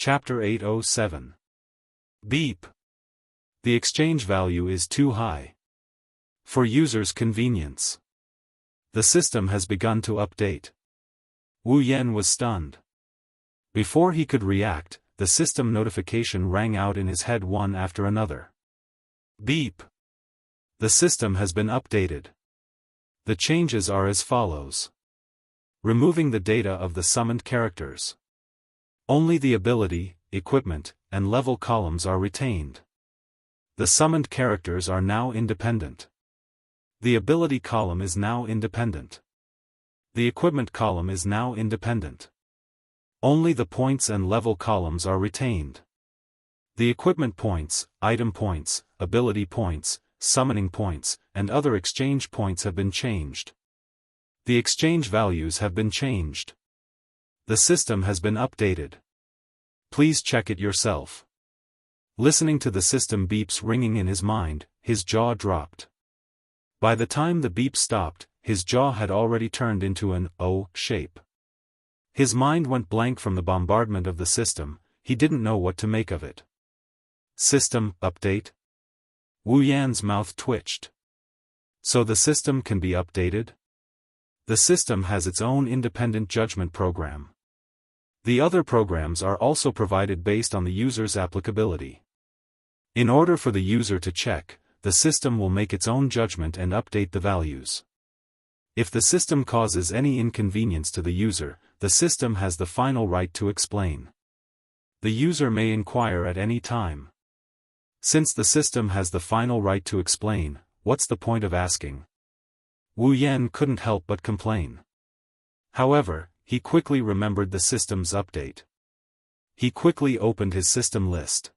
Chapter 807. Beep. The exchange value is too high. For users' convenience. The system has begun to update. Wu Yan was stunned. Before he could react, the system notification rang out in his head one after another. Beep. The system has been updated. The changes are as follows. Removing the data of the summoned characters. Only the ability, equipment, and level columns are retained. The summoned characters are now independent. The ability column is now independent. The equipment column is now independent. Only the points and level columns are retained. The equipment points, item points, ability points, summoning points, and other exchange points have been changed. The exchange values have been changed. The system has been updated. Please check it yourself. Listening to the system beeps ringing in his mind, his jaw dropped. By the time the beep stopped, his jaw had already turned into an O shape. His mind went blank from the bombardment of the system, he didn't know what to make of it. System update? Wu Yan's mouth twitched. So the system can be updated? The system has its own independent judgment program. The other programs are also provided based on the user's applicability. In order for the user to check, the system will make its own judgment and update the values. If the system causes any inconvenience to the user, the system has the final right to explain. The user may inquire at any time. Since the system has the final right to explain, what's the point of asking? Wu Yan couldn't help but complain. However, he quickly remembered the system's update. He quickly opened his system list.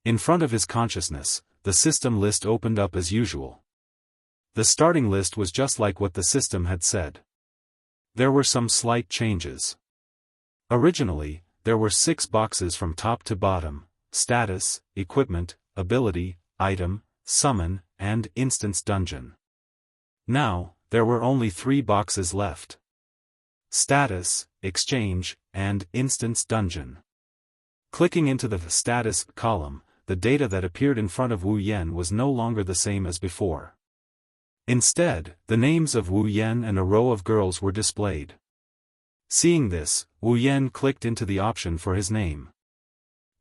In front of his consciousness, the system list opened up as usual. The starting list was just like what the system had said. There were some slight changes. Originally, there were 6 boxes from top to bottom: status, equipment, ability, item, summon, and instance dungeon. Now, there were only 3 boxes left. Status, exchange, and instance dungeon. Clicking into the status column, the data that appeared in front of Wu Yan was no longer the same as before. Instead, the names of Wu Yan and a row of girls were displayed. Seeing this, Wu Yan clicked into the option for his name.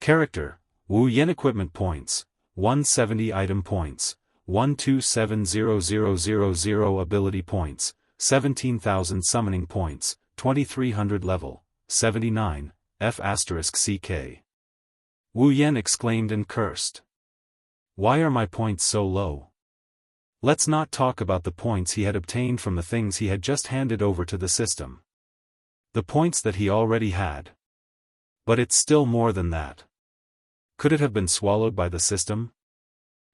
Character, Wu Yan. Equipment points, 170. Item points, 127,000. Ability points, 17,000. Summoning points, 2,300. Level, 79, F***CK. Wu Yan exclaimed and cursed. Why are my points so low? Let's not talk about the points he had obtained from the things he had just handed over to the system. The points that he already had. But it's still more than that. Could it have been swallowed by the system?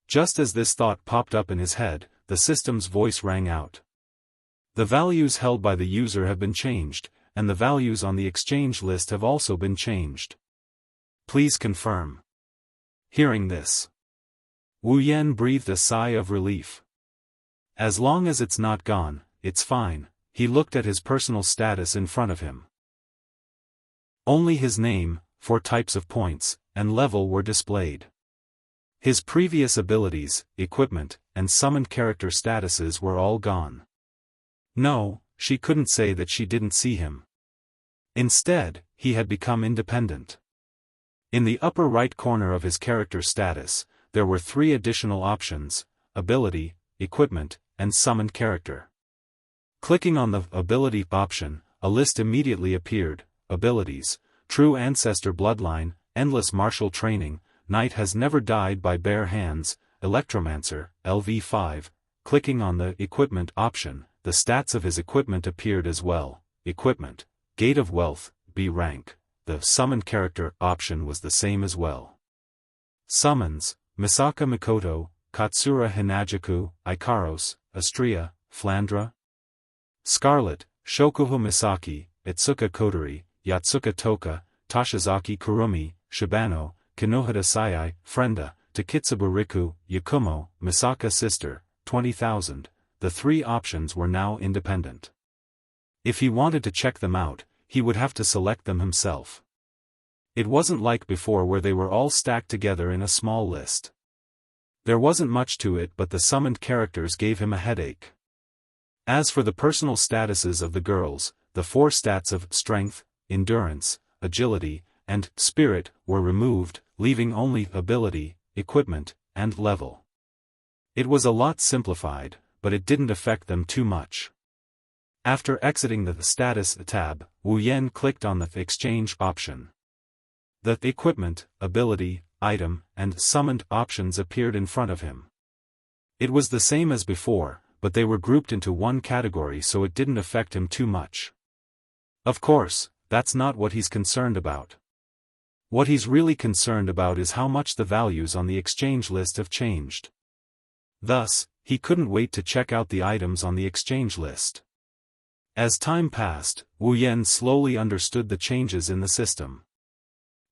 Just as this thought popped up in his head, the system's voice rang out. The values held by the user have been changed, and the values on the exchange list have also been changed. Please confirm. Hearing this, Wu Yan breathed a sigh of relief. As long as it's not gone, it's fine. He looked at his personal status in front of him. Only his name, 4 types of points, and level were displayed. His previous abilities, equipment, and summoned character statuses were all gone. No, she couldn't say that she didn't see him. Instead, he had become independent. In the upper right corner of his character status, there were 3 additional options: ability, equipment, and summoned character. Clicking on the ability option, a list immediately appeared: abilities, true ancestor bloodline, endless martial training, knight has never died by bare hands, electromancer, LV5. Clicking on the equipment option, the stats of his equipment appeared as well: equipment, gate of wealth, B rank. The summoned character option was the same as well. Summons, Misaka Mikoto, Katsura Hinajaku, Ikaros, Astria, Flandra. Scarlet, Shokuho Misaki, Itsuka Kodori, Yatsuka Toka, Toshizaki Kurumi, Shibano, Kinohada Sayai, Frenda, Takitsuba Riku, Yakumo, Misaka Sister, 20,000. The 3 options were now independent. If he wanted to check them out, he would have to select them himself. It wasn't like before where they were all stacked together in a small list. There wasn't much to it, but the summoned characters gave him a headache. As for the personal statuses of the girls, the 4 stats of strength, endurance, agility, and spirit were removed, leaving only ability, equipment, and level. It was a lot simplified, but it didn't affect them too much. After exiting the status tab, Wu Yan clicked on the exchange option. The equipment, ability, item, and summoned options appeared in front of him. It was the same as before, but they were grouped into one category so it didn't affect him too much. Of course, that's not what he's concerned about. What he's really concerned about is how much the values on the exchange list have changed. Thus, he couldn't wait to check out the items on the exchange list. As time passed, Wu Yan slowly understood the changes in the system.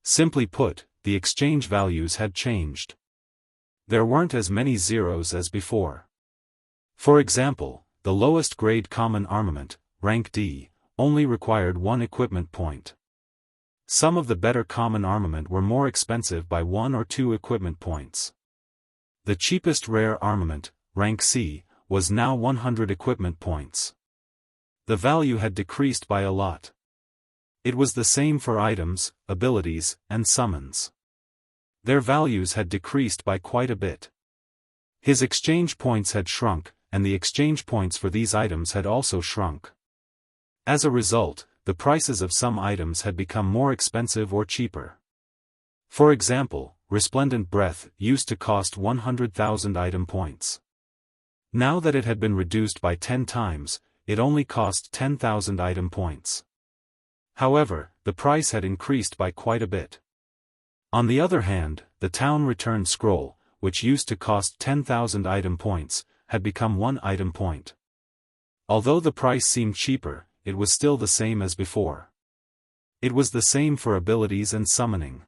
Simply put, the exchange values had changed. There weren't as many zeros as before. For example, the lowest grade common armament, rank D, only required 1 equipment point. Some of the better common armament were more expensive by 1 or 2 equipment points. The cheapest rare armament, rank C, was now 100 equipment points. The value had decreased by a lot. It was the same for items, abilities, and summons. Their values had decreased by quite a bit. His exchange points had shrunk, and the exchange points for these items had also shrunk. As a result, the prices of some items had become more expensive or cheaper. For example, Resplendent Breath used to cost 100,000 item points. Now that it had been reduced by 10 times, it only cost 10,000 item points. However, the price had increased by quite a bit. On the other hand, the Town Return Scroll, which used to cost 10,000 item points, had become 1 item point. Although the price seemed cheaper, it was still the same as before. It was the same for abilities and summoning.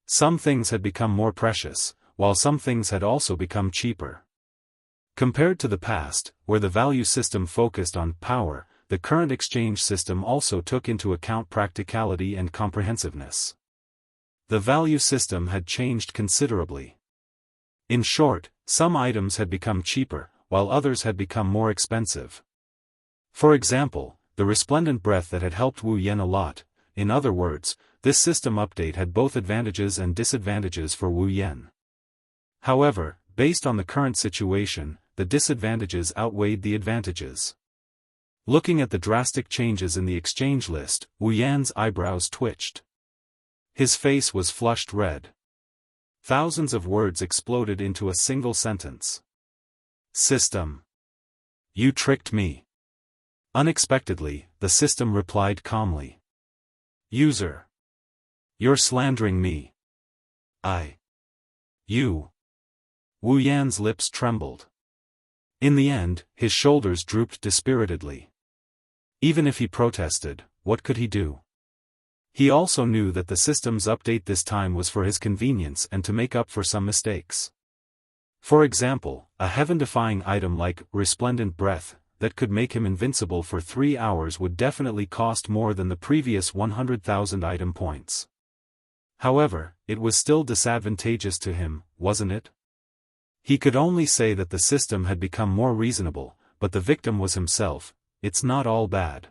Some things had become more precious, while some things had also become cheaper. Compared to the past, where the value system focused on power, the current exchange system also took into account practicality and comprehensiveness. The value system had changed considerably. In short, some items had become cheaper, while others had become more expensive. For example, the Resplendent Breath that had helped Wu Yan a lot. In other words, this system update had both advantages and disadvantages for Wu Yan. However, based on the current situation, the disadvantages outweighed the advantages. Looking at the drastic changes in the exchange list, Wu Yan's eyebrows twitched. His face was flushed red. Thousands of words exploded into a single sentence. System. You tricked me. Unexpectedly, the system replied calmly. User. You're slandering me. You. Wu Yan's lips trembled. In the end, his shoulders drooped dispiritedly. Even if he protested, what could he do? He also knew that the system's update this time was for his convenience and to make up for some mistakes. For example, a heaven-defying item like Resplendent Breath, that could make him invincible for 3 hours would definitely cost more than the previous 100,000 item points. However, it was still disadvantageous to him, wasn't it? He could only say that the system had become more reasonable, but the victim was himself. It's not all bad.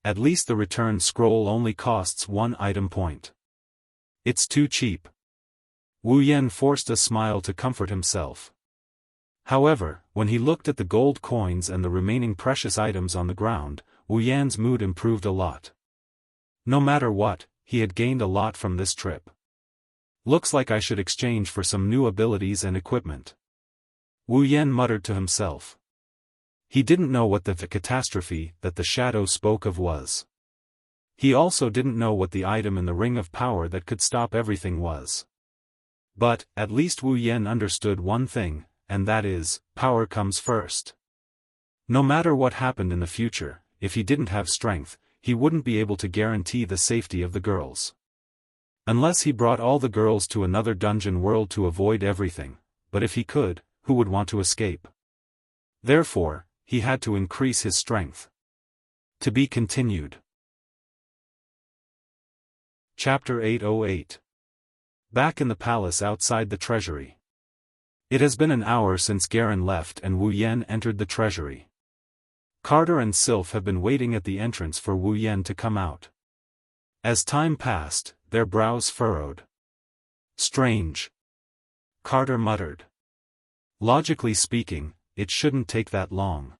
At least the return scroll only costs 1 item point. It's too cheap. Wu Yan forced a smile to comfort himself. However, when he looked at the gold coins and the remaining precious items on the ground, Wu Yan's mood improved a lot. No matter what, he had gained a lot from this trip. Looks like I should exchange for some new abilities and equipment. Wu Yan muttered to himself. He didn't know what the catastrophe that the shadow spoke of was. He also didn't know what the item in the Ring of Power that could stop everything was. But, at least Wu Yan understood one thing, and that is, power comes first. No matter what happened in the future, if he didn't have strength, he wouldn't be able to guarantee the safety of the girls. Unless he brought all the girls to another dungeon world to avoid everything, but if he could, who would want to escape? Therefore, he had to increase his strength. To be continued. Chapter 808. Back in the palace outside the treasury. It has been an hour since Garen left and Wu Yan entered the treasury. Carter and Sylph have been waiting at the entrance for Wu Yan to come out. As time passed, their brows furrowed. Strange. Carter muttered. Logically speaking, it shouldn't take that long.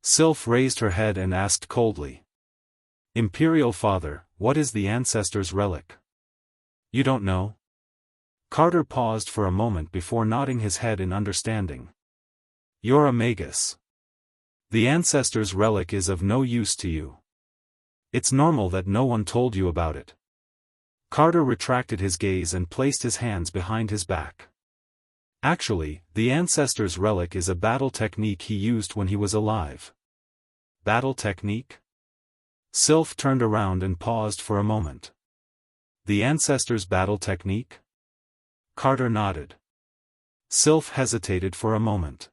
Sylph raised her head and asked coldly. Imperial Father, what is the ancestor's relic? You don't know? Carter paused for a moment before nodding his head in understanding. You're a magus. The ancestor's relic is of no use to you. It's normal that no one told you about it. Carter retracted his gaze and placed his hands behind his back. Actually, the ancestor's relic is a battle technique he used when he was alive. Battle technique? Sylph turned around and paused for a moment. The ancestor's battle technique? Carter nodded. Sylph hesitated for a moment.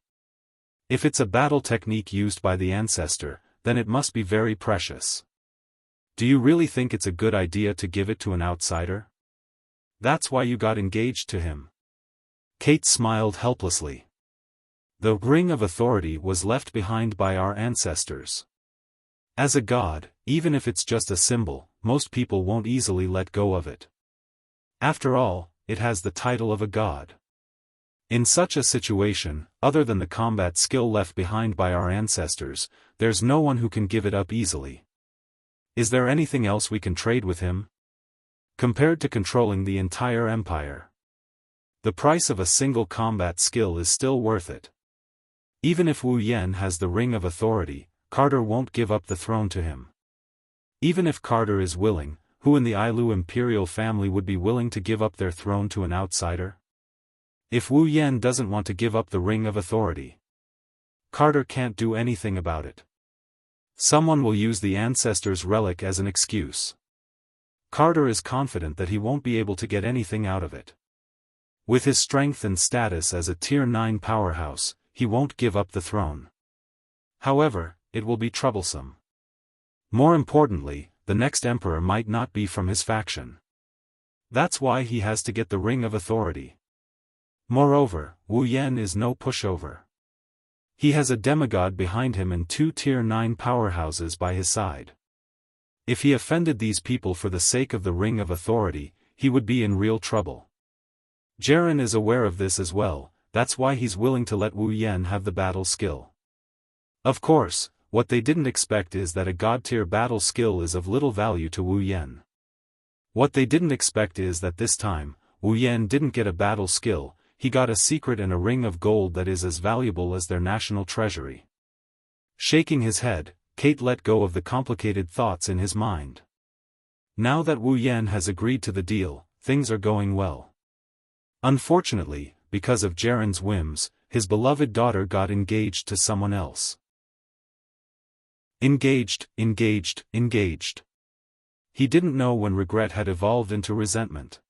If it's a battle technique used by the ancestor, then it must be very precious. Do you really think it's a good idea to give it to an outsider? That's why you got engaged to him. Kate smiled helplessly. The ring of authority was left behind by our ancestors. As a god, even if it's just a symbol, most people won't easily let go of it. After all, it has the title of a god. In such a situation, other than the combat skill left behind by our ancestors, there's no one who can give it up easily. Is there anything else we can trade with him? Compared to controlling the entire empire, the price of a single combat skill is still worth it. Even if Wu Yan has the ring of authority, Carter won't give up the throne to him. Even if Carter is willing, who in the Ailu imperial family would be willing to give up their throne to an outsider? If Wu Yan doesn't want to give up the ring of authority, Carter can't do anything about it. Someone will use the ancestor's relic as an excuse. Carter is confident that he won't be able to get anything out of it. With his strength and status as a Tier 9 powerhouse, he won't give up the throne. However, it will be troublesome. More importantly, the next emperor might not be from his faction. That's why he has to get the ring of authority. Moreover, Wu Yan is no pushover. He has a demigod behind him and 2 Tier 9 powerhouses by his side. If he offended these people for the sake of the ring of authority, he would be in real trouble. Jaren is aware of this as well, that's why he's willing to let Wu Yan have the battle skill. Of course, what they didn't expect is that a god-tier battle skill is of little value to Wu Yan. What they didn't expect is that this time, Wu Yan didn't get a battle skill, he got a secret and a ring of gold that is as valuable as their national treasury. Shaking his head, Kate let go of the complicated thoughts in his mind. Now that Wu Yan has agreed to the deal, things are going well. Unfortunately, because of Jaren's whims, his beloved daughter got engaged to someone else. Engaged. He didn't know when regret had evolved into resentment.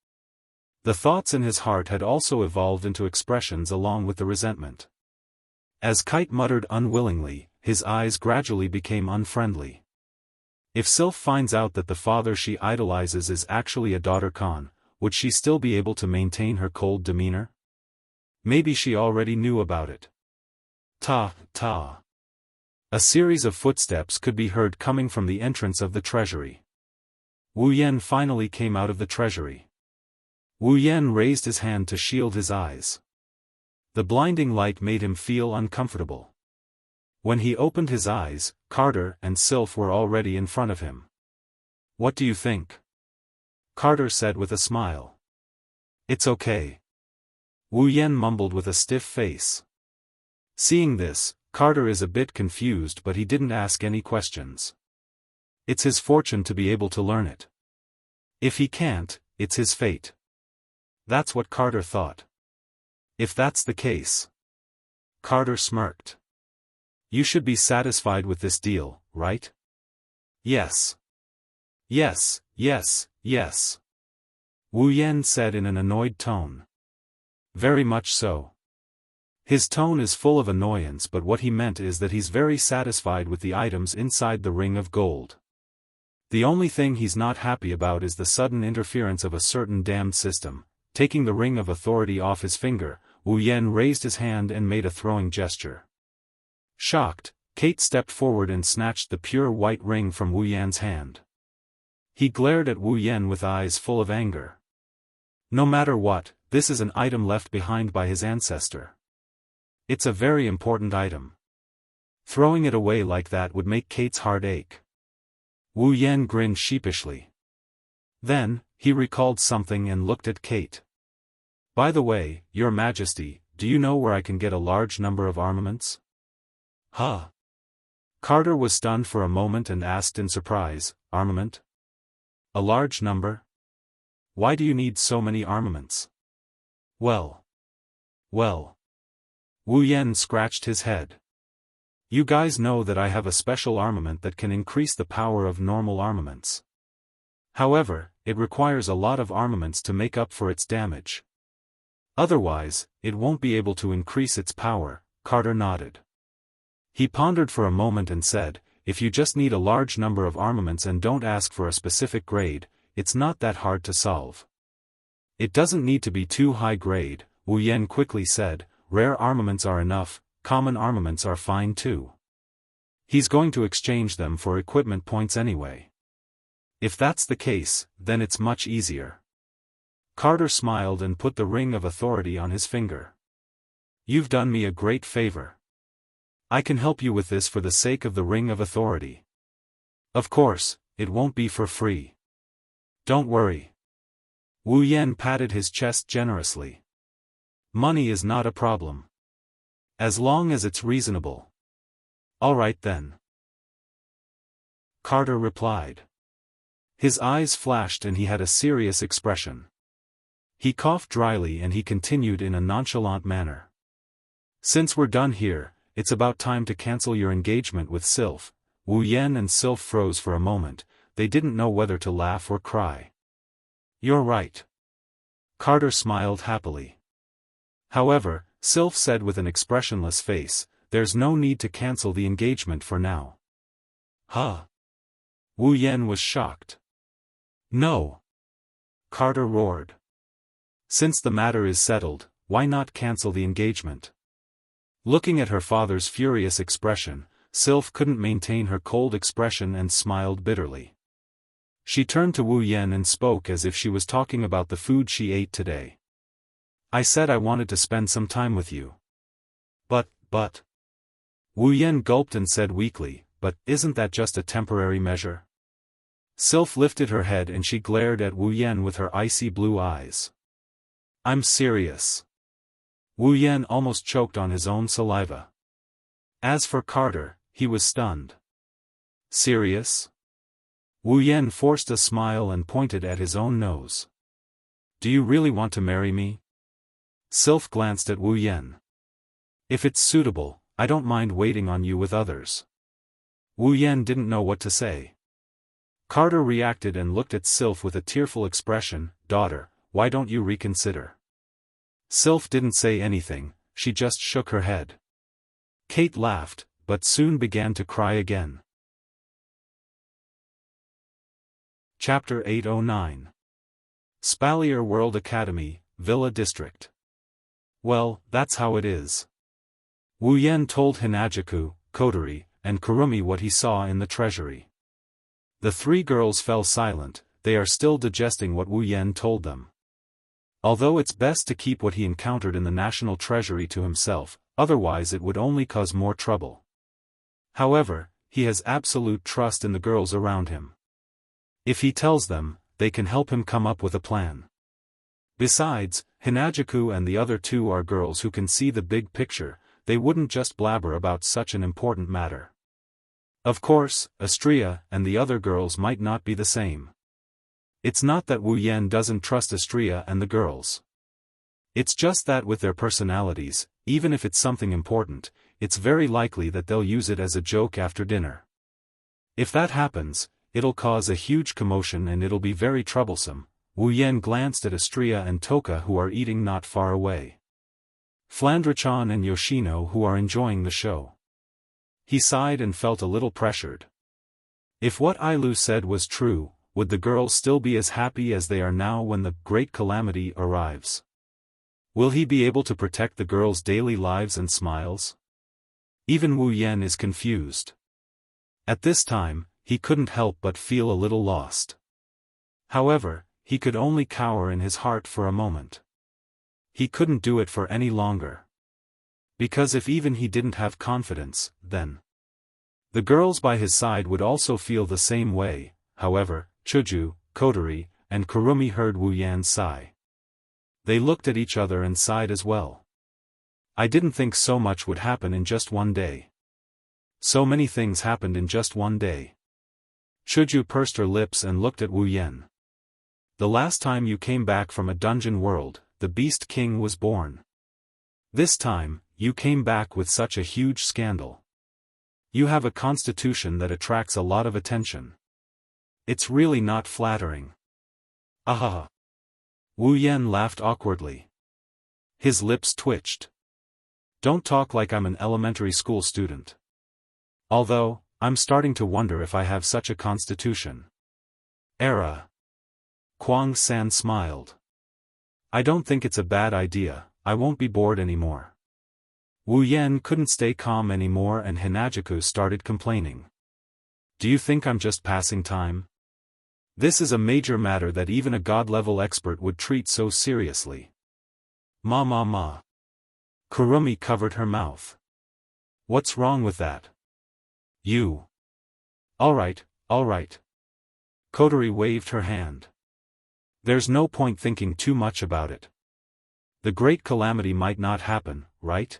The thoughts in his heart had also evolved into expressions along with the resentment. As Kite muttered unwillingly, his eyes gradually became unfriendly. If Sylph finds out that the father she idolizes is actually a daughter Khan, would she still be able to maintain her cold demeanor? Maybe she already knew about it. Ta. A series of footsteps could be heard coming from the entrance of the treasury. Wu Yan finally came out of the treasury. Wu Yan raised his hand to shield his eyes. The blinding light made him feel uncomfortable. When he opened his eyes, Carter and Sylph were already in front of him. What do you think? Carter said with a smile. It's okay. Wu Yan mumbled with a stiff face. Seeing this, Carter is a bit confused, but he didn't ask any questions. It's his fortune to be able to learn it. If he can't, it's his fate. That's what Carter thought. If that's the case. Carter smirked. You should be satisfied with this deal, right? Yes. Yes. Wu Yan said in an annoyed tone. Very much so. His tone is full of annoyance, but what he meant is that he's very satisfied with the items inside the ring of gold. The only thing he's not happy about is the sudden interference of a certain damned system. Taking the ring of authority off his finger, Wu Yan raised his hand and made a throwing gesture. Shocked, Kate stepped forward and snatched the pure white ring from Wu Yan's hand. He glared at Wu Yan with eyes full of anger. No matter what, this is an item left behind by his ancestor. It's a very important item. Throwing it away like that would make Kate's heart ache. Wu Yan grinned sheepishly. Then, he recalled something and looked at Kate. By the way, Your Majesty, do you know where I can get a large number of armaments? Huh? Carter was stunned for a moment and asked in surprise, armament? A large number? Why do you need so many armaments? Well. Wu Yan scratched his head. You guys know that I have a special armament that can increase the power of normal armaments. However, it requires a lot of armaments to make up for its damage. Otherwise, it won't be able to increase its power. Carter nodded. He pondered for a moment and said, if you just need a large number of armaments and don't ask for a specific grade, it's not that hard to solve. It doesn't need to be too high grade, Wu Yan quickly said, rare armaments are enough, common armaments are fine too. He's going to exchange them for equipment points anyway. If that's the case, then it's much easier. Carter smiled and put the ring of authority on his finger. You've done me a great favor. I can help you with this for the sake of the ring of authority. Of course, it won't be for free. Don't worry. Wu Yan patted his chest generously. Money is not a problem. As long as it's reasonable. All right then. Carter replied. His eyes flashed and he had a serious expression. He coughed dryly and he continued in a nonchalant manner. Since we're done here, it's about time to cancel your engagement with Sylph. Wu Yan and Sylph froze for a moment, they didn't know whether to laugh or cry. You're right. Carter smiled happily. However, Sylph said with an expressionless face, there's no need to cancel the engagement for now. Huh? Wu Yan was shocked. No. Carter roared. Since the matter is settled, why not cancel the engagement? Looking at her father's furious expression, Sylph couldn't maintain her cold expression and smiled bitterly. She turned to Wu Yan and spoke as if she was talking about the food she ate today. I said I wanted to spend some time with you. But. Wu Yan gulped and said weakly, but isn't that just a temporary measure? Sylph lifted her head and she glared at Wu Yan with her icy blue eyes. I'm serious. Wu Yan almost choked on his own saliva. As for Carter, he was stunned. Serious? Wu Yan forced a smile and pointed at his own nose. Do you really want to marry me? Sylph glanced at Wu Yan. If it's suitable, I don't mind waiting on you with others. Wu Yan didn't know what to say. Carter reacted and looked at Sylph with a tearful expression, daughter, why don't you reconsider? Sylph didn't say anything, she just shook her head. Kate laughed, but soon began to cry again. Chapter 809. Spalier World Academy, Villa District. Well, that's how it is. Wu Yan told Hinajaku, Kodari, and Kurumi what he saw in the treasury. The three girls fell silent, they are still digesting what Wu Yan told them. Although it's best to keep what he encountered in the national treasury to himself, otherwise it would only cause more trouble. However, he has absolute trust in the girls around him. If he tells them, they can help him come up with a plan. Besides, Hinajaku and the other two are girls who can see the big picture, they wouldn't just blabber about such an important matter. Of course, Astria and the other girls might not be the same. It's not that Wu Yan doesn't trust Astria and the girls. It's just that with their personalities, even if it's something important, it's very likely that they'll use it as a joke after dinner. If that happens, it'll cause a huge commotion and it'll be very troublesome. Wu Yan glanced at Astria and Toka who are eating not far away. Flandrachan and Yoshino who are enjoying the show. He sighed and felt a little pressured. If what Ailu said was true, would the girls still be as happy as they are now when the great calamity arrives? Will he be able to protect the girls' daily lives and smiles? Even Wu Yan is confused. At this time, he couldn't help but feel a little lost. However, he could only cower in his heart for a moment. He couldn't do it for any longer. Because if even he didn't have confidence, then the girls by his side would also feel the same way. However, Chuju, Kotori, and Kurumi heard Wu Yan's sigh. They looked at each other and sighed as well. I didn't think so much would happen in just one day. So many things happened in just one day. Chuju pursed her lips and looked at Wu Yan. The last time you came back from a dungeon world, the Beast King was born. This time, you came back with such a huge scandal. You have a constitution that attracts a lot of attention. It's really not flattering. Ahaha. Wu Yan laughed awkwardly. His lips twitched. Don't talk like I'm an elementary school student. Although, I'm starting to wonder if I have such a constitution. Era. Kwang San smiled. I don't think it's a bad idea, I won't be bored anymore. Wu Yan couldn't stay calm anymore and Hinajuku started complaining. Do you think I'm just passing time? This is a major matter that even a god-level expert would treat so seriously. Ma. Kurumi covered her mouth. What's wrong with that? You. Alright. Kotori waved her hand. There's no point thinking too much about it. The great calamity might not happen, right?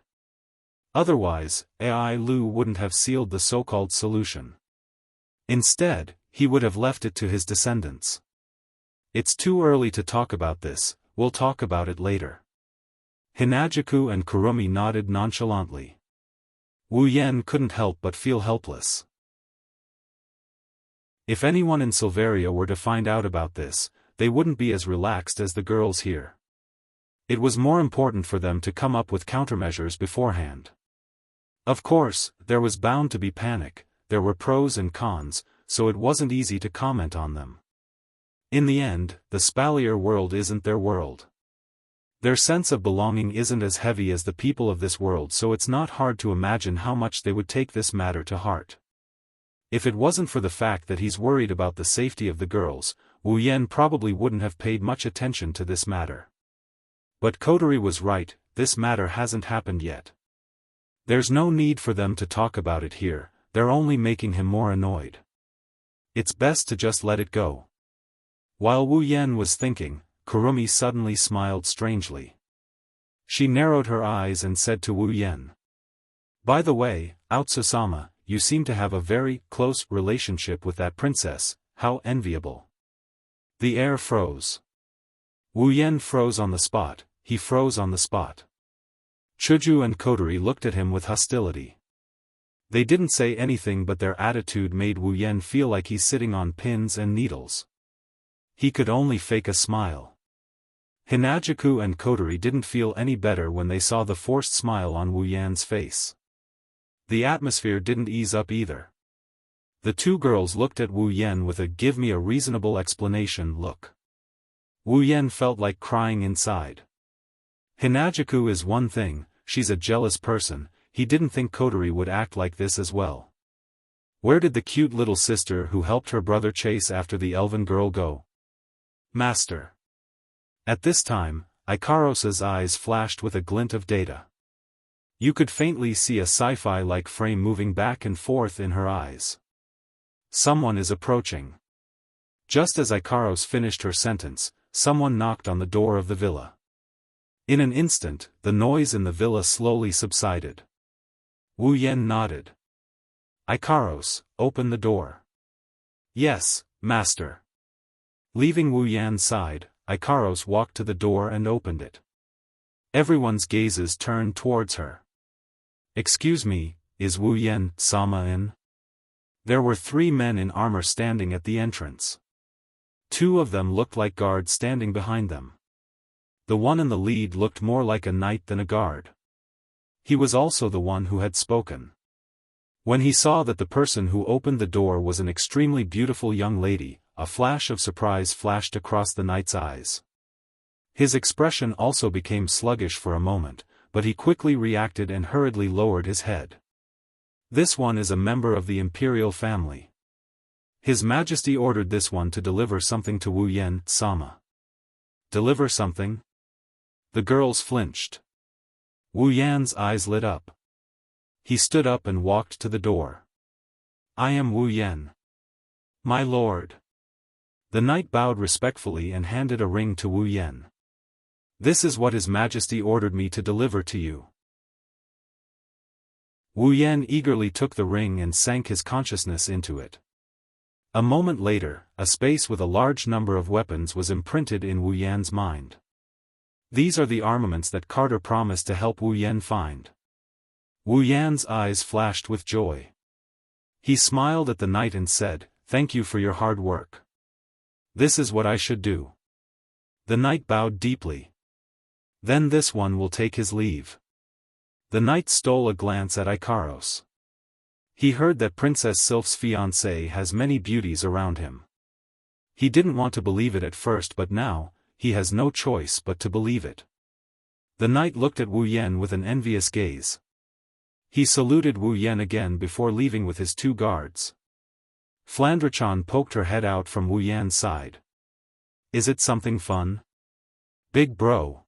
Otherwise, Ai Lu wouldn't have sealed the so-called solution. Instead, he would have left it to his descendants. It's too early to talk about this, we'll talk about it later. Hinajuku and Kurumi nodded nonchalantly. Wu Yan couldn't help but feel helpless. If anyone in Silveria were to find out about this, they wouldn't be as relaxed as the girls here. It was more important for them to come up with countermeasures beforehand. Of course, there was bound to be panic, there were pros and cons, so it wasn't easy to comment on them. In the end, the Spalier world isn't their world. Their sense of belonging isn't as heavy as the people of this world, so it's not hard to imagine how much they would take this matter to heart. If it wasn't for the fact that he's worried about the safety of the girls, Wu Yan probably wouldn't have paid much attention to this matter. But Kotori was right, this matter hasn't happened yet. There's no need for them to talk about it here, they're only making him more annoyed. It's best to just let it go. While Wu Yan was thinking, Kurumi suddenly smiled strangely. She narrowed her eyes and said to Wu Yan. By the way, Aotsu-sama, you seem to have a very close relationship with that princess, how enviable. The air froze. Wu Yan froze on the spot, he froze on the spot. Chuju and Kotori looked at him with hostility. They didn't say anything, but their attitude made Wu Yan feel like he's sitting on pins and needles. He could only fake a smile. Hinajuku and Kotori didn't feel any better when they saw the forced smile on Wu Yan's face. The atmosphere didn't ease up either. The two girls looked at Wu Yan with a "give me a reasonable explanation" look. Wu Yan felt like crying inside. Hinajuku is one thing, she's a jealous person, he didn't think Kotori would act like this as well. Where did the cute little sister who helped her brother chase after the elven girl go? Master. At this time, Ikaros' eyes flashed with a glint of data. You could faintly see a sci-fi-like frame moving back and forth in her eyes. Someone is approaching. Just as Ikaros finished her sentence, someone knocked on the door of the villa. In an instant, the noise in the villa slowly subsided. Wu Yan nodded. Ikaros, open the door. Yes, master. Leaving Wu Yan's side, Ikaros walked to the door and opened it. Everyone's gazes turned towards her. Excuse me, is Wu Yan-sama in? There were 3 men in armor standing at the entrance. 2 of them looked like guards standing behind them. The one in the lead looked more like a knight than a guard. He was also the one who had spoken. When he saw that the person who opened the door was an extremely beautiful young lady, a flash of surprise flashed across the knight's eyes. His expression also became sluggish for a moment, but he quickly reacted and hurriedly lowered his head. This one is a member of the imperial family. His Majesty ordered this one to deliver something to Wu Yen-sama. Deliver something? The girls flinched. Wu Yan's eyes lit up. He stood up and walked to the door. I am Wu Yan. My lord. The knight bowed respectfully and handed a ring to Wu Yan. This is what His Majesty ordered me to deliver to you. Wu Yan eagerly took the ring and sank his consciousness into it. A moment later, a space with a large number of weapons was imprinted in Wu Yan's mind. These are the armaments that Carter promised to help Wu Yan find. Wu Yan's eyes flashed with joy. He smiled at the knight and said, "Thank you for your hard work. This is what I should do." The knight bowed deeply. Then this one will take his leave. The knight stole a glance at Ikaros. He heard that Princess Sylph's fiancé has many beauties around him. He didn't want to believe it at first, but now, he has no choice but to believe it. The knight looked at Wu Yan with an envious gaze. He saluted Wu Yan again before leaving with his 2 guards. Flandrachan poked her head out from Wu Yan's side. Is it something fun? Big bro.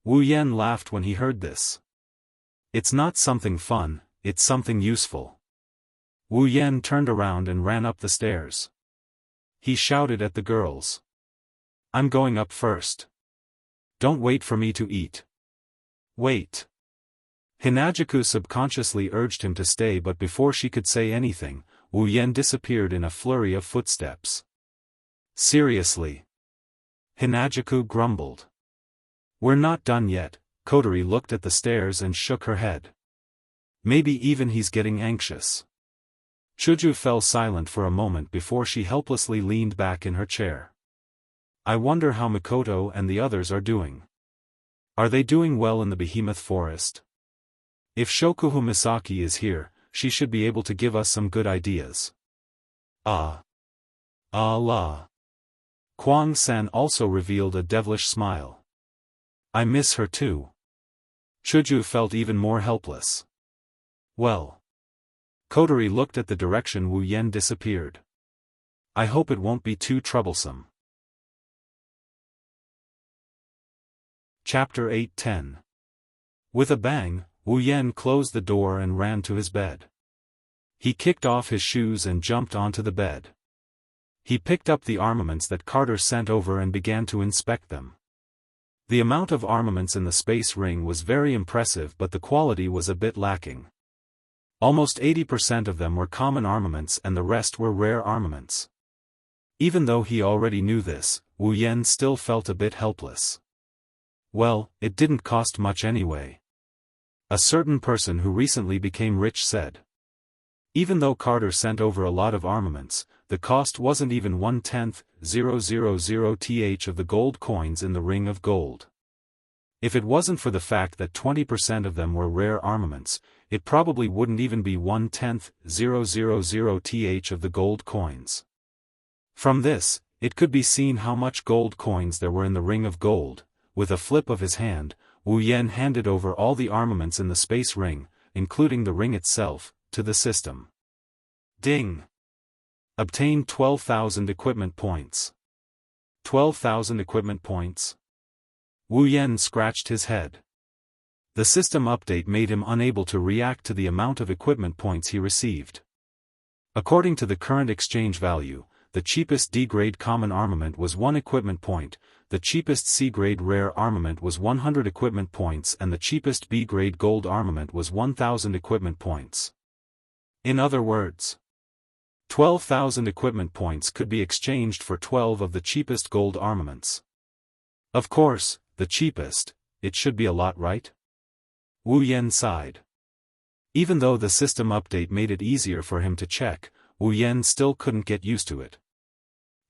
Wu Yan laughed when he heard this. It's not something fun, it's something useful. Wu Yan turned around and ran up the stairs. He shouted at the girls. I'm going up first. Don't wait for me to eat. Wait. Hinajaku subconsciously urged him to stay, but before she could say anything, Wu Yan disappeared in a flurry of footsteps. Seriously? Hinajaku grumbled. We're not done yet. Kotori looked at the stairs and shook her head. Maybe even he's getting anxious. Chuju fell silent for a moment before she helplessly leaned back in her chair. I wonder how Mikoto and the others are doing. Are they doing well in the behemoth forest? If Shokuhu Misaki is here, she should be able to give us some good ideas. La. Kwang-san also revealed a devilish smile. I miss her too. Chuju felt even more helpless. Well. Kotori looked at the direction Wu Yan disappeared. I hope it won't be too troublesome. Chapter 8-10. With a bang, Wu Yan closed the door and ran to his bed. He kicked off his shoes and jumped onto the bed. He picked up the armaments that Carter sent over and began to inspect them. The amount of armaments in the space ring was very impressive, but the quality was a bit lacking. Almost 80% of them were common armaments and the rest were rare armaments. Even though he already knew this, Wu Yan still felt a bit helpless. Well, it didn't cost much anyway. A certain person who recently became rich said. Even though Carter sent over a lot of armaments, the cost wasn't even 1/10,000th of the gold coins in the ring of gold. If it wasn't for the fact that 20% of them were rare armaments, it probably wouldn't even be 1/10,000th of the gold coins. From this, it could be seen how much gold coins there were in the ring of gold. With a flip of his hand, Wu Yan handed over all the armaments in the space ring, including the ring itself, to the system. Ding! Obtained 12,000 equipment points. 12,000 equipment points? Wu Yan scratched his head. The system update made him unable to react to the amount of equipment points he received. According to the current exchange value, the cheapest D-grade common armament was 1 equipment point, the cheapest C-grade rare armament was 100 equipment points, and the cheapest B-grade gold armament was 1,000 equipment points. In other words, 12,000 equipment points could be exchanged for 12 of the cheapest gold armaments. Of course, the cheapest, it should be a lot, right? Wu Yan sighed. Even though the system update made it easier for him to check, Wu Yan still couldn't get used to it.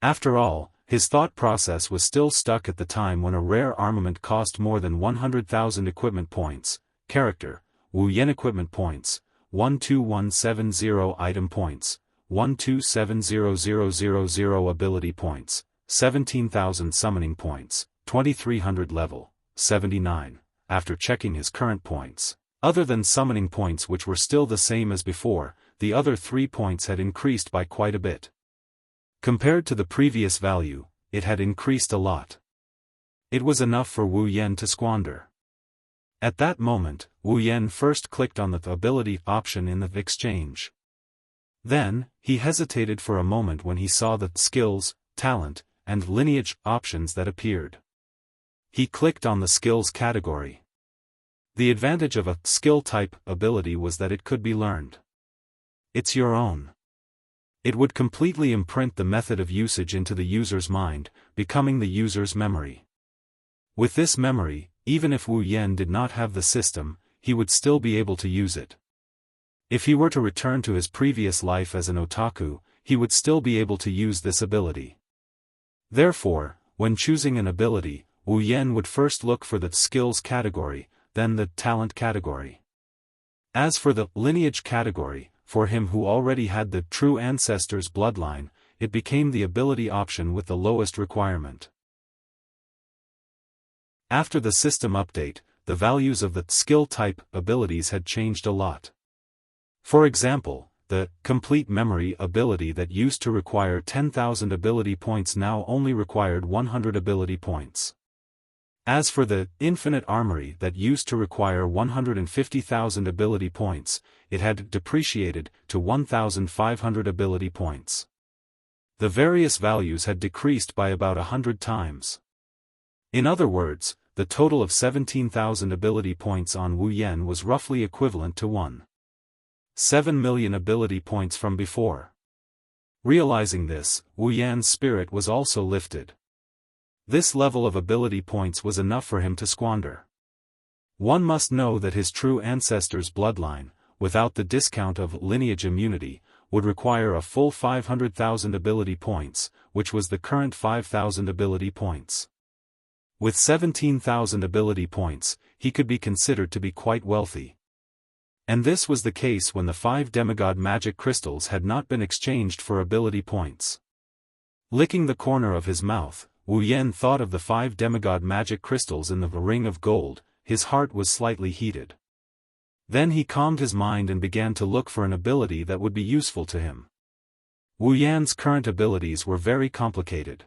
After all, his thought process was still stuck at the time when a rare armament cost more than 100,000 equipment points. Character, Wu Yan equipment points, 12170 item points, 1270000 ability points, 17,000 summoning points, 2300 level, 79, after checking his current points. Other than summoning points which were still the same as before, the other 3 points had increased by quite a bit. Compared to the previous value, it had increased a lot. It was enough for Wu Yan to squander. At that moment, Wu Yan first clicked on the ability option in the exchange. Then, he hesitated for a moment when he saw the skills, talent, and lineage options that appeared. He clicked on the skills category. The advantage of a skill type ability was that it could be learned. It's your own. It would completely imprint the method of usage into the user's mind, becoming the user's memory. With this memory, even if Wu Yan did not have the system, he would still be able to use it. If he were to return to his previous life as an otaku, he would still be able to use this ability. Therefore, when choosing an ability, Wu Yan would first look for the skills category, then the talent category. As for the lineage category, for him who already had the true ancestor's bloodline, it became the ability option with the lowest requirement. After the system update, the values of the skill type abilities had changed a lot. For example, the complete memory ability that used to require 10,000 ability points now only required 100 ability points. As for the infinite armory that used to require 150,000 ability points, it had depreciated to 1,500 ability points. The various values had decreased by about 100 times. In other words, the total of 17,000 ability points on Wu Yan was roughly equivalent to 1.7 million ability points from before. Realizing this, Wu Yan's spirit was also lifted. This level of ability points was enough for him to squander. One must know that his true ancestor's bloodline, without the discount of lineage immunity, would require a full 500,000 ability points, which was the current 5,000 ability points. With 17,000 ability points, he could be considered to be quite wealthy. And this was the case when the 5 demigod magic crystals had not been exchanged for ability points. Licking the corner of his mouth, Wu Yan thought of the 5 demigod magic crystals in the ring of gold. His heart was slightly heated. Then he calmed his mind and began to look for an ability that would be useful to him. Wu Yan's current abilities were very complicated.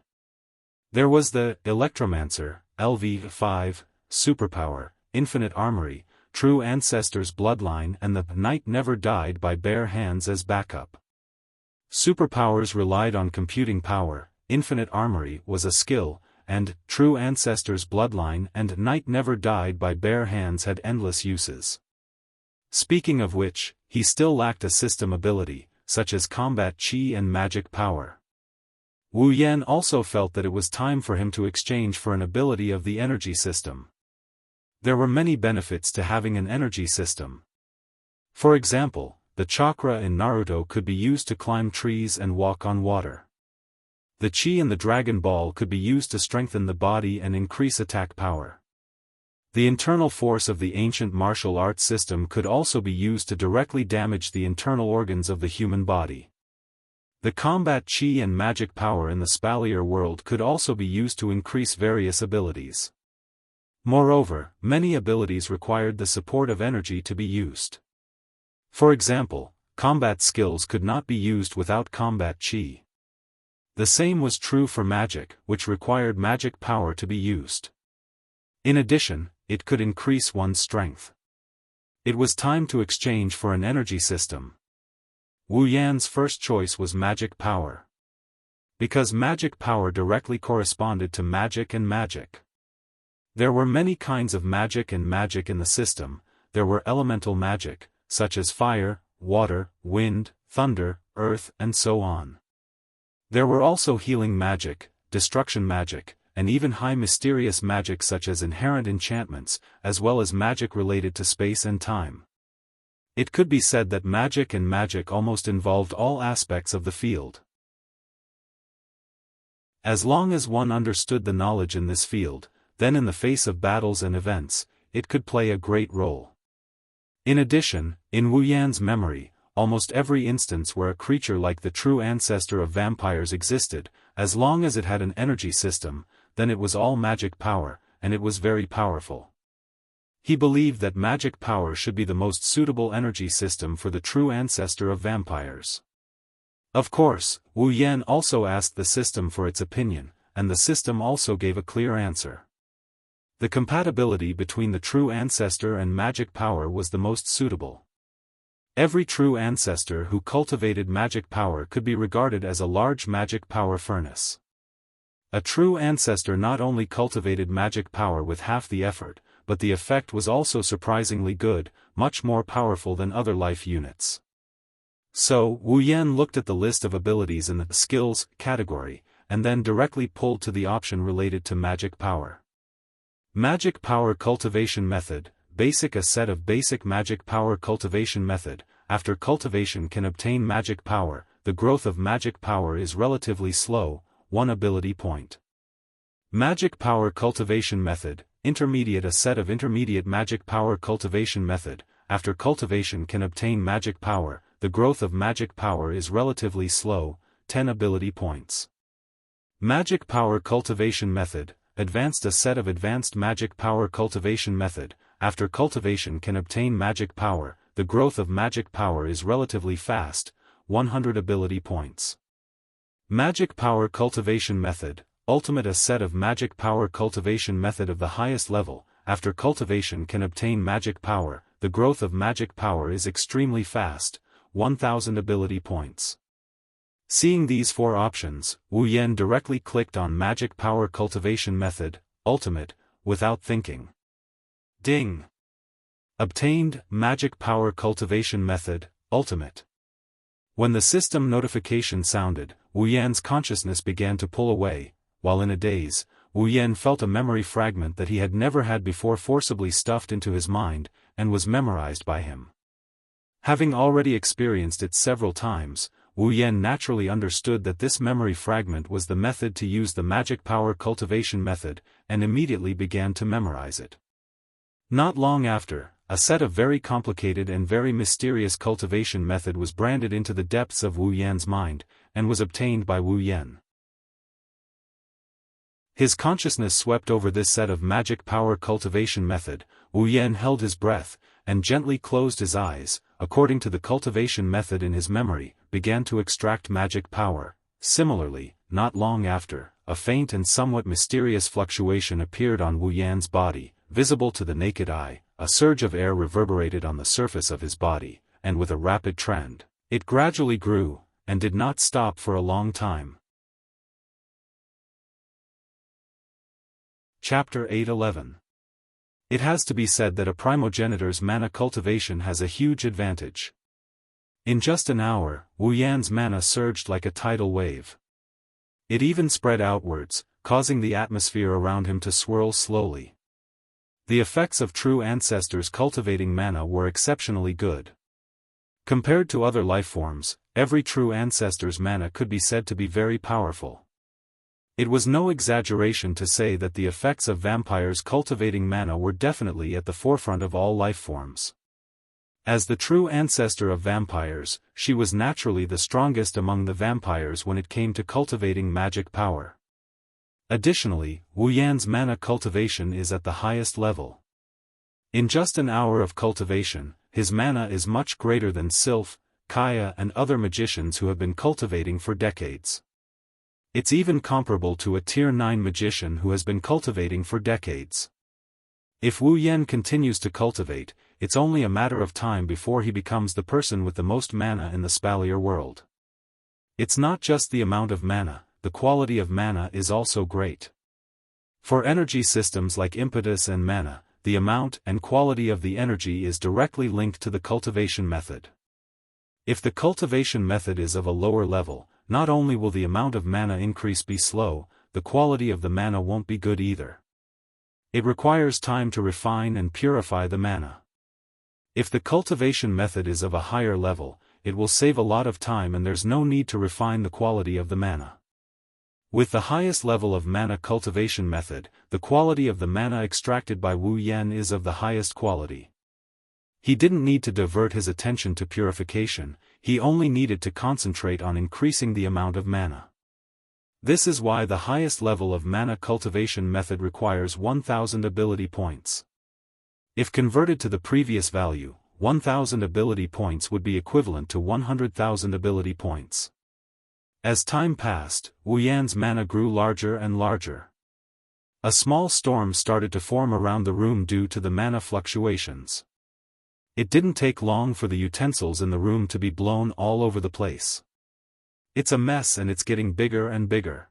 There was the Electromancer, LV5, Superpower, Infinite Armory, True Ancestor's Bloodline, and the Knight Never Died by Bare Hands as backup. Superpowers relied on computing power, Infinite Armory was a skill, and True Ancestor's Bloodline and Knight Never Died by Bare Hands had endless uses. Speaking of which, he still lacked a system ability, such as combat chi and magic power. Wu Yan also felt that it was time for him to exchange for an ability of the energy system. There were many benefits to having an energy system. For example, the chakra in Naruto could be used to climb trees and walk on water. The chi in the Dragon Ball could be used to strengthen the body and increase attack power. The internal force of the ancient martial arts system could also be used to directly damage the internal organs of the human body. The combat chi and magic power in the Spalier world could also be used to increase various abilities. Moreover, many abilities required the support of energy to be used. For example, combat skills could not be used without combat chi. The same was true for magic, which required magic power to be used. In addition, it could increase one's strength. It was time to exchange for an energy system. Wu Yan's first choice was magic power. Because magic power directly corresponded to magic and magic. There were many kinds of magic and magic in the system. There were elemental magic, such as fire, water, wind, thunder, earth, and so on. There were also healing magic, destruction magic, and even high mysterious magic such as inherent enchantments, as well as magic related to space and time. It could be said that magic and magic almost involved all aspects of the field. As long as one understood the knowledge in this field, then in the face of battles and events, it could play a great role. In addition, in Wu Yan's memory, almost every instance where a creature like the true ancestor of vampires existed, as long as it had an energy system, then it was all magic power, and it was very powerful. He believed that magic power should be the most suitable energy system for the true ancestor of vampires. Of course, Wu Yan also asked the system for its opinion, and the system also gave a clear answer. The compatibility between the true ancestor and magic power was the most suitable. Every true ancestor who cultivated magic power could be regarded as a large magic power furnace. A true ancestor not only cultivated magic power with half the effort, but the effect was also surprisingly good, much more powerful than other life units. So, Wu Yan looked at the list of abilities in the skills category, and then directly pulled to the option related to magic power. Magic Power Cultivation Method. Basic. A set of basic magic power cultivation method. After cultivation can obtain magic power, the growth of magic power is relatively slow, 1 ability point. Magic Power Cultivation Method. Intermediate. A set of intermediate magic power cultivation method. After cultivation can obtain magic power, the growth of magic power is relatively slow, 10 ability points. Magic Power Cultivation Method. Advanced. A set of advanced magic power cultivation method. After cultivation can obtain magic power, the growth of magic power is relatively fast, 100 ability points. Magic Power Cultivation Method. Ultimate. A set of magic power cultivation method of the highest level. After cultivation can obtain magic power, the growth of magic power is extremely fast, 1000 ability points. Seeing these 4 options, Wu Yan directly clicked on Magic Power Cultivation Method, Ultimate, without thinking. Ding! Obtained, Magic Power Cultivation Method, Ultimate. When the system notification sounded, Wu Yan's consciousness began to pull away. While in a daze, Wu Yan felt a memory fragment that he had never had before forcibly stuffed into his mind, and was memorized by him. Having already experienced it several times, Wu Yan naturally understood that this memory fragment was the method to use the Magic Power Cultivation Method, and immediately began to memorize it. Not long after, a set of very complicated and very mysterious cultivation method was branded into the depths of Wu Yan's mind, and was obtained by Wu Yan. His consciousness swept over this set of magic power cultivation method. Wu Yan held his breath, and gently closed his eyes, according to the cultivation method in his memory, began to extract magic power. Similarly, not long after, a faint and somewhat mysterious fluctuation appeared on Wu Yan's body, visible to the naked eye. A surge of air reverberated on the surface of his body, and with a rapid trend, it gradually grew, and did not stop for a long time. Chapter 8:11. It has to be said that a primogenitor's mana cultivation has a huge advantage. In just an hour, Wu Yan's mana surged like a tidal wave. It even spread outwards, causing the atmosphere around him to swirl slowly. The effects of true ancestors cultivating mana were exceptionally good. Compared to other lifeforms, every true ancestor's mana could be said to be very powerful. It was no exaggeration to say that the effects of vampires cultivating mana were definitely at the forefront of all lifeforms. As the true ancestor of vampires, she was naturally the strongest among the vampires when it came to cultivating magic power. Additionally, Wu Yan's mana cultivation is at the highest level. In just an hour of cultivation, his mana is much greater than Sylph, Kaya and other magicians who have been cultivating for decades. It's even comparable to a Tier 9 magician who has been cultivating for decades. If Wu Yan continues to cultivate, it's only a matter of time before he becomes the person with the most mana in the Spalier world. It's not just the amount of mana, the quality of mana is also great. For energy systems like impetus and mana, the amount and quality of the energy is directly linked to the cultivation method. If the cultivation method is of a lower level, not only will the amount of mana increase be slow, the quality of the mana won't be good either. It requires time to refine and purify the mana. If the cultivation method is of a higher level, it will save a lot of time and there's no need to refine the quality of the mana. With the highest level of mana cultivation method, the quality of the mana extracted by Wu Yan is of the highest quality. He didn't need to divert his attention to purification, he only needed to concentrate on increasing the amount of mana. This is why the highest level of mana cultivation method requires 1000 ability points. If converted to the previous value, 1000 ability points would be equivalent to 100,000 ability points. As time passed, Wu Yan's mana grew larger and larger. A small storm started to form around the room due to the mana fluctuations. It didn't take long for the utensils in the room to be blown all over the place. It's a mess and it's getting bigger and bigger.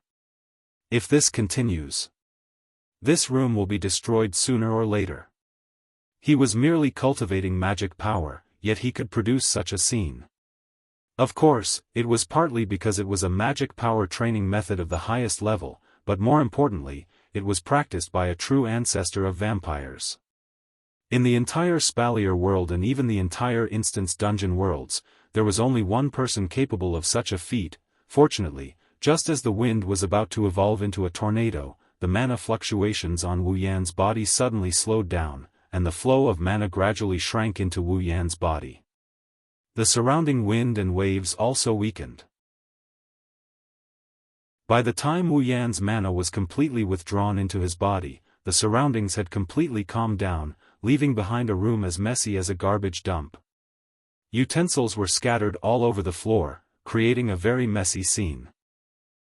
If this continues, this room will be destroyed sooner or later. He was merely cultivating magic power, yet he could produce such a scene. Of course, it was partly because it was a magic power training method of the highest level, but more importantly, it was practiced by a true ancestor of vampires. In the entire Spalier world and even the entire Instance Dungeon worlds, there was only one person capable of such a feat. Fortunately, just as the wind was about to evolve into a tornado, the mana fluctuations on Wu Yan's body suddenly slowed down, and the flow of mana gradually shrank into Wu Yan's body. The surrounding wind and waves also weakened. By the time Wu Yan's mana was completely withdrawn into his body, the surroundings had completely calmed down, leaving behind a room as messy as a garbage dump. Utensils were scattered all over the floor, creating a very messy scene.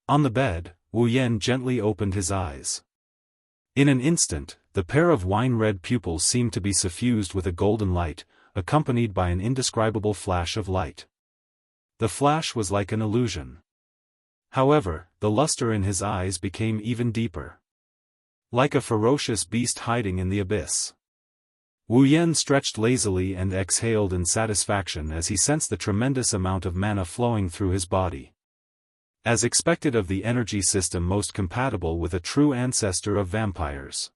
On the bed, Wu Yan gently opened his eyes. In an instant, the pair of wine-red pupils seemed to be suffused with a golden light, accompanied by an indescribable flash of light. The flash was like an illusion. However, the luster in his eyes became even deeper. Like a ferocious beast hiding in the abyss. Wu Yan stretched lazily and exhaled in satisfaction as he sensed the tremendous amount of mana flowing through his body. As expected of the energy system most compatible with a true ancestor of vampires.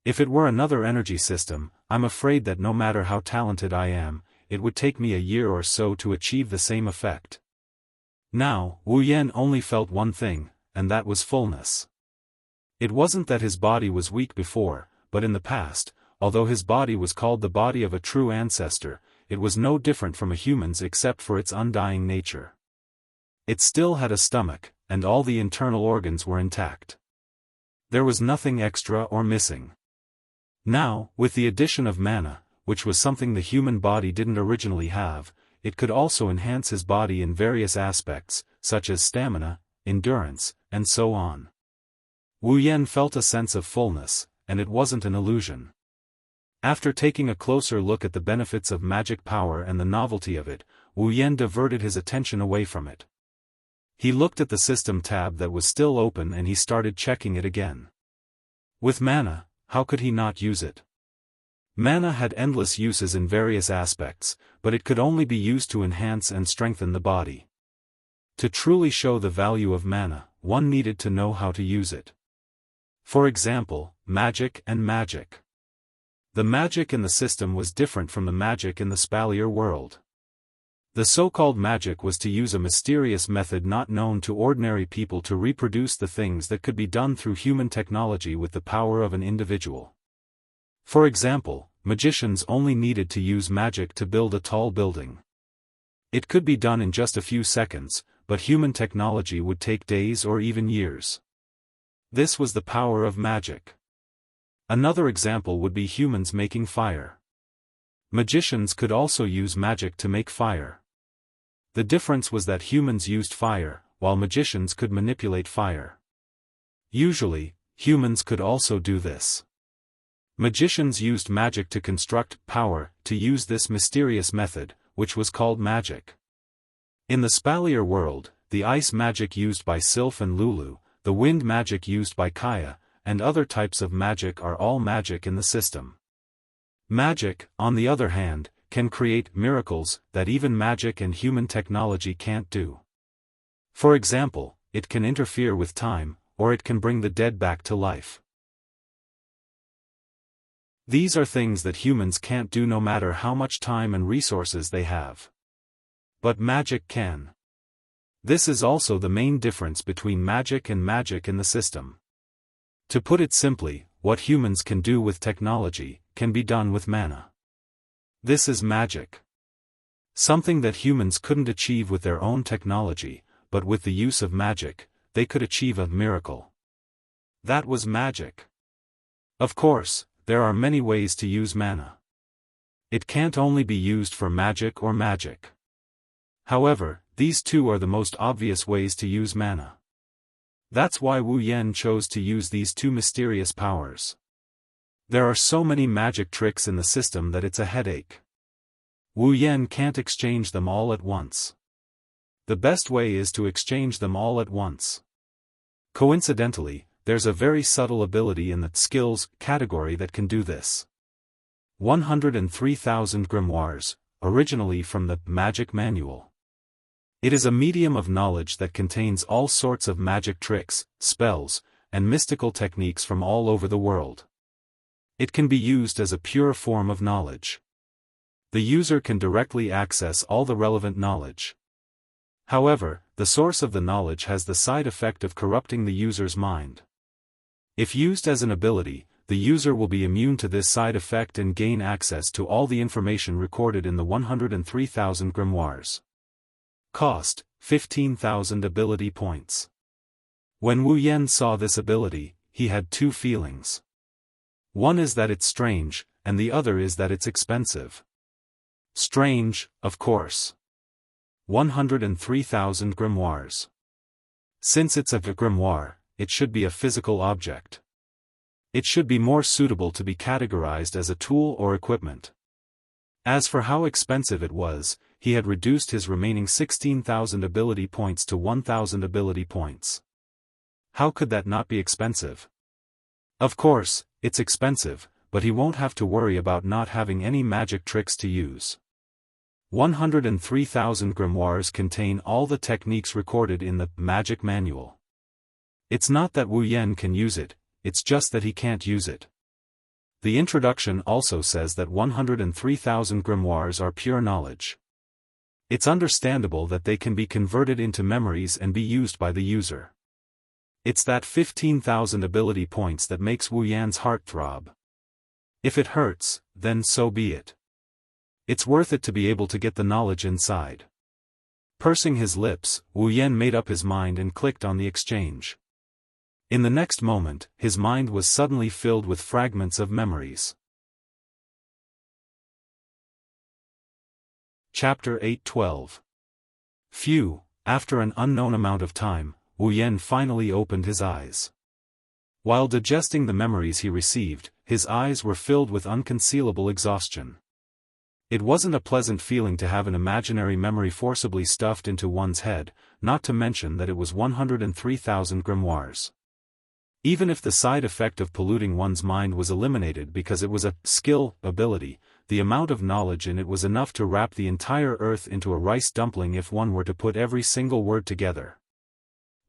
If it were another energy system, I'm afraid that no matter how talented I am, it would take me a year or so to achieve the same effect. Now, Wu Yan only felt one thing, and that was fullness. It wasn't that his body was weak before, but in the past, although his body was called the body of a true ancestor, it was no different from a human's except for its undying nature. It still had a stomach, and all the internal organs were intact. There was nothing extra or missing. Now, with the addition of mana, which was something the human body didn't originally have, it could also enhance his body in various aspects, such as stamina, endurance, and so on. Wu Yan felt a sense of fullness, and it wasn't an illusion. After taking a closer look at the benefits of magic power and the novelty of it, Wu Yan diverted his attention away from it. He looked at the system tab that was still open and he started checking it again. With mana, how could he not use it? Mana had endless uses in various aspects, but it could only be used to enhance and strengthen the body. To truly show the value of mana, one needed to know how to use it. For example, magic and magic. The magic in the system was different from the magic in the Spalier world. The so-called magic was to use a mysterious method not known to ordinary people to reproduce the things that could be done through human technology with the power of an individual. For example, magicians only needed to use magic to build a tall building. It could be done in just a few seconds, but human technology would take days or even years. This was the power of magic. Another example would be humans making fire. Magicians could also use magic to make fire. The difference was that humans used fire, while magicians could manipulate fire. Usually, humans could also do this. Magicians used magic to construct power, to use this mysterious method, which was called magic. In the Spalier world, the ice magic used by Sylph and Lulu, the wind magic used by Kaya, and other types of magic are all magic in the system. Magic, on the other hand, can create miracles that even magic and human technology can't do. For example, it can interfere with time, or it can bring the dead back to life. These are things that humans can't do no matter how much time and resources they have. But magic can. This is also the main difference between magic and magic in the system. To put it simply, what humans can do with technology, can be done with mana. This is magic. Something that humans couldn't achieve with their own technology, but with the use of magic, they could achieve a miracle. That was magic. Of course, there are many ways to use mana. It can't only be used for magic or magic. However, these two are the most obvious ways to use mana. That's why Wu Yan chose to use these two mysterious powers. There are so many magic tricks in the system that it's a headache. Wu Yan can't exchange them all at once. The best way is to exchange them all at once. Coincidentally, there's a very subtle ability in the skills category that can do this. 103,000 grimoires, originally from the Magic Manual. It is a medium of knowledge that contains all sorts of magic tricks, spells, and mystical techniques from all over the world. It can be used as a pure form of knowledge. The user can directly access all the relevant knowledge. However, the source of the knowledge has the side effect of corrupting the user's mind. If used as an ability, the user will be immune to this side effect and gain access to all the information recorded in the 103,000 grimoires. Cost: 15,000 ability points. When Wu Yan saw this ability, he had two feelings. One is that it's strange, and the other is that it's expensive. Strange, of course. 103,000 grimoires. Since it's a grimoire, it should be a physical object. It should be more suitable to be categorized as a tool or equipment. As for how expensive it was, he had reduced his remaining 16,000 ability points to 1,000 ability points. How could that not be expensive? Of course, it's expensive, but he won't have to worry about not having any magic tricks to use. 103,000 grimoires contain all the techniques recorded in the Magic Manual. It's not that Wu Yan can use it, it's just that he can't use it. The introduction also says that 103,000 grimoires are pure knowledge. It's understandable that they can be converted into memories and be used by the user. It's that 15,000 ability points that makes Wu Yan's heart throb. If it hurts, then so be it. It's worth it to be able to get the knowledge inside. Pursing his lips, Wu Yan made up his mind and clicked on the exchange. In the next moment, his mind was suddenly filled with fragments of memories. Chapter 8:12. Phew, after an unknown amount of time, Wu Yan finally opened his eyes. While digesting the memories he received, his eyes were filled with unconcealable exhaustion. It wasn't a pleasant feeling to have an imaginary memory forcibly stuffed into one's head, not to mention that it was 103,000 grimoires. Even if the side effect of polluting one's mind was eliminated because it was a skill ability, the amount of knowledge in it was enough to wrap the entire earth into a rice dumpling if one were to put every single word together.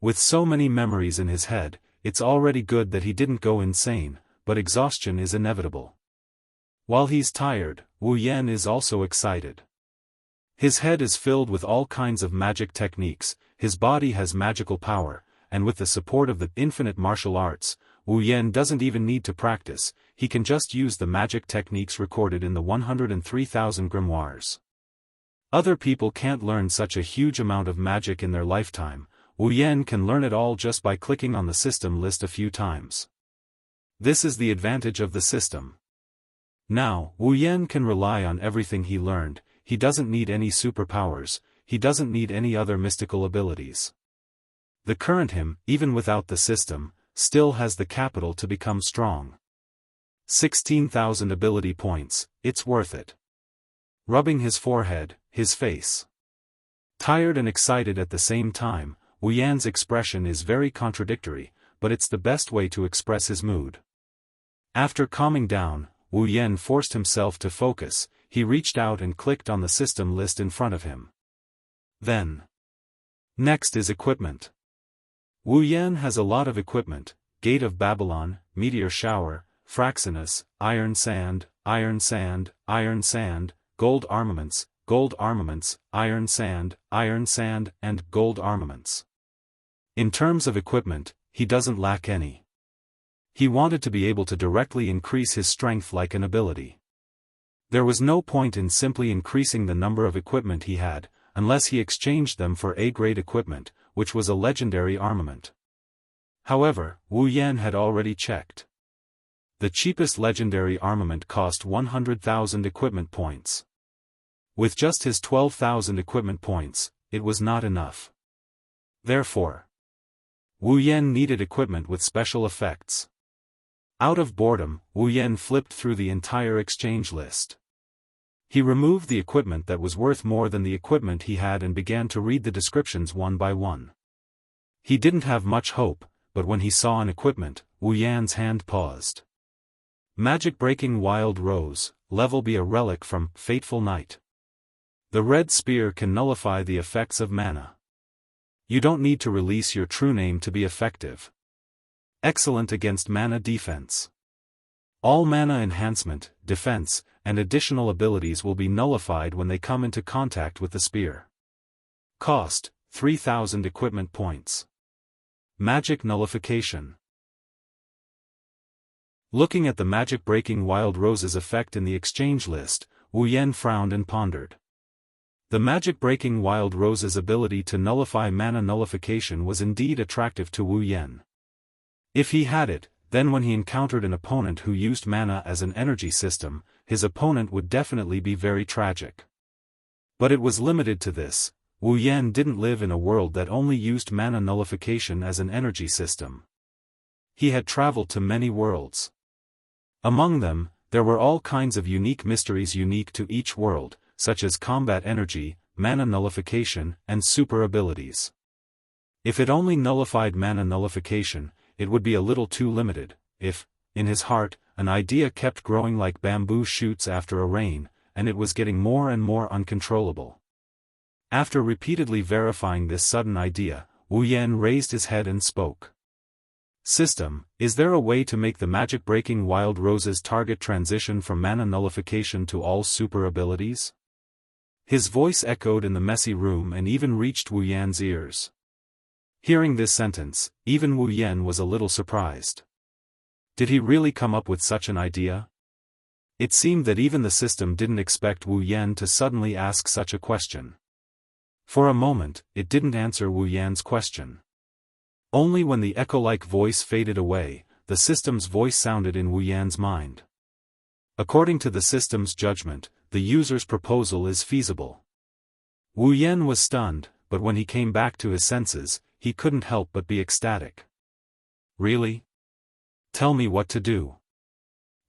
With so many memories in his head, it's already good that he didn't go insane, but exhaustion is inevitable. While he's tired, Wu Yan is also excited. His head is filled with all kinds of magic techniques, his body has magical power, and with the support of the infinite martial arts, Wu Yan doesn't even need to practice, he can just use the magic techniques recorded in the 103,000 grimoires. Other people can't learn such a huge amount of magic in their lifetime. Wu Yan can learn it all just by clicking on the system list a few times. This is the advantage of the system. Now, Wu Yan can rely on everything he learned, he doesn't need any superpowers, he doesn't need any other mystical abilities. The current him, even without the system, still has the capital to become strong. 16,000 ability points, it's worth it. Rubbing his forehead, his face tired and excited at the same time, Wu Yan's expression is very contradictory, but it's the best way to express his mood. After calming down, Wu Yan forced himself to focus, he reached out and clicked on the system list in front of him. Then, next is equipment. Wu Yan has a lot of equipment: Gate of Babylon, Meteor Shower, Fraxinus, Iron Sand, Iron Sand, Iron Sand, Gold Armaments, Iron Sand, and Gold Armaments. In terms of equipment, he doesn't lack any. He wanted to be able to directly increase his strength like an ability. There was no point in simply increasing the number of equipment he had, unless he exchanged them for A-grade equipment, which was a legendary armament. However, Wu Yan had already checked. The cheapest legendary armament cost 100,000 equipment points. With just his 12,000 equipment points, it was not enough. Therefore, Wu Yan needed equipment with special effects. Out of boredom, Wu Yan flipped through the entire exchange list. He removed the equipment that was worth more than the equipment he had and began to read the descriptions one by one. He didn't have much hope, but when he saw an equipment, Wu Yan's hand paused. Magic-breaking wild rose, level B, a relic from Fateful Night. The red spear can nullify the effects of mana. You don't need to release your true name to be effective. Excellent against mana defense. All mana enhancement, defense, and additional abilities will be nullified when they come into contact with the spear. Cost, 3,000 equipment points. Magic nullification. Looking at the magic-breaking wild rose's effect in the exchange list, Wu Yan frowned and pondered. The magic-breaking wild rose's ability to nullify mana nullification was indeed attractive to Wu Yan. If he had it, then when he encountered an opponent who used mana as an energy system, his opponent would definitely be very tragic. But it was limited to this. Wu Yan didn't live in a world that only used mana nullification as an energy system. He had traveled to many worlds. Among them, there were all kinds of unique mysteries unique to each world, such as combat energy, mana nullification, and super abilities. If it only nullified mana nullification, it would be a little too limited. If, in his heart, an idea kept growing like bamboo shoots after a rain, and it was getting more and more uncontrollable. After repeatedly verifying this sudden idea, Wu Yan raised his head and spoke. System, is there a way to make the magic-breaking wild rose's target transition from mana nullification to all super abilities? His voice echoed in the messy room and even reached Wu Yan's ears. Hearing this sentence, even Wu Yan was a little surprised. Did he really come up with such an idea? It seemed that even the system didn't expect Wu Yan to suddenly ask such a question. For a moment, it didn't answer Wu Yan's question. Only when the echo-like voice faded away, the system's voice sounded in Wu Yan's mind. According to the system's judgment, the user's proposal is feasible. Wu Yan was stunned, but when he came back to his senses, he couldn't help but be ecstatic. Really? Tell me what to do.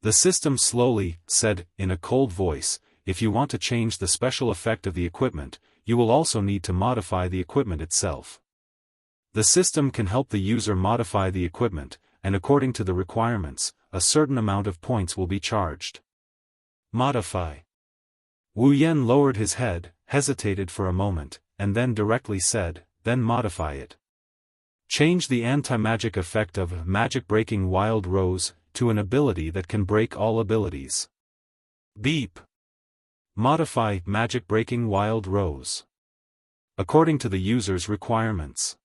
The system slowly said, in a cold voice, if you want to change the special effect of the equipment, you will also need to modify the equipment itself. The system can help the user modify the equipment, and according to the requirements, a certain amount of points will be charged. Modify. Wu Yan lowered his head, hesitated for a moment, and then directly said, then modify it. Change the anti-magic effect of magic-breaking wild rose to an ability that can break all abilities. Beep. Modify magic-breaking wild rose. According to the user's requirements.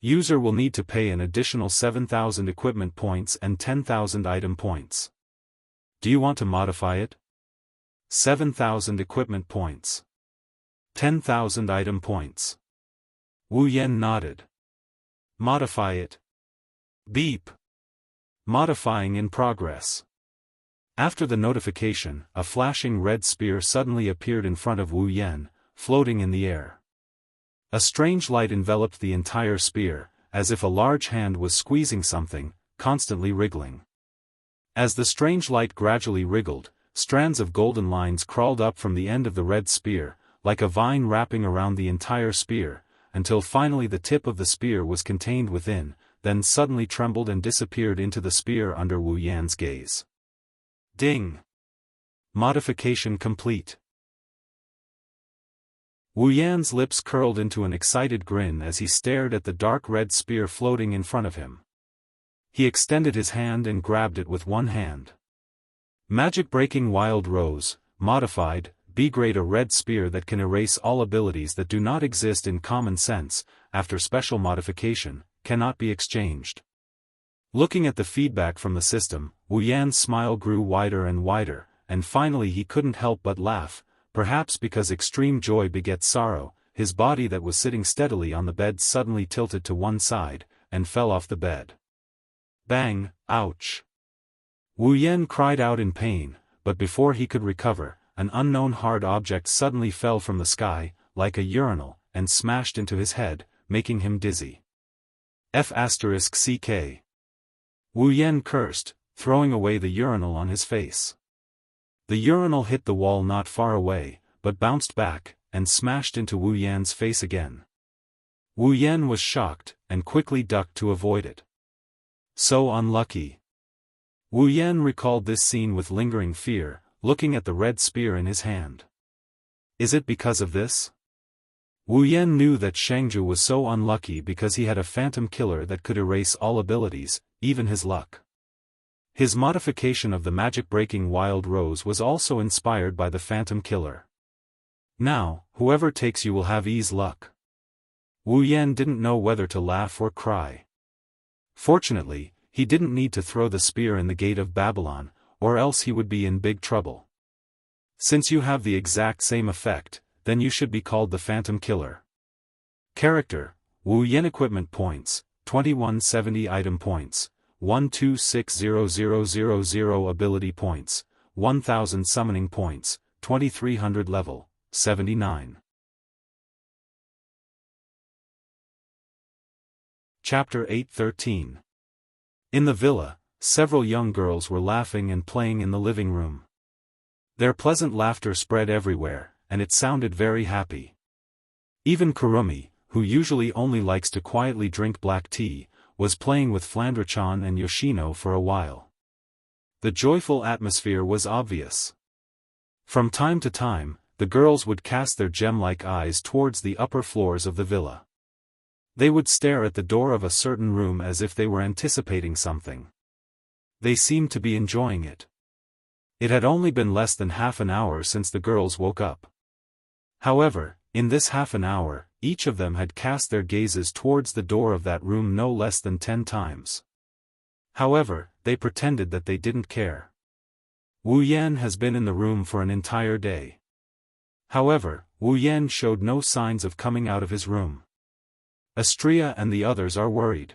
User will need to pay an additional 7,000 equipment points and 10,000 item points. Do you want to modify it? 7,000 equipment points. 10,000 item points. Wu Yan nodded. Modify it. Beep. Modifying in progress. After the notification, a flashing red spear suddenly appeared in front of Wu Yan, floating in the air. A strange light enveloped the entire spear, as if a large hand was squeezing something, constantly wriggling. As the strange light gradually wriggled, strands of golden lines crawled up from the end of the red spear, like a vine wrapping around the entire spear, until finally the tip of the spear was contained within, then suddenly trembled and disappeared into the spear under Wu Yan's gaze. Ding! Modification complete. Wu Yan's lips curled into an excited grin as he stared at the dark red spear floating in front of him. He extended his hand and grabbed it with one hand. Magic-breaking wild rose, modified, B-grade, a red spear that can erase all abilities that do not exist in common sense, after special modification, cannot be exchanged. Looking at the feedback from the system, Wu Yan's smile grew wider and wider, and finally he couldn't help but laugh, perhaps because extreme joy begets sorrow. His body that was sitting steadily on the bed suddenly tilted to one side, and fell off the bed. Bang! Ouch! Wu Yan cried out in pain, but before he could recover, an unknown hard object suddenly fell from the sky, like a urinal, and smashed into his head, making him dizzy. F***ck. Wu Yan cursed, throwing away the urinal on his face. The urinal hit the wall not far away, but bounced back, and smashed into Wu Yan's face again. Wu Yan was shocked, and quickly ducked to avoid it. So unlucky. Wu Yan recalled this scene with lingering fear, looking at the red spear in his hand. Is it because of this? Wu Yan knew that Xianxia was so unlucky because he had a phantom killer that could erase all abilities, even his luck. His modification of the magic-breaking Wild Rose was also inspired by the phantom killer. Now, whoever takes you will have ease luck. Wu Yan didn't know whether to laugh or cry. Fortunately, he didn't need to throw the spear in the gate of Babylon, or else he would be in big trouble. Since you have the exact same effect, then you should be called the Phantom Killer. Character: Wu Yan. Equipment points: 2170. Item points: 12600000. Ability points: 1000. Summoning points: 2300. Level: 79. Chapter 8:13. In the villa, several young girls were laughing and playing in the living room. Their pleasant laughter spread everywhere, and it sounded very happy. Even Kurumi, who usually only likes to quietly drink black tea, was playing with Flandre-chan and Yoshino for a while. The joyful atmosphere was obvious. From time to time, the girls would cast their gem-like eyes towards the upper floors of the villa. They would stare at the door of a certain room as if they were anticipating something. They seemed to be enjoying it. It had only been less than half an hour since the girls woke up. However, in this half an hour, each of them had cast their gazes towards the door of that room no less than 10 times. However, they pretended that they didn't care. Wu Yan has been in the room for an entire day. However, Wu Yan showed no signs of coming out of his room. Astria and the others are worried.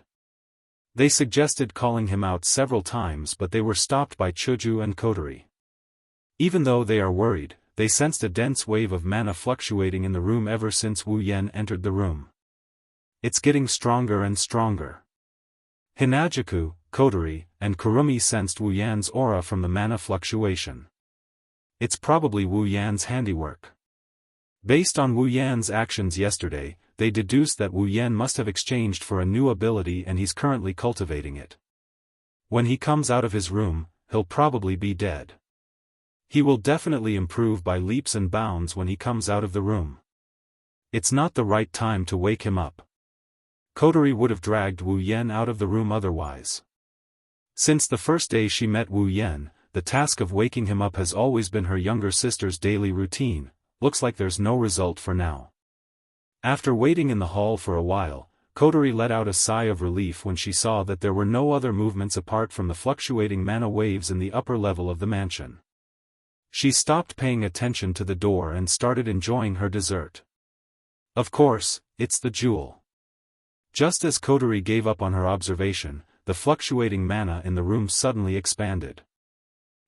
They suggested calling him out several times, but they were stopped by Chuju and Kotori. Even though they are worried, they sensed a dense wave of mana fluctuating in the room ever since Wu Yan entered the room. It's getting stronger and stronger. Hinajaku, Kotori, and Kurumi sensed Wu Yan's aura from the mana fluctuation. It's probably Wu Yan's handiwork. Based on Wu Yan's actions yesterday, they deduced that Wu Yan must have exchanged for a new ability and he's currently cultivating it. When he comes out of his room, he'll probably be dead. He will definitely improve by leaps and bounds when he comes out of the room. It's not the right time to wake him up. Kotori would have dragged Wu Yan out of the room otherwise. Since the first day she met Wu Yan, the task of waking him up has always been her younger sister's daily routine. Looks like there's no result for now. After waiting in the hall for a while, Kotori let out a sigh of relief when she saw that there were no other movements apart from the fluctuating mana waves in the upper level of the mansion. She stopped paying attention to the door and started enjoying her dessert. Of course, it's the jewel. Just as Kotori gave up on her observation, the fluctuating mana in the room suddenly expanded.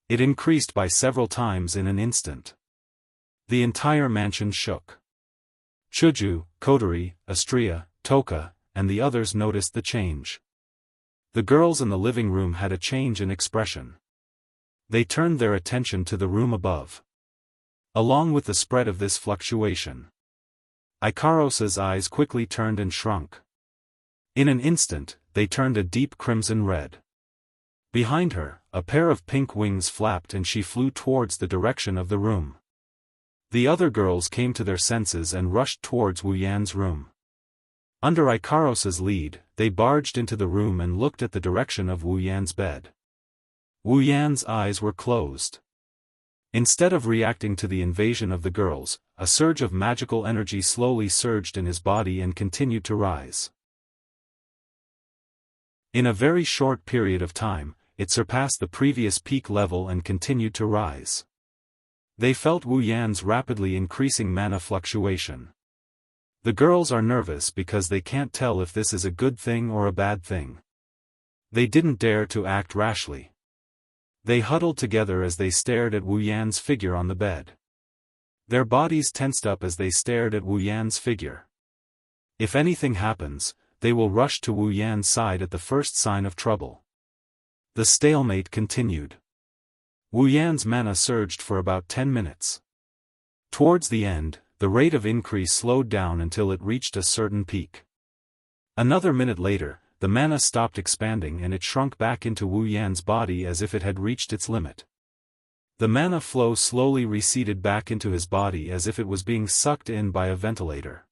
It increased by several times in an instant. The entire mansion shook. Chuju, Kotori, Astria, Toka, and the others noticed the change. The girls in the living room had a change in expression. They turned their attention to the room above. Along with the spread of this fluctuation, Ikarosa's eyes quickly turned and shrunk. In an instant, they turned a deep crimson red. Behind her, a pair of pink wings flapped and she flew towards the direction of the room. The other girls came to their senses and rushed towards Wu Yan's room. Under Ikarosa's lead, they barged into the room and looked at the direction of Wu Yan's bed. Wu Yan's eyes were closed. Instead of reacting to the invasion of the girls, a surge of magical energy slowly surged in his body and continued to rise. In a very short period of time, it surpassed the previous peak level and continued to rise. They felt Wu Yan's rapidly increasing mana fluctuation. The girls are nervous because they can't tell if this is a good thing or a bad thing. They didn't dare to act rashly. They huddled together as they stared at Wu Yan's figure on the bed. Their bodies tensed up as they stared at Wu Yan's figure. If anything happens, they will rush to Wu Yan's side at the first sign of trouble. The stalemate continued. Wu Yan's mana surged for about 10 minutes. Towards the end, the rate of increase slowed down until it reached a certain peak. Another minute later, the mana stopped expanding and it shrunk back into Wu Yan's body as if it had reached its limit. The mana flow slowly receded back into his body as if it was being sucked in by a ventilator.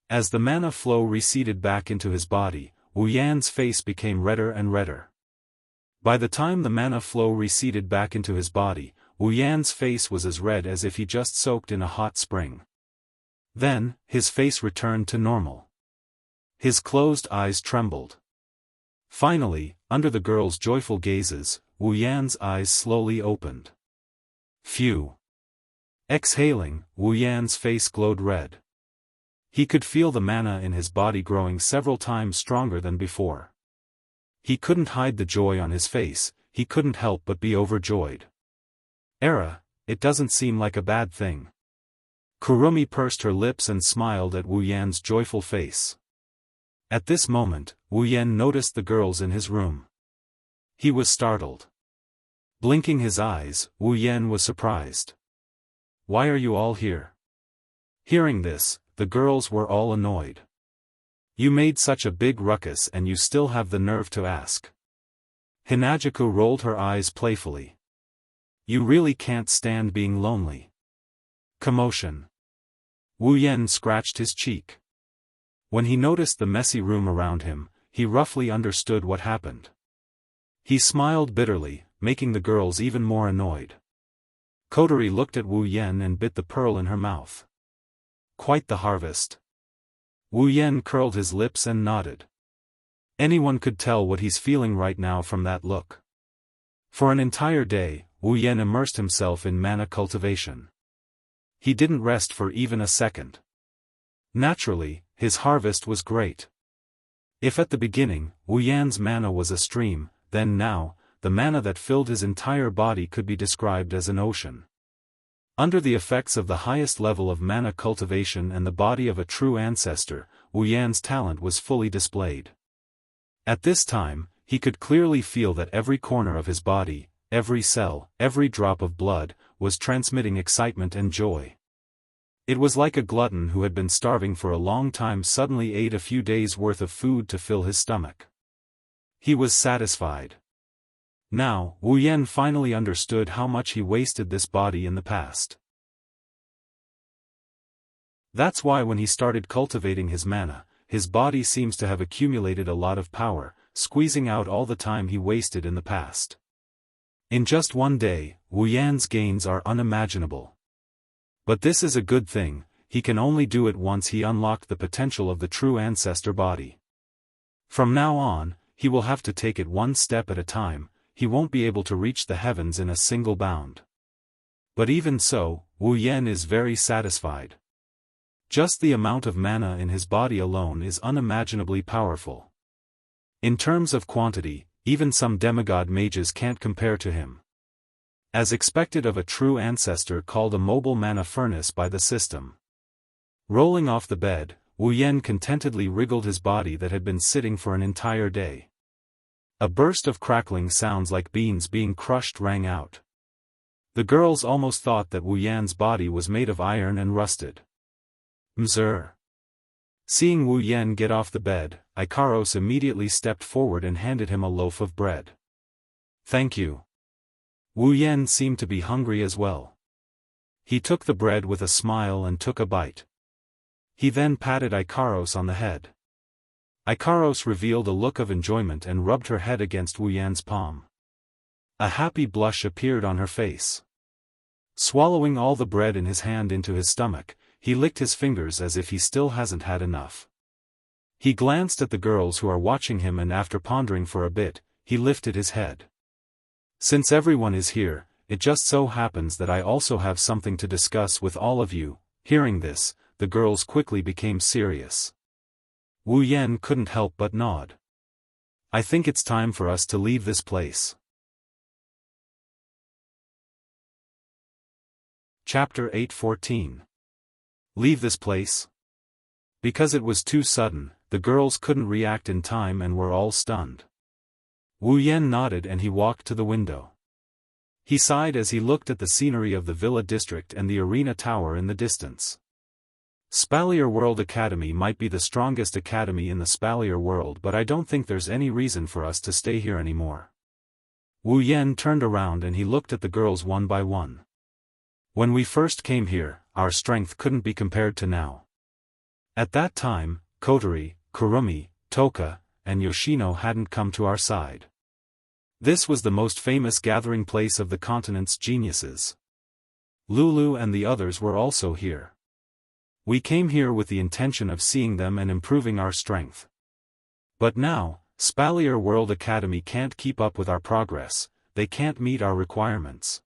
As the mana flow receded back into his body, Wu Yan's face became redder and redder. By the time the mana flow receded back into his body, Wu Yan's face was as red as if he just soaked in a hot spring. Then, his face returned to normal. His closed eyes trembled. Finally, under the girls' joyful gazes, Wu Yan's eyes slowly opened. Phew! Exhaling, Wu Yan's face glowed red. He could feel the mana in his body growing several times stronger than before. He couldn't hide the joy on his face, he couldn't help but be overjoyed. It doesn't seem like a bad thing. Kurumi pursed her lips and smiled at Wu Yan's joyful face. At this moment, Wu Yan noticed the girls in his room. He was startled. Blinking his eyes, Wu Yan was surprised. "Why are you all here?" Hearing this, the girls were all annoyed. "You made such a big ruckus and you still have the nerve to ask." Hinajuku rolled her eyes playfully. "You really can't stand being lonely." Commotion. Wu Yan scratched his cheek. When he noticed the messy room around him, he roughly understood what happened. He smiled bitterly, making the girls even more annoyed. Kotori looked at Wu Yan and bit the pearl in her mouth. Quite the harvest. Wu Yan curled his lips and nodded. Anyone could tell what he's feeling right now from that look. For an entire day, Wu Yan immersed himself in mana cultivation. He didn't rest for even a second. Naturally, his harvest was great. If at the beginning, Wu Yan's mana was a stream, then now, the mana that filled his entire body could be described as an ocean. Under the effects of the highest level of mana cultivation and the body of a true ancestor, Wu Yan's talent was fully displayed. At this time, he could clearly feel that every corner of his body, every cell, every drop of blood, was transmitting excitement and joy. It was like a glutton who had been starving for a long time suddenly ate a few days' worth of food to fill his stomach. He was satisfied. Now, Wu Yan finally understood how much he wasted this body in the past. That's why when he started cultivating his mana, his body seems to have accumulated a lot of power, squeezing out all the time he wasted in the past. In just one day, Wu Yan's gains are unimaginable. But this is a good thing, he can only do it once he unlocked the potential of the true ancestor body. From now on, he will have to take it one step at a time. He won't be able to reach the heavens in a single bound. But even so, Wu Yan is very satisfied. Just the amount of mana in his body alone is unimaginably powerful. In terms of quantity, even some demigod mages can't compare to him. As expected of a true ancestor called a mobile mana furnace by the system. Rolling off the bed, Wu Yan contentedly wriggled his body that had been sitting for an entire day. A burst of crackling sounds like beans being crushed rang out. The girls almost thought that Wu Yan's body was made of iron and rusted. Mzr. Seeing Wu Yan get off the bed, Ikaros immediately stepped forward and handed him a loaf of bread. "Thank you." Wu Yan seemed to be hungry as well. He took the bread with a smile and took a bite. He then patted Ikaros on the head. Ikaros revealed a look of enjoyment and rubbed her head against Wu Yan's palm. A happy blush appeared on her face. Swallowing all the bread in his hand into his stomach, he licked his fingers as if he still hasn't had enough. He glanced at the girls who are watching him and after pondering for a bit, he lifted his head. "Since everyone is here, it just so happens that I also have something to discuss with all of you." Hearing this, the girls quickly became serious. Wu Yan couldn't help but nod. "I think it's time for us to leave this place." Chapter 8:14. Leave this place? Because it was too sudden, the girls couldn't react in time and were all stunned. Wu Yan nodded and he walked to the window. He sighed as he looked at the scenery of the Villa District and the arena tower in the distance. Spalier World Academy might be the strongest academy in the Spalier world, but I don't think there's any reason for us to stay here anymore. Wu Yan turned around and he looked at the girls one by one. When we first came here, our strength couldn't be compared to now. At that time, Kotori, Kurumi, Toka, and Yoshino hadn't come to our side. This was the most famous gathering place of the continent's geniuses. Lulu and the others were also here. We came here with the intention of seeing them and improving our strength. But now, Spalier World Academy can't keep up with our progress, they can't meet our requirements.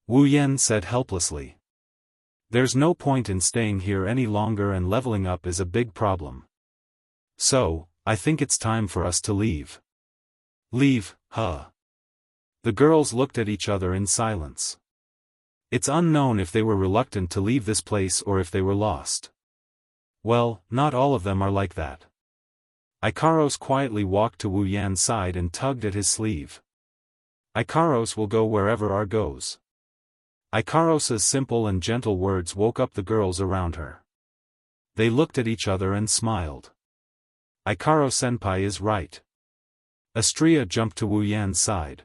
Wu Yan said helplessly. There's no point in staying here any longer, and leveling up is a big problem. So, I think it's time for us to leave. Leave, huh? The girls looked at each other in silence. It's unknown if they were reluctant to leave this place or if they were lost. Well, not all of them are like that. Ikaros quietly walked to Wu Yan's side and tugged at his sleeve. Ikaros will go wherever R goes. Ikaros's simple and gentle words woke up the girls around her. They looked at each other and smiled. Ikaro-senpai is right. Astria jumped to Wu Yan's side.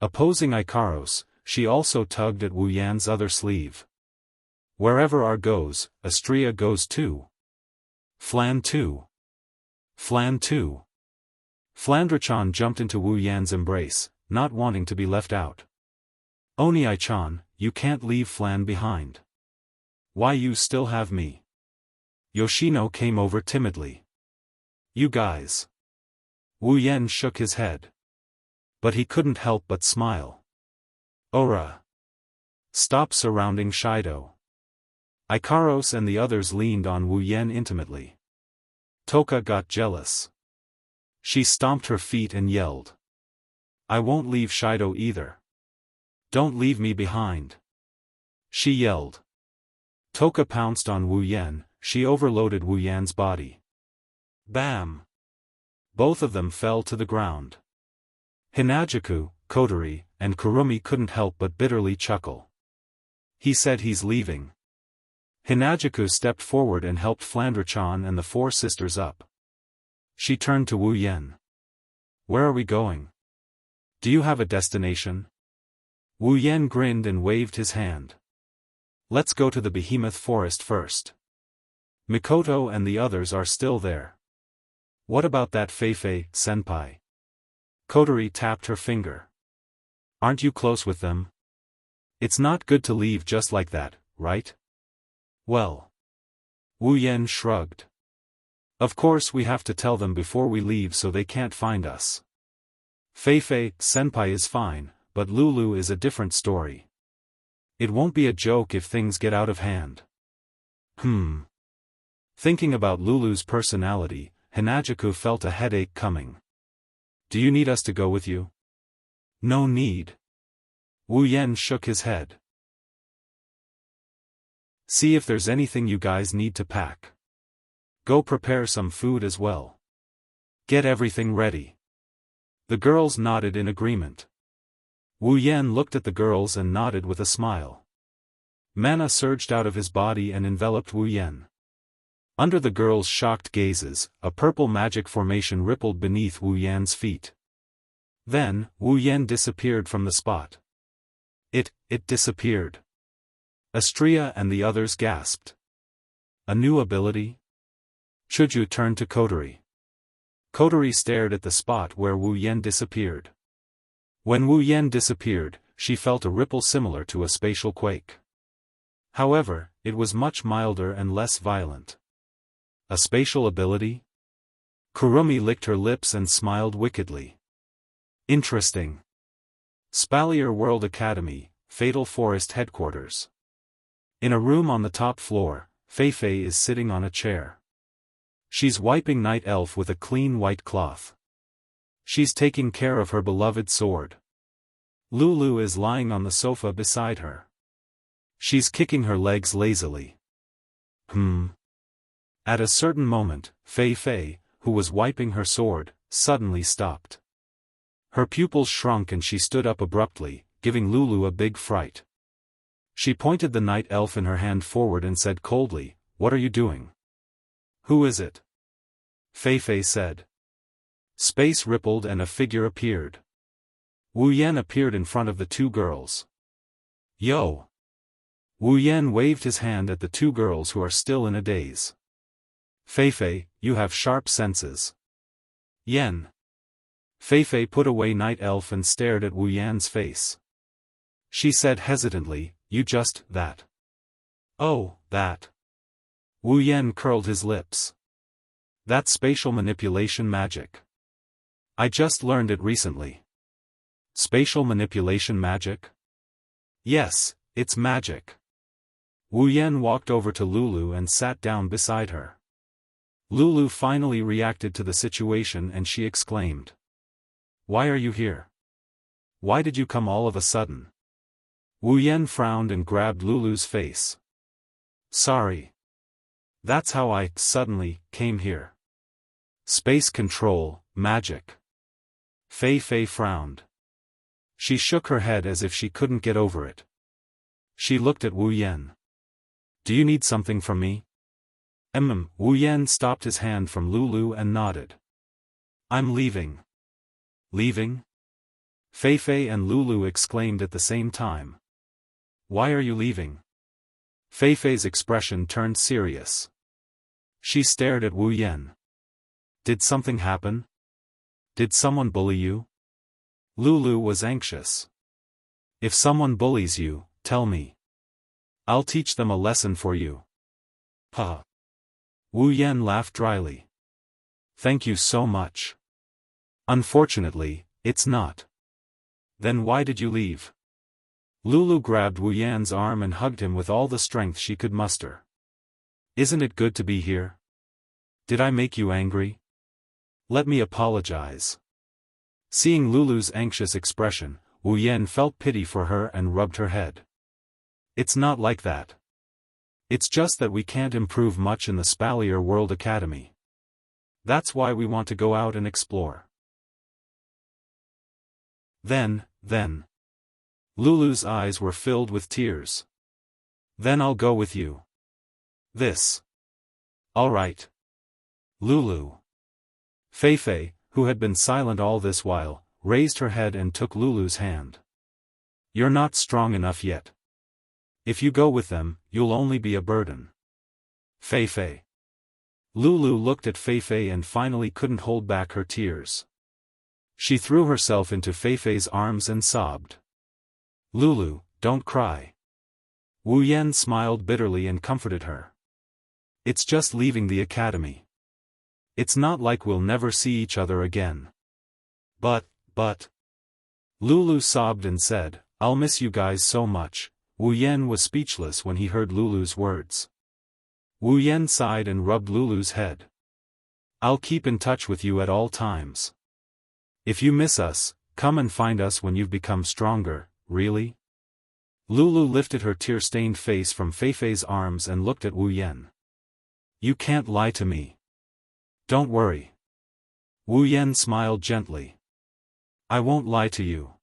Opposing Ikaros, she also tugged at Wu Yan's other sleeve. Wherever R goes, Astria goes too. Flan too. Flan too. Flandra-chan jumped into Wu Yan's embrace, not wanting to be left out. Oni-chan, you can't leave Flan behind. Why, you still have me. Yoshino came over timidly. You guys. Wu Yan shook his head. But he couldn't help but smile. Ora. Stop surrounding Shido. Ikaros and the others leaned on Wu Yan intimately. Toka got jealous. She stomped her feet and yelled. I won't leave Shido either. Don't leave me behind. She yelled. Toka pounced on Wu Yan, she overloaded Wu Yan's body. Bam! Both of them fell to the ground. Hinajuku, Kotori, and Kurumi couldn't help but bitterly chuckle. He said he's leaving. Hinajuku stepped forward and helped Flandra-chan and the four sisters up. She turned to Wu Yan. Where are we going? Do you have a destination? Wu Yan grinned and waved his hand. Let's go to the Behemoth Forest first. Mikoto and the others are still there. What about that Feifei, senpai? Kotori tapped her finger. Aren't you close with them? It's not good to leave just like that, right? Well. Wu Yan shrugged. Of course we have to tell them before we leave so they can't find us. Feifei, senpai is fine, but Lulu is a different story. It won't be a joke if things get out of hand. Thinking about Lulu's personality, Hinajuku felt a headache coming. Do you need us to go with you? No need. Wu Yan shook his head. See if there's anything you guys need to pack. Go prepare some food as well. Get everything ready. The girls nodded in agreement. Wu Yan looked at the girls and nodded with a smile. Mana surged out of his body and enveloped Wu Yan. Under the girls' shocked gazes, a purple magic formation rippled beneath Wu Yan's feet. Then, Wu Yan disappeared from the spot. It disappeared. Astria and the others gasped. A new ability? Chuju turned to Kotori. Kotori stared at the spot where Wu Yan disappeared. When Wu Yan disappeared, she felt a ripple similar to a spatial quake. However, it was much milder and less violent. A spatial ability? Kurumi licked her lips and smiled wickedly. Interesting. Spalier World Academy, Fatal Forest Headquarters. In a room on the top floor, Fei Fei is sitting on a chair. She's wiping Night Elf with a clean white cloth. She's taking care of her beloved sword. Lulu is lying on the sofa beside her. She's kicking her legs lazily. At a certain moment, Fei Fei, who was wiping her sword, suddenly stopped. Her pupils shrunk and she stood up abruptly, giving Lulu a big fright. She pointed the Night Elf in her hand forward and said coldly, "What are you doing?" "Who is it?" Fei Fei said. Space rippled and a figure appeared. Wu Yan appeared in front of the two girls. "Yo!" Wu Yan waved his hand at the two girls who are still in a daze. "Fei Fei, you have sharp senses." "Yan." Fei Fei put away Night Elf and stared at Wu Yan's face. She said hesitantly, "You just, that." "Oh, that." Wu Yan curled his lips. "That's spatial manipulation magic. I just learned it recently." "Spatial manipulation magic?" "Yes, it's magic." Wu Yan walked over to Lulu and sat down beside her. Lulu finally reacted to the situation and she exclaimed, "Why are you here? Why did you come all of a sudden?" Wu Yan frowned and grabbed Lulu's face. "Sorry. That's how I, suddenly, came here." "Space control, magic." Fei Fei frowned. She shook her head as if she couldn't get over it. She looked at Wu Yan. "Do you need something from me?" Wu Yan stopped his hand from Lulu and nodded. "I'm leaving." "Leaving?" Fei Fei and Lulu exclaimed at the same time. "Why are you leaving?" Fei Fei's expression turned serious. She stared at Wu Yan. "Did something happen? Did someone bully you?" Lulu was anxious. "If someone bullies you, tell me. I'll teach them a lesson for you." "Huh." Wu Yan laughed dryly. "Thank you so much. Unfortunately, it's not." "Then why did you leave?" Lulu grabbed Wu Yan's arm and hugged him with all the strength she could muster. "Isn't it good to be here? Did I make you angry? Let me apologize." Seeing Lulu's anxious expression, Wu Yan felt pity for her and rubbed her head. "It's not like that. It's just that we can't improve much in the Spalier World Academy. That's why we want to go out and explore." Then. Lulu's eyes were filled with tears. "Then I'll go with you." "This." "All right." "Lulu." Fei Fei, who had been silent all this while, raised her head and took Lulu's hand. "You're not strong enough yet. If you go with them, you'll only be a burden." "Fei Fei." Lulu looked at Fei Fei and finally couldn't hold back her tears. She threw herself into Fei Fei's arms and sobbed. "Lulu, don't cry." Wu Yan smiled bitterly and comforted her. "It's just leaving the academy. It's not like we'll never see each other again." But. Lulu sobbed and said, "I'll miss you guys so much." Wu Yan was speechless when he heard Lulu's words. Wu Yan sighed and rubbed Lulu's head. "I'll keep in touch with you at all times. If you miss us, come and find us when you've become stronger, really?" Lulu lifted her tear-stained face from Fei Fei's arms and looked at Wu Yan. "You can't lie to me. Don't worry." Wu Yan smiled gently. "I won't lie to you."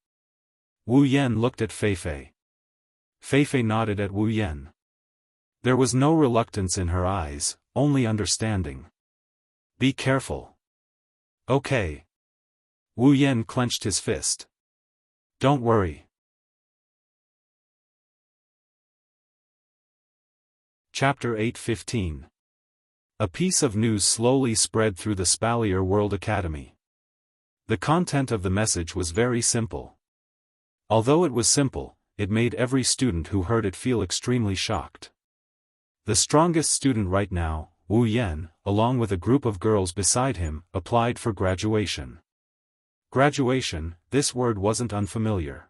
Wu Yan looked at Fei Fei. Fei Fei nodded at Wu Yan. There was no reluctance in her eyes, only understanding. "Be careful." "Okay." Wu Yan clenched his fist. "Don't worry." Chapter 8:15. A piece of news slowly spread through the Spalier World Academy. The content of the message was very simple. Although it was simple, it made every student who heard it feel extremely shocked. The strongest student right now, Wu Yan, along with a group of girls beside him, applied for graduation. Graduation, this word wasn't unfamiliar.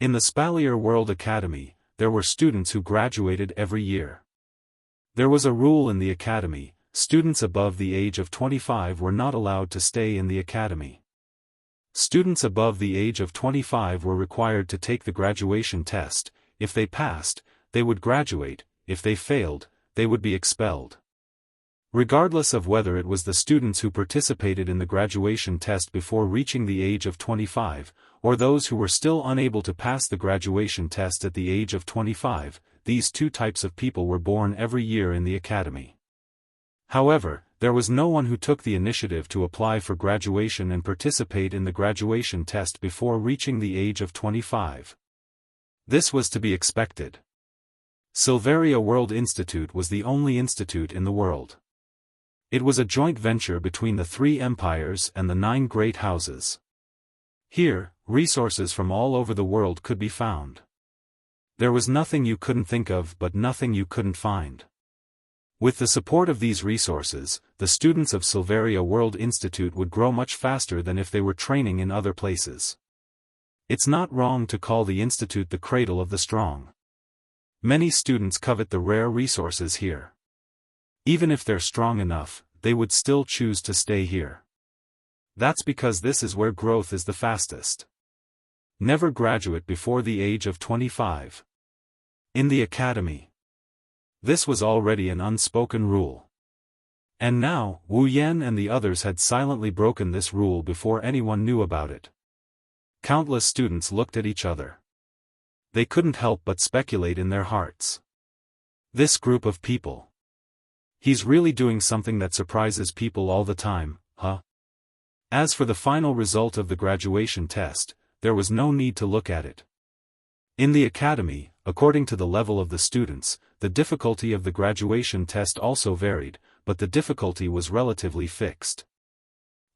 In the Spalier World Academy, there were students who graduated every year. There was a rule in the academy: students above the age of 25 were not allowed to stay in the academy. Students above the age of 25 were required to take the graduation test. If they passed, they would graduate; if they failed, they would be expelled. Regardless of whether it was the students who participated in the graduation test before reaching the age of 25, or those who were still unable to pass the graduation test at the age of 25, these two types of people were born every year in the academy. However, there was no one who took the initiative to apply for graduation and participate in the graduation test before reaching the age of 25. This was to be expected. Silveria World Institute was the only institute in the world. It was a joint venture between the 3 empires and the 9 great houses. Here, resources from all over the world could be found. There was nothing you couldn't think of, but nothing you couldn't find. With the support of these resources, the students of Silveria World Institute would grow much faster than if they were training in other places. It's not wrong to call the institute the cradle of the strong. Many students covet the rare resources here. Even if they're strong enough, they would still choose to stay here. That's because this is where growth is the fastest. Never graduate before the age of 25. In the academy, this was already an unspoken rule. And now, Wu Yan and the others had silently broken this rule before anyone knew about it. Countless students looked at each other. They couldn't help but speculate in their hearts. This group of people. He's really doing something that surprises people all the time, huh? As for the final result of the graduation test, there was no need to look at it. In the academy, according to the level of the students, the difficulty of the graduation test also varied, but the difficulty was relatively fixed.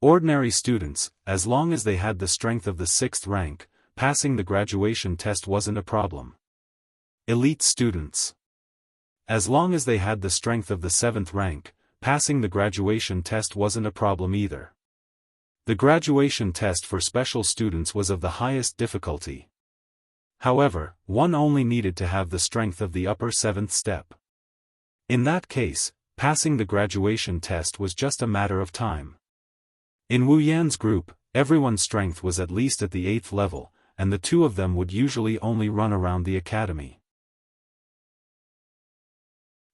Ordinary students, as long as they had the strength of the 6th rank, passing the graduation test wasn't a problem. Elite students. As long as they had the strength of the 7th rank, passing the graduation test wasn't a problem either. The graduation test for special students was of the highest difficulty. However, one only needed to have the strength of the upper 7th step. In that case, passing the graduation test was just a matter of time. In Wu Yan's group, everyone's strength was at least at the 8th level, and the 2 of them would usually only run around the academy.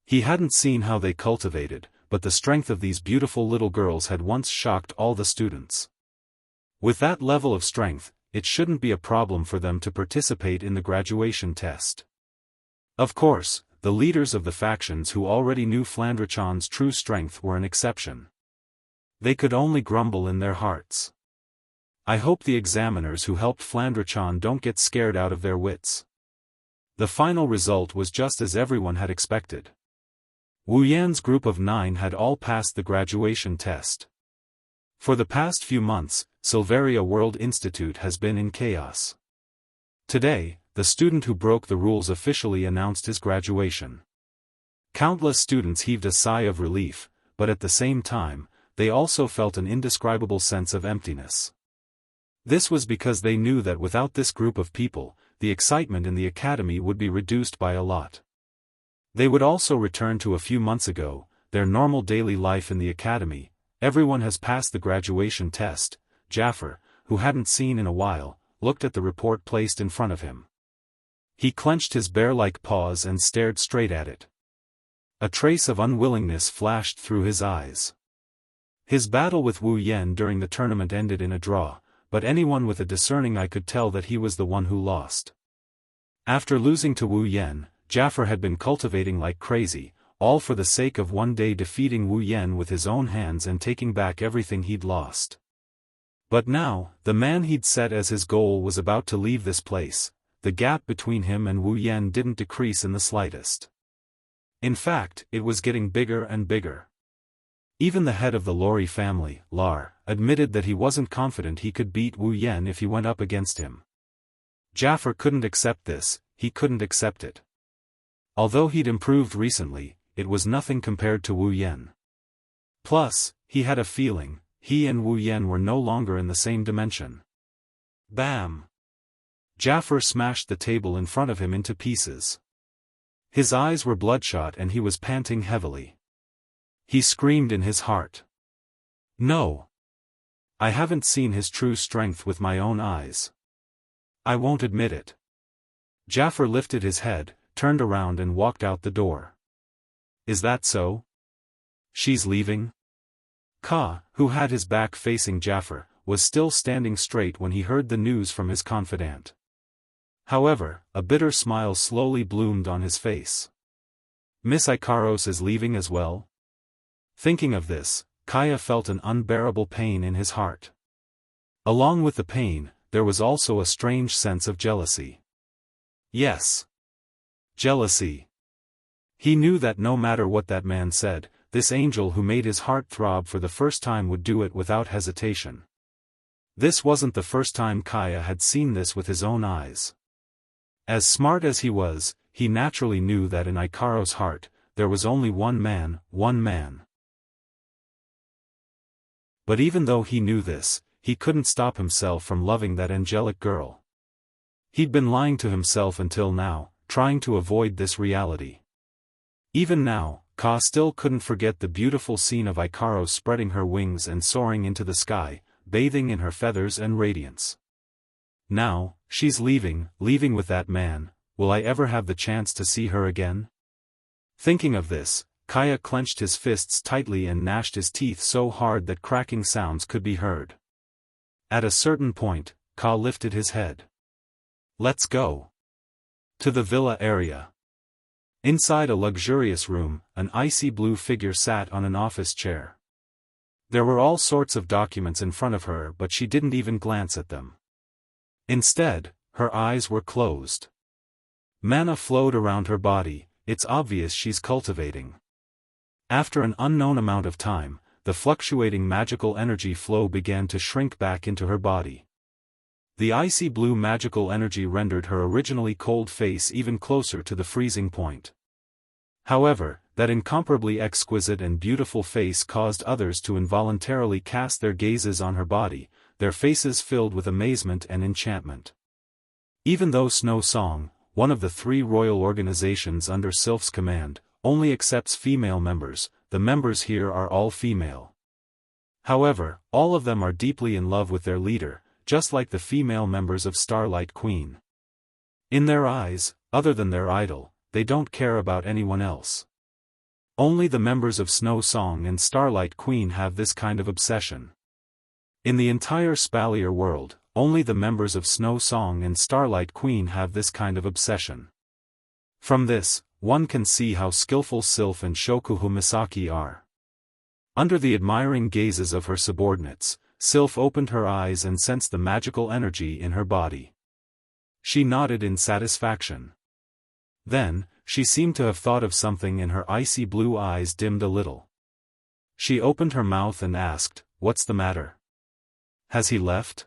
He hadn't seen how they cultivated, but the strength of these beautiful little girls had once shocked all the students. With that level of strength, it shouldn't be a problem for them to participate in the graduation test. Of course, the leaders of the factions who already knew Flandrachon's true strength were an exception. They could only grumble in their hearts. I hope the examiners who helped Flandrachon don't get scared out of their wits. The final result was just as everyone had expected. Wu Yan's group of 9 had all passed the graduation test. For the past few months, Silveria World Institute has been in chaos. Today, the student who broke the rules officially announced his graduation. Countless students heaved a sigh of relief, but at the same time, they also felt an indescribable sense of emptiness. This was because they knew that without this group of people, the excitement in the academy would be reduced by a lot. They would also return to a few months ago, their normal daily life in the academy. Everyone has passed the graduation test. Jaffer, who hadn't seen in a while, looked at the report placed in front of him. He clenched his bear-like paws and stared straight at it. A trace of unwillingness flashed through his eyes. His battle with Wu Yan during the tournament ended in a draw, but anyone with a discerning eye could tell that he was the one who lost. After losing to Wu Yan, Jaffer had been cultivating like crazy, all for the sake of one day defeating Wu Yan with his own hands and taking back everything he'd lost. But now, the man he'd set as his goal was about to leave this place. The gap between him and Wu Yan didn't decrease in the slightest. In fact, it was getting bigger and bigger. Even the head of the Lori family, Lar, admitted that he wasn't confident he could beat Wu Yan if he went up against him. Jaffer couldn't accept this, he couldn't accept it. Although he'd improved recently, it was nothing compared to Wu Yan. Plus, he had a feeling, he and Wu Yan were no longer in the same dimension. Bam! Jaffer smashed the table in front of him into pieces. His eyes were bloodshot and he was panting heavily. He screamed in his heart. No. I haven't seen his true strength with my own eyes. I won't admit it. Jaffer lifted his head, turned around and walked out the door. Is that so? She's leaving? Ka, who had his back facing Jaffer, was still standing straight when he heard the news from his confidant. However, a bitter smile slowly bloomed on his face. Miss Ikaros is leaving as well? Thinking of this, Kaya felt an unbearable pain in his heart. Along with the pain, there was also a strange sense of jealousy. Yes. Jealousy. He knew that no matter what that man said, this angel who made his heart throb for the first time would do it without hesitation. This wasn't the first time Kaya had seen this with his own eyes. As smart as he was, he naturally knew that in Ikaros' heart, there was only one man. But even though he knew this, he couldn't stop himself from loving that angelic girl. He'd been lying to himself until now, trying to avoid this reality. Even now, Ka still couldn't forget the beautiful scene of Ikaros spreading her wings and soaring into the sky, bathing in her feathers and radiance. Now, she's leaving with that man. Will I ever have the chance to see her again? Thinking of this, Kaya clenched his fists tightly and gnashed his teeth so hard that cracking sounds could be heard. At a certain point, Ka lifted his head. Let's go. To the villa area. Inside a luxurious room, an icy blue figure sat on an office chair. There were all sorts of documents in front of her, but she didn't even glance at them. Instead, her eyes were closed. Mana flowed around her body. It's obvious she's cultivating. After an unknown amount of time, the fluctuating magical energy flow began to shrink back into her body. The icy blue magical energy rendered her originally cold face even closer to the freezing point. However, that incomparably exquisite and beautiful face caused others to involuntarily cast their gazes on her body, their faces filled with amazement and enchantment. Even though Snow Song, one of the 3 royal organizations under Sylph's command, only accepts female members, the members here are all female. However, all of them are deeply in love with their leader, just like the female members of Starlight Queen. In their eyes, other than their idol, they don't care about anyone else. Only the members of Snow Song and Starlight Queen have this kind of obsession. In the entire Spalier world, only the members of Snow Song and Starlight Queen have this kind of obsession. From this, one can see how skillful Sylph and Shokuhu Misaki are. Under the admiring gazes of her subordinates, Sylph opened her eyes and sensed the magical energy in her body. She nodded in satisfaction. Then, she seemed to have thought of something and her icy blue eyes dimmed a little. She opened her mouth and asked, "What's the matter? Has he left?"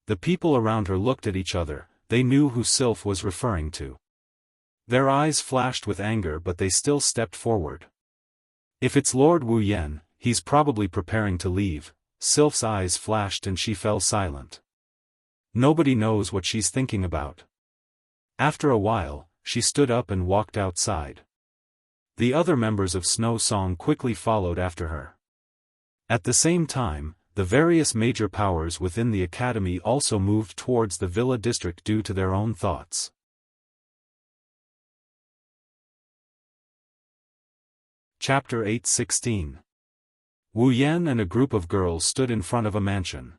The people around her looked at each other. They knew who Sylph was referring to. Their eyes flashed with anger, but they still stepped forward. If it's Lord Wu Yan, he's probably preparing to leave. Sylph's eyes flashed and she fell silent. Nobody knows what she's thinking about. After a while, she stood up and walked outside. The other members of Snow Song quickly followed after her. At the same time, the various major powers within the academy also moved towards the villa district due to their own thoughts. Chapter 8:16. Wu Yan and a group of girls stood in front of a mansion.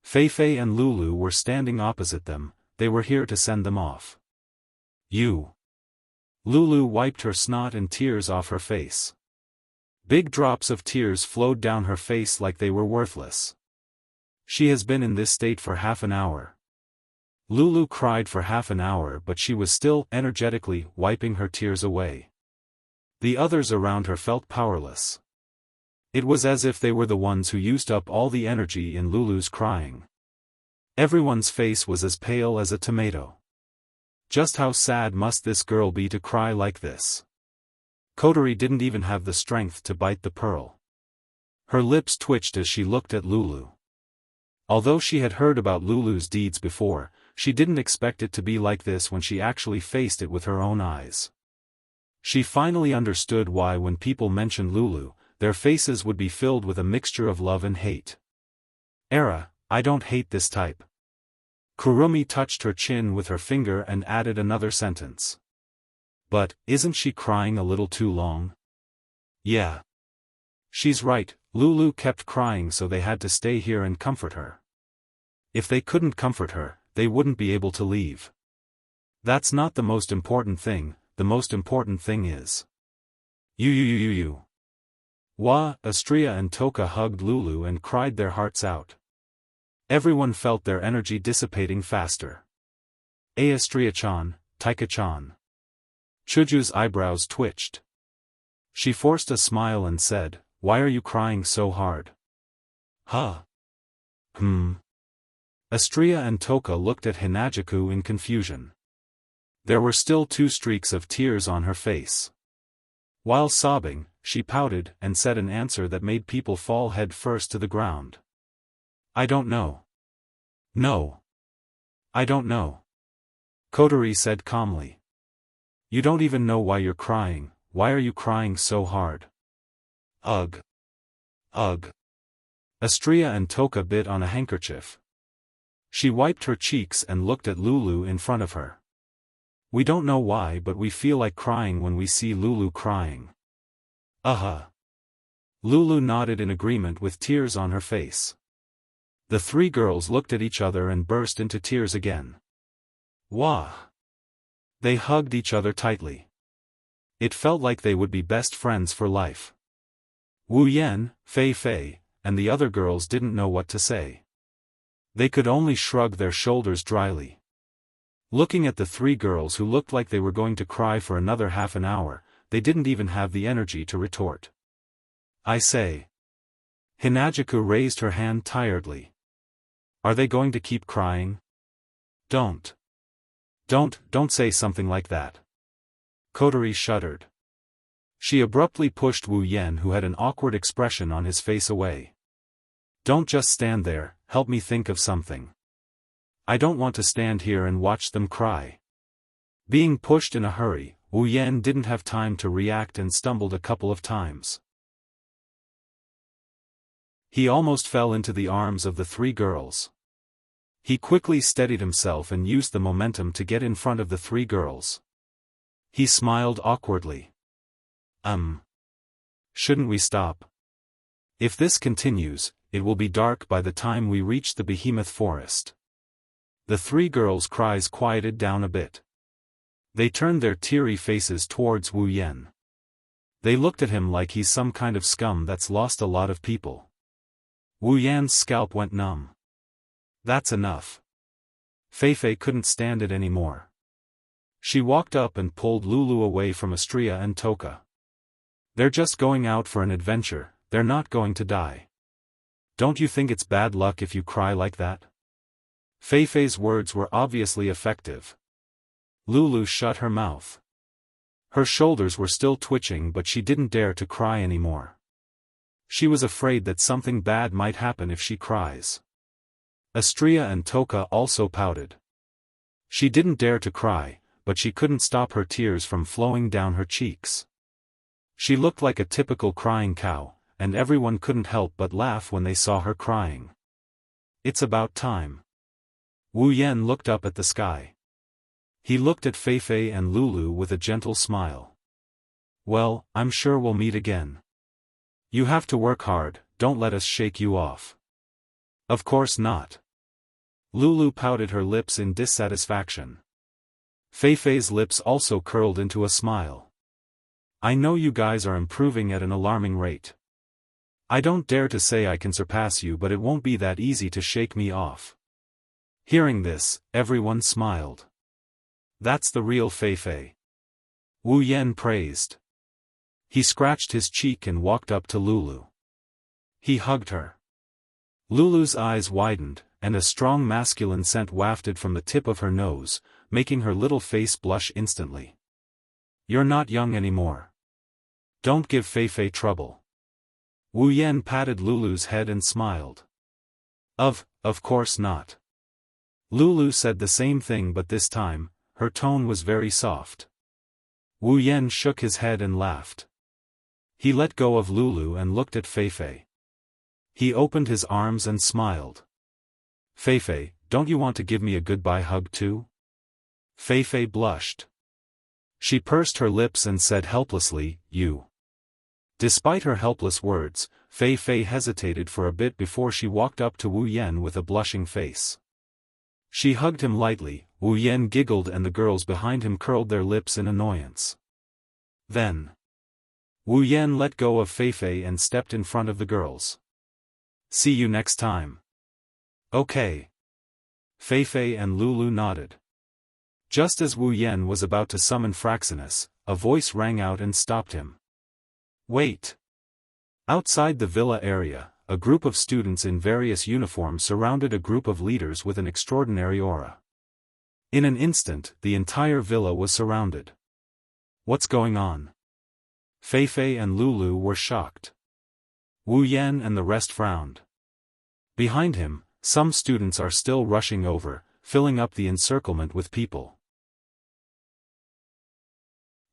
Feifei and Lulu were standing opposite them. They were here to send them off. You. Lulu wiped her snot and tears off her face. Big drops of tears flowed down her face like they were worthless. She has been in this state for half an hour. Lulu cried for half an hour, but she was still energetically wiping her tears away. The others around her felt powerless. It was as if they were the ones who used up all the energy in Lulu's crying. Everyone's face was as pale as a tomato. Just how sad must this girl be to cry like this? Kotori didn't even have the strength to bite the pearl. Her lips twitched as she looked at Lulu. Although she had heard about Lulu's deeds before, she didn't expect it to be like this when she actually faced it with her own eyes. She finally understood why when people mentioned Lulu, their faces would be filled with a mixture of love and hate. I don't hate this type. Kurumi touched her chin with her finger and added another sentence. But, isn't she crying a little too long? Yeah. She's right, Lulu kept crying so they had to stay here and comfort her. If they couldn't comfort her, they wouldn't be able to leave. That's not the most important thing, the most important thing is. You. Astria and Toka hugged Lulu and cried their hearts out. Everyone felt their energy dissipating faster. Astria-chan, Taika-chan. Chuju's eyebrows twitched. She forced a smile and said, "Why are you crying so hard?" Huh? Astria and Toka looked at Hinajuku in confusion. There were still 2 streaks of tears on her face. While sobbing, she pouted and said an answer that made people fall head first to the ground. I don't know. No. I don't know. Kotori said calmly. You don't even know why you're crying, why are you crying so hard? Ugh. Ugh. Astria and Toka bit on a handkerchief. She wiped her cheeks and looked at Lulu in front of her. We don't know why, but we feel like crying when we see Lulu crying. Lulu nodded in agreement with tears on her face. The 3 girls looked at each other and burst into tears again. Wah! They hugged each other tightly. It felt like they would be best friends for life. Wu Yan, Fei Fei, and the other girls didn't know what to say. They could only shrug their shoulders dryly. Looking at the 3 girls who looked like they were going to cry for another half an hour, they didn't even have the energy to retort. I say. Hinajuku raised her hand tiredly. Are they going to keep crying? Don't say something like that. Kotori shuddered. She abruptly pushed Wu Yan, who had an awkward expression on his face, away. Don't just stand there, help me think of something. I don't want to stand here and watch them cry. Being pushed in a hurry, Wu Yan didn't have time to react and stumbled a couple of times. He almost fell into the arms of the 3 girls. He quickly steadied himself and used the momentum to get in front of the 3 girls. He smiled awkwardly. Shouldn't we stop? If this continues, it will be dark by the time we reach the behemoth forest. The 3 girls' cries quieted down a bit. They turned their teary faces towards Wu Yan. They looked at him like he's some kind of scum that's lost a lot of people. Wu Yan's scalp went numb. That's enough. Fei Fei couldn't stand it anymore. She walked up and pulled Lulu away from Astria and Toka. They're just going out for an adventure, they're not going to die. Don't you think it's bad luck if you cry like that? Fei Fei's words were obviously effective. Lulu shut her mouth. Her shoulders were still twitching, but she didn't dare to cry anymore. She was afraid that something bad might happen if she cries. Astria and Toka also pouted. She didn't dare to cry, but she couldn't stop her tears from flowing down her cheeks. She looked like a typical crying cow, and everyone couldn't help but laugh when they saw her crying. It's about time. Wu Yan looked up at the sky. He looked at Fei Fei and Lulu with a gentle smile. Well, I'm sure we'll meet again. You have to work hard, don't let us shake you off. Of course not. Lulu pouted her lips in dissatisfaction. Fei Fei's lips also curled into a smile. I know you guys are improving at an alarming rate. I don't dare to say I can surpass you, but it won't be that easy to shake me off. Hearing this, everyone smiled. That's the real Fei Fei. Wu Yan praised. He scratched his cheek and walked up to Lulu. He hugged her. Lulu's eyes widened, and a strong masculine scent wafted from the tip of her nose, making her little face blush instantly. You're not young anymore. Don't give Fei Fei trouble. Wu Yan patted Lulu's head and smiled. Of course not. Lulu said the same thing, but this time, her tone was very soft. Wu Yan shook his head and laughed. He let go of Lulu and looked at Feifei. He opened his arms and smiled. Feifei, don't you want to give me a goodbye hug too? Feifei blushed. She pursed her lips and said helplessly, you. Despite her helpless words, Feifei hesitated for a bit before she walked up to Wu Yan with a blushing face. She hugged him lightly. Wu Yan giggled and the girls behind him curled their lips in annoyance. Then, Wu Yan let go of Feifei and stepped in front of the girls. See you next time. Okay. Feifei and Lulu nodded. Just as Wu Yan was about to summon Fraxinus, a voice rang out and stopped him. Wait. Outside the villa area, a group of students in various uniforms surrounded a group of leaders with an extraordinary aura. In an instant, the entire villa was surrounded. What's going on? Feifei and Lulu were shocked. Wu Yan and the rest frowned. Behind him, some students are still rushing over, filling up the encirclement with people.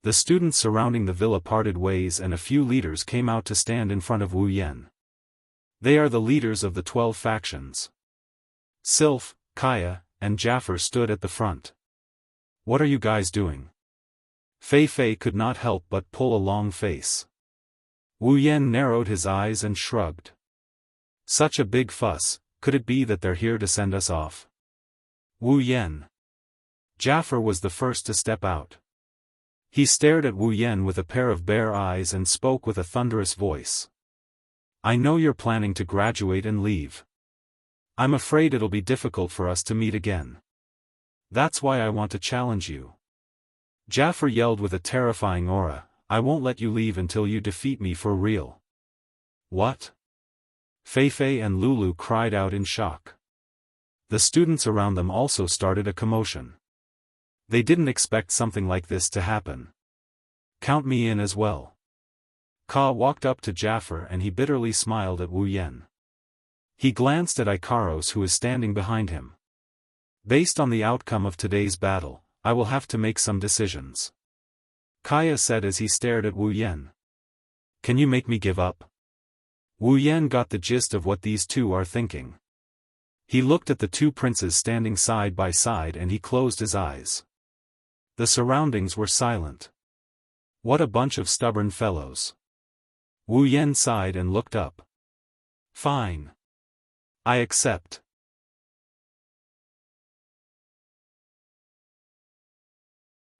The students surrounding the villa parted ways and a few leaders came out to stand in front of Wu Yan. They are the leaders of the 12 factions. Sylph, Kaya, and Jaffer stood at the front. What are you guys doing? Feifei could not help but pull a long face. Wu Yan narrowed his eyes and shrugged. Such a big fuss, could it be that they're here to send us off? Wu Yan. Jaffer was the first to step out. He stared at Wu Yan with a pair of bare eyes and spoke with a thunderous voice. I know you're planning to graduate and leave. I'm afraid it'll be difficult for us to meet again. That's why I want to challenge you. Jaffer yelled with a terrifying aura, I won't let you leave until you defeat me for real. What? Feifei and Lulu cried out in shock. The students around them also started a commotion. They didn't expect something like this to happen. Count me in as well. Ka walked up to Jaffer and he bitterly smiled at Wu Yan. He glanced at Ikaros who was standing behind him. Based on the outcome of today's battle, I will have to make some decisions. Kaya said as he stared at Wu Yan. Can you make me give up? Wu Yan got the gist of what these two are thinking. He looked at the two princes standing side by side and he closed his eyes. The surroundings were silent. What a bunch of stubborn fellows. Wu Yan sighed and looked up. Fine. I accept.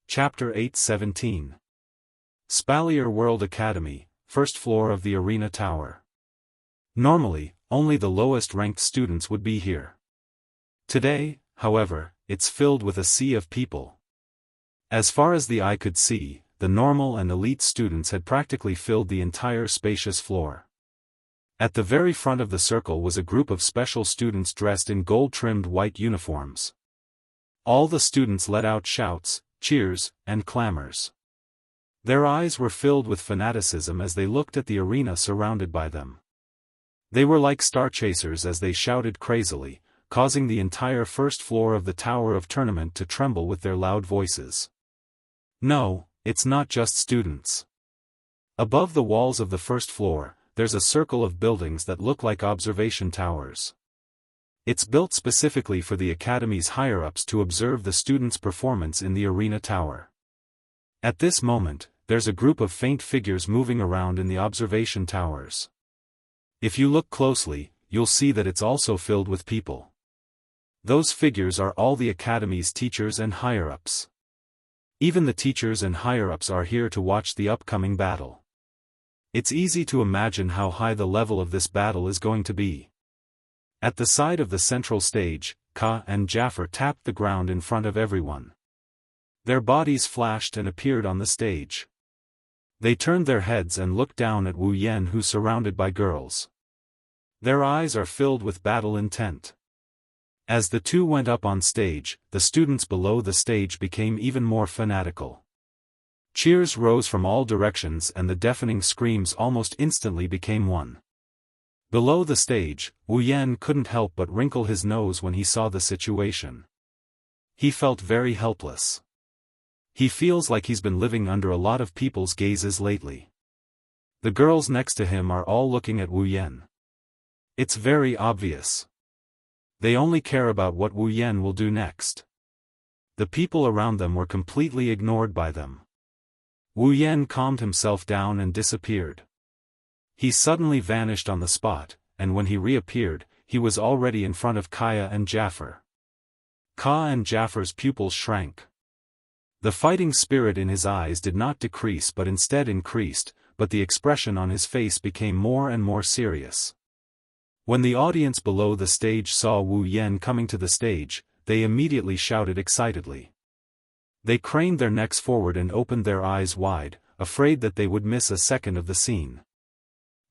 Chapter 8:17. Spalier World Academy, first floor of the Arena Tower. Normally, only the lowest-ranked students would be here. Today, however, it's filled with a sea of people. As far as the eye could see, the normal and elite students had practically filled the entire spacious floor. At the very front of the circle was a group of special students dressed in gold-trimmed white uniforms. All the students let out shouts, cheers, and clamors. Their eyes were filled with fanaticism as they looked at the arena surrounded by them. They were like star chasers as they shouted crazily, causing the entire first floor of the Tower of Tournament to tremble with their loud voices. No, it's not just students. Above the walls of the first floor, there's a circle of buildings that look like observation towers. It's built specifically for the Academy's higher-ups to observe the students' performance in the arena tower. At this moment, there's a group of faint figures moving around in the observation towers. If you look closely, you'll see that it's also filled with people. Those figures are all the Academy's teachers and higher-ups. Even the teachers and higher-ups are here to watch the upcoming battle. It's easy to imagine how high the level of this battle is going to be. At the side of the central stage, Ka and Jaffer tapped the ground in front of everyone. Their bodies flashed and appeared on the stage. They turned their heads and looked down at Wu Yan, who's surrounded by girls. Their eyes are filled with battle intent. As the two went up on stage, the students below the stage became even more fanatical. Cheers rose from all directions and the deafening screams almost instantly became one. Below the stage, Wu Yan couldn't help but wrinkle his nose when he saw the situation. He felt very helpless. He feels like he's been living under a lot of people's gazes lately. The girls next to him are all looking at Wu Yan. It's very obvious. They only care about what Wu Yan will do next. The people around them were completely ignored by them. Wu Yan calmed himself down and disappeared. He suddenly vanished on the spot, and when he reappeared, he was already in front of Kaya and Jafar. Ka and Jafar's pupils shrank. The fighting spirit in his eyes did not decrease but instead increased, but the expression on his face became more and more serious. When the audience below the stage saw Wu Yan coming to the stage, they immediately shouted excitedly. They craned their necks forward and opened their eyes wide, afraid that they would miss a second of the scene.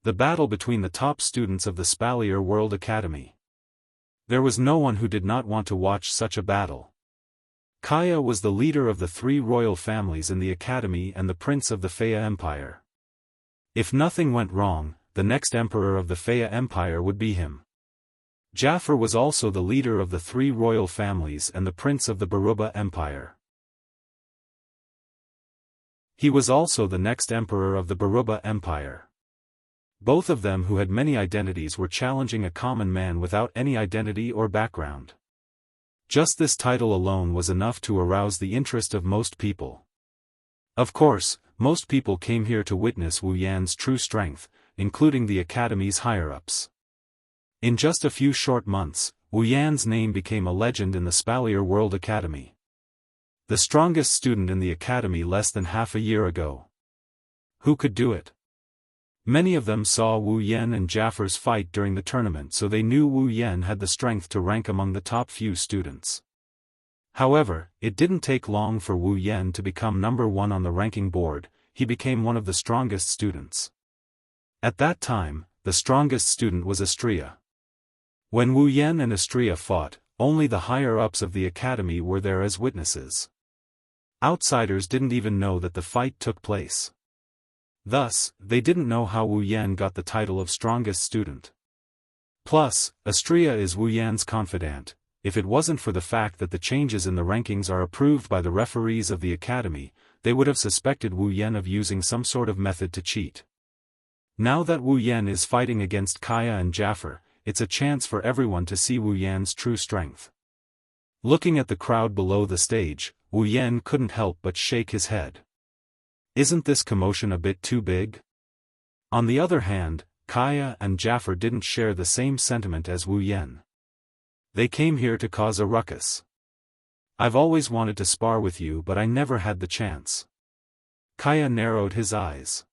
The battle between the top students of the Spalier World Academy. There was no one who did not want to watch such a battle. Kaya was the leader of the 3 royal families in the academy and the prince of the Faya Empire. If nothing went wrong, the next emperor of the Faya Empire would be him. Jafar was also the leader of the 3 royal families and the prince of the Baruba Empire. He was also the next emperor of the Baruba Empire. Both of them who had many identities were challenging a common man without any identity or background. Just this title alone was enough to arouse the interest of most people. Of course, most people came here to witness Wu Yan's true strength, including the academy's higher-ups. In just a few short months, Wu Yan's name became a legend in the Spalier World Academy. The strongest student in the academy less than half a year ago. Who could do it? Many of them saw Wu Yan and Jafar's fight during the tournament, so they knew Wu Yan had the strength to rank among the top few students. However, it didn't take long for Wu Yan to become number 1 on the ranking board. He became one of the strongest students. At that time, the strongest student was Astria. When Wu Yan and Astria fought, only the higher-ups of the academy were there as witnesses. Outsiders didn't even know that the fight took place. Thus, they didn't know how Wu Yan got the title of strongest student. Plus, Astria is Wu Yan's confidant. If it wasn't for the fact that the changes in the rankings are approved by the referees of the academy, they would have suspected Wu Yan of using some sort of method to cheat. Now that Wu Yan is fighting against Kaya and Jafar, it's a chance for everyone to see Wu Yan's true strength. Looking at the crowd below the stage, Wu Yan couldn't help but shake his head. Isn't this commotion a bit too big? On the other hand, Kaya and Jafar didn't share the same sentiment as Wu Yan. They came here to cause a ruckus. I've always wanted to spar with you, but I never had the chance. Kaya narrowed his eyes.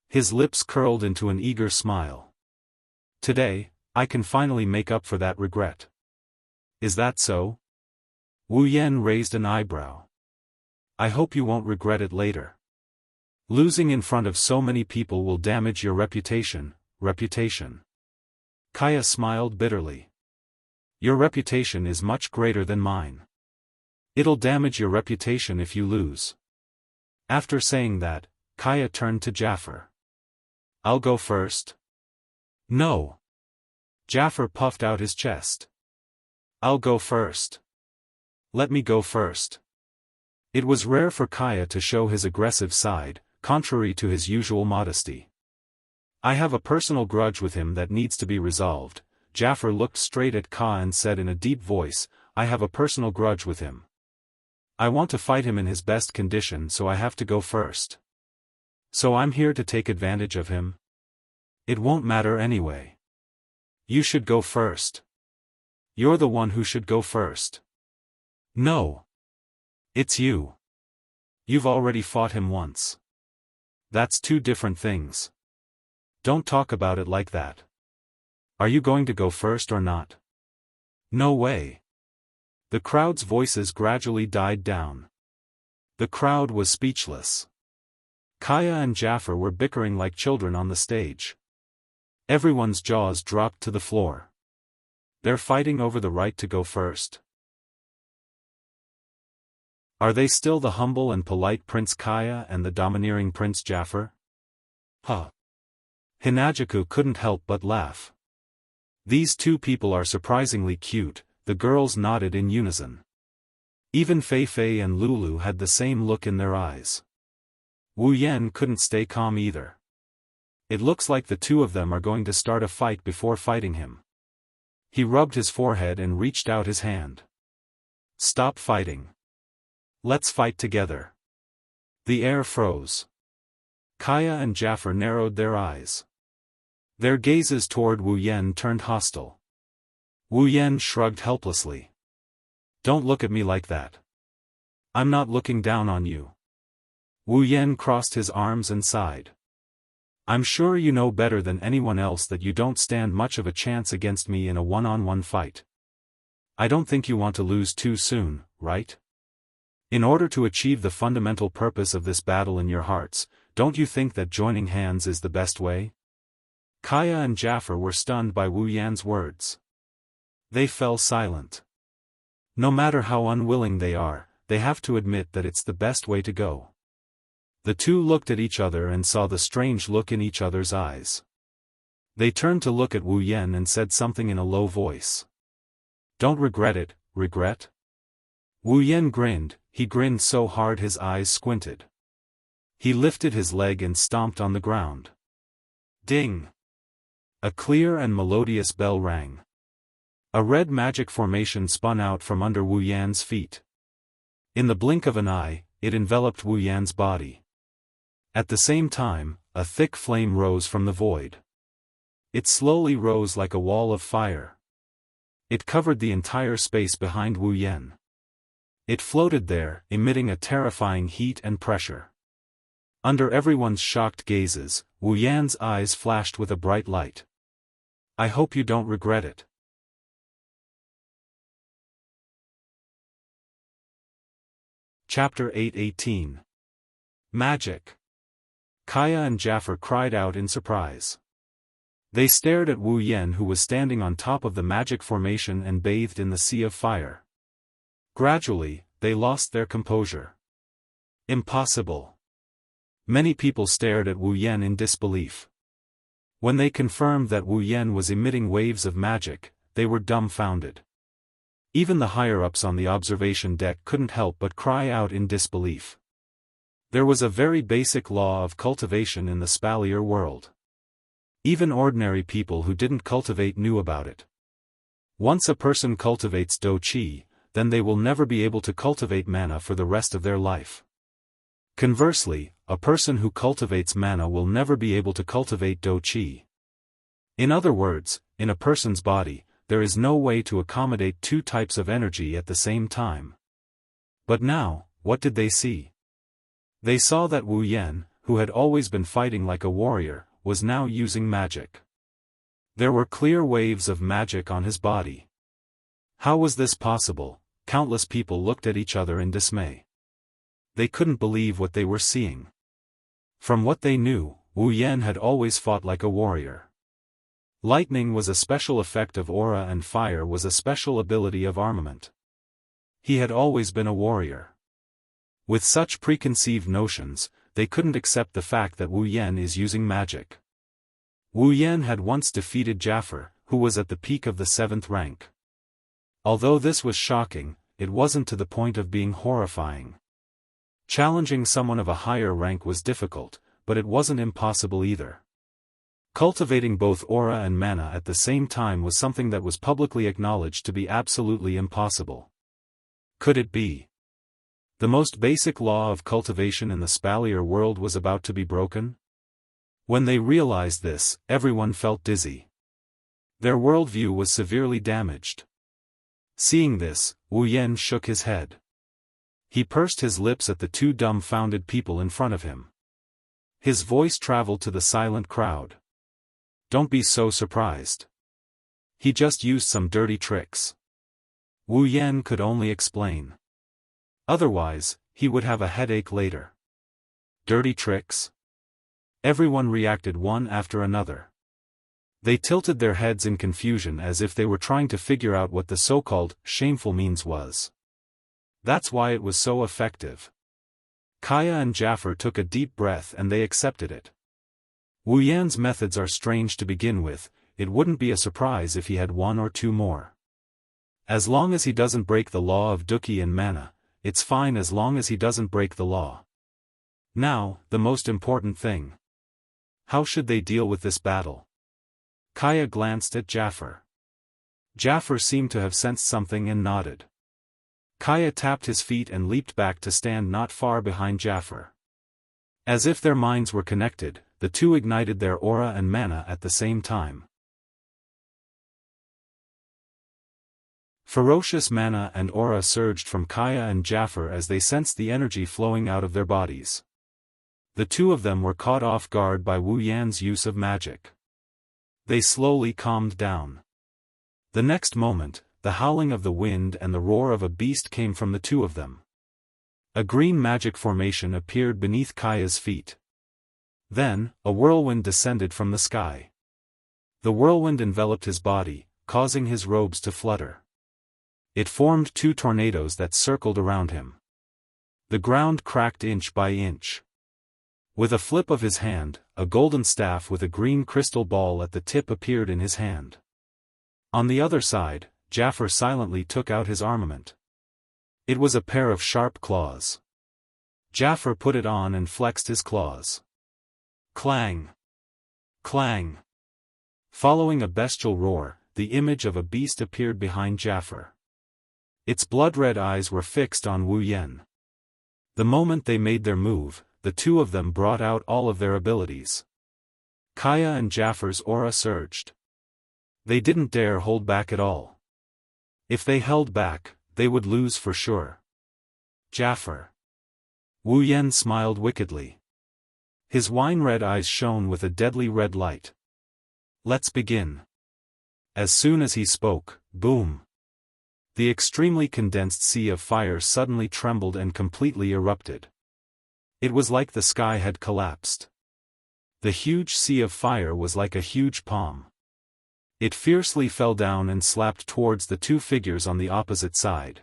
His lips curled into an eager smile. Today, I can finally make up for that regret. Is that so? Wu Yan raised an eyebrow. I hope you won't regret it later. Losing in front of so many people will damage your reputation. Kaya smiled bitterly. Your reputation is much greater than mine. It'll damage your reputation if you lose. After saying that, Kaya turned to Jafar. I'll go first. No. Jafar puffed out his chest. I'll go first. Let me go first. It was rare for Kaya to show his aggressive side, contrary to his usual modesty. I have a personal grudge with him that needs to be resolved. Jafar looked straight at Ka and said in a deep voice, I have a personal grudge with him. I want to fight him in his best condition, so I have to go first. So I'm here to take advantage of him? It won't matter anyway. You should go first. You're the one who should go first. No. It's you. You've already fought him once. That's 2 different things. Don't talk about it like that. Are you going to go first or not? No way. The crowd's voices gradually died down. The crowd was speechless. Kaya and Jafar were bickering like children on the stage. Everyone's jaws dropped to the floor. They're fighting over the right to go first. Are they still the humble and polite Prince Kaya and the domineering Prince Jafar? Huh. Hinajaku couldn't help but laugh. These 2 people are surprisingly cute, the girls nodded in unison. Even Fei Fei and Lulu had the same look in their eyes. Wu Yan couldn't stay calm either. It looks like the two of them are going to start a fight before fighting him. He rubbed his forehead and reached out his hand. Stop fighting. Let's fight together. The air froze. Kaya and Jafar narrowed their eyes. Their gazes toward Wu Yan turned hostile. Wu Yan shrugged helplessly. Don't look at me like that. I'm not looking down on you. Wu Yan crossed his arms and sighed. I'm sure you know better than anyone else that you don't stand much of a chance against me in a one-on-one fight. I don't think you want to lose too soon, right? In order to achieve the fundamental purpose of this battle in your hearts, don't you think that joining hands is the best way? Kaya and Jafar were stunned by Wu Yan's words. They fell silent. No matter how unwilling they are, they have to admit that it's the best way to go. The two looked at each other and saw the strange look in each other's eyes. They turned to look at Wu Yan and said something in a low voice. Don't regret it, regret? Wu Yan grinned, he grinned so hard his eyes squinted. He lifted his leg and stomped on the ground. Ding! A clear and melodious bell rang. A red magic formation spun out from under Wu Yan's feet. In the blink of an eye, it enveloped Wu Yan's body. At the same time, a thick flame rose from the void. It slowly rose like a wall of fire. It covered the entire space behind Wu Yan. It floated there, emitting a terrifying heat and pressure. Under everyone's shocked gazes, Wu Yan's eyes flashed with a bright light. I hope you don't regret it. Chapter 8:18. Magic. Kaya and Jafar cried out in surprise. They stared at Wu Yan, who was standing on top of the magic formation and bathed in the sea of fire. Gradually, they lost their composure. Impossible. Many people stared at Wu Yan in disbelief. When they confirmed that Wu Yan was emitting waves of magic, they were dumbfounded. Even the higher-ups on the observation deck couldn't help but cry out in disbelief. There was a very basic law of cultivation in the spalier world. Even ordinary people who didn't cultivate knew about it. Once a person cultivates Do Qi, then they will never be able to cultivate mana for the rest of their life. Conversely, a person who cultivates mana will never be able to cultivate Do Qi. In other words, in a person's body, there is no way to accommodate two types of energy at the same time. But now, what did they see? They saw that Wu Yan, who had always been fighting like a warrior, was now using magic. There were clear waves of magic on his body. How was this possible? Countless people looked at each other in dismay. They couldn't believe what they were seeing. From what they knew, Wu Yan had always fought like a warrior. Lightning was a special effect of aura and fire was a special ability of armament. He had always been a warrior. With such preconceived notions, they couldn't accept the fact that Wu Yan is using magic. Wu Yan had once defeated Jafar, who was at the peak of the 7th rank. Although this was shocking, it wasn't to the point of being horrifying. Challenging someone of a higher rank was difficult, but it wasn't impossible either. Cultivating both aura and mana at the same time was something that was publicly acknowledged to be absolutely impossible. Could it be? The most basic law of cultivation in the spalier world was about to be broken? When they realized this, everyone felt dizzy. Their worldview was severely damaged. Seeing this, Wu Yan shook his head. He pursed his lips at the two dumbfounded people in front of him. His voice traveled to the silent crowd. Don't be so surprised. He just used some dirty tricks. Wu Yan could only explain. Otherwise, he would have a headache later. Dirty tricks? Everyone reacted one after another. They tilted their heads in confusion as if they were trying to figure out what the so-called shameful means was. That's why it was so effective. Kaya and Jafar took a deep breath and they accepted it. Wu Yan's methods are strange to begin with, it wouldn't be a surprise if he had one or two more. As long as he doesn't break the law of Duqi and mana, it's fine as long as he doesn't break the law. Now, the most important thing. How should they deal with this battle? Kaya glanced at Jafar. Jafar seemed to have sensed something and nodded. Kaya tapped his feet and leaped back to stand not far behind Jafar. As if their minds were connected, the two ignited their aura and mana at the same time. Ferocious mana and aura surged from Kaya and Jafar as they sensed the energy flowing out of their bodies. The two of them were caught off guard by Wu Yan's use of magic. They slowly calmed down. The next moment, the howling of the wind and the roar of a beast came from the two of them. A green magic formation appeared beneath Kaya's feet. Then, a whirlwind descended from the sky. The whirlwind enveloped his body, causing his robes to flutter. It formed two tornadoes that circled around him. The ground cracked inch by inch. With a flip of his hand, a golden staff with a green crystal ball at the tip appeared in his hand. On the other side, Jafar silently took out his armament. It was a pair of sharp claws. Jafar put it on and flexed his claws. Clang! Clang! Following a bestial roar, the image of a beast appeared behind Jafar. Its blood-red eyes were fixed on Wu Yan. The moment they made their move, the two of them brought out all of their abilities. Kaya and Jafar's aura surged. They didn't dare hold back at all. If they held back, they would lose for sure. Jafar. Wu Yan smiled wickedly. His wine-red eyes shone with a deadly red light. Let's begin. As soon as he spoke, boom! The extremely condensed sea of fire suddenly trembled and completely erupted. It was like the sky had collapsed. The huge sea of fire was like a huge palm. It fiercely fell down and slapped towards the two figures on the opposite side.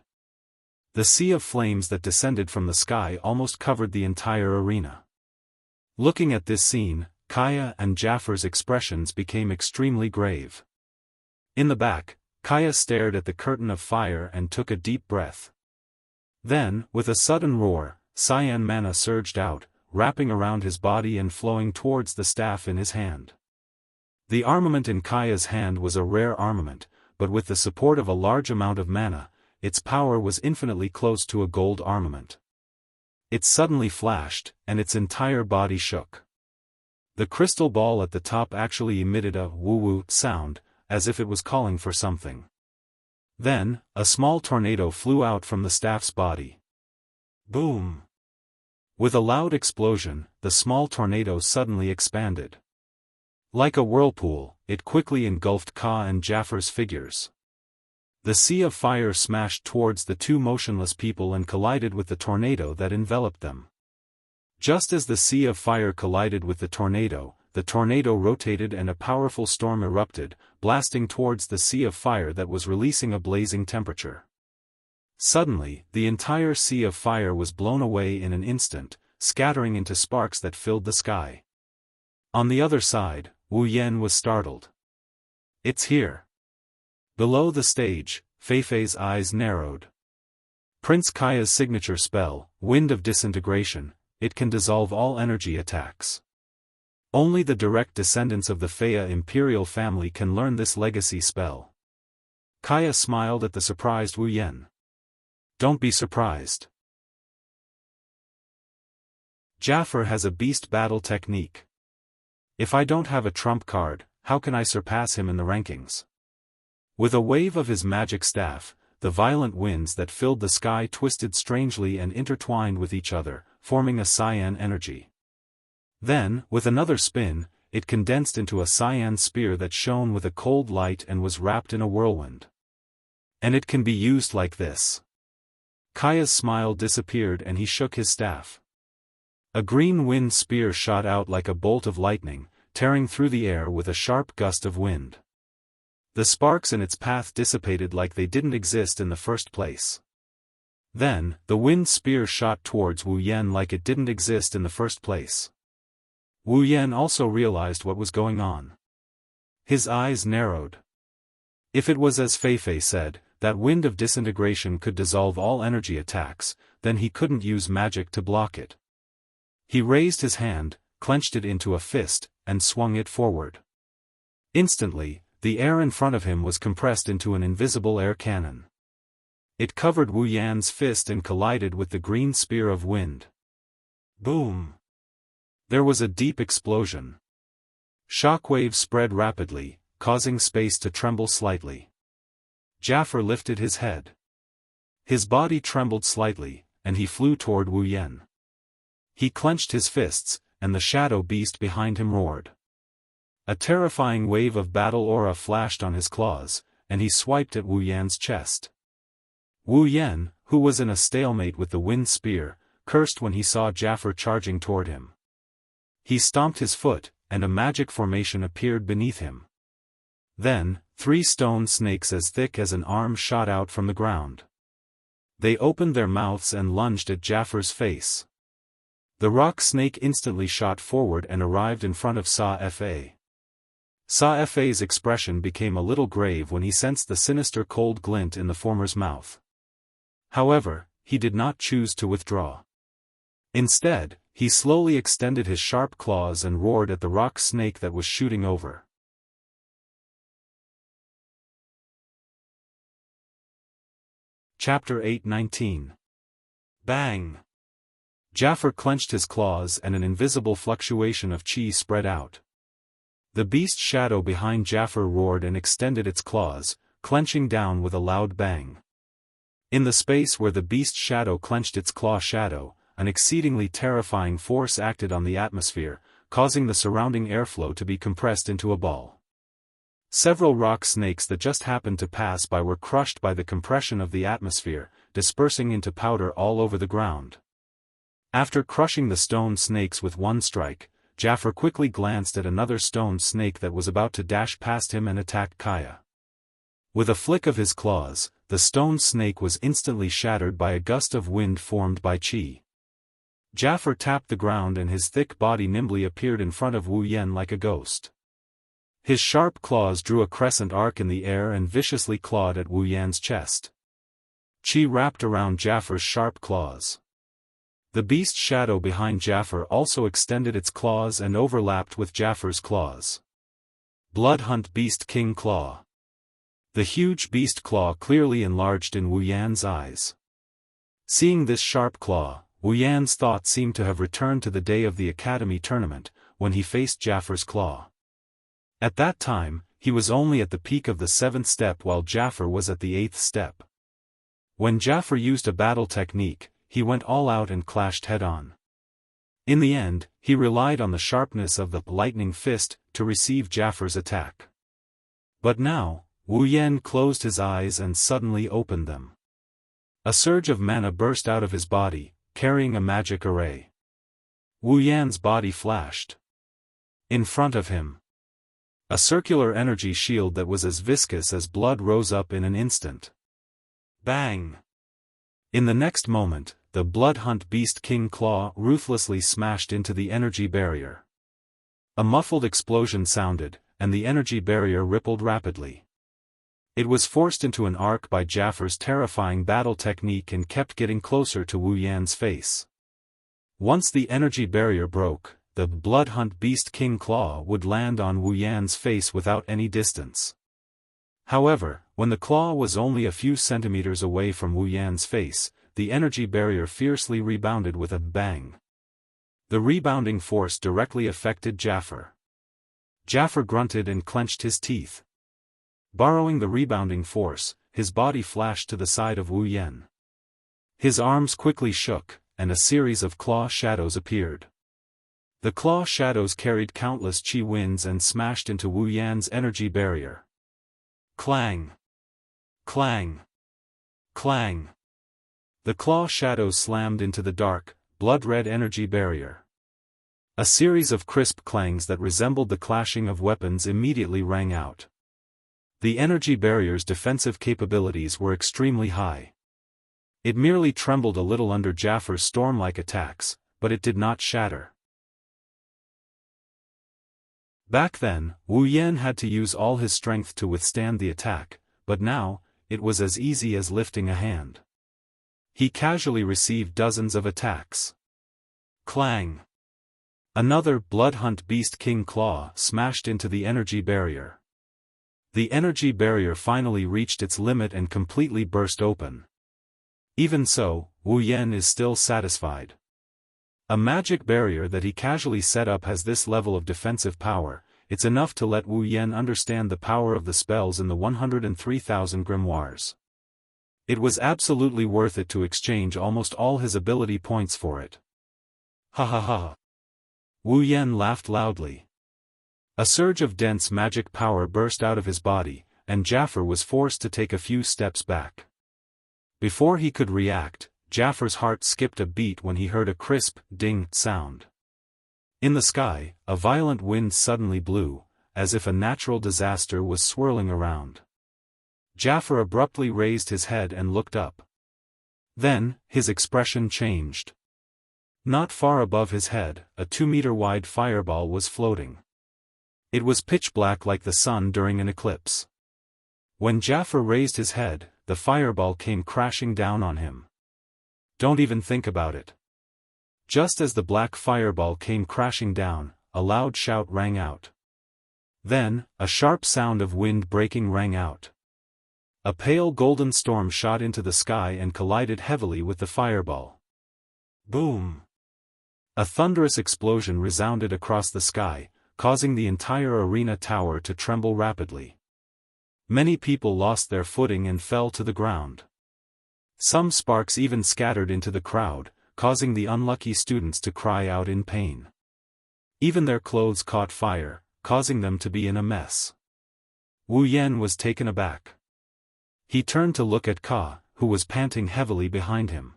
The sea of flames that descended from the sky almost covered the entire arena. Looking at this scene, Kaya and Jafar's expressions became extremely grave. In the back, Kaya stared at the curtain of fire and took a deep breath. Then, with a sudden roar, cyan mana surged out, wrapping around his body and flowing towards the staff in his hand. The armament in Kaya's hand was a rare armament, but with the support of a large amount of mana, its power was infinitely close to a gold armament. It suddenly flashed, and its entire body shook. The crystal ball at the top actually emitted a woo-woo sound, as if it was calling for something. Then, a small tornado flew out from the staff's body. Boom! With a loud explosion, the small tornado suddenly expanded. Like a whirlpool, it quickly engulfed Ka and Jafar's figures. The sea of fire smashed towards the two motionless people and collided with the tornado that enveloped them. Just as the sea of fire collided with the tornado rotated and a powerful storm erupted, blasting towards the sea of fire that was releasing a blazing temperature. Suddenly, the entire sea of fire was blown away in an instant, scattering into sparks that filled the sky. On the other side, Wu Yan was startled. It's here. Below the stage, Feifei's eyes narrowed. Prince Kaya's signature spell, Wind of Disintegration, it can dissolve all energy attacks. Only the direct descendants of the Feiya imperial family can learn this legacy spell. Kaya smiled at the surprised Wu Yan. Don't be surprised. Jafar has a beast battle technique. If I don't have a trump card, how can I surpass him in the rankings? With a wave of his magic staff, the violent winds that filled the sky twisted strangely and intertwined with each other, forming a cyan energy. Then, with another spin, it condensed into a cyan spear that shone with a cold light and was wrapped in a whirlwind. And it can be used like this. Kaya's smile disappeared and he shook his staff. A green wind spear shot out like a bolt of lightning, tearing through the air with a sharp gust of wind. The sparks in its path dissipated like they didn't exist in the first place. Then, the wind spear shot towards Wu Yan like it didn't exist in the first place. Wu Yan also realized what was going on. His eyes narrowed. If it was as Feifei said, that wind of disintegration could dissolve all energy attacks, then he couldn't use magic to block it. He raised his hand, clenched it into a fist, and swung it forward. Instantly, the air in front of him was compressed into an invisible air cannon. It covered Wu Yan's fist and collided with the green spear of wind. Boom! There was a deep explosion. Shockwaves spread rapidly, causing space to tremble slightly. Jafar lifted his head. His body trembled slightly, and he flew toward Wu Yan. He clenched his fists, and the shadow beast behind him roared. A terrifying wave of battle aura flashed on his claws, and he swiped at Wu Yan's chest. Wu Yan, who was in a stalemate with the wind spear, cursed when he saw Jafar charging toward him. He stomped his foot, and a magic formation appeared beneath him. Then, 3 stone snakes as thick as an arm shot out from the ground. They opened their mouths and lunged at Jafar's face. The rock snake instantly shot forward and arrived in front of Sa-Fa. Sa-Fa's expression became a little grave when he sensed the sinister cold glint in the former's mouth. However, he did not choose to withdraw. Instead, he slowly extended his sharp claws and roared at the rock snake that was shooting over. Chapter 8:19. Bang! Jafar clenched his claws and an invisible fluctuation of chi spread out. The beast shadow behind Jafar roared and extended its claws, clenching down with a loud bang. In the space where the beast shadow clenched its claw shadow, an exceedingly terrifying force acted on the atmosphere, causing the surrounding airflow to be compressed into a ball. Several rock snakes that just happened to pass by were crushed by the compression of the atmosphere, dispersing into powder all over the ground. After crushing the stone snakes with one strike, Jafar quickly glanced at another stone snake that was about to dash past him and attack Kaya. With a flick of his claws, the stone snake was instantly shattered by a gust of wind formed by chi. Jafar tapped the ground and his thick body nimbly appeared in front of Wu Yan like a ghost. His sharp claws drew a crescent arc in the air and viciously clawed at Wu Yan's chest. Chi wrapped around Jafar's sharp claws. The beast shadow behind Jafar also extended its claws and overlapped with Jafar's claws. Bloodhunt Beast King Claw. The huge beast claw clearly enlarged in Wu Yan's eyes. Seeing this sharp claw, Wu Yan's thought seemed to have returned to the day of the Academy tournament, when he faced Jafar's claw. At that time, he was only at the peak of the 7th step while Jafar was at the 8th step. When Jafar used a battle technique, he went all out and clashed head-on. In the end, he relied on the sharpness of the lightning fist to receive Jafar's attack. But now, Wu Yan closed his eyes and suddenly opened them. A surge of mana burst out of his body, carrying a magic array. Wu Yan's body flashed. In front of him, a circular energy shield that was as viscous as blood rose up in an instant. Bang! In the next moment, the Bloodhunt Beast King Claw ruthlessly smashed into the energy barrier. A muffled explosion sounded, and the energy barrier rippled rapidly. It was forced into an arc by Jafar's terrifying battle technique and kept getting closer to Wu Yan's face. Once the energy barrier broke, the Bloodhunt Beast King Claw would land on Wu Yan's face without any distance. However, when the claw was only a few centimeters away from Wu Yan's face, the energy barrier fiercely rebounded with a bang. The rebounding force directly affected Jafar. Jafar grunted and clenched his teeth. Borrowing the rebounding force, his body flashed to the side of Wu Yan. His arms quickly shook, and a series of claw shadows appeared. The claw shadows carried countless chi winds and smashed into Wu Yan's energy barrier. Clang! Clang! Clang! The claw shadows slammed into the dark, blood-red energy barrier. A series of crisp clangs that resembled the clashing of weapons immediately rang out. The energy barrier's defensive capabilities were extremely high. It merely trembled a little under Jafar's storm-like attacks, but it did not shatter. Back then, Wu Yan had to use all his strength to withstand the attack, but now, it was as easy as lifting a hand. He casually received dozens of attacks. Clang! Another Bloodhunt Beast King Claw smashed into the energy barrier. The energy barrier finally reached its limit and completely burst open. Even so, Wu Yan is still satisfied. A magic barrier that he casually set up has this level of defensive power. It's enough to let Wu Yan understand the power of the spells in the 103,000 grimoires. It was absolutely worth it to exchange almost all his ability points for it. Ha ha ha. Wu Yan laughed loudly. A surge of dense magic power burst out of his body, and Jafar was forced to take a few steps back. Before he could react, Jafar's heart skipped a beat when he heard a crisp, ding sound. In the sky, a violent wind suddenly blew, as if a natural disaster was swirling around. Jafar abruptly raised his head and looked up. Then, his expression changed. Not far above his head, a 2-meter-wide fireball was floating. It was pitch black like the sun during an eclipse. When Jafar raised his head, the fireball came crashing down on him. Don't even think about it. Just as the black fireball came crashing down, a loud shout rang out. Then, a sharp sound of wind breaking rang out. A pale golden storm shot into the sky and collided heavily with the fireball. Boom! A thunderous explosion resounded across the sky, causing the entire arena tower to tremble rapidly. Many people lost their footing and fell to the ground. Some sparks even scattered into the crowd, causing the unlucky students to cry out in pain. Even their clothes caught fire, causing them to be in a mess. Wu Yan was taken aback. He turned to look at Ka, who was panting heavily behind him.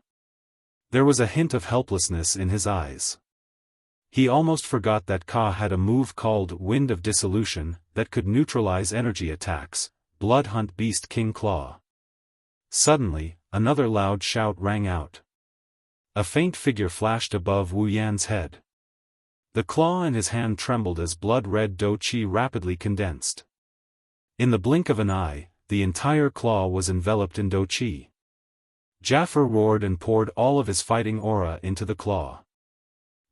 There was a hint of helplessness in his eyes. He almost forgot that Ka had a move called Wind of Dissolution that could neutralize energy attacks, Bloodhunt Beast King Claw. Suddenly, another loud shout rang out. A faint figure flashed above Wu Yan's head. The claw in his hand trembled as blood-red do qi rapidly condensed. In the blink of an eye, the entire claw was enveloped in do qi. Jafar roared and poured all of his fighting aura into the claw.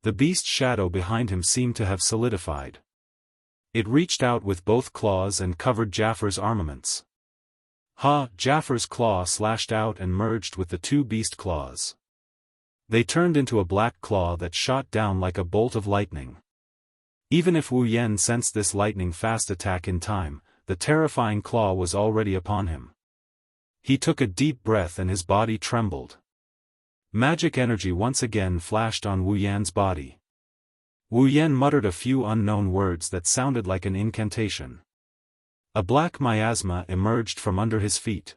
The beast shadow behind him seemed to have solidified. It reached out with both claws and covered Jafar's armaments. Jafar's claw slashed out and merged with the two beast claws. They turned into a black claw that shot down like a bolt of lightning. Even if Wu Yan sensed this lightning-fast attack in time, the terrifying claw was already upon him. He took a deep breath and his body trembled. Magic energy once again flashed on Wu Yan's body. Wu Yan muttered a few unknown words that sounded like an incantation. A black miasma emerged from under his feet.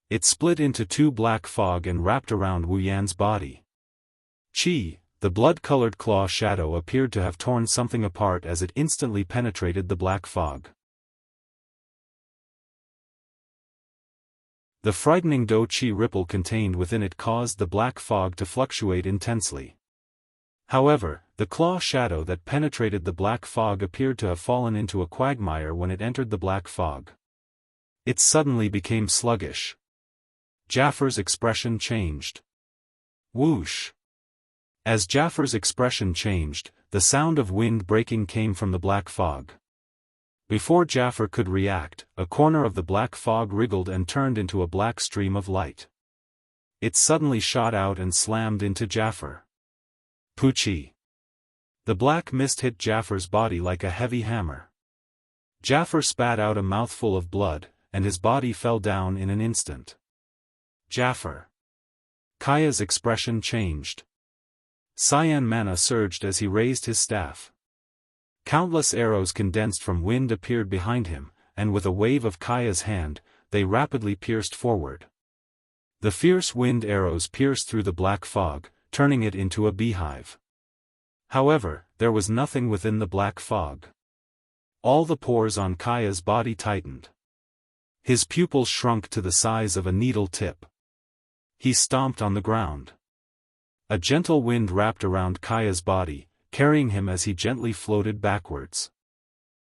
It split into two black fog and wrapped around Wu Yan's body. The blood-colored claw shadow appeared to have torn something apart as it instantly penetrated the black fog. The frightening do qi ripple contained within it caused the black fog to fluctuate intensely. However, the claw shadow that penetrated the black fog appeared to have fallen into a quagmire when it entered the black fog. It suddenly became sluggish. Jafar's expression changed. Whoosh! As Jafar's expression changed, the sound of wind breaking came from the black fog. Before Jafar could react, a corner of the black fog wriggled and turned into a black stream of light. It suddenly shot out and slammed into Jafar. Poochie! The black mist hit Jafar's body like a heavy hammer. Jafar spat out a mouthful of blood, and his body fell down in an instant. Jafar! Kaya's expression changed. Cyan mana surged as he raised his staff. Countless arrows condensed from wind appeared behind him, and with a wave of Kaya's hand, they rapidly pierced forward. The fierce wind arrows pierced through the black fog, turning it into a beehive. However, there was nothing within the black fog. All the pores on Kaya's body tightened. His pupils shrunk to the size of a needle tip. He stomped on the ground. A gentle wind wrapped around Kaya's body, carrying him as he gently floated backwards.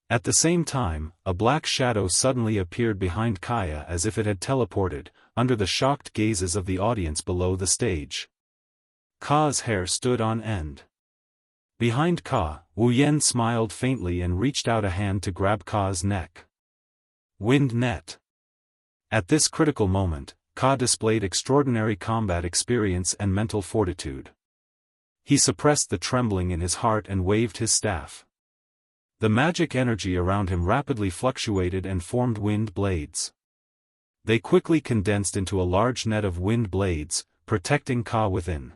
At the same time, a black shadow suddenly appeared behind Kaya as if it had teleported, under the shocked gazes of the audience below the stage. Ka's hair stood on end. Behind Ka, Wu Yan smiled faintly and reached out a hand to grab Ka's neck. Wind net. At this critical moment, Ka displayed extraordinary combat experience and mental fortitude. He suppressed the trembling in his heart and waved his staff. The magic energy around him rapidly fluctuated and formed wind blades. They quickly condensed into a large net of wind blades, protecting Ka within.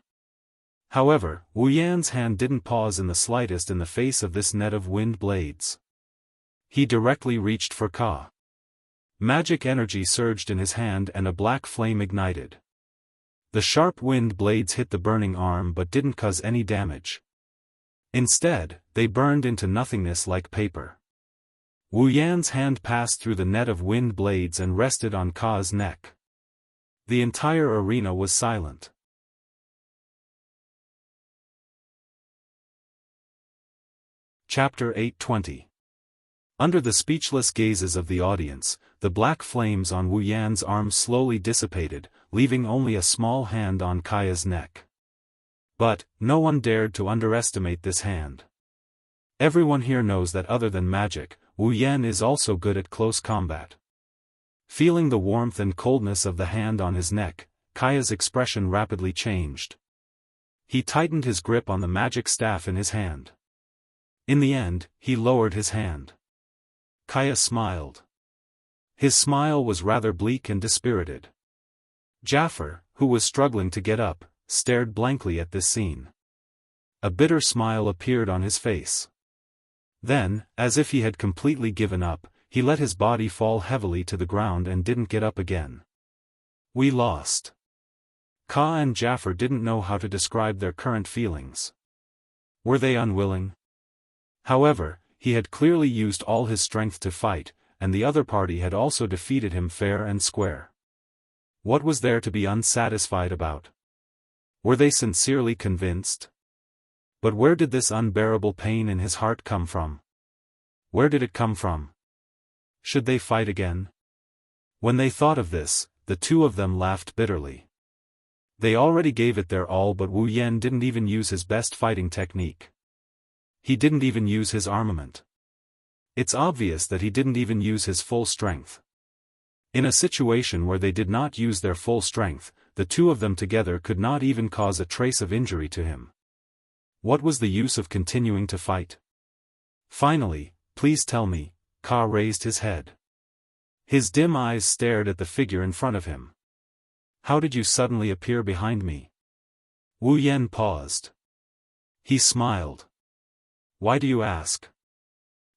However, Wu Yan's hand didn't pause in the slightest in the face of this net of wind blades. He directly reached for Ka. Magic energy surged in his hand and a black flame ignited. The sharp wind blades hit the burning arm but didn't cause any damage. Instead, they burned into nothingness like paper. Wu Yan's hand passed through the net of wind blades and rested on Ka's neck. The entire arena was silent. Chapter 820. Under the speechless gazes of the audience, the black flames on Wu Yan's arms slowly dissipated, leaving only a small hand on Kaya's neck. But, no one dared to underestimate this hand. Everyone here knows that other than magic, Wu Yan is also good at close combat. Feeling the warmth and coldness of the hand on his neck, Kaya's expression rapidly changed. He tightened his grip on the magic staff in his hand. In the end, he lowered his hand. Kaya smiled. His smile was rather bleak and dispirited. Jafar, who was struggling to get up, stared blankly at this scene. A bitter smile appeared on his face. Then, as if he had completely given up, he let his body fall heavily to the ground and didn't get up again. We lost. Ka and Jafar didn't know how to describe their current feelings. Were they unwilling? However, he had clearly used all his strength to fight, and the other party had also defeated him fair and square. What was there to be unsatisfied about? Were they sincerely convinced? But where did this unbearable pain in his heart come from? Where did it come from? Should they fight again? When they thought of this, the two of them laughed bitterly. They already gave it their all, but Wu Yan didn't even use his best fighting technique. He didn't even use his armament. It's obvious that he didn't even use his full strength. In a situation where they did not use their full strength, the two of them together could not even cause a trace of injury to him. What was the use of continuing to fight? Finally, please tell me, Ka raised his head. His dim eyes stared at the figure in front of him. How did you suddenly appear behind me? Wu Yan paused. He smiled. Why do you ask?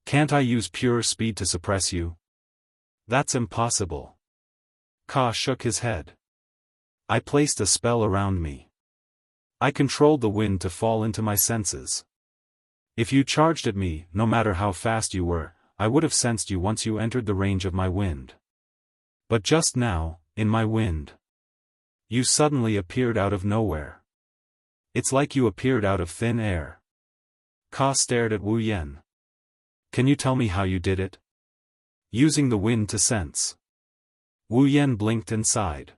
Can't I use pure speed to suppress you? That's impossible. Ka shook his head. I placed a spell around me. I controlled the wind to fall into my senses. If you charged at me, no matter how fast you were, I would have sensed you once you entered the range of my wind. But just now, in my wind, you suddenly appeared out of nowhere. It's like you appeared out of thin air. Ka stared at Wu Yan. Can you tell me how you did it? Using the wind to sense. Wu Yan blinked and sighed.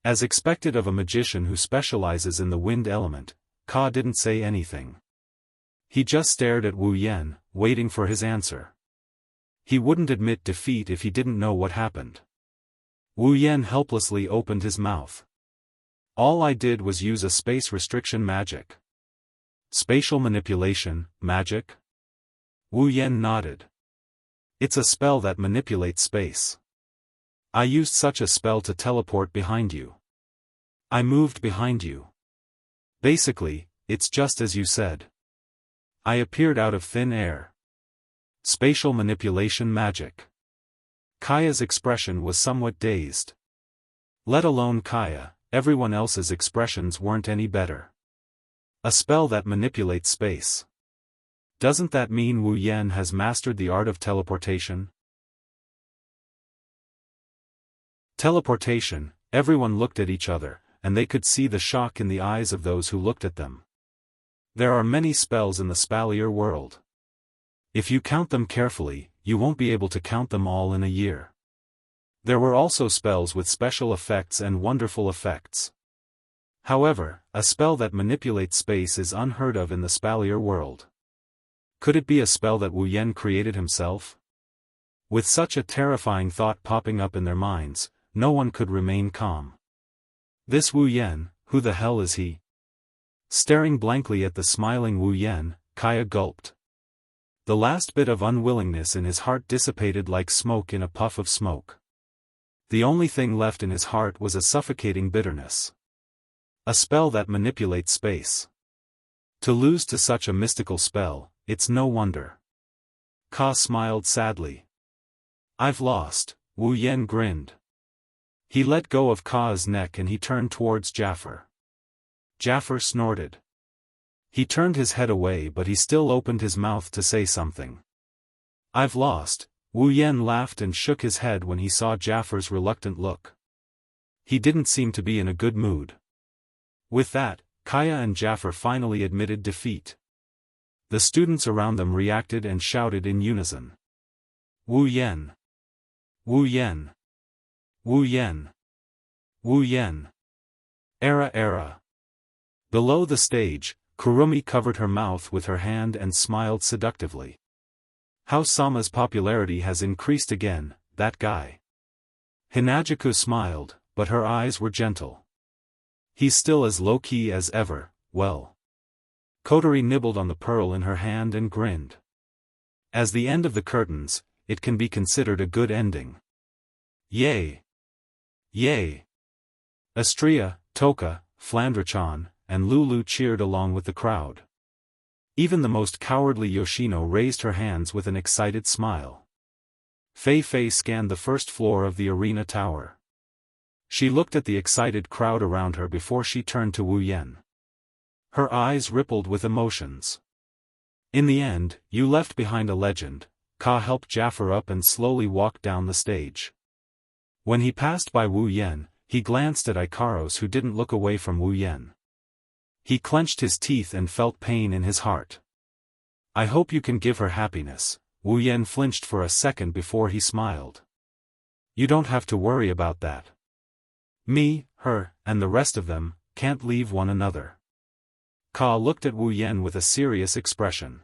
As expected of a magician who specializes in the wind element, Ka didn't say anything. He just stared at Wu Yan, waiting for his answer. He wouldn't admit defeat if he didn't know what happened. Wu Yan helplessly opened his mouth. All I did was use a space restriction magic. Spatial manipulation, magic? Wu Yan nodded. It's a spell that manipulates space. I used such a spell to teleport behind you. I moved behind you. Basically, it's just as you said. I appeared out of thin air. Spatial manipulation magic. Kaya's expression was somewhat dazed. Let alone Kaya, everyone else's expressions weren't any better. A spell that manipulates space. Doesn't that mean Wu Yan has mastered the art of teleportation? Teleportation, everyone looked at each other, and they could see the shock in the eyes of those who looked at them. There are many spells in the Spalier world. If you count them carefully, you won't be able to count them all in a year. There were also spells with special effects and wonderful effects. However, a spell that manipulates space is unheard of in the spalier world. Could it be a spell that Wu Yan created himself? With such a terrifying thought popping up in their minds, no one could remain calm. This Wu Yan, who the hell is he? Staring blankly at the smiling Wu Yan, Kaya gulped. The last bit of unwillingness in his heart dissipated like smoke in a puff of smoke. The only thing left in his heart was a suffocating bitterness. A spell that manipulates space. To lose to such a mystical spell, it's no wonder. Ka smiled sadly. I've lost, Wu Yan grinned. He let go of Ka's neck and he turned towards Jafar. Jafar snorted. He turned his head away but he still opened his mouth to say something. I've lost, Wu Yan laughed and shook his head when he saw Jafar's reluctant look. He didn't seem to be in a good mood. With that, Kaya and Jafar finally admitted defeat. The students around them reacted and shouted in unison. Wu Yan! Wu Yan! Wu Yan! Wu Yan! Era! Below the stage, Kurumi covered her mouth with her hand and smiled seductively. How Sama's popularity has increased again, that guy. Hinajaku smiled, but her eyes were gentle. He's still as low-key as ever, well. Kotori nibbled on the pearl in her hand and grinned. As the end of the curtains, it can be considered a good ending. Yay! Yay! Astria, Toka, Flandrachan, and Lulu cheered along with the crowd. Even the most cowardly Yoshino raised her hands with an excited smile. Fei Fei scanned the first floor of the arena tower. She looked at the excited crowd around her before she turned to Wu Yan. Her eyes rippled with emotions. In the end, you left behind a legend. Ka helped Jafar up and slowly walked down the stage. When he passed by Wu Yan, he glanced at Ikaros who didn't look away from Wu Yan. He clenched his teeth and felt pain in his heart. I hope you can give her happiness. Wu Yan flinched for a second before he smiled. You don't have to worry about that. Me, her, and the rest of them, can't leave one another. Ka looked at Wu Yan with a serious expression.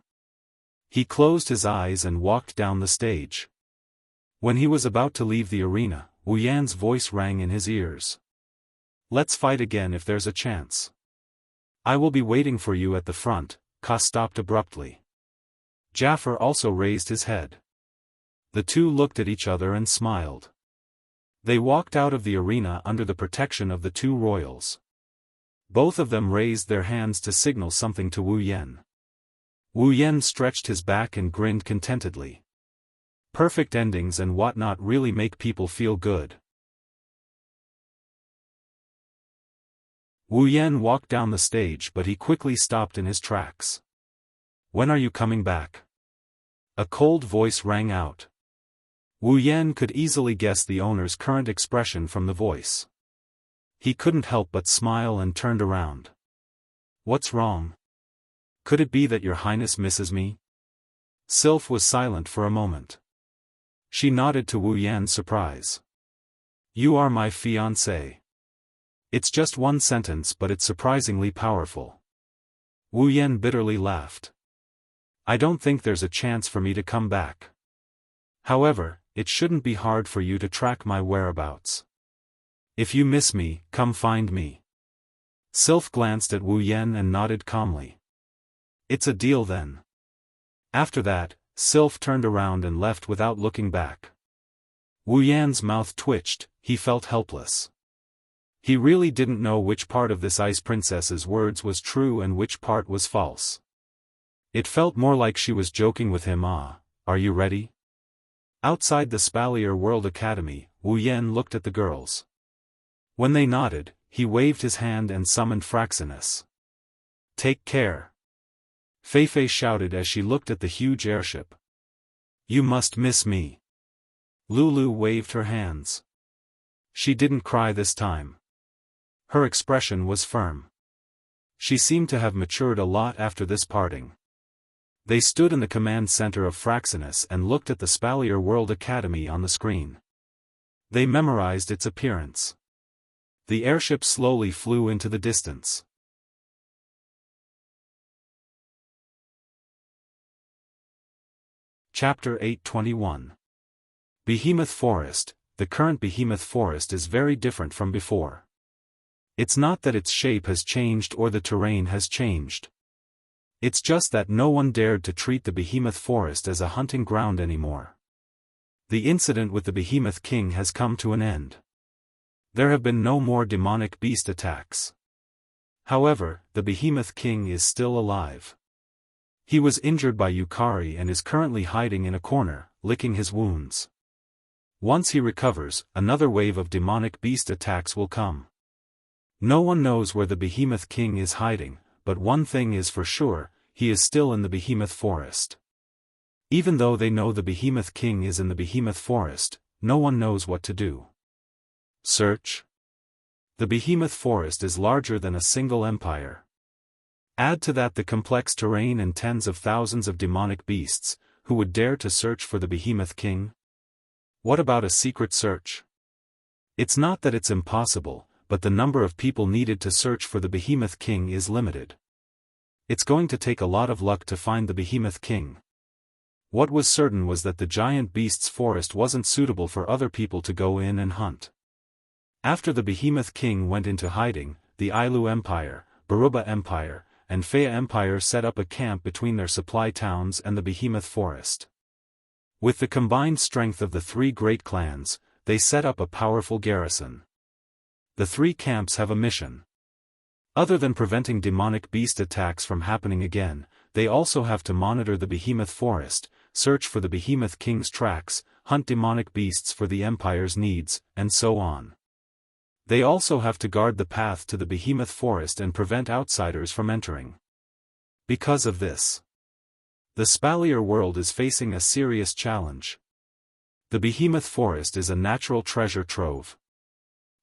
He closed his eyes and walked down the stage. When he was about to leave the arena, Wu Yan's voice rang in his ears. Let's fight again if there's a chance. I will be waiting for you at the front. Ka stopped abruptly. Jafar also raised his head. The two looked at each other and smiled. They walked out of the arena under the protection of the two royals. Both of them raised their hands to signal something to Wu Yan. Wu Yan stretched his back and grinned contentedly. Perfect endings and whatnot really make people feel good. Wu Yan walked down the stage but he quickly stopped in his tracks. When are you coming back? A cold voice rang out. Wu Yan could easily guess the owner's current expression from the voice. He couldn't help but smile and turned around. What's wrong? Could it be that your highness misses me? Sylph was silent for a moment. She nodded to Wu Yan's surprise. You are my fiancé. It's just one sentence but it's surprisingly powerful. Wu Yan bitterly laughed. I don't think there's a chance for me to come back. However, it shouldn't be hard for you to track my whereabouts. If you miss me, come find me. Sylph glanced at Wu Yan and nodded calmly. It's a deal then. After that, Sylph turned around and left without looking back. Wu Yan's mouth twitched, he felt helpless. He really didn't know which part of this ice princess's words was true and which part was false. It felt more like she was joking with him. Are you ready? Outside the Spalier World Academy, Wu Yan looked at the girls. When they nodded, he waved his hand and summoned Fraxinus. Take care. Fei Fei shouted as she looked at the huge airship. You must miss me. Lulu waved her hands. She didn't cry this time. Her expression was firm. She seemed to have matured a lot after this parting. They stood in the command center of Fraxinus and looked at the Spalier World Academy on the screen. They memorized its appearance. The airship slowly flew into the distance. Chapter 821. Behemoth Forest. The current Behemoth Forest is very different from before. It's not that its shape has changed or the terrain has changed. It's just that no one dared to treat the Behemoth Forest as a hunting ground anymore. The incident with the Behemoth King has come to an end. There have been no more demonic beast attacks. However, the Behemoth King is still alive. He was injured by Yukari and is currently hiding in a corner, licking his wounds. Once he recovers, another wave of demonic beast attacks will come. No one knows where the Behemoth King is hiding, but one thing is for sure, he is still in the Behemoth Forest. Even though they know the Behemoth King is in the Behemoth Forest, no one knows what to do. Search. The Behemoth Forest is larger than a single empire. Add to that the complex terrain and tens of thousands of demonic beasts, who would dare to search for the Behemoth King? What about a secret search? It's not that it's impossible, but the number of people needed to search for the Behemoth King is limited. It's going to take a lot of luck to find the Behemoth King. What was certain was that the giant beast's forest wasn't suitable for other people to go in and hunt. After the Behemoth King went into hiding, the Ailu Empire, Baruba Empire, and Fea Empire set up a camp between their supply towns and the Behemoth Forest. With the combined strength of the three great clans, they set up a powerful garrison. The three camps have a mission. Other than preventing demonic beast attacks from happening again, they also have to monitor the Behemoth Forest, search for the Behemoth King's tracks, hunt demonic beasts for the Empire's needs, and so on. They also have to guard the path to the Behemoth Forest and prevent outsiders from entering. Because of this, the Spalier world is facing a serious challenge. The Behemoth Forest is a natural treasure trove.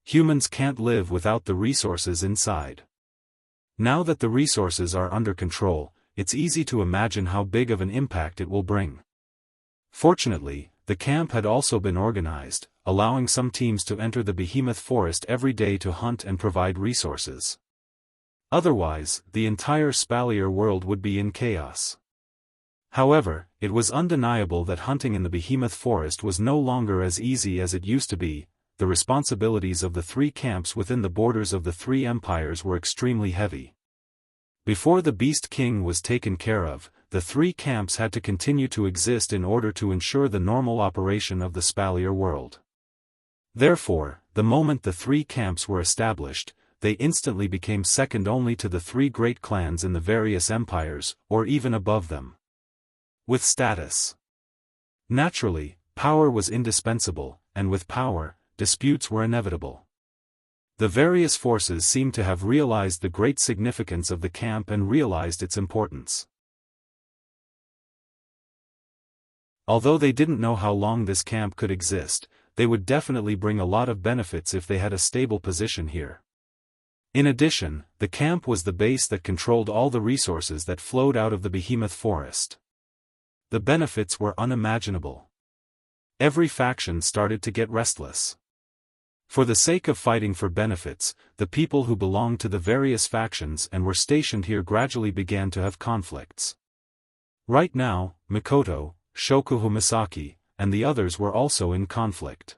Humans can't live without the resources inside. Now that the resources are under control, it's easy to imagine how big of an impact it will bring. Fortunately, the camp had also been organized, allowing some teams to enter the Behemoth Forest every day to hunt and provide resources. Otherwise, the entire Spalier world would be in chaos. However, it was undeniable that hunting in the Behemoth Forest was no longer as easy as it used to be. The responsibilities of the three camps within the borders of the three empires were extremely heavy. Before the Beast King was taken care of, the three camps had to continue to exist in order to ensure the normal operation of the Spalier world. Therefore, the moment the three camps were established, they instantly became second only to the three great clans in the various empires, or even above them. With status. Naturally, power was indispensable, and with power, disputes were inevitable. The various forces seemed to have realized the great significance of the camp and realized its importance. Although they didn't know how long this camp could exist, they would definitely bring a lot of benefits if they had a stable position here. In addition, the camp was the base that controlled all the resources that flowed out of the Behemoth Forest. The benefits were unimaginable. Every faction started to get restless. For the sake of fighting for benefits, the people who belonged to the various factions and were stationed here gradually began to have conflicts. Right now, Mikoto, Shokuhu Misaki, and the others were also in conflict.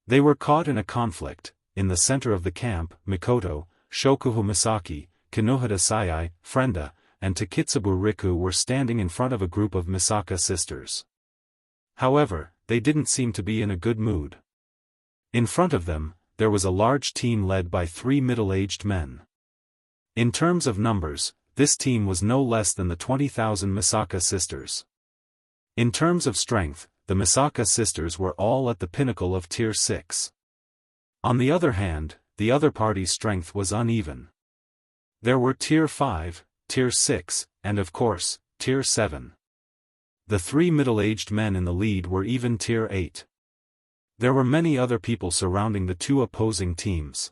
They were caught in a conflict. In the center of the camp, Mikoto, Shokuhu Misaki, Kinohita Sayai, Frenda, and Takitsubu Riku were standing in front of a group of Misaka sisters. However, they didn't seem to be in a good mood. In front of them, there was a large team led by three middle-aged men. In terms of numbers, this team was no less than the 20,000 Misaka sisters. In terms of strength, the Misaka sisters were all at the pinnacle of Tier 6. On the other hand, the other party's strength was uneven. There were Tier 5, Tier 6, and of course, Tier 7. The three middle-aged men in the lead were even Tier 8. There were many other people surrounding the two opposing teams.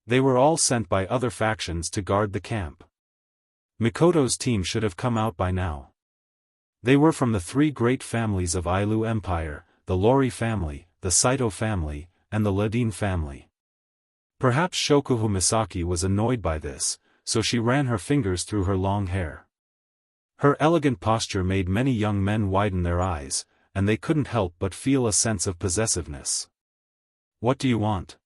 They were all sent by other factions to guard the camp. Mikoto's team should have come out by now. They were from the three great families of Ailu Empire, the Lori family, the Saito family, and the Ladin family. Perhaps Shokuhu Misaki was annoyed by this, so she ran her fingers through her long hair. Her elegant posture made many young men widen their eyes, and they couldn't help but feel a sense of possessiveness. "What do you want?"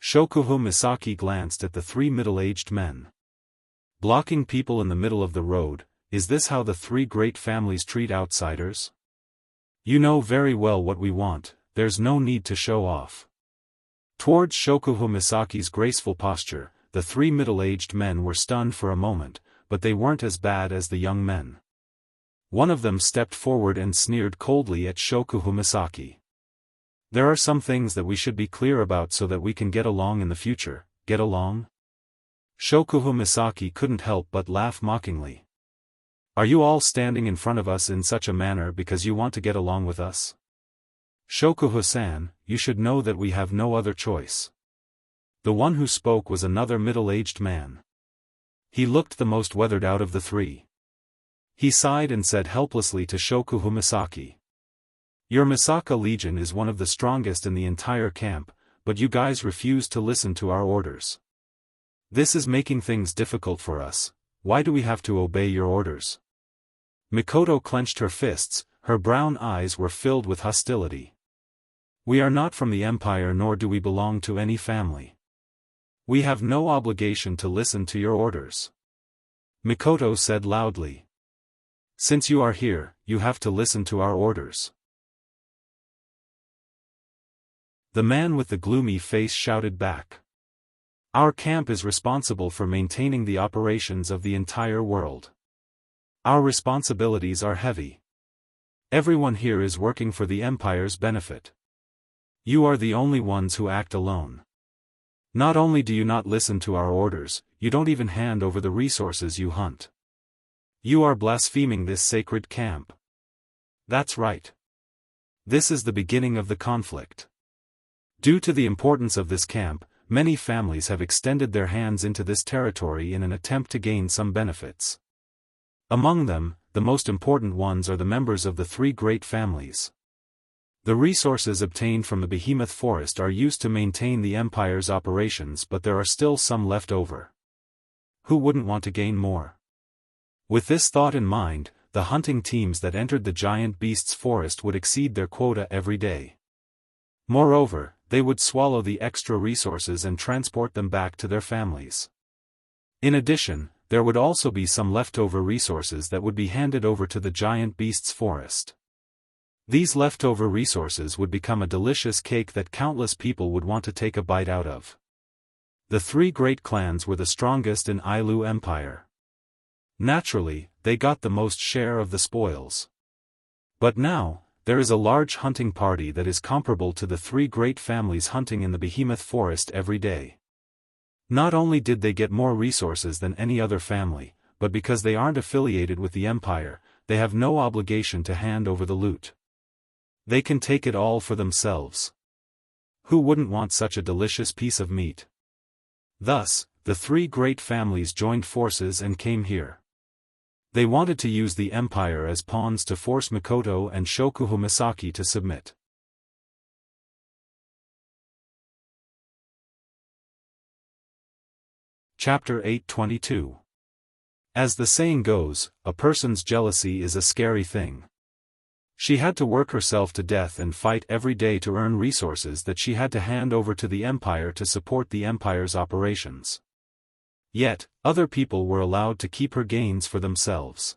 Shokuhu Misaki glanced at the three middle-aged men. "Blocking people in the middle of the road, is this how the three great families treat outsiders? You know very well what we want, there's no need to show off." Towards Shokuhu Misaki's graceful posture, the three middle-aged men were stunned for a moment, but they weren't as bad as the young men. One of them stepped forward and sneered coldly at Shokuhu Misaki. "There are some things that we should be clear about so that we can get along in the future. Get along?" Shokuhu Misaki couldn't help but laugh mockingly. "Are you all standing in front of us in such a manner because you want to get along with us? Shokuhu-san, you should know that we have no other choice." The one who spoke was another middle-aged man. He looked the most weathered out of the three. He sighed and said helplessly to Shokuhu Misaki, "Your Misaka Legion is one of the strongest in the entire camp, but you guys refuse to listen to our orders. This is making things difficult for us. Why do we have to obey your orders?" Mikoto clenched her fists, her brown eyes were filled with hostility. "We are not from the Empire nor do we belong to any family. We have no obligation to listen to your orders," Mikoto said loudly. "Since you are here, you have to listen to our orders." The man with the gloomy face shouted back. "Our camp is responsible for maintaining the operations of the entire world. Our responsibilities are heavy. Everyone here is working for the Empire's benefit. You are the only ones who act alone. Not only do you not listen to our orders, you don't even hand over the resources you hunt. You are blaspheming this sacred camp. That's right. This is the beginning of the conflict. Due to the importance of this camp, many families have extended their hands into this territory in an attempt to gain some benefits. Among them, the most important ones are the members of the three great families. The resources obtained from the behemoth forest are used to maintain the Empire's operations, but there are still some left over. Who wouldn't want to gain more? With this thought in mind, the hunting teams that entered the giant beast's forest would exceed their quota every day. Moreover, they would swallow the extra resources and transport them back to their families. In addition, there would also be some leftover resources that would be handed over to the giant beast's forest. These leftover resources would become a delicious cake that countless people would want to take a bite out of. The three great clans were the strongest in Ailu Empire. Naturally, they got the most share of the spoils. But now, there is a large hunting party that is comparable to the three great families hunting in the behemoth forest every day. Not only did they get more resources than any other family, but because they aren't affiliated with the Empire, they have no obligation to hand over the loot. They can take it all for themselves. Who wouldn't want such a delicious piece of meat? Thus, the three great families joined forces and came here. They wanted to use the Empire as pawns to force Mikoto and Shokuhu Misaki to submit. Chapter 822. As the saying goes, a person's jealousy is a scary thing. She had to work herself to death and fight every day to earn resources that she had to hand over to the Empire to support the Empire's operations. Yet, other people were allowed to keep her gains for themselves.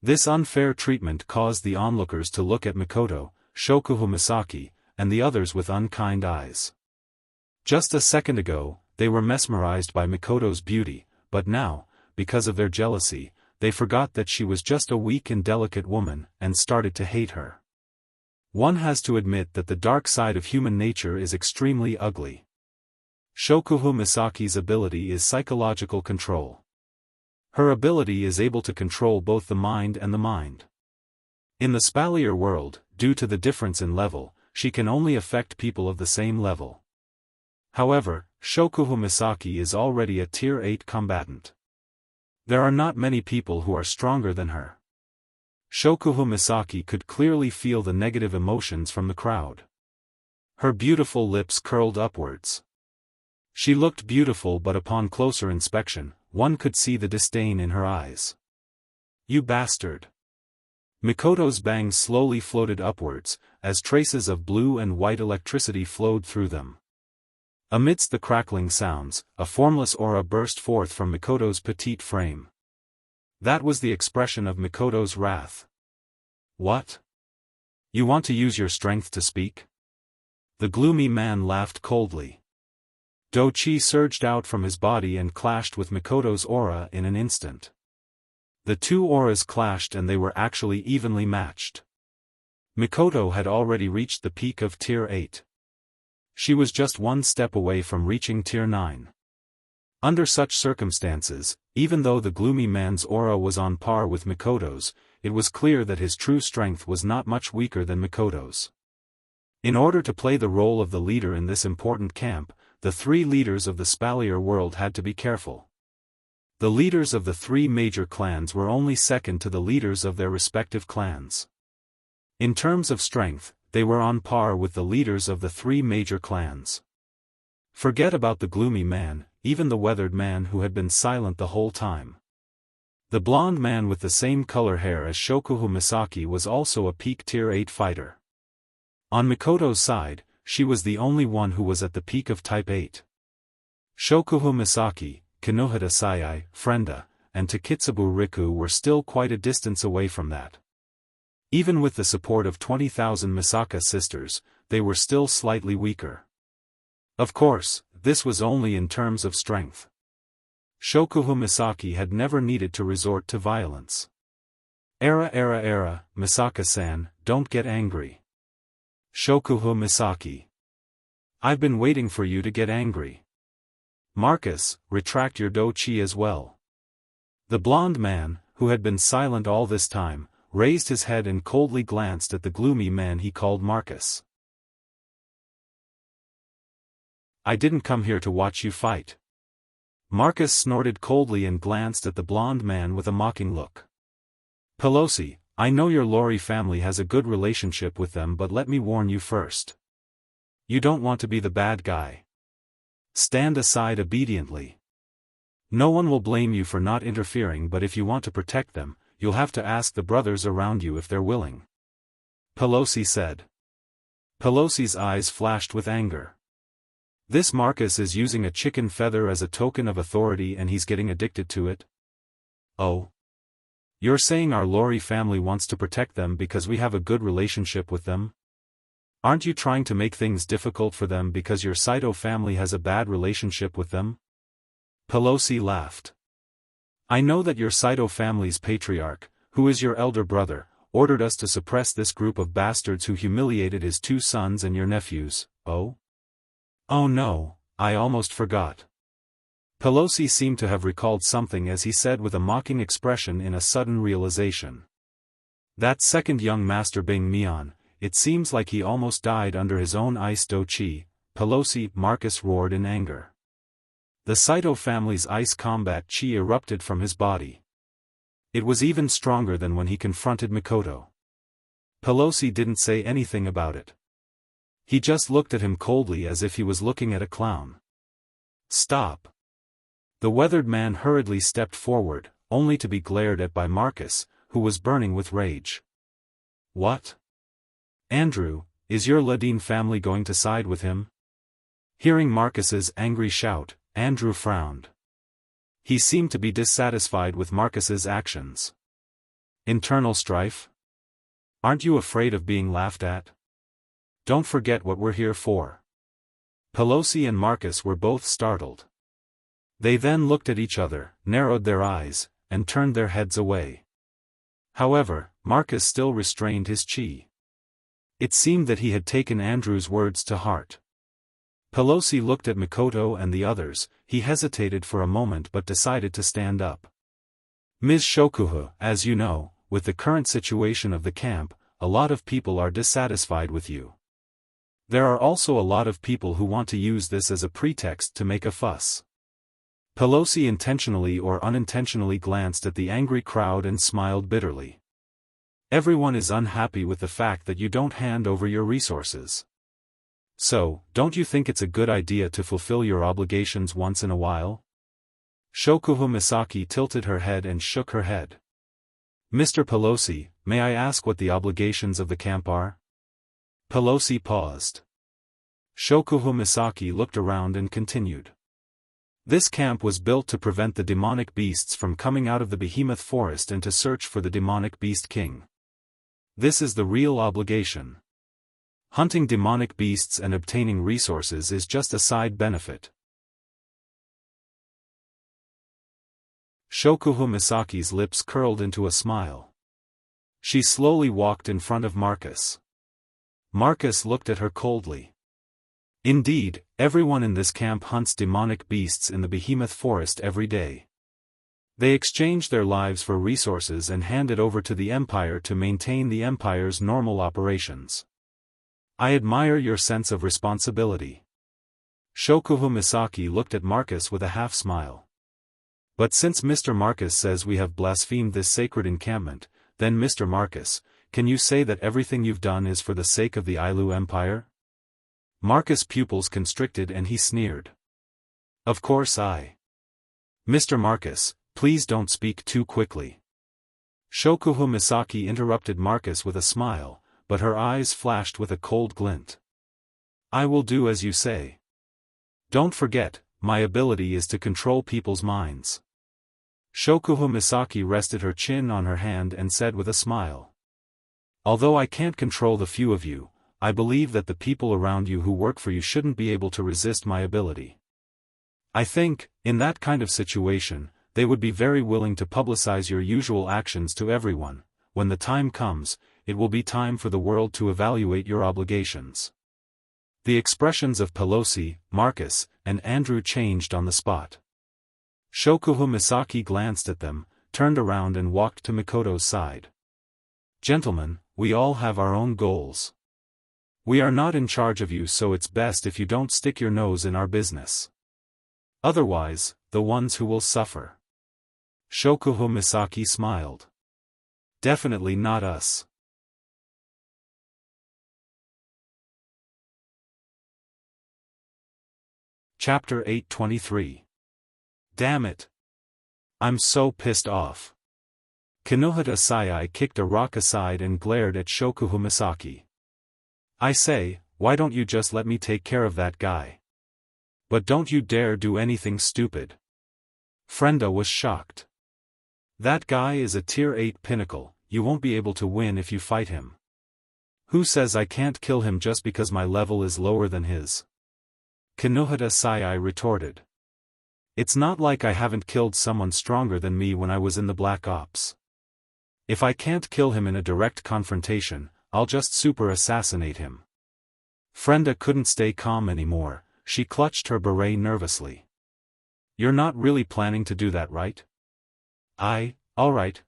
This unfair treatment caused the onlookers to look at Mikoto, Shokuhu Misaki, and the others with unkind eyes. Just a second ago, they were mesmerized by Mikoto's beauty, but now, because of their jealousy, they forgot that she was just a weak and delicate woman, and started to hate her. One has to admit that the dark side of human nature is extremely ugly. Shokuhu Misaki's ability is psychological control. Her ability is able to control both the mind and the mind. In the Spalier world, due to the difference in level, she can only affect people of the same level. However, Shokuhu Misaki is already a Tier 8 combatant. There are not many people who are stronger than her. Shokuho Misaki could clearly feel the negative emotions from the crowd. Her beautiful lips curled upwards. She looked beautiful, but upon closer inspection, one could see the disdain in her eyes. "You bastard!" Mikoto's bangs slowly floated upwards, as traces of blue and white electricity flowed through them. Amidst the crackling sounds, a formless aura burst forth from Mikoto's petite frame. That was the expression of Mikoto's wrath. "What? You want to use your strength to speak?" The gloomy man laughed coldly. Do-chi surged out from his body and clashed with Mikoto's aura in an instant. The two auras clashed and they were actually evenly matched. Mikoto had already reached the peak of Tier 8. She was just one step away from reaching Tier 9. Under such circumstances, even though the gloomy man's aura was on par with Mikoto's, it was clear that his true strength was not much weaker than Mikoto's. In order to play the role of the leader in this important camp, the three leaders of the Spalier world had to be careful. The leaders of the three major clans were only second to the leaders of their respective clans. In terms of strength, they were on par with the leaders of the three major clans. Forget about the gloomy man, even the weathered man who had been silent the whole time. The blonde man with the same color hair as Shokuho Misaki was also a peak Tier 8 fighter. On Mikoto's side, she was the only one who was at the peak of Type 8. Shokuho Misaki, Kinohita Sayai, Frenda, and Takitsubu Riku were still quite a distance away from that. Even with the support of 20,000 Misaka sisters, they were still slightly weaker. Of course, this was only in terms of strength. Shokuho Misaki had never needed to resort to violence. Misaka-san, don't get angry. Shokuho Misaki. I've been waiting for you to get angry. Marcus, retract your do-chi as well. The blonde man, who had been silent all this time, raised his head and coldly glanced at the gloomy man he called Marcus. I didn't come here to watch you fight. Marcus snorted coldly and glanced at the blonde man with a mocking look. Pelosi, I know your Lori family has a good relationship with them, but let me warn you first. You don't want to be the bad guy. Stand aside obediently. No one will blame you for not interfering, but if you want to protect them, you'll have to ask the brothers around you if they're willing. Pelosi said. Pelosi's eyes flashed with anger. This Marcus is using a chicken feather as a token of authority and he's getting addicted to it? Oh. You're saying our Lori family wants to protect them because we have a good relationship with them? Aren't you trying to make things difficult for them because your Saito family has a bad relationship with them? Pelosi laughed. I know that your Saito family's patriarch, who is your elder brother, ordered us to suppress this group of bastards who humiliated his two sons and your nephews. Oh? Oh no, I almost forgot. Pelosi seemed to have recalled something as he said with a mocking expression in a sudden realization. That second young master Bing Mian, it seems like he almost died under his own ice do-chi. Pelosi, Marcus roared in anger. The Saito family's ice combat chi erupted from his body. It was even stronger than when he confronted Mikoto. Pelosi didn't say anything about it. He just looked at him coldly as if he was looking at a clown. Stop. The weathered man hurriedly stepped forward, only to be glared at by Marcus, who was burning with rage. What? Andrew, is your Ladine family going to side with him? Hearing Marcus's angry shout, Andrew frowned. He seemed to be dissatisfied with Marcus's actions. Internal strife? Aren't you afraid of being laughed at? Don't forget what we're here for. Pelosi and Marcus were both startled. They then looked at each other, narrowed their eyes, and turned their heads away. However, Marcus still restrained his chi. It seemed that he had taken Andrew's words to heart. Pelosi looked at Mikoto and the others. He hesitated for a moment but decided to stand up. Ms. Shokuho, as you know, with the current situation of the camp, a lot of people are dissatisfied with you. There are also a lot of people who want to use this as a pretext to make a fuss. Pelosi intentionally or unintentionally glanced at the angry crowd and smiled bitterly. Everyone is unhappy with the fact that you don't hand over your resources. So, don't you think it's a good idea to fulfill your obligations once in a while? Shokuho Misaki tilted her head and shook her head. Mr. Pelosi, may I ask what the obligations of the camp are? Pelosi paused. Shokuho Misaki looked around and continued. This camp was built to prevent the demonic beasts from coming out of the behemoth forest and to search for the demonic beast king. This is the real obligation. Hunting demonic beasts and obtaining resources is just a side benefit. Shokuho Misaki's lips curled into a smile. She slowly walked in front of Marcus. Marcus looked at her coldly. Indeed, everyone in this camp hunts demonic beasts in the behemoth forest every day. They exchange their lives for resources and hand it over to the Empire to maintain the Empire's normal operations. I admire your sense of responsibility. Shokuho Misaki looked at Marcus with a half-smile. But since Mr. Marcus says we have blasphemed this sacred encampment, then Mr. Marcus, can you say that everything you've done is for the sake of the Ailu Empire? Marcus' pupils constricted and he sneered. Of course I. Mr. Marcus, please don't speak too quickly. Shokuho Misaki interrupted Marcus with a smile, but her eyes flashed with a cold glint. I will do as you say. Don't forget, my ability is to control people's minds. Shokuho Misaki rested her chin on her hand and said with a smile. Although I can't control the few of you, I believe that the people around you who work for you shouldn't be able to resist my ability. I think, in that kind of situation, they would be very willing to publicize your usual actions to everyone. When the time comes, it will be time for the world to evaluate your obligations. The expressions of Pelosi, Marcus, and Andrew changed on the spot. Shokuho Misaki glanced at them, turned around and walked to Mikoto's side. Gentlemen, we all have our own goals. We are not in charge of you, so it's best if you don't stick your nose in our business. Otherwise, the ones who will suffer. Shokuho Misaki smiled. Definitely not us. Chapter 823. Damn it. I'm so pissed off. Kinohita Sai kicked a rock aside and glared at Shokuho Misaki. I say, why don't you just let me take care of that guy? But don't you dare do anything stupid. Frenda was shocked. That guy is a tier 8 pinnacle, you won't be able to win if you fight him. Who says I can't kill him just because my level is lower than his? Kinohita Sai retorted. It's not like I haven't killed someone stronger than me when I was in the Black Ops. If I can't kill him in a direct confrontation, I'll just super-assassinate him. Frenda couldn't stay calm anymore, she clutched her beret nervously. You're not really planning to do that, right? Alright.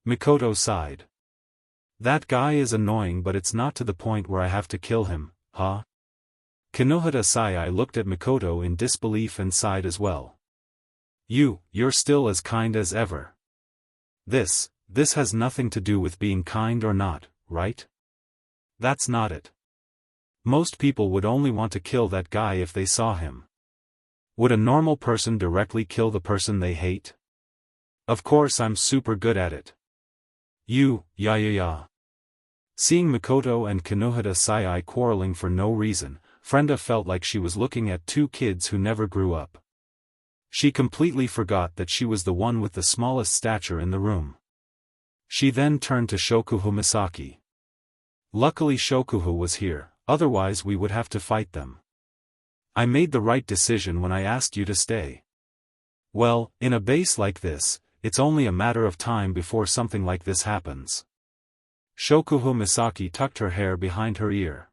Mikoto sighed. That guy is annoying, but it's not to the point where I have to kill him, huh? Kinohita Sai looked at Mikoto in disbelief and sighed as well. You're still as kind as ever. This has nothing to do with being kind or not, right? That's not it. Most people would only want to kill that guy if they saw him. Would a normal person directly kill the person they hate? Of course I'm super good at it. Yeah. Seeing Mikoto and Kinohita Sai quarreling for no reason, Frenda felt like she was looking at two kids who never grew up. She completely forgot that she was the one with the smallest stature in the room. She then turned to Shokuho Misaki. Luckily Shokuho was here, otherwise we would have to fight them. I made the right decision when I asked you to stay. Well, in a base like this, it's only a matter of time before something like this happens. Shokuho Misaki tucked her hair behind her ear.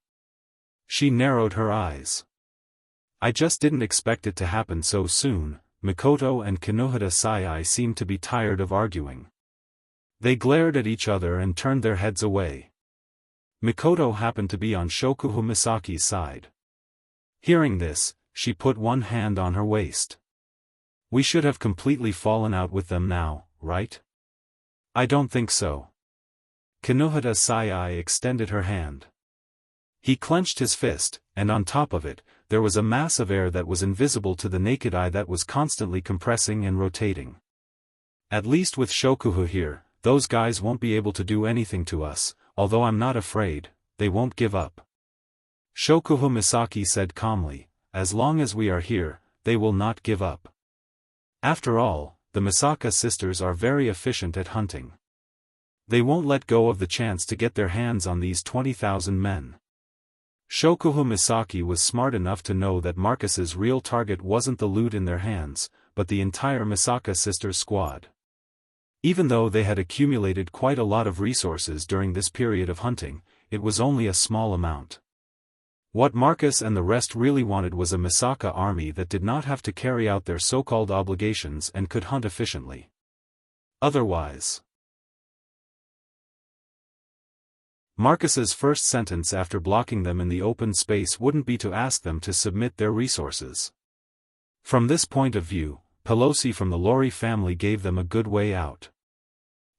She narrowed her eyes. I just didn't expect it to happen so soon. Mikoto and Kinohita Sai seemed to be tired of arguing. They glared at each other and turned their heads away. Mikoto happened to be on Shokuho Misaki's side. Hearing this, she put one hand on her waist. We should have completely fallen out with them now, right? I don't think so. Kinohita Sai extended her hand. He clenched his fist, and on top of it, there was a mass of air that was invisible to the naked eye that was constantly compressing and rotating. At least with Shokuhu here, those guys won't be able to do anything to us, although I'm not afraid, they won't give up. Shokuhu Misaki said calmly, as long as we are here, they will not give up. After all, the Misaka sisters are very efficient at hunting. They won't let go of the chance to get their hands on these 20,000 men. Shokuhu Misaki was smart enough to know that Marcus's real target wasn't the loot in their hands, but the entire Misaka sisters squad. Even though they had accumulated quite a lot of resources during this period of hunting, it was only a small amount. What Marcus and the rest really wanted was a Misaka army that did not have to carry out their so-called obligations and could hunt efficiently. Otherwise, Marcus's first sentence after blocking them in the open space wouldn't be to ask them to submit their resources. From this point of view, Pelosi from the Lori family gave them a good way out.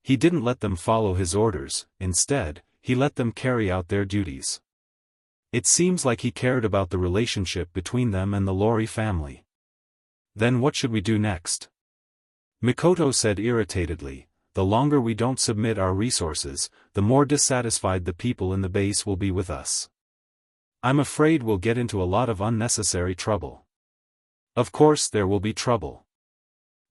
He didn't let them follow his orders, instead, he let them carry out their duties. It seems like he cared about the relationship between them and the Lori family. Then what should we do next? Mikoto said irritatedly, the longer we don't submit our resources, the more dissatisfied the people in the base will be with us. I'm afraid we'll get into a lot of unnecessary trouble. Of course there will be trouble.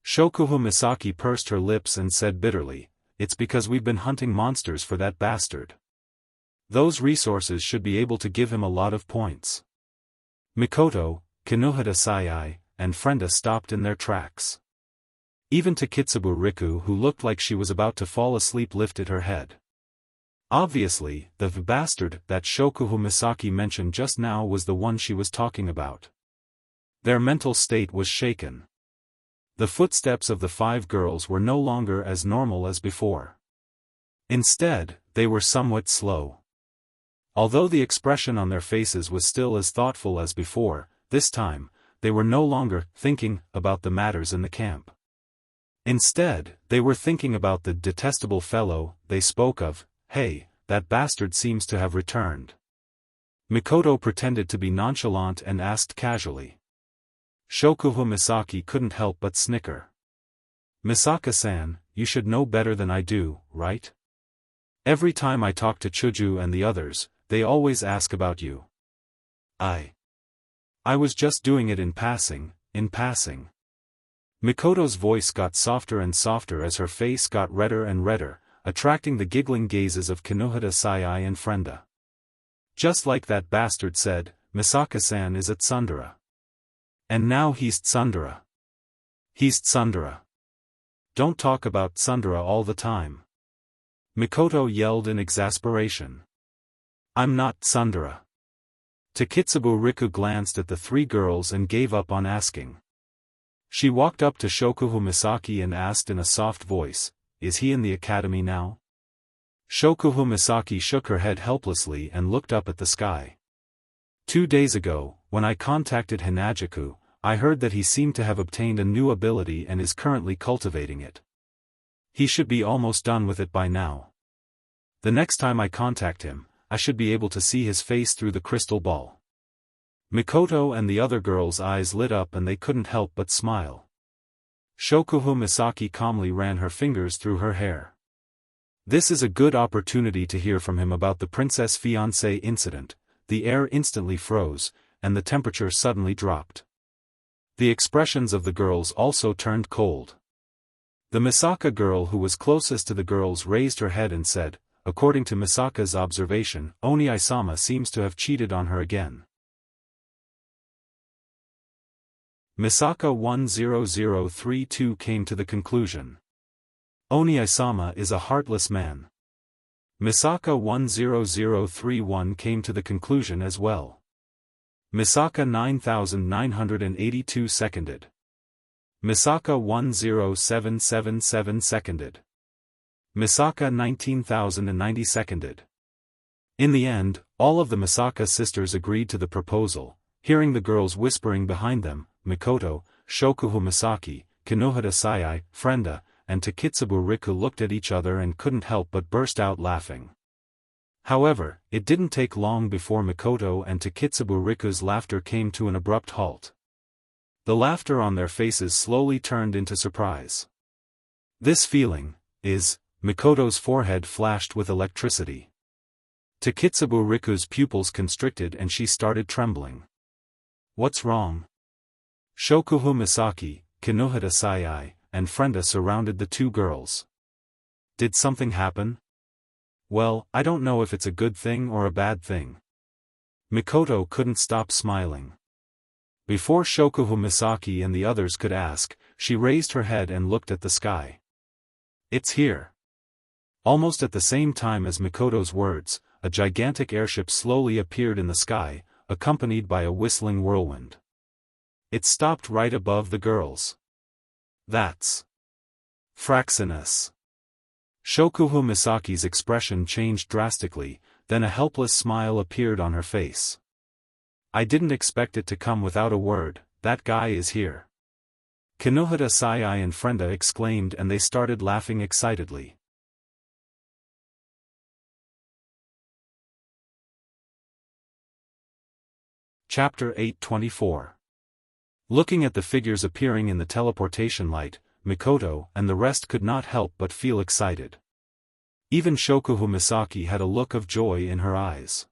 Shokuhu Misaki pursed her lips and said bitterly, it's because we've been hunting monsters for that bastard. Those resources should be able to give him a lot of points. Mikoto, Kinohita Sai, and Frenda stopped in their tracks. Even Takitsubu Riku, who looked like she was about to fall asleep, lifted her head. Obviously, the bastard that Shokuhu Misaki mentioned just now was the one she was talking about. Their mental state was shaken. The footsteps of the 5 girls were no longer as normal as before. Instead, they were somewhat slow. Although the expression on their faces was still as thoughtful as before, this time, they were no longer thinking about the matters in the camp. Instead, they were thinking about the detestable fellow they spoke of. Hey, that bastard seems to have returned. Mikoto pretended to be nonchalant and asked casually. Shokuhu Misaki couldn't help but snicker. Misaka-san, you should know better than I do, right? Every time I talk to Chuju and the others, they always ask about you. I was just doing it in passing, Mikoto's voice got softer and softer as her face got redder and redder, attracting the giggling gazes of Kinohita Sai and Frenda. Just like that bastard said, Misaka-san is at Tsundere. And now he's Tsundere. He's Tsundere. Don't talk about Tsundere all the time. Mikoto yelled in exasperation. I'm not Tsundere. Takitsubu Riku glanced at the 3 girls and gave up on asking. She walked up to Shokuhu Misaki and asked in a soft voice, is he in the academy now? Shokuhu Misaki shook her head helplessly and looked up at the sky. 2 days ago, when I contacted Hinajaku, I heard that he seemed to have obtained a new ability and is currently cultivating it. He should be almost done with it by now. The next time I contact him, I should be able to see his face through the crystal ball. Mikoto and the other girls' eyes lit up and they couldn't help but smile. Shokuhu Misaki calmly ran her fingers through her hair. This is a good opportunity to hear from him about the princess fiancé incident. The air instantly froze, and the temperature suddenly dropped. The expressions of the girls also turned cold. The Misaka girl who was closest to the girls raised her head and said, according to Misaka's observation, Oni-sama seems to have cheated on her again. Misaka 10032 came to the conclusion. Oni-sama is a heartless man. Misaka 10031 came to the conclusion as well. Misaka 9982 seconded. Misaka 10777 seconded. Misaka 19090 seconded. In the end, all of the Misaka sisters agreed to the proposal. Hearing the girls whispering behind them, Mikoto, Shokuhu Misaki, Kinohita Sai, Frenda, and Takitsubo Riku looked at each other and couldn't help but burst out laughing. However, it didn't take long before Mikoto and Takitsubo Riku's laughter came to an abrupt halt. The laughter on their faces slowly turned into surprise. This feeling is, Mikoto's forehead flashed with electricity. Takitsubo Riku's pupils constricted and she started trembling. What's wrong? Shokuhu Misaki, Kinohita Sai, and Frenda surrounded the two girls. Did something happen? Well, I don't know if it's a good thing or a bad thing. Mikoto couldn't stop smiling. Before Shokuhu Misaki and the others could ask, she raised her head and looked at the sky. It's here. Almost at the same time as Mikoto's words, a gigantic airship slowly appeared in the sky, accompanied by a whistling whirlwind. It stopped right above the girls. That's Fraxinus. Shokuhu Misaki's expression changed drastically, then a helpless smile appeared on her face. I didn't expect it to come without a word, that guy is here. Kinohita Sai and Frenda exclaimed and they started laughing excitedly. Chapter 824. Looking at the figures appearing in the teleportation light, Mikoto and the rest could not help but feel excited. Even Shokuhu Misaki had a look of joy in her eyes.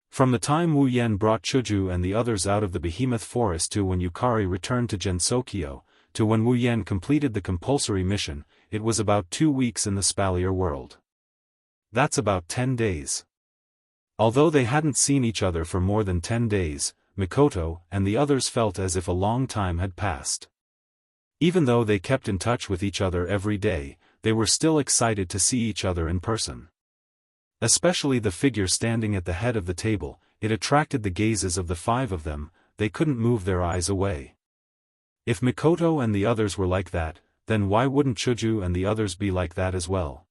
From the time Wu Yen brought Chuju and the others out of the behemoth forest to when Yukari returned to Gensokyo, to when Wu Yen completed the compulsory mission, it was about 2 weeks in the Spalier world. That's about 10 days. Although they hadn't seen each other for more than 10 days, Mikoto and the others felt as if a long time had passed. Even though they kept in touch with each other every day, they were still excited to see each other in person. Especially the figure standing at the head of the table, it attracted the gazes of the 5 of them, they couldn't move their eyes away. If Mikoto and the others were like that, then why wouldn't Chuju and the others be like that as well?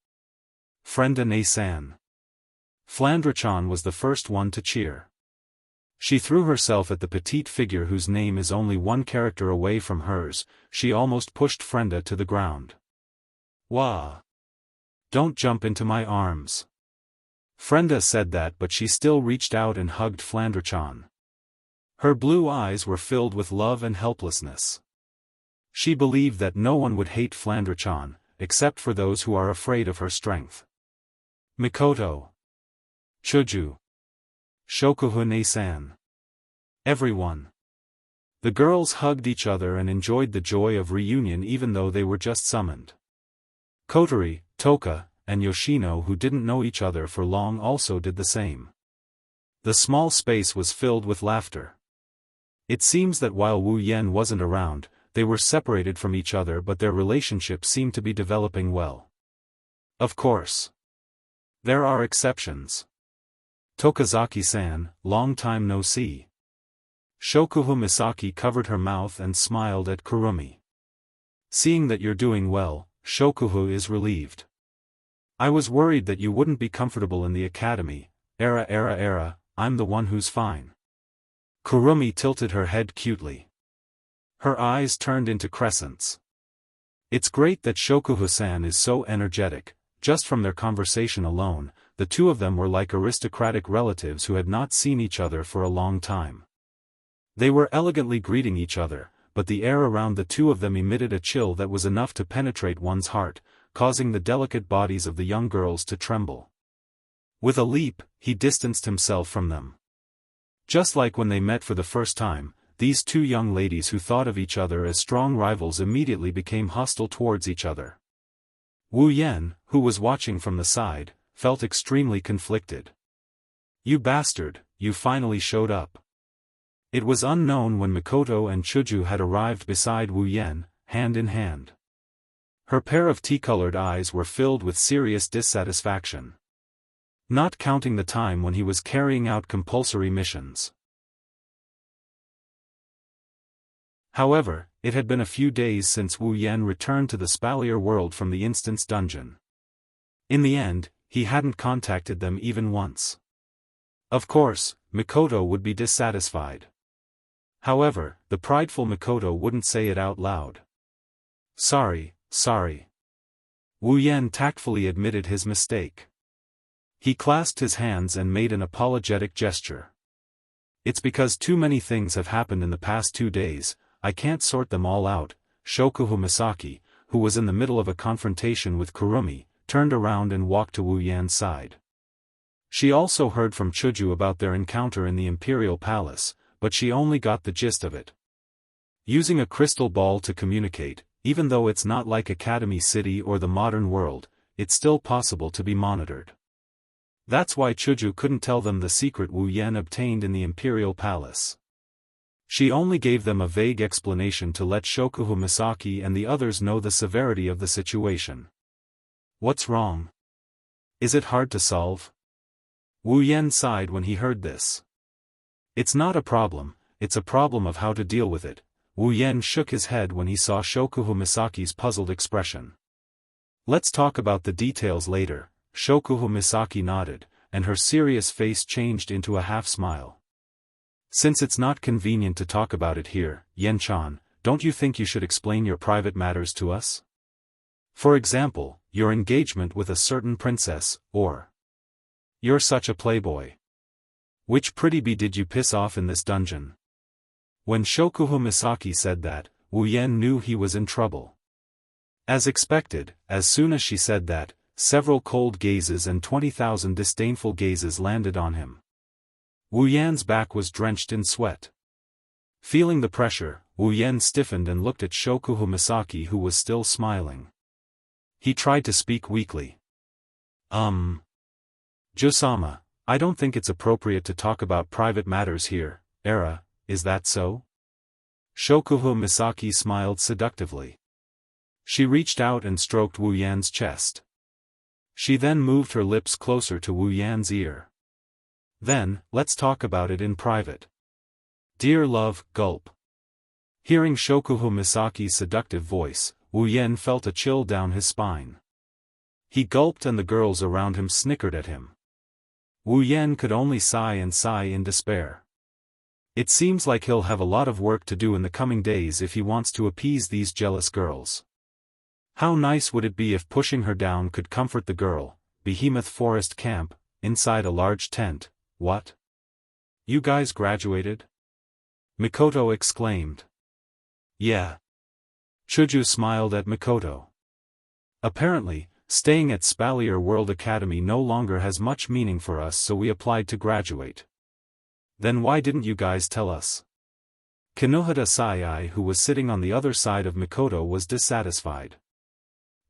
Frenda Ne-san. Flandre-chan was the first one to cheer. She threw herself at the petite figure whose name is only one character away from hers, she almost pushed Frenda to the ground. Wah! Don't jump into my arms. Frenda said that but she still reached out and hugged Flandre-chan. Her blue eyes were filled with love and helplessness. She believed that no one would hate Flandre-chan, except for those who are afraid of her strength. Mikoto. Chuju. Shokuhu Ne-san. Everyone. The girls hugged each other and enjoyed the joy of reunion even though they were just summoned. Kotori, Toka, and Yoshino who didn't know each other for long also did the same. The small space was filled with laughter. It seems that while Wu Yen wasn't around, they were separated from each other but their relationship seemed to be developing well. Of course. There are exceptions. Tokazaki-san, long time no see. Shokuhu Misaki covered her mouth and smiled at Kurumi. Seeing that you're doing well, Shokuhu is relieved. I was worried that you wouldn't be comfortable in the academy, I'm the one who's fine. Kurumi tilted her head cutely. Her eyes turned into crescents. It's great that Shokuhu-san is so energetic, just from their conversation alone, the two of them were like aristocratic relatives who had not seen each other for a long time. They were elegantly greeting each other, but the air around the two of them emitted a chill that was enough to penetrate one's heart, causing the delicate bodies of the young girls to tremble. With a leap, he distanced himself from them. Just like when they met for the first time, these two young ladies who thought of each other as strong rivals immediately became hostile towards each other. Wu Yen, who was watching from the side, felt extremely conflicted. You bastard, you finally showed up. It was unknown when Mikoto and Chuju had arrived beside Wu Yen, hand in hand. Her pair of tea-colored eyes were filled with serious dissatisfaction. Not counting the time when he was carrying out compulsory missions. However, it had been a few days since Wu Yen returned to the Spalier world from the Instance dungeon. In the end, he hadn't contacted them even once. Of course, Mikoto would be dissatisfied. However, the prideful Mikoto wouldn't say it out loud. Sorry. Wu Yan tactfully admitted his mistake. He clasped his hands and made an apologetic gesture. It's because too many things have happened in the past 2 days, I can't sort them all out. Shokuhu Misaki, who was in the middle of a confrontation with Kurumi, turned around and walked to Wu Yan's side. She also heard from Chuju about their encounter in the Imperial Palace, but she only got the gist of it. Using a crystal ball to communicate, even though it's not like Academy City or the modern world, it's still possible to be monitored. That's why Chuju couldn't tell them the secret Wu Yan obtained in the Imperial Palace. She only gave them a vague explanation to let Shokuhu Misaki and the others know the severity of the situation. What's wrong? Is it hard to solve? Wu Yan sighed when he heard this. It's not a problem, it's a problem of how to deal with it. Wu Yan shook his head when he saw Shokuhu Misaki's puzzled expression. Let's talk about the details later. Shokuhu Misaki nodded, and her serious face changed into a half-smile. Since it's not convenient to talk about it here, Yen-chan, don't you think you should explain your private matters to us? For example, your engagement with a certain princess, or you're such a playboy. Which pretty bee did you piss off in this dungeon? When Shokuhu Misaki said that, Wu Yan knew he was in trouble. As expected, as soon as she said that, several cold gazes and 20,000 disdainful gazes landed on him. Wu Yan's back was drenched in sweat. Feeling the pressure, Wu Yan stiffened and looked at Shokuhu Misaki, who was still smiling. He tried to speak weakly. Josama, I don't think it's appropriate to talk about private matters here, Era, is that so? Shokuhu Misaki smiled seductively. She reached out and stroked Wu Yan's chest. She then moved her lips closer to Wu Yan's ear. Then, let's talk about it in private. Dear love, gulp. Hearing Shokuhu Misaki's seductive voice, Wu Yan felt a chill down his spine. He gulped and the girls around him snickered at him. Wu Yan could only sigh in despair. It seems like he'll have a lot of work to do in the coming days if he wants to appease these jealous girls. How nice would it be if pushing her down could comfort the girl? Behemoth Forest Camp, inside a large tent. What? You guys graduated? Mikoto exclaimed. Yeah. Chuju smiled at Mikoto. Apparently, staying at Spalier World Academy no longer has much meaning for us, so we applied to graduate. Then why didn't you guys tell us? Kinohata Sai, who was sitting on the other side of Mikoto, was dissatisfied.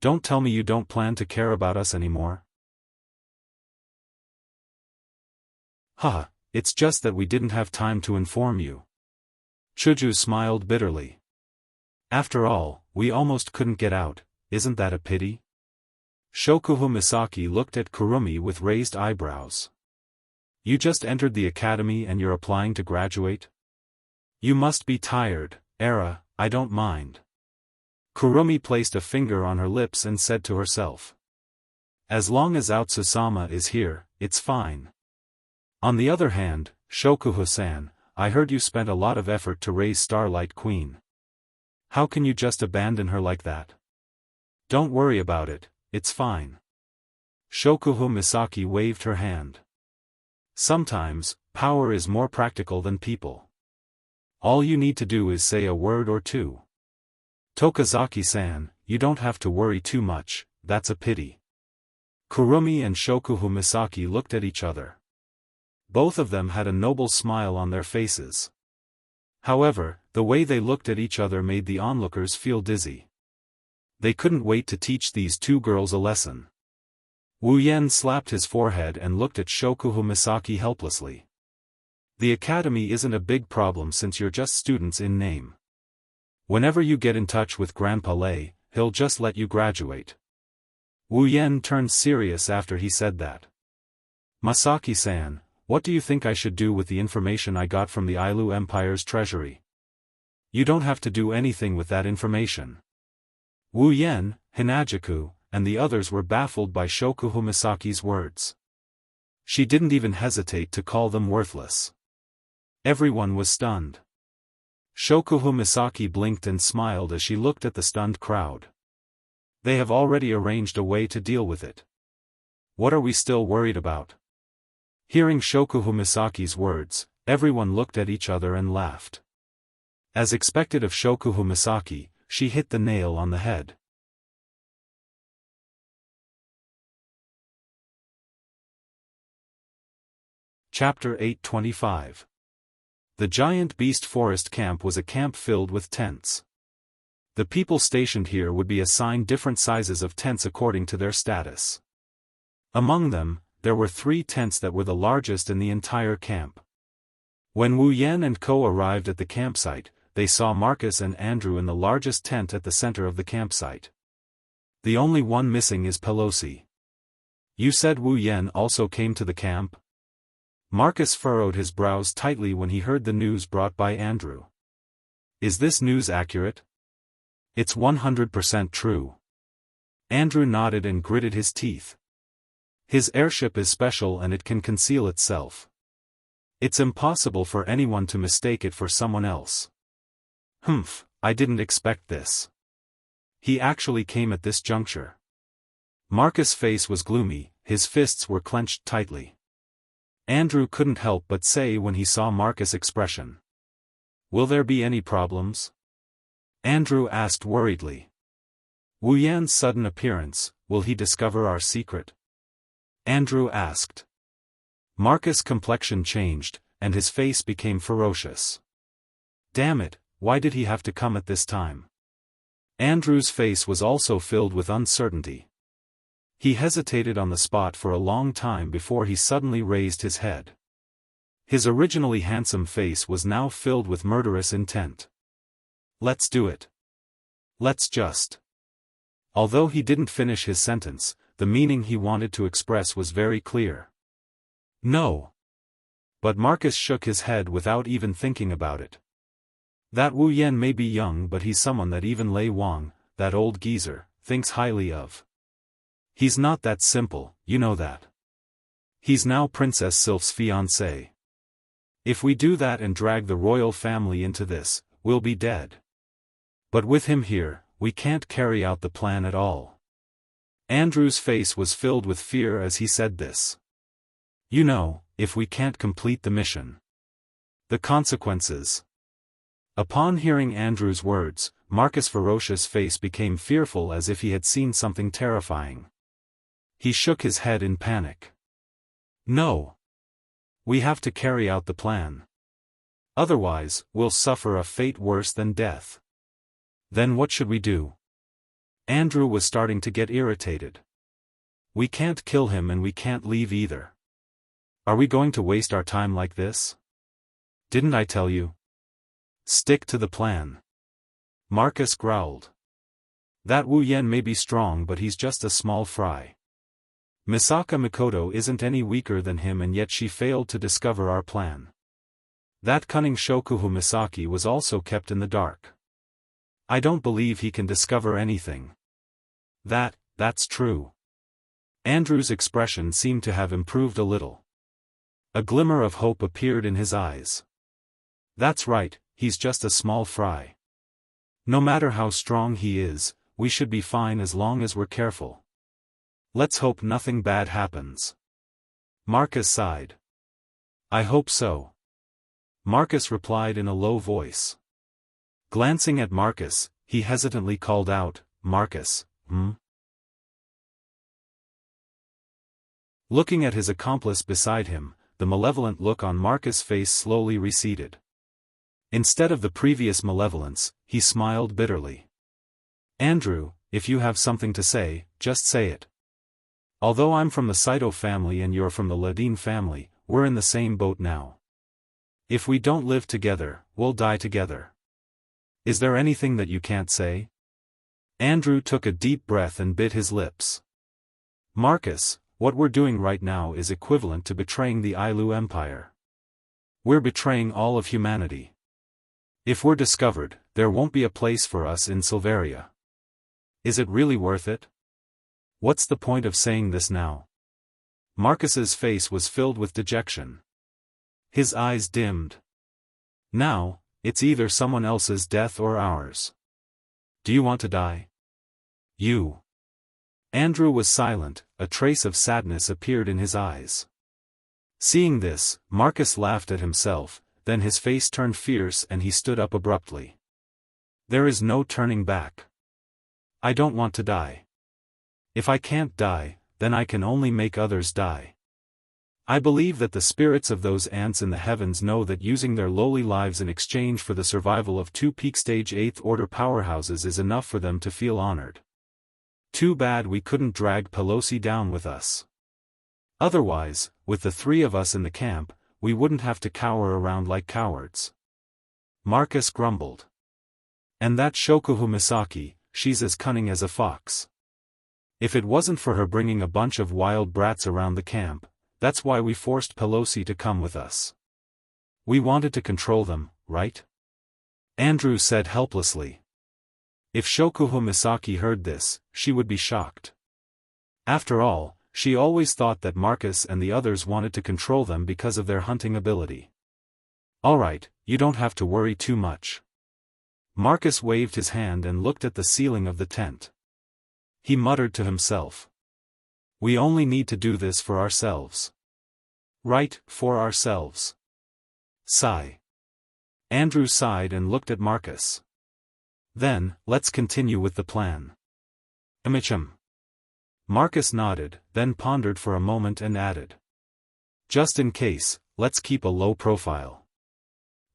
Don't tell me you don't plan to care about us anymore. Haha, it's just that we didn't have time to inform you. Chuju smiled bitterly. After all, we almost couldn't get out, isn't that a pity? Shokuhu Misaki looked at Kurumi with raised eyebrows. You just entered the academy and you're applying to graduate? You must be tired, Era, I don't mind. Kurumi placed a finger on her lips and said to herself. As long as Aotsusama is here, it's fine. On the other hand, Shokuhu-san, I heard you spent a lot of effort to raise Starlight Queen. How can you just abandon her like that? Don't worry about it, it's fine. Shokuhu Misaki waved her hand. Sometimes, power is more practical than people. All you need to do is say a word or two. Tokazaki-san, you don't have to worry too much, that's a pity. Kurumi and Shokuhu Misaki looked at each other. Both of them had a noble smile on their faces. However, the way they looked at each other made the onlookers feel dizzy. They couldn't wait to teach these two girls a lesson. Wu Yan slapped his forehead and looked at Shokuhu Misaki helplessly. The academy isn't a big problem since you're just students in name. Whenever you get in touch with Grandpa Lei, he'll just let you graduate. Wu Yan turned serious after he said that. Masaki-san, what do you think I should do with the information I got from the Ailu Empire's treasury? You don't have to do anything with that information. Wu Yan, Hinajaku, and the others were baffled by Shokuhu Misaki's words. She didn't even hesitate to call them worthless. Everyone was stunned. Shokuhu Misaki blinked and smiled as she looked at the stunned crowd. They have already arranged a way to deal with it. What are we still worried about? Hearing Shokuhu Misaki's words, everyone looked at each other and laughed. As expected of Shokuhu Misaki, she hit the nail on the head. Chapter 825. The giant beast forest camp was a camp filled with tents. The people stationed here would be assigned different sizes of tents according to their status. Among them, there were 3 tents that were the largest in the entire camp. When Wu Yan and Co. arrived at the campsite, they saw Marcus and Andrew in the largest tent at the center of the campsite. The only one missing is Pelosi. You said Wu Yan also came to the camp? Marcus furrowed his brows tightly when he heard the news brought by Andrew. Is this news accurate? It's 100% true. Andrew nodded and gritted his teeth. His airship is special and it can conceal itself. It's impossible for anyone to mistake it for someone else. Humph, I didn't expect this. He actually came at this juncture. Marcus' face was gloomy, his fists were clenched tightly. Andrew couldn't help but say when he saw Marcus' expression. Will there be any problems? Andrew asked worriedly. Wu Yan's sudden appearance, will he discover our secret? Andrew asked. Marcus' complexion changed, and his face became ferocious. Damn it, why did he have to come at this time? Andrew's face was also filled with uncertainty. He hesitated on the spot for a long time before he suddenly raised his head. His originally handsome face was now filled with murderous intent. Let's do it. Let's just. Although he didn't finish his sentence, the meaning he wanted to express was very clear. No. But Marcus shook his head without even thinking about it. That Wu Yan may be young, but he's someone that even Lei Wang, that old geezer, thinks highly of. He's not that simple, you know that. He's now Princess Sylph's fiancé. If we do that and drag the royal family into this, we'll be dead. But with him here, we can't carry out the plan at all. Andrew's face was filled with fear as he said this. You know, if we can't complete the mission. The consequences. Upon hearing Andrew's words, Marcus' ferocious face became fearful as if he had seen something terrifying. He shook his head in panic. No. We have to carry out the plan. Otherwise, we'll suffer a fate worse than death. Then what should we do? Andrew was starting to get irritated. We can't kill him and we can't leave either. Are we going to waste our time like this? Didn't I tell you? Stick to the plan. Marcus growled. That Wu Yan may be strong, but he's just a small fry. Misaka Mikoto isn't any weaker than him, and yet she failed to discover our plan. That cunning Shokuhu Misaki was also kept in the dark. I don't believe he can discover anything. That's true. Andrew's expression seemed to have improved a little. A glimmer of hope appeared in his eyes. That's right, he's just a small fry. No matter how strong he is, we should be fine as long as we're careful. Let's hope nothing bad happens. Marcus sighed. I hope so. Marcus replied in a low voice. Glancing at Marcus, he hesitantly called out, Marcus, Looking at his accomplice beside him, the malevolent look on Marcus' face slowly receded. Instead of the previous malevolence, he smiled bitterly. Andrew, if you have something to say, just say it. Although I'm from the Saito family and you're from the Ladin family, we're in the same boat now. If we don't live together, we'll die together. Is there anything that you can't say? Andrew took a deep breath and bit his lips. Marcus, what we're doing right now is equivalent to betraying the Ailu Empire. We're betraying all of humanity. If we're discovered, there won't be a place for us in Silveria. Is it really worth it? What's the point of saying this now? Marcus's face was filled with dejection. His eyes dimmed. Now, it's either someone else's death or ours. Do you want to die? You. Andrew was silent, a trace of sadness appeared in his eyes. Seeing this, Marcus laughed at himself, then his face turned fierce and he stood up abruptly. There is no turning back. I don't want to die. If I can't die, then I can only make others die. I believe that the spirits of those ants in the heavens know that using their lowly lives in exchange for the survival of 2 peak-stage 8th order powerhouses is enough for them to feel honored. Too bad we couldn't drag Pelosi down with us. Otherwise, with the 3 of us in the camp, we wouldn't have to cower around like cowards. Marcus grumbled. And that Shokuhu Misaki, she's as cunning as a fox. If it wasn't for her bringing a bunch of wild brats around the camp, that's why we forced Pelosi to come with us. We wanted to control them, right? Andrew said helplessly. If Shokuhu Misaki heard this, she would be shocked. After all, she always thought that Marcus and the others wanted to control them because of their hunting ability. Alright, you don't have to worry too much. Marcus waved his hand and looked at the ceiling of the tent. He muttered to himself. We only need to do this for ourselves. Right, for ourselves. Sigh. Andrew sighed and looked at Marcus. Then, let's continue with the plan. Amicham. Marcus nodded, then pondered for a moment and added. Just in case, let's keep a low profile.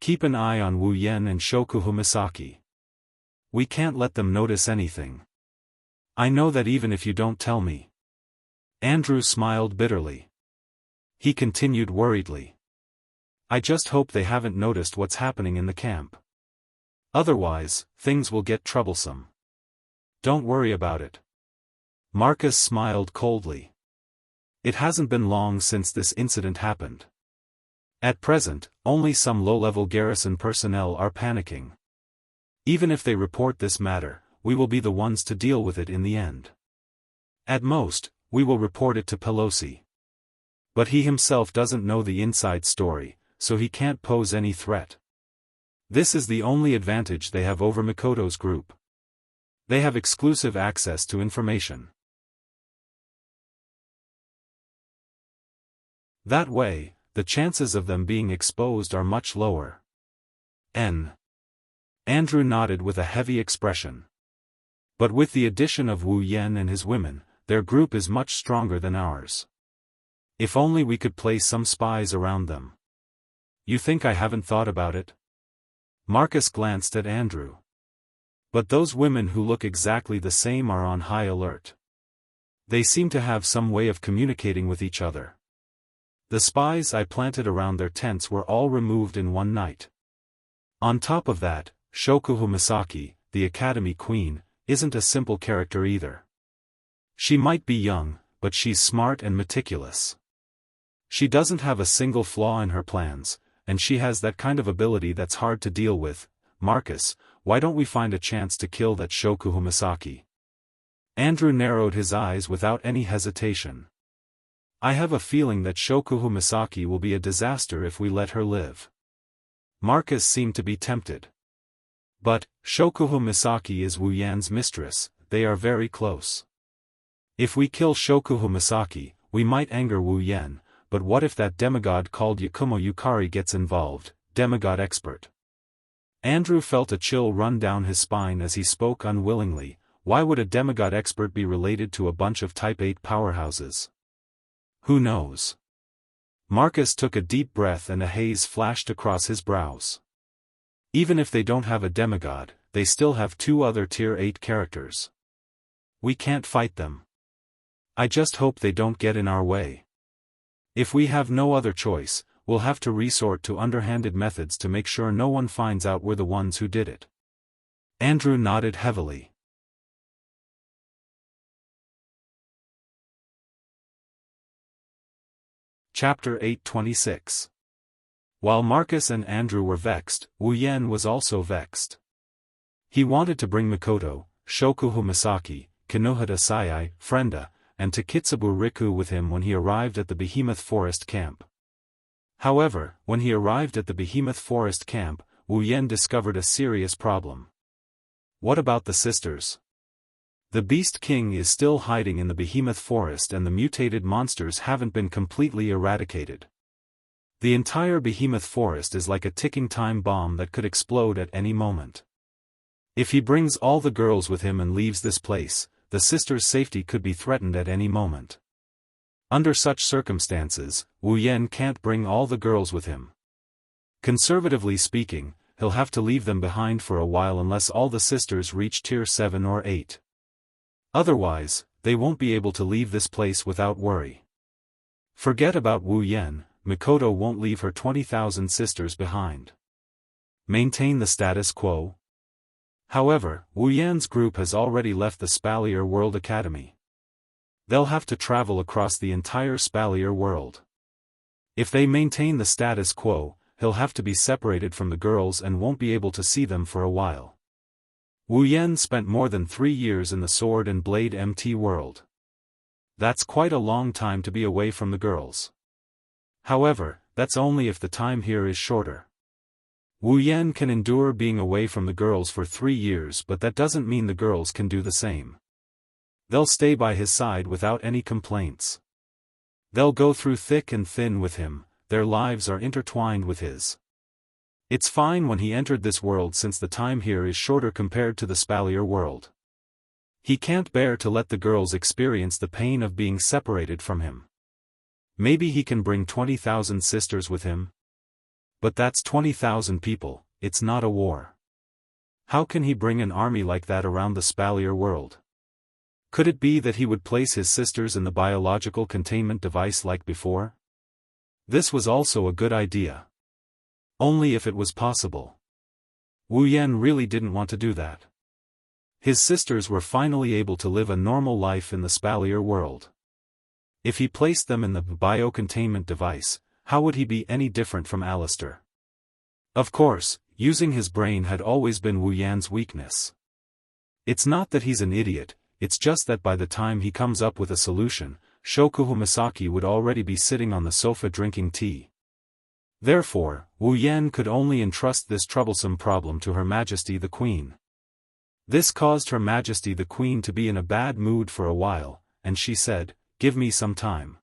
Keep an eye on Wu Yen and Shokuhu Misaki. We can't let them notice anything. I know that even if you don't tell me. Andrew smiled bitterly. He continued worriedly. I just hope they haven't noticed what's happening in the camp. Otherwise, things will get troublesome. Don't worry about it. Marcus smiled coldly. It hasn't been long since this incident happened. At present, only some low-level garrison personnel are panicking. Even if they report this matter, we will be the ones to deal with it in the end. At most, we will report it to Pelosi. But he himself doesn't know the inside story, so he can't pose any threat. This is the only advantage they have over Mikoto's group. They have exclusive access to information. That way, the chances of them being exposed are much lower. Andrew nodded with a heavy expression. But with the addition of Wu Yen and his women, their group is much stronger than ours. If only we could place some spies around them. You think I haven't thought about it? Marcus glanced at Andrew. But those women who look exactly the same are on high alert. They seem to have some way of communicating with each other. The spies I planted around their tents were all removed in one night. On top of that, Shokuhu Misaki, the Academy Queen, isn't a simple character either. She might be young, but she's smart and meticulous. She doesn't have a single flaw in her plans, and she has that kind of ability that's hard to deal with. Marcus, why don't we find a chance to kill that Shokuhu Misaki? Andrew narrowed his eyes without any hesitation. I have a feeling that Shokuhu Misaki will be a disaster if we let her live. Marcus seemed to be tempted. But, Shokuhu Misaki is Wu Yan's mistress, they are very close. If we kill Shokuhu Misaki, we might anger Wu Yan, but what if that demigod called Yakumo Yukari gets involved, demigod expert? Andrew felt a chill run down his spine as he spoke unwillingly. Why would a demigod expert be related to a bunch of Type 8 powerhouses? Who knows? Marcus took a deep breath and a haze flashed across his brows. Even if they don't have a demigod, they still have 2 other Tier 8 characters. We can't fight them. I just hope they don't get in our way. If we have no other choice, we'll have to resort to underhanded methods to make sure no one finds out we're the ones who did it. Andrew nodded heavily. Chapter 826. While Marcus and Andrew were vexed, Wu Yan was also vexed. He wanted to bring Mikoto, Shokuhu Misaki, Kinohata Sayai, Frenda, and Takitsubu Riku with him when he arrived at the Behemoth Forest Camp. However, when he arrived at the Behemoth Forest Camp, Wu Yan discovered a serious problem. What about the sisters? The Beast King is still hiding in the behemoth forest and the mutated monsters haven't been completely eradicated. The entire behemoth forest is like a ticking time bomb that could explode at any moment. If he brings all the girls with him and leaves this place, the sisters' safety could be threatened at any moment. Under such circumstances, Wu Yan can't bring all the girls with him. Conservatively speaking, he'll have to leave them behind for a while unless all the sisters reach tier 7 or 8. Otherwise, they won't be able to leave this place without worry. Forget about Wu Yan, Mikoto won't leave her 20,000 sisters behind. Maintain the status quo. However, Wu Yan's group has already left the Spalier World Academy. They'll have to travel across the entire Spalier world. If they maintain the status quo, he'll have to be separated from the girls and won't be able to see them for a while. Wu Yan spent more than 3 years in the Sword and Blade MT world. That's quite a long time to be away from the girls. However, that's only if the time here is shorter. Wu Yan can endure being away from the girls for 3 years, but that doesn't mean the girls can do the same. They'll stay by his side without any complaints. They'll go through thick and thin with him, their lives are intertwined with his. It's fine when he entered this world since the time here is shorter compared to the Spalier world. He can't bear to let the girls experience the pain of being separated from him. Maybe he can bring 20,000 sisters with him? But that's 20,000 people, it's not a war. How can he bring an army like that around the Spalier world? Could it be that he would place his sisters in the biological containment device like before? This was also a good idea. Only if it was possible. Wu Yan really didn't want to do that. His sisters were finally able to live a normal life in the Spalier world. If he placed them in the biocontainment device, how would he be any different from Alistair? Of course, using his brain had always been Wu Yan's weakness. It's not that he's an idiot, it's just that by the time he comes up with a solution, Shokuhu Misaki would already be sitting on the sofa drinking tea. Therefore, Wu Yan could only entrust this troublesome problem to Her Majesty the Queen. This caused Her Majesty the Queen to be in a bad mood for a while, and she said, "Give me some time."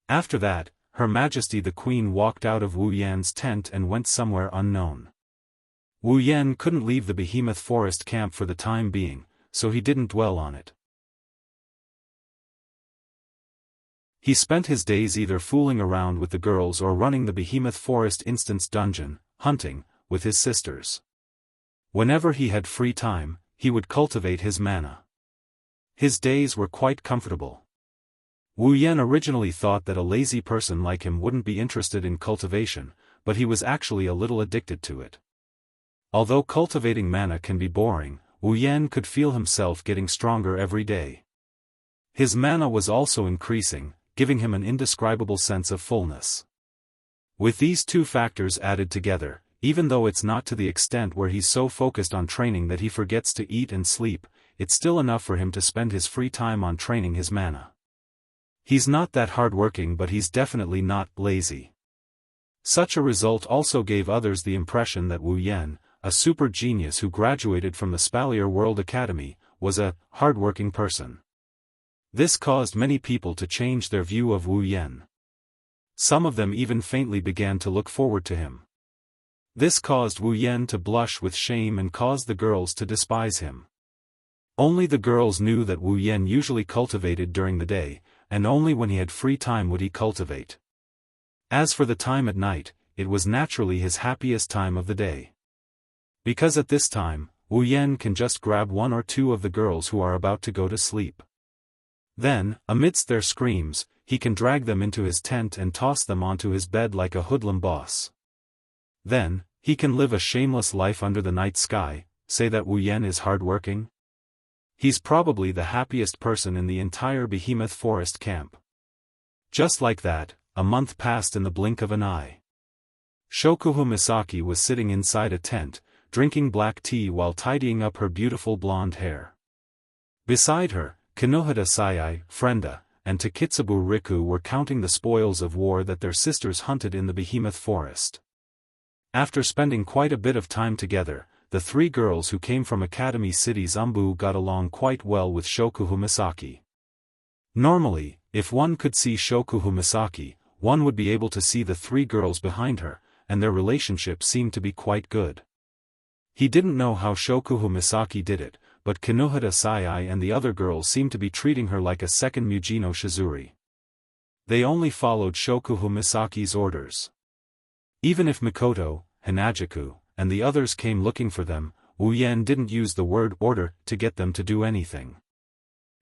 After that, Her Majesty the Queen walked out of Wu Yan's tent and went somewhere unknown. Wu Yan couldn't leave the Behemoth Forest camp for the time being, so he didn't dwell on it. He spent his days either fooling around with the girls or running the Behemoth Forest Instance Dungeon, hunting, with his sisters. Whenever he had free time, he would cultivate his mana. His days were quite comfortable. Wu Yan originally thought that a lazy person like him wouldn't be interested in cultivation, but he was actually a little addicted to it. Although cultivating mana can be boring, Wu Yan could feel himself getting stronger every day. His mana was also increasing, giving him an indescribable sense of fullness. With these two factors added together, even though it's not to the extent where he's so focused on training that he forgets to eat and sleep, it's still enough for him to spend his free time on training his mana. He's not that hardworking, but he's definitely not lazy. Such a result also gave others the impression that Wu Yan, a super genius who graduated from the Spalier World Academy, was a hardworking person. This caused many people to change their view of Wu Yan. Some of them even faintly began to look forward to him. This caused Wu Yan to blush with shame and caused the girls to despise him. Only the girls knew that Wu Yan usually cultivated during the day, and only when he had free time would he cultivate. As for the time at night, it was naturally his happiest time of the day. Because at this time, Wu Yan can just grab 1 or 2 of the girls who are about to go to sleep. Then, amidst their screams, he can drag them into his tent and toss them onto his bed like a hoodlum boss. Then, he can live a shameless life under the night sky. Say that Wu Yan is hardworking? He's probably the happiest person in the entire Behemoth Forest camp. Just like that, a month passed in the blink of an eye. Shokuhu Misaki was sitting inside a tent, drinking black tea while tidying up her beautiful blonde hair. Beside her, Kinohita Sayai, Frenda, and Takitsubu Riku were counting the spoils of war that their sisters hunted in the Behemoth Forest. After spending quite a bit of time together, the three girls who came from Academy City's Umbu got along quite well with Shokuhu Misaki. Normally, if one could see Shokuhu Misaki, one would be able to see the three girls behind her, and their relationship seemed to be quite good. He didn't know how Shokuhu Misaki did it, but Kinohara Sayai and the other girls seemed to be treating her like a second Mujino Shizuri. They only followed Shokuhu Misaki's orders. Even if Mikoto, Hanajaku, and the others came looking for them, Wu Yan didn't use the word order to get them to do anything.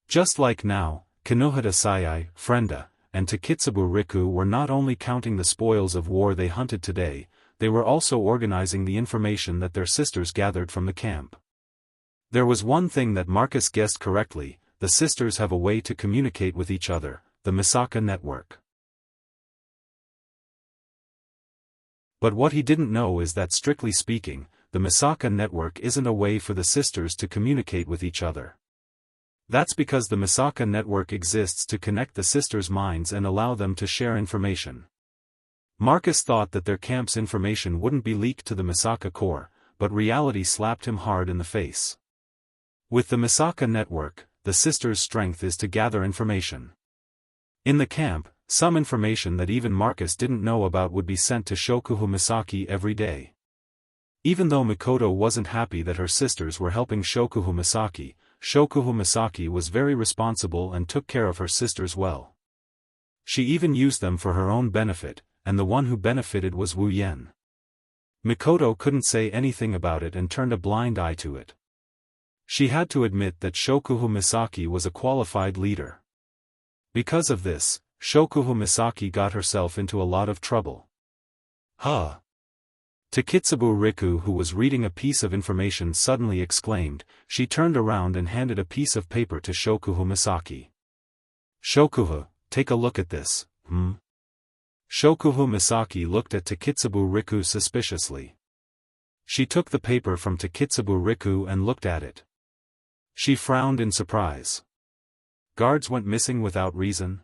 Just like now, Kinohara Sayai, Frenda, and Takitsubu Riku were not only counting the spoils of war they hunted today, they were also organizing the information that their sisters gathered from the camp. There was one thing that Marcus guessed correctly: the sisters have a way to communicate with each other, the Misaka network. But what he didn't know is that strictly speaking, the Misaka network isn't a way for the sisters to communicate with each other. That's because the Misaka network exists to connect the sisters' minds and allow them to share information. Marcus thought that their camp's information wouldn't be leaked to the Misaka core, but reality slapped him hard in the face. With the Misaka network, the sisters' strength is to gather information. In the camp, some information that even Marcus didn't know about would be sent to Shokuhu Misaki every day. Even though Mikoto wasn't happy that her sisters were helping Shokuhu Misaki was very responsible and took care of her sisters well. She even used them for her own benefit, and the one who benefited was Wu Yan. Mikoto couldn't say anything about it and turned a blind eye to it. She had to admit that Shokuhu Misaki was a qualified leader. Because of this, Shokuhu Misaki got herself into a lot of trouble. Takitsubu Riku, who was reading a piece of information, suddenly exclaimed. She turned around and handed a piece of paper to Shokuhu Misaki. "Shokuhu, take a look at this, Shokuhu Misaki looked at Takitsubu Riku suspiciously. She took the paper from Takitsubu Riku and looked at it. She frowned in surprise. Guards went missing without reason?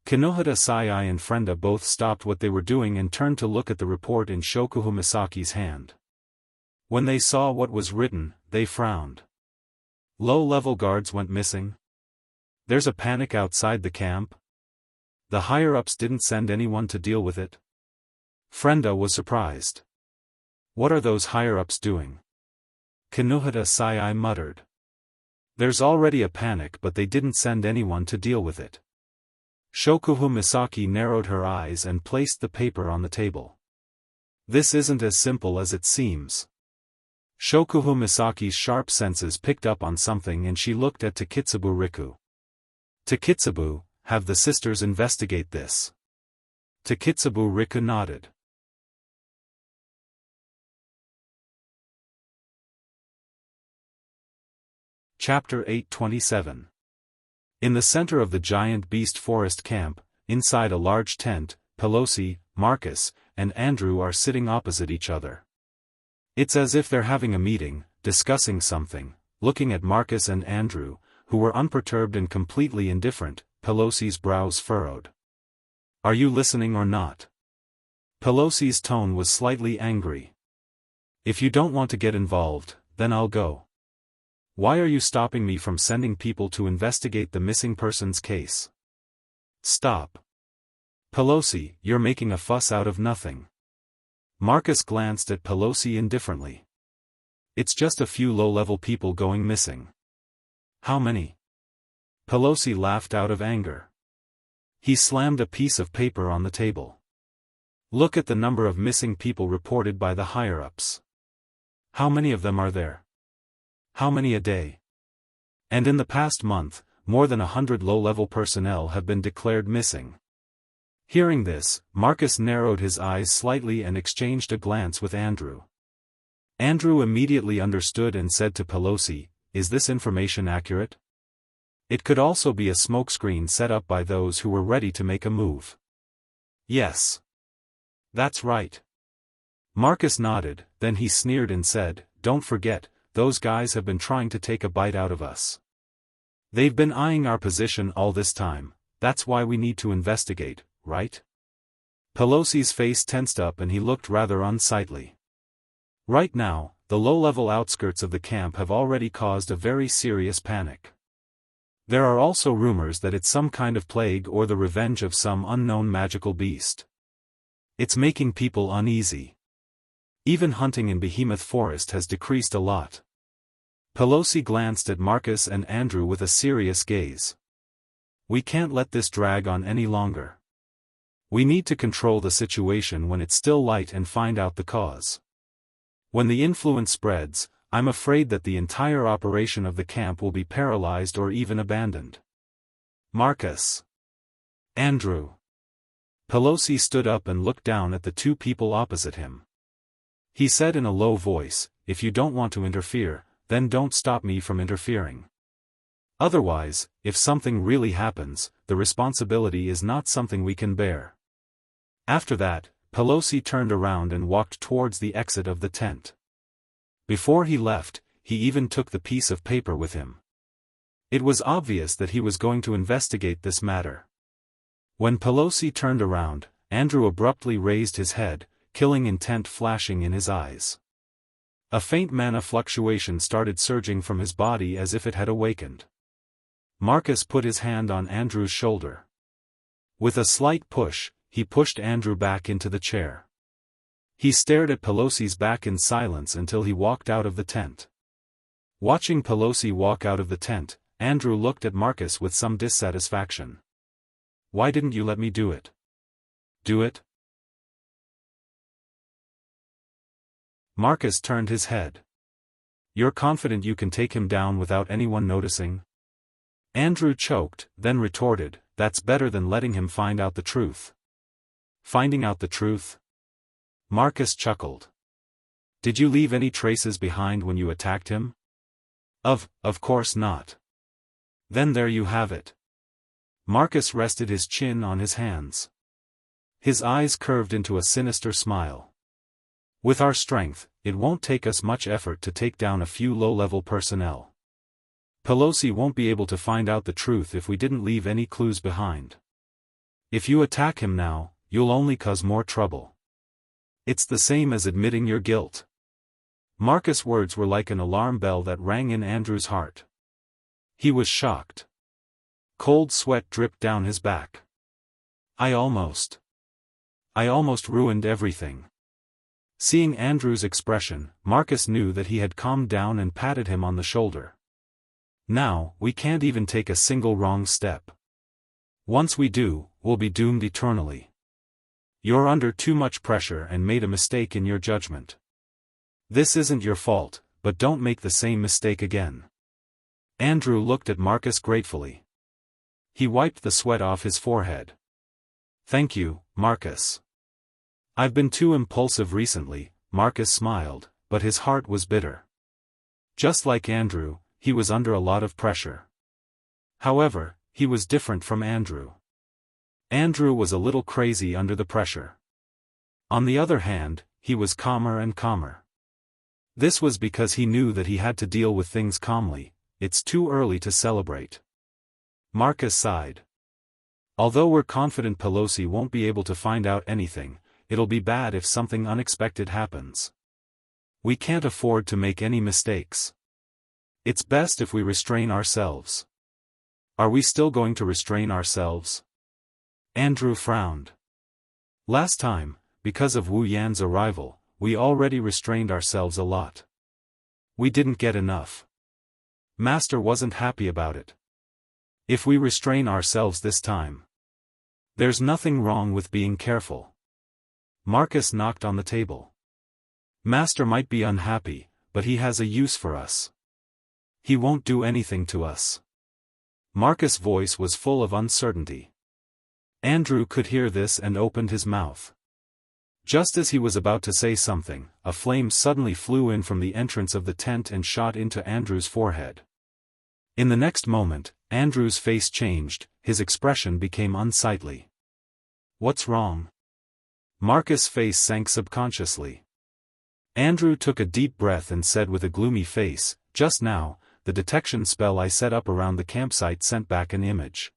Kinohara Sayai and Frenda both stopped what they were doing and turned to look at the report in Shokuhu Misaki's hand. When they saw what was written, they frowned. Low-level guards went missing? There's a panic outside the camp? The higher-ups didn't send anyone to deal with it? Frenda was surprised. What are those higher-ups doing? Kinohara Sayai muttered. There's already a panic, but they didn't send anyone to deal with it. Shokuhu Misaki narrowed her eyes and placed the paper on the table. This isn't as simple as it seems. Shokuhu Misaki's sharp senses picked up on something and she looked at Takitsubu Riku. Takitsubu, have the sisters investigate this. Takitsubu Riku nodded. Chapter 827. In the center of the giant beast forest camp, inside a large tent, Pelosi, Marcus, and Andrew are sitting opposite each other. It's as if they're having a meeting, discussing something, looking at Marcus and Andrew, who were unperturbed and completely indifferent. Pelosi's brows furrowed. Are you listening or not? Pelosi's tone was slightly angry. If you don't want to get involved, then I'll go. Why are you stopping me from sending people to investigate the missing persons case? Stop. Pelosi, you're making a fuss out of nothing. Marcus glanced at Pelosi indifferently. It's just a few low-level people going missing. How many? Pelosi laughed out of anger. He slammed a piece of paper on the table. Look at the number of missing people reported by the higher-ups. How many of them are there? How many a day? And in the past month, more than 100 low-level personnel have been declared missing. Hearing this, Marcus narrowed his eyes slightly and exchanged a glance with Andrew. Andrew immediately understood and said to Pelosi, is this information accurate? It could also be a smokescreen set up by those who were ready to make a move. Yes. That's right. Marcus nodded, then he sneered and said, don't forget, those guys have been trying to take a bite out of us. They've been eyeing our position all this time, that's why we need to investigate, right? Pelosi's face tensed up and he looked rather unsightly. Right now, the low-level outskirts of the camp have already caused a very serious panic. There are also rumors that it's some kind of plague or the revenge of some unknown magical beast. It's making people uneasy. Even hunting in Behemoth Forest has decreased a lot. Pelosi glanced at Marcus and Andrew with a serious gaze. We can't let this drag on any longer. We need to control the situation when it's still light and find out the cause. When the influence spreads, I'm afraid that the entire operation of the camp will be paralyzed or even abandoned. Marcus. Andrew. Pelosi stood up and looked down at the two people opposite him. He said in a low voice, "If you don't want to interfere, then don't stop me from interfering. Otherwise, if something really happens, the responsibility is not something we can bear." After that, Pelosi turned around and walked towards the exit of the tent. Before he left, he even took the piece of paper with him. It was obvious that he was going to investigate this matter. When Pelosi turned around, Andrew abruptly raised his head, killing intent flashing in his eyes. A faint mana fluctuation started surging from his body as if it had awakened. Marcus put his hand on Andrew's shoulder. With a slight push, he pushed Andrew back into the chair. He stared at Pelosi's back in silence until he walked out of the tent. Watching Pelosi walk out of the tent, Andrew looked at Marcus with some dissatisfaction. "Why didn't you let me do it?" "Do it?" Marcus turned his head. "You're confident you can take him down without anyone noticing?" Andrew choked, then retorted, "That's better than letting him find out the truth." "Finding out the truth?" Marcus chuckled. "Did you leave any traces behind when you attacked him?" Of course not." "Then there you have it." Marcus rested his chin on his hands. His eyes curved into a sinister smile. "With our strength, it won't take us much effort to take down a few low-level personnel. Pelosi won't be able to find out the truth if we didn't leave any clues behind. If you attack him now, you'll only cause more trouble. It's the same as admitting your guilt." Marcus' words were like an alarm bell that rang in Andrew's heart. He was shocked. Cold sweat dripped down his back. I almost ruined everything." Seeing Andrew's expression, Marcus knew that he had calmed down and patted him on the shoulder. "Now, we can't even take a single wrong step. Once we do, we'll be doomed eternally. You're under too much pressure and made a mistake in your judgment. This isn't your fault, but don't make the same mistake again." Andrew looked at Marcus gratefully. He wiped the sweat off his forehead. "Thank you, Marcus. I've been too impulsive recently." Marcus smiled, but his heart was bitter. Just like Andrew, he was under a lot of pressure. However, he was different from Andrew. Andrew was a little crazy under the pressure. On the other hand, he was calmer and calmer. This was because he knew that he had to deal with things calmly. It's too early to celebrate. Marcus sighed. "Although we're confident Pelosi won't be able to find out anything, it'll be bad if something unexpected happens. We can't afford to make any mistakes. It's best if we restrain ourselves." "Are we still going to restrain ourselves?" Andrew frowned. "Last time, because of Wu Yan's arrival, we already restrained ourselves a lot. We didn't get enough. Master wasn't happy about it. If we restrain ourselves this time, there's nothing wrong with being careful." Marcus knocked on the table. "Master might be unhappy, but he has a use for us. He won't do anything to us." Marcus' voice was full of uncertainty. Andrew could hear this and opened his mouth. Just as he was about to say something, a flame suddenly flew in from the entrance of the tent and shot into Andrew's forehead. In the next moment, Andrew's face changed, his expression became unsightly. "What's wrong?" Marcus' face sank subconsciously. Andrew took a deep breath and said with a gloomy face, "Just now, the detection spell I set up around the campsite sent back an image.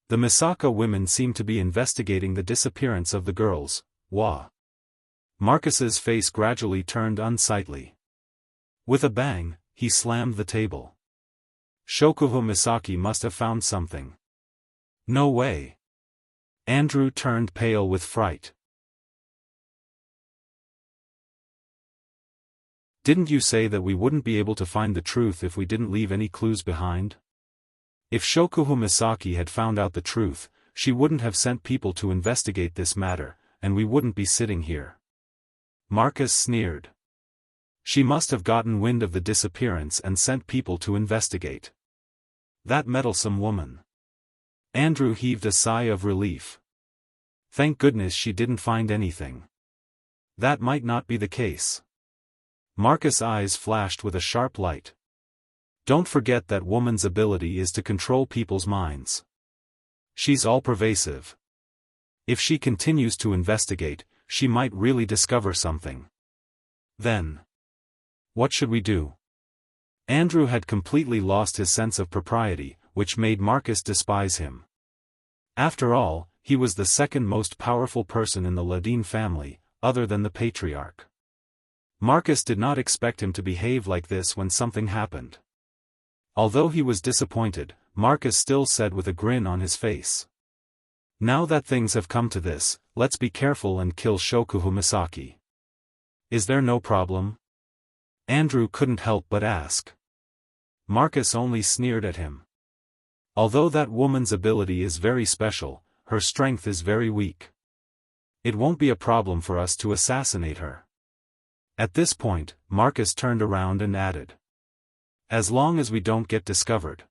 The Misaka women seem to be investigating the disappearance of the girls." "Wah." Marcus's face gradually turned unsightly. With a bang, he slammed the table. Shokuho Misaki must have found something. No way. Andrew turned pale with fright. Didn't you say that we wouldn't be able to find the truth if we didn't leave any clues behind? If Shokuho Misaki had found out the truth, she wouldn't have sent people to investigate this matter, and we wouldn't be sitting here. Marcus sneered. She must have gotten wind of the disappearance and sent people to investigate. That meddlesome woman. Andrew heaved a sigh of relief. Thank goodness she didn't find anything. That might not be the case. Marcus' eyes flashed with a sharp light. Don't forget that woman's ability is to control people's minds. She's all-pervasive. If she continues to investigate, she might really discover something. Then, what should we do? Andrew had completely lost his sense of propriety, which made Marcus despise him. After all, he was the second most powerful person in the Ladin family, other than the patriarch. Marcus did not expect him to behave like this when something happened. Although he was disappointed, Marcus still said with a grin on his face. Now that things have come to this, let's be careful and kill Shokuho Misaki. Is there no problem? Andrew couldn't help but ask. Marcus only sneered at him. Although that woman's ability is very special, her strength is very weak. It won't be a problem for us to assassinate her. At this point, Marcus turned around and added. As long as we don't get discovered.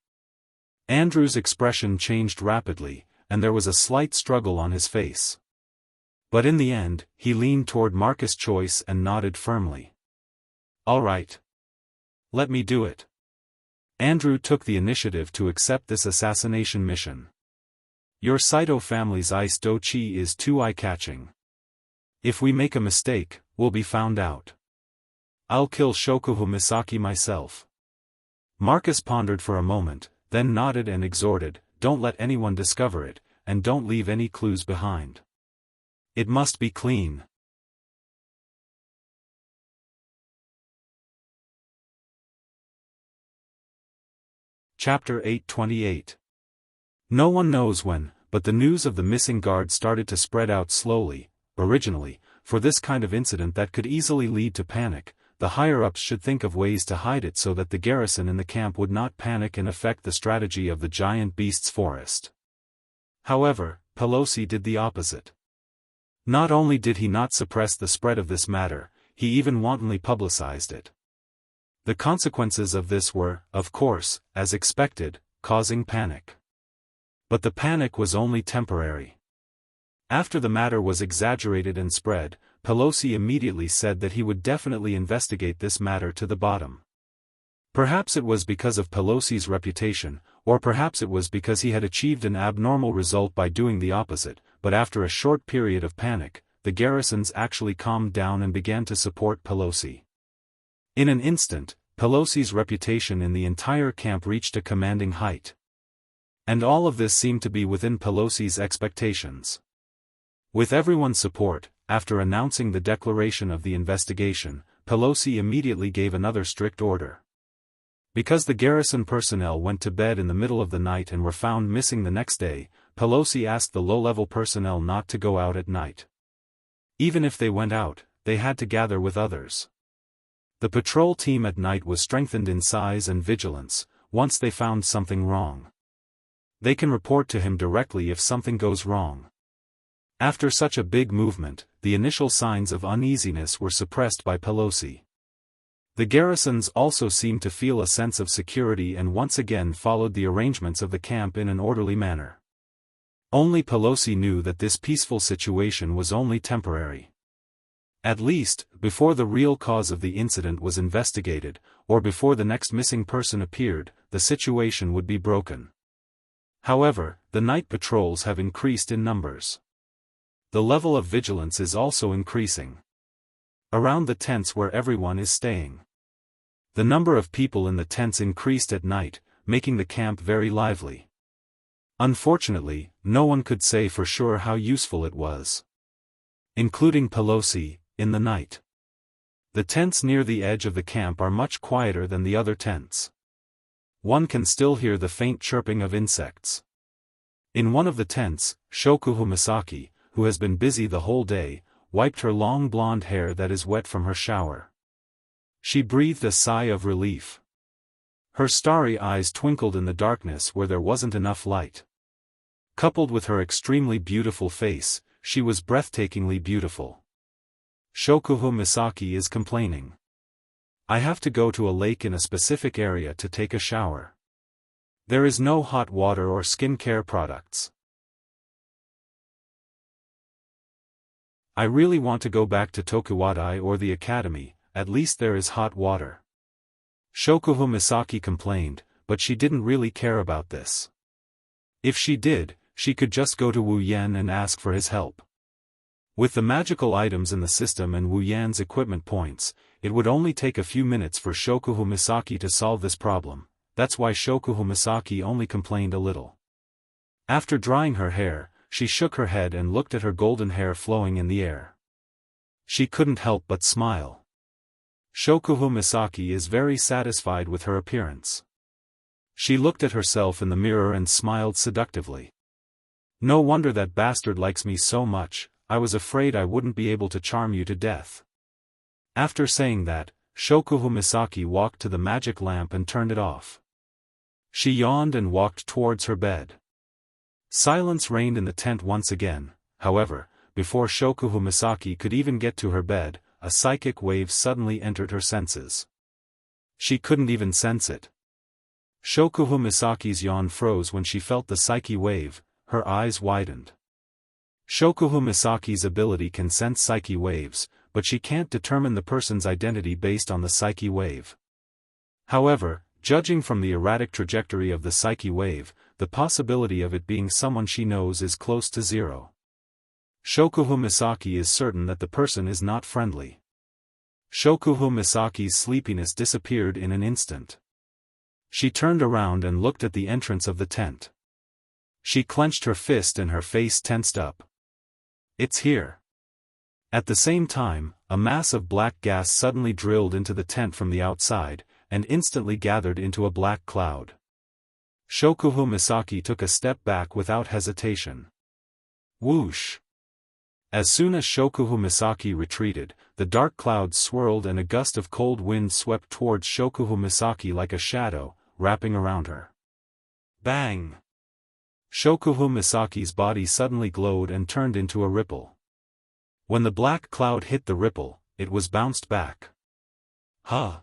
Andrew's expression changed rapidly, and there was a slight struggle on his face. But in the end, he leaned toward Marcus' choice and nodded firmly. All right. Let me do it. Andrew took the initiative to accept this assassination mission. Your Saito family's ice dochi is too eye-catching. If we make a mistake, we'll be found out. I'll kill Shokuho Misaki myself. Marcus pondered for a moment, then nodded and exhorted, don't let anyone discover it, and don't leave any clues behind. It must be clean. Chapter 828. No one knows when, but the news of the missing guard started to spread out slowly. Originally, for this kind of incident that could easily lead to panic, the higher-ups should think of ways to hide it so that the garrison in the camp would not panic and affect the strategy of the giant beast's forest. However, Pelosi did the opposite. Not only did he not suppress the spread of this matter, he even wantonly publicized it. The consequences of this were, of course, as expected, causing panic. But the panic was only temporary. After the matter was exaggerated and spread, Pelosi immediately said that he would definitely investigate this matter to the bottom. Perhaps it was because of Pelosi's reputation, or perhaps it was because he had achieved an abnormal result by doing the opposite, but after a short period of panic, the garrisons actually calmed down and began to support Pelosi. In an instant, Pelosi's reputation in the entire camp reached a commanding height. And all of this seemed to be within Pelosi's expectations. With everyone's support, after announcing the declaration of the investigation, Pelosi immediately gave another strict order. Because the garrison personnel went to bed in the middle of the night and were found missing the next day, Pelosi asked the low-level personnel not to go out at night. Even if they went out, they had to gather with others. The patrol team at night was strengthened in size and vigilance. Once they found something wrong, they can report to him directly if something goes wrong. After such a big movement, the initial signs of uneasiness were suppressed by Pelosi. The garrisons also seemed to feel a sense of security and once again followed the arrangements of the camp in an orderly manner. Only Pelosi knew that this peaceful situation was only temporary. At least, before the real cause of the incident was investigated, or before the next missing person appeared, the situation would be broken. However, the night patrols have increased in numbers. The level of vigilance is also increasing. Around the tents where everyone is staying, the number of people in the tents increased at night, making the camp very lively. Unfortunately, no one could say for sure how useful it was. Including Pelosi, in the night. The tents near the edge of the camp are much quieter than the other tents. One can still hear the faint chirping of insects. In one of the tents, Shokuhu Misaki, who has been busy the whole day, wiped her long blonde hair that is wet from her shower. She breathed a sigh of relief. Her starry eyes twinkled in the darkness where there wasn't enough light. Coupled with her extremely beautiful face, she was breathtakingly beautiful. Shokuhu Misaki is complaining. I have to go to a lake in a specific area to take a shower. There is no hot water or skincare products. I really want to go back to Tokuwadai or the academy, at least there is hot water. Shokuhu Misaki complained, but she didn't really care about this. If she did, she could just go to Wu Yan and ask for his help. With the magical items in the system and Wu Yan's equipment points, it would only take a few minutes for Shokuhu Misaki to solve this problem. That's why Shokuhu Misaki only complained a little. After drying her hair, she shook her head and looked at her golden hair flowing in the air. She couldn't help but smile. Shokuhu Misaki is very satisfied with her appearance. She looked at herself in the mirror and smiled seductively. No wonder that bastard likes me so much, I was afraid I wouldn't be able to charm you to death. After saying that, Shokuhu Misaki walked to the magic lamp and turned it off. She yawned and walked towards her bed. Silence reigned in the tent once again, however, before Shokuhu Misaki could even get to her bed, a psychic wave suddenly entered her senses. She couldn't even sense it. Shokuhu Misaki's yawn froze when she felt the psyche wave, her eyes widened. Shokuhu Misaki's ability can sense psyche waves, but she can't determine the person's identity based on the psyche wave. However, judging from the erratic trajectory of the psyche wave, the possibility of it being someone she knows is close to zero. Shokuhu Misaki is certain that the person is not friendly. Shokuhu Misaki's sleepiness disappeared in an instant. She turned around and looked at the entrance of the tent. She clenched her fist and her face tensed up. It's here. At the same time, a mass of black gas suddenly drilled into the tent from the outside, and instantly gathered into a black cloud. Shokuhu Misaki took a step back without hesitation. Whoosh! As soon as Shokuhu Misaki retreated, the dark clouds swirled and a gust of cold wind swept towards Shokuhu Misaki like a shadow, wrapping around her. Bang! Shokuhu Misaki's body suddenly glowed and turned into a ripple. When the black cloud hit the ripple, it was bounced back. Huh!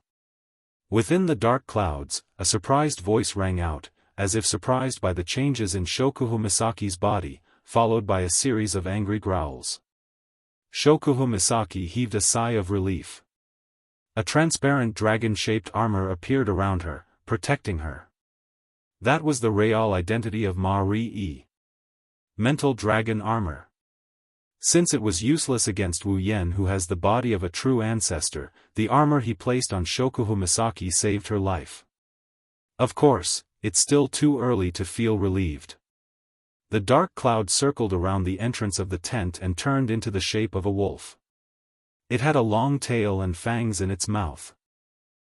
Within the dark clouds, a surprised voice rang out, as if surprised by the changes in Shokuhu Misaki's body, followed by a series of angry growls. Shokuhu Misaki heaved a sigh of relief. A transparent dragon-shaped armor appeared around her, protecting her. That was the real identity of Ma-Ri-E. Mental dragon armor. Since it was useless against Wu Yan, who has the body of a true ancestor, the armor he placed on Shokuhu Misaki saved her life. Of course, it's still too early to feel relieved. The dark cloud circled around the entrance of the tent and turned into the shape of a wolf. It had a long tail and fangs in its mouth.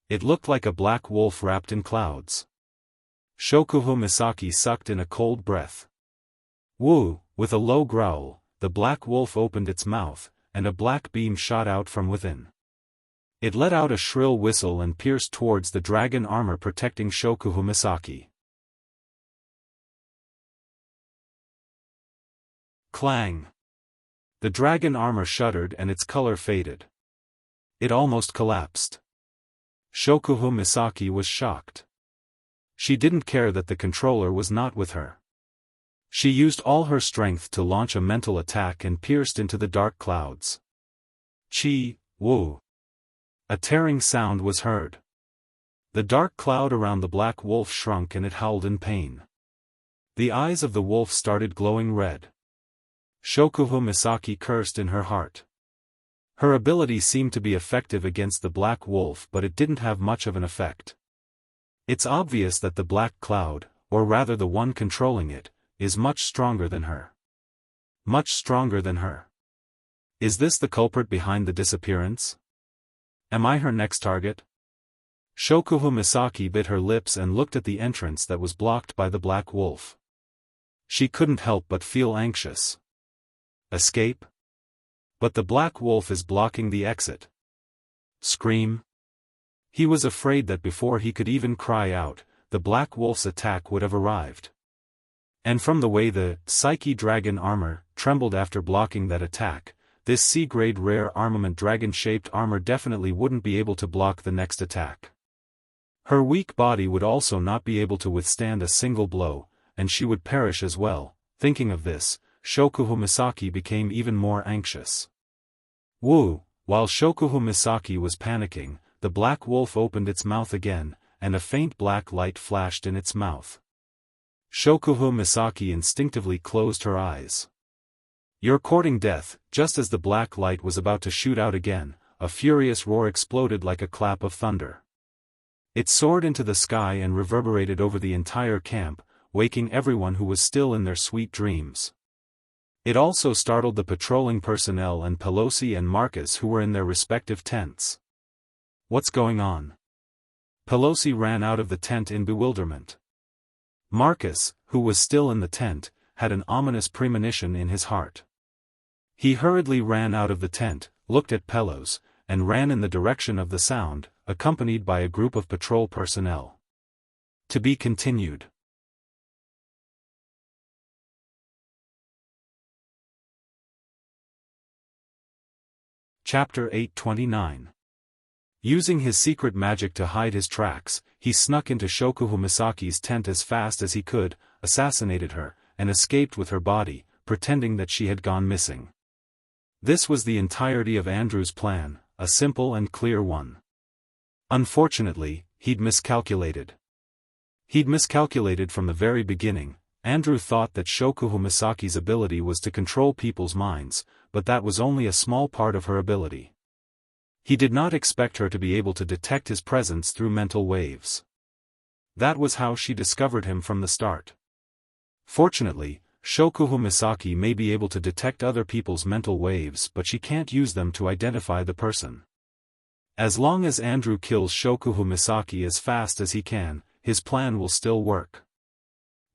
It looked like a black wolf wrapped in clouds. Shokuhu Misaki sucked in a cold breath. Woo! With a low growl, the black wolf opened its mouth, and a black beam shot out from within. It let out a shrill whistle and pierced towards the dragon armor protecting Shokuhu Misaki. Clang! The dragon armor shuddered and its color faded. It almost collapsed. Shokuhu Misaki was shocked. She didn't care that the controller was not with her. She used all her strength to launch a mental attack and pierced into the dark clouds. Chi, woo! A tearing sound was heard. The dark cloud around the black wolf shrunk and it howled in pain. The eyes of the wolf started glowing red. Shokuhu Misaki cursed in her heart. Her ability seemed to be effective against the black wolf, but it didn't have much of an effect. It's obvious that the black cloud, or rather the one controlling it, is much stronger than her. Much stronger than her. Is this the culprit behind the disappearance? Am I her next target? Shokuhu Misaki bit her lips and looked at the entrance that was blocked by the black wolf. She couldn't help but feel anxious. Escape? But the black wolf is blocking the exit. Scream? He was afraid that before he could even cry out, the black wolf's attack would have arrived. And from the way the Psyche dragon armor trembled after blocking that attack, this C-grade rare armament dragon-shaped armor definitely wouldn't be able to block the next attack. Her weak body would also not be able to withstand a single blow, and she would perish as well. Thinking of this, Shokuhu Misaki became even more anxious. Woo! While Shokuhu Misaki was panicking, the black wolf opened its mouth again, and a faint black light flashed in its mouth. Shokuhu Misaki instinctively closed her eyes. "You're courting death." Just as the black light was about to shoot out again, a furious roar exploded like a clap of thunder. It soared into the sky and reverberated over the entire camp, waking everyone who was still in their sweet dreams. It also startled the patrolling personnel and Pelosi and Marcus who were in their respective tents. "What's going on?" Pelosi ran out of the tent in bewilderment. Marcus, who was still in the tent, had an ominous premonition in his heart. He hurriedly ran out of the tent, looked at Pelos, and ran in the direction of the sound, accompanied by a group of patrol personnel. To be continued. Chapter 829. Using his secret magic to hide his tracks, he snuck into Shokuhu Misaki's tent as fast as he could, assassinated her, and escaped with her body, pretending that she had gone missing. This was the entirety of Andrew's plan, a simple and clear one. Unfortunately, he'd miscalculated. He'd miscalculated from the very beginning. Andrew thought that Shokuhu Misaki's ability was to control people's minds, but that was only a small part of her ability. He did not expect her to be able to detect his presence through mental waves. That was how she discovered him from the start. Fortunately, Shokuhu Misaki may be able to detect other people's mental waves, but she can't use them to identify the person. As long as Andrew kills Shokuhu Misaki as fast as he can, his plan will still work.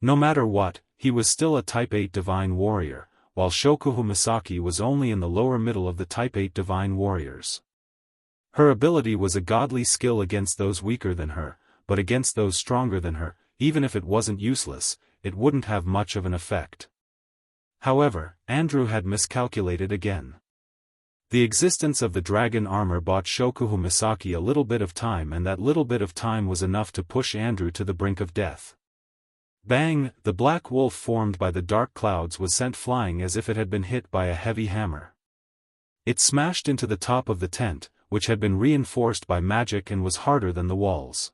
No matter what, he was still a Type 8 Divine Warrior, while Shokuhu Misaki was only in the lower middle of the Type 8 Divine Warriors. Her ability was a godly skill against those weaker than her, but against those stronger than her, even if it wasn't useless, it wouldn't have much of an effect. However, Andrew had miscalculated again. The existence of the dragon armor bought Shokuhu Misaki a little bit of time, and that little bit of time was enough to push Andrew to the brink of death. Bang! The black wolf formed by the dark clouds was sent flying as if it had been hit by a heavy hammer. It smashed into the top of the tent, which had been reinforced by magic and was harder than the walls.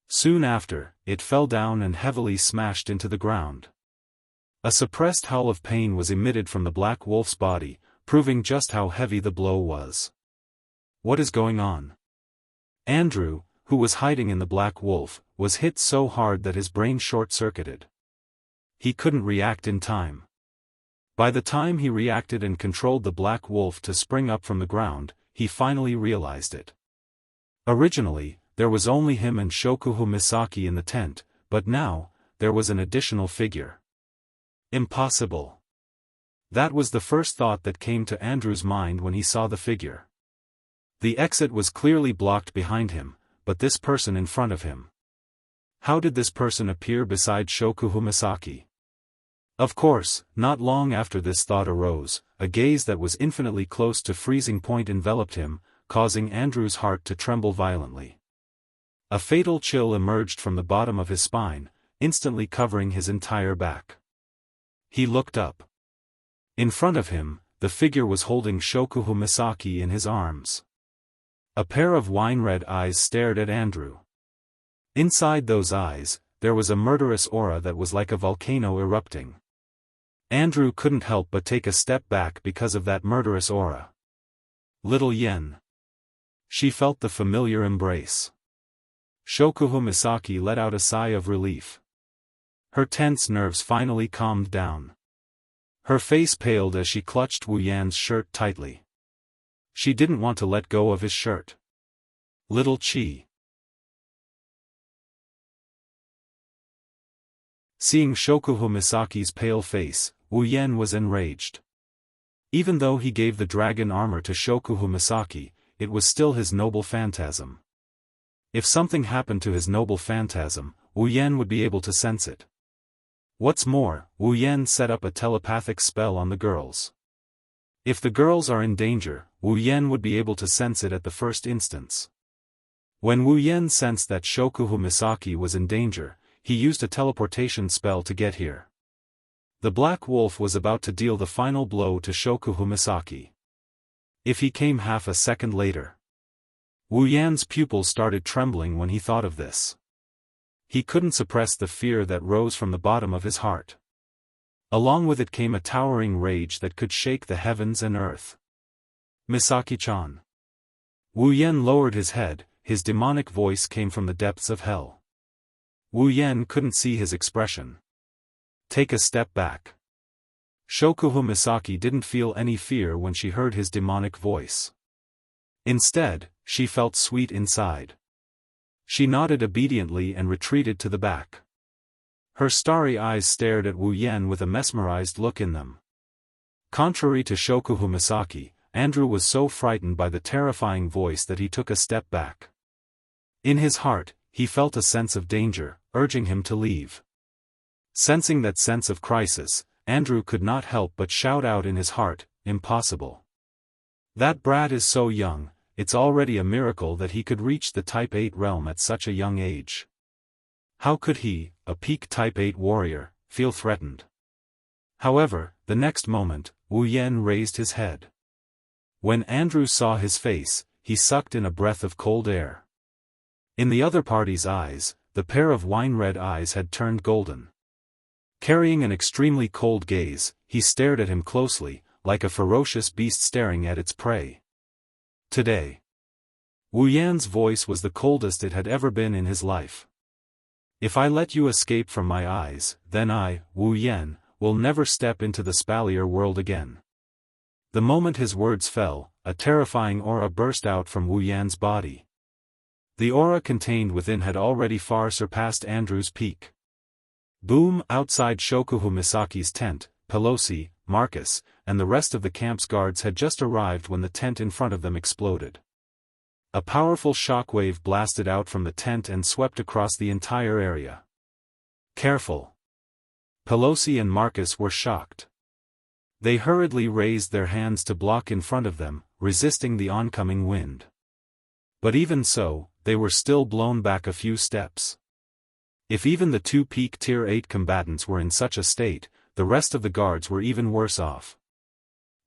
Soon after, it fell down and heavily smashed into the ground. A suppressed howl of pain was emitted from the black wolf's body, proving just how heavy the blow was. What is going on? Andrew, who was hiding in the black wolf, was hit so hard that his brain short-circuited. He couldn't react in time. By the time he reacted and controlled the black wolf to spring up from the ground, he finally realized it. Originally, there was only him and Shokuhu Misaki in the tent, but now, there was an additional figure. Impossible. That was the first thought that came to Andrew's mind when he saw the figure. The exit was clearly blocked behind him, but this person in front of him. How did this person appear beside Shokuhu Misaki? Of course, not long after this thought arose, a gaze that was infinitely close to freezing point enveloped him, causing Andrew's heart to tremble violently. A fatal chill emerged from the bottom of his spine, instantly covering his entire back. He looked up. In front of him, the figure was holding Shokuhu Misaki in his arms. A pair of wine-red eyes stared at Andrew. Inside those eyes, there was a murderous aura that was like a volcano erupting. Andrew couldn't help but take a step back because of that murderous aura. Little Yen. She felt the familiar embrace. Shokuhu Misaki let out a sigh of relief. Her tense nerves finally calmed down. Her face paled as she clutched Wu Yan's shirt tightly. She didn't want to let go of his shirt. Little Chi. Seeing Shokuhu Misaki's pale face, Wu Yan was enraged. Even though he gave the dragon armor to Shokuhu Misaki, it was still his noble phantasm. If something happened to his noble phantasm, Wu Yan would be able to sense it. What's more, Wu Yan set up a telepathic spell on the girls. If the girls are in danger, Wu Yan would be able to sense it at the first instance. When Wu Yan sensed that Shokuhu Misaki was in danger, he used a teleportation spell to get here. The Black Wolf was about to deal the final blow to Shokuhu Misaki. If he came half a second later. Wu Yan's pupils started trembling when he thought of this. He couldn't suppress the fear that rose from the bottom of his heart. Along with it came a towering rage that could shake the heavens and earth. Misaki-chan. Wu Yan lowered his head, his demonic voice came from the depths of hell. Wu Yan couldn't see his expression. Take a step back. Shokuhu Misaki didn't feel any fear when she heard his demonic voice. Instead, she felt sweet inside. She nodded obediently and retreated to the back. Her starry eyes stared at Wu Yan with a mesmerized look in them. Contrary to Shokuhu Misaki, Andrew was so frightened by the terrifying voice that he took a step back. In his heart, he felt a sense of danger, urging him to leave. Sensing that sense of crisis, Andrew could not help but shout out in his heart, "Impossible. That brat is so young, it's already a miracle that he could reach the Type 8 realm at such a young age. How could he, a peak Type 8 warrior, feel threatened?" However, the next moment, Wu Yan raised his head. When Andrew saw his face, he sucked in a breath of cold air. In the other party's eyes, the pair of wine-red eyes had turned golden. Carrying an extremely cold gaze, he stared at him closely, like a ferocious beast staring at its prey. Today. Wu Yan's voice was the coldest it had ever been in his life. If I let you escape from my eyes, then I, Wu Yan, will never step into the Spalier world again. The moment his words fell, a terrifying aura burst out from Wu Yan's body. The aura contained within had already far surpassed Andrew's peak. Boom! Outside Shokuhu Misaki's tent, Pelosi, Marcus, and the rest of the camp's guards had just arrived when the tent in front of them exploded. A powerful shockwave blasted out from the tent and swept across the entire area. Careful! Pelosi and Marcus were shocked. They hurriedly raised their hands to block in front of them, resisting the oncoming wind. But even so, they were still blown back a few steps. If even the two peak Tier 8 combatants were in such a state, the rest of the guards were even worse off.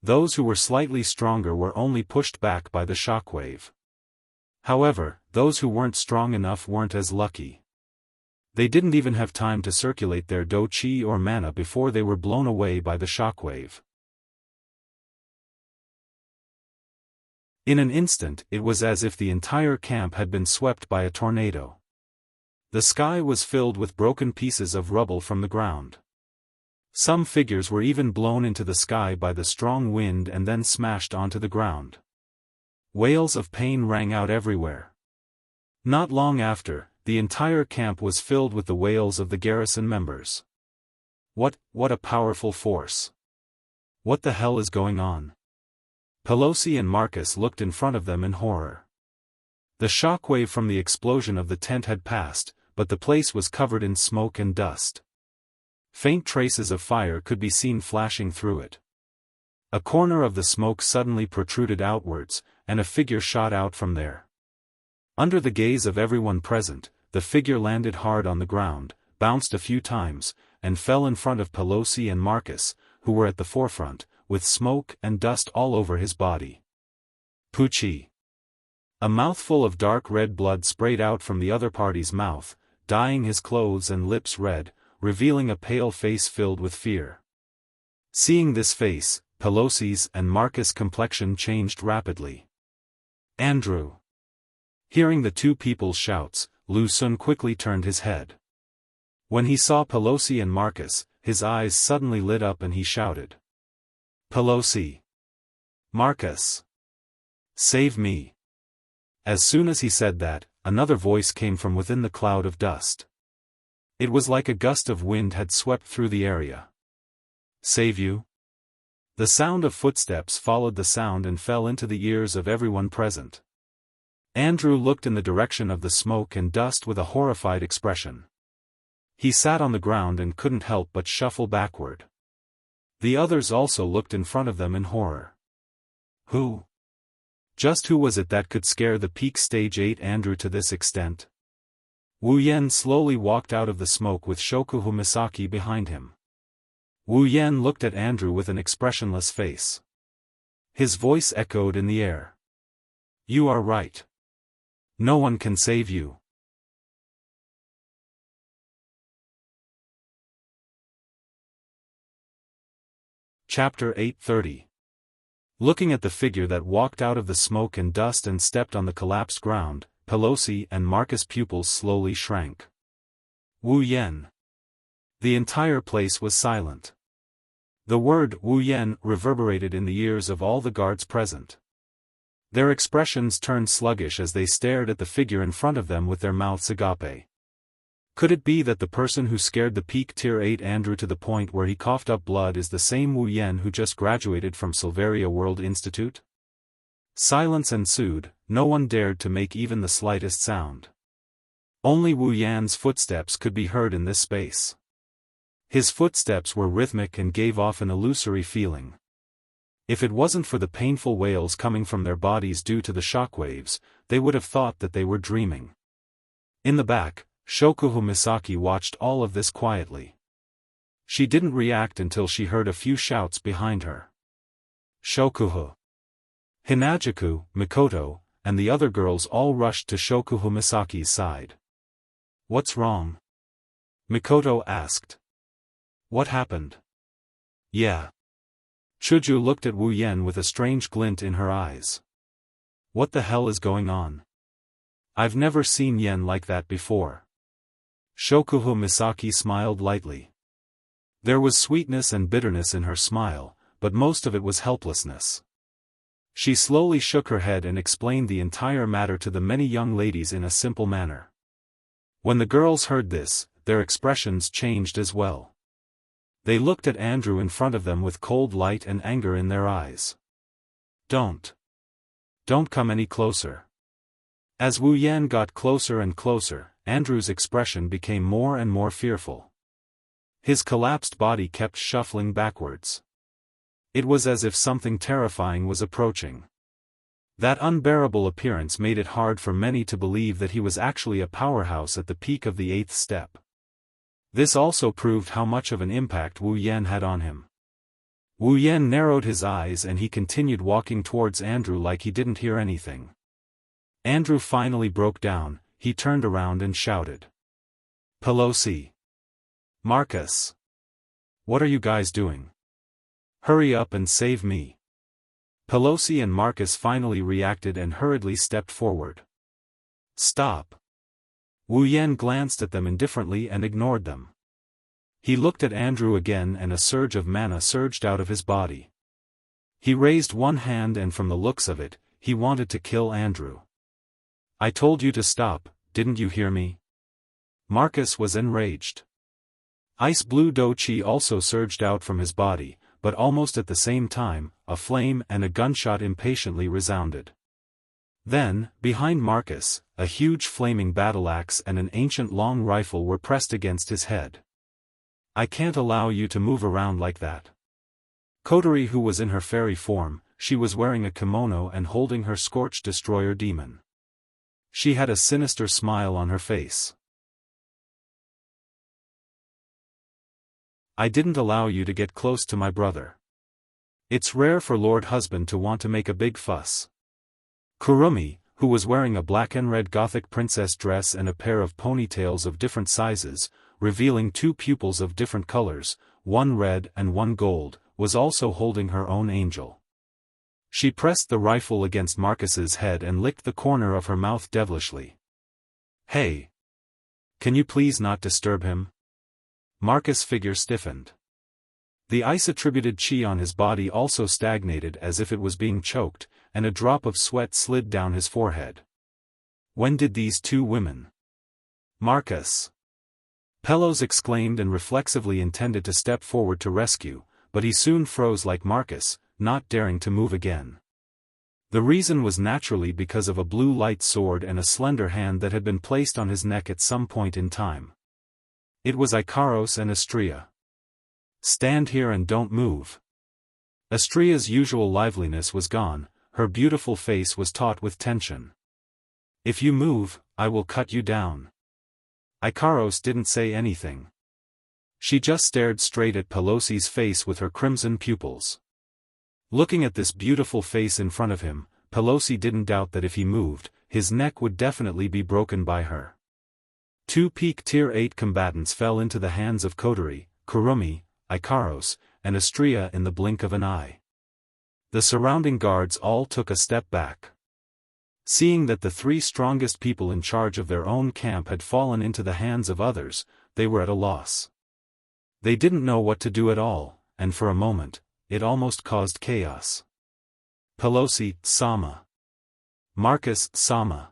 Those who were slightly stronger were only pushed back by the shockwave. However, those who weren't strong enough weren't as lucky. They didn't even have time to circulate their do-chi or mana before they were blown away by the shockwave. In an instant, it was as if the entire camp had been swept by a tornado. The sky was filled with broken pieces of rubble from the ground. Some figures were even blown into the sky by the strong wind and then smashed onto the ground. Wails of pain rang out everywhere. Not long after, the entire camp was filled with the wails of the garrison members. What a powerful force! What the hell is going on? Pelosi and Marcus looked in front of them in horror. The shockwave from the explosion of the tent had passed, but the place was covered in smoke and dust. Faint traces of fire could be seen flashing through it. A corner of the smoke suddenly protruded outwards, and a figure shot out from there. Under the gaze of everyone present, the figure landed hard on the ground, bounced a few times, and fell in front of Pelosi and Marcus, who were at the forefront, with smoke and dust all over his body. Pucci. A mouthful of dark red blood sprayed out from the other party's mouth, dyeing his clothes and lips red, revealing a pale face filled with fear. Seeing this face, Pelosi's and Marcus' complexion changed rapidly. Andrew. Hearing the two people's shouts, Lu Sun quickly turned his head. When he saw Pelosi and Marcus, his eyes suddenly lit up and he shouted. Pelosi. Marcus. Save me. As soon as he said that, another voice came from within the cloud of dust. It was like a gust of wind had swept through the area. Save you? The sound of footsteps followed the sound and fell into the ears of everyone present. Andrew looked in the direction of the smoke and dust with a horrified expression. He sat on the ground and couldn't help but shuffle backward. The others also looked in front of them in horror. Who? Just who was it that could scare the peak stage 8 Andrew to this extent? Wu Yan slowly walked out of the smoke with Shokuhu Misaki behind him. Wu Yan looked at Andrew with an expressionless face. His voice echoed in the air. You are right. No one can save you. Chapter 8:30. Looking at the figure that walked out of the smoke and dust and stepped on the collapsed ground, Pelosi and Marcus' pupils slowly shrank. Wu Yan. The entire place was silent. The word Wu Yan reverberated in the ears of all the guards present. Their expressions turned sluggish as they stared at the figure in front of them with their mouths agape. Could it be that the person who scared the peak tier 8 Andrew to the point where he coughed up blood is the same Wu Yan who just graduated from Silveria World Institute? Silence ensued, no one dared to make even the slightest sound. Only Wu Yan's footsteps could be heard in this space. His footsteps were rhythmic and gave off an illusory feeling. If it wasn't for the painful wails coming from their bodies due to the shockwaves, they would have thought that they were dreaming. In the back, Shokuhu Misaki watched all of this quietly. She didn't react until she heard a few shouts behind her. Shokuhu, Hinajaku, Mikoto, and the other girls all rushed to Shokuhu Misaki's side. What's wrong? Mikoto asked. What happened? Yeah. Chuju looked at Wu Yan with a strange glint in her eyes. What the hell is going on? I've never seen Yen like that before. Shokuhu Misaki smiled lightly. There was sweetness and bitterness in her smile, but most of it was helplessness. She slowly shook her head and explained the entire matter to the many young ladies in a simple manner. When the girls heard this, their expressions changed as well. They looked at Andrew in front of them with cold light and anger in their eyes. Don't come any closer. As Wu Yan got closer and closer, Andrew's expression became more and more fearful. His collapsed body kept shuffling backwards. It was as if something terrifying was approaching. That unbearable appearance made it hard for many to believe that he was actually a powerhouse at the peak of the 8th step. This also proved how much of an impact Wu Yan had on him. Wu Yan narrowed his eyes and he continued walking towards Andrew like he didn't hear anything. Andrew finally broke down, he turned around and shouted. Pelosi! Marcus! What are you guys doing? Hurry up and save me! Pelosi and Marcus finally reacted and hurriedly stepped forward. Stop! Wu Yan glanced at them indifferently and ignored them. He looked at Andrew again and a surge of mana surged out of his body. He raised one hand and from the looks of it, he wanted to kill Andrew. I told you to stop, didn't you hear me? Marcus was enraged. Ice blue Do Chi also surged out from his body, but almost at the same time, a flame and a gunshot impatiently resounded. Then, behind Marcus, a huge flaming battle-axe and an ancient long rifle were pressed against his head. I can't allow you to move around like that. Kotori, who was in her fairy form, she was wearing a kimono and holding her scorched destroyer demon. She had a sinister smile on her face. I didn't allow you to get close to my brother. It's rare for Lord Husband to want to make a big fuss. Kurumi, who was wearing a black and red gothic princess dress and a pair of ponytails of different sizes, revealing two pupils of different colors, one red and one gold, was also holding her own angel. She pressed the rifle against Marcus's head and licked the corner of her mouth devilishly. Hey! Can you please not disturb him? Marcus' figure stiffened. The ice-attributed chi on his body also stagnated as if it was being choked, and a drop of sweat slid down his forehead. When did these two women? Marcus. Pelos exclaimed and reflexively intended to step forward to rescue, but he soon froze like Marcus, not daring to move again. The reason was naturally because of a blue light sword and a slender hand that had been placed on his neck at some point in time. It was Ikaros and Astrea. Stand here and don't move. Astrea's usual liveliness was gone, her beautiful face was taut with tension. If you move, I will cut you down. Ikaros didn't say anything. She just stared straight at Pelosi's face with her crimson pupils. Looking at this beautiful face in front of him, Pelosi didn't doubt that if he moved, his neck would definitely be broken by her. Two peak Tier 8 combatants fell into the hands of Kodari, Kurumi, Ikaros, and Astrea in the blink of an eye. The surrounding guards all took a step back. Seeing that the three strongest people in charge of their own camp had fallen into the hands of others, they were at a loss. They didn't know what to do at all, and for a moment, it almost caused chaos. Pelosi, Sama. Marcus, Sama.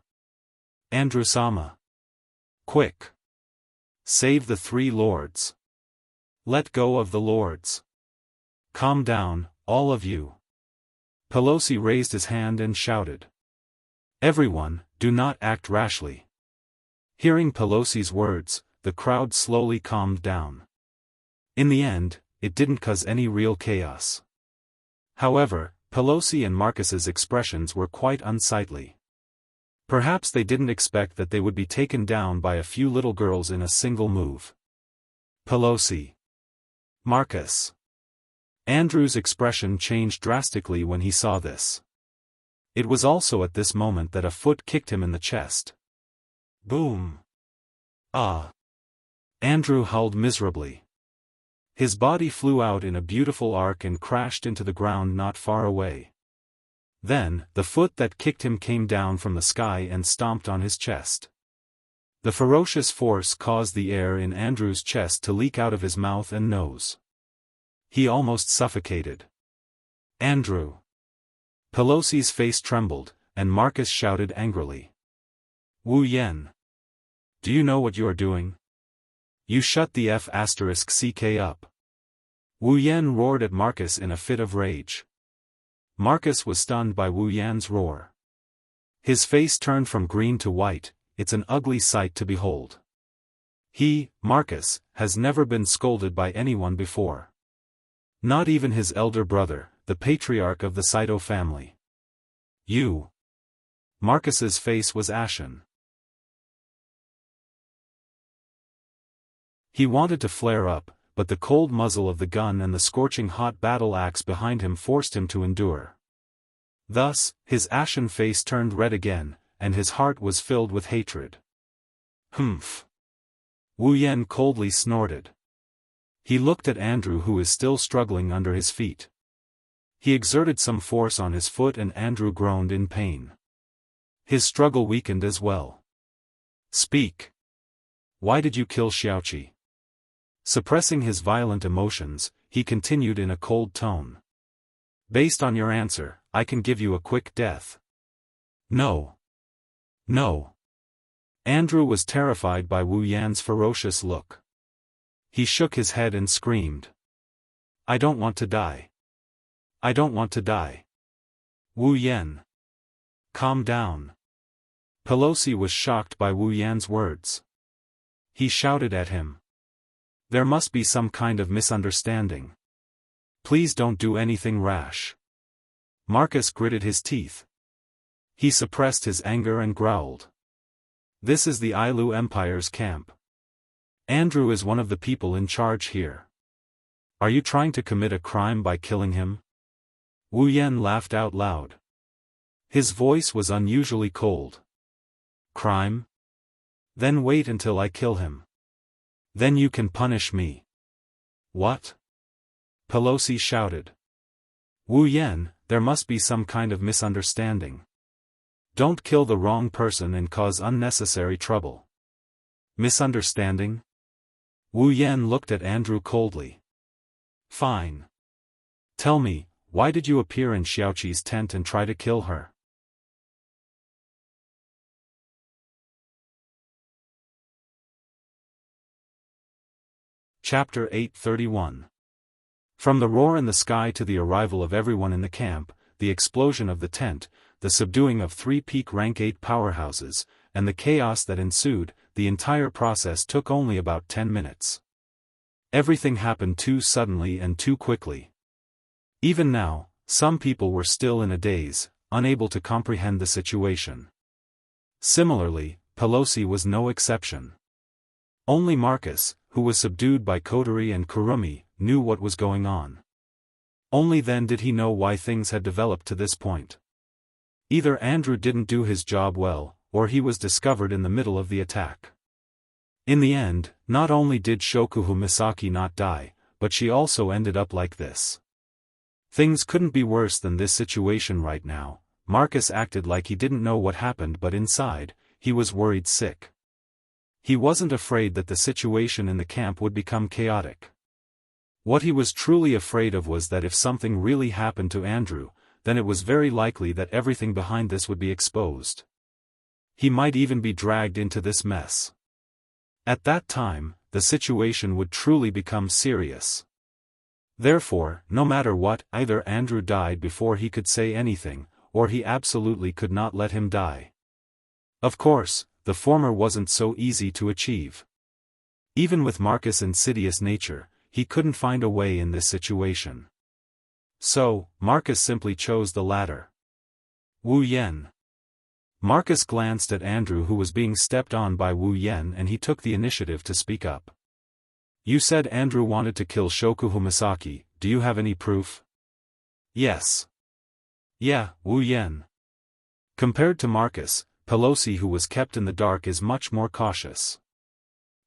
Andrew, Sama. Quick. Save the three lords. Let go of the lords. Calm down, all of you. Pelosi raised his hand and shouted. Everyone, do not act rashly. Hearing Pelosi's words, the crowd slowly calmed down. In the end, it didn't cause any real chaos. However, Pelosi and Marcus's expressions were quite unsightly. Perhaps they didn't expect that they would be taken down by a few little girls in a single move. Pelosi. Marcus. Andrew's expression changed drastically when he saw this. It was also at this moment that a foot kicked him in the chest. Boom. Ah. Andrew howled miserably. His body flew out in a beautiful arc and crashed into the ground not far away. Then, the foot that kicked him came down from the sky and stomped on his chest. The ferocious force caused the air in Andrew's chest to leak out of his mouth and nose. He almost suffocated. Andrew. Pelosi's face trembled, and Marcus shouted angrily. Wu Yen. Do you know what you are doing? You shut the F***ck up. Wu Yen roared at Marcus in a fit of rage. Marcus was stunned by Wu Yan's roar. His face turned from green to white, it's an ugly sight to behold. He, Marcus, has never been scolded by anyone before. Not even his elder brother, the patriarch of the Saito family. You. Marcus's face was ashen. He wanted to flare up, but the cold muzzle of the gun and the scorching hot battle axe behind him forced him to endure. Thus, his ashen face turned red again, and his heart was filled with hatred. Humph. Wu Yen coldly snorted. He looked at Andrew, who is still struggling under his feet. He exerted some force on his foot and Andrew groaned in pain. His struggle weakened as well. Speak. Why did you kill Xiaoqi? Suppressing his violent emotions, he continued in a cold tone. Based on your answer, I can give you a quick death. No. No. Andrew was terrified by Wu Yan's ferocious look. He shook his head and screamed. I don't want to die. I don't want to die. Wu Yan. Calm down. Pelosi was shocked by Wu Yan's words. He shouted at him. There must be some kind of misunderstanding. Please don't do anything rash. Marcus gritted his teeth. He suppressed his anger and growled. This is the Ailu Empire's camp. Andrew is one of the people in charge here. Are you trying to commit a crime by killing him? Wu Yan laughed out loud. His voice was unusually cold. Crime? Then wait until I kill him. Then you can punish me. What? Pelosi shouted. Wu Yan, there must be some kind of misunderstanding. Don't kill the wrong person and cause unnecessary trouble. Misunderstanding? Wu Yan looked at Andrew coldly. Fine. Tell me, why did you appear in Xiaoqi's tent and try to kill her? Chapter 831. From the roar in the sky to the arrival of everyone in the camp, the explosion of the tent, the subduing of 3 peak rank 8 powerhouses, and the chaos that ensued, the entire process took only about 10 minutes. Everything happened too suddenly and too quickly. Even now, some people were still in a daze, unable to comprehend the situation. Similarly, Pelosi was no exception. Only Marcus, who was subdued by Kodari and Kurumi, knew what was going on. Only then did he know why things had developed to this point. Either Andrew didn't do his job well, or he was discovered in the middle of the attack. In the end, not only did Shokuhu Misaki not die, but she also ended up like this. Things couldn't be worse than this situation right now. Marcus acted like he didn't know what happened, but inside, he was worried sick. He wasn't afraid that the situation in the camp would become chaotic. What he was truly afraid of was that if something really happened to Andrew, then it was very likely that everything behind this would be exposed. He might even be dragged into this mess. At that time, the situation would truly become serious. Therefore, no matter what, either Andrew died before he could say anything, or he absolutely could not let him die. Of course, the former wasn't so easy to achieve. Even with Marcus' insidious nature, he couldn't find a way in this situation. So, Marcus simply chose the latter. Wu Yan. Marcus glanced at Andrew, who was being stepped on by Wu Yan, and he took the initiative to speak up. You said Andrew wanted to kill Shokuhu Misaki, do you have any proof? Yes. Yeah, Wu Yan. Compared to Marcus, Pelosi, who was kept in the dark, is much more cautious.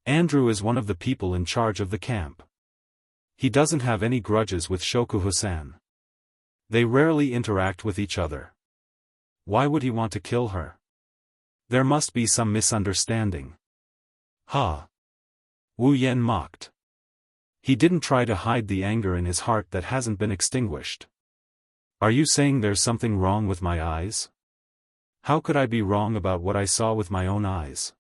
Andrew is one of the people in charge of the camp. He doesn't have any grudges with Shokuhu-san. They rarely interact with each other. Why would he want to kill her? There must be some misunderstanding. Ha! Wu Yan mocked. He didn't try to hide the anger in his heart that hasn't been extinguished. Are you saying there's something wrong with my eyes? How could I be wrong about what I saw with my own eyes?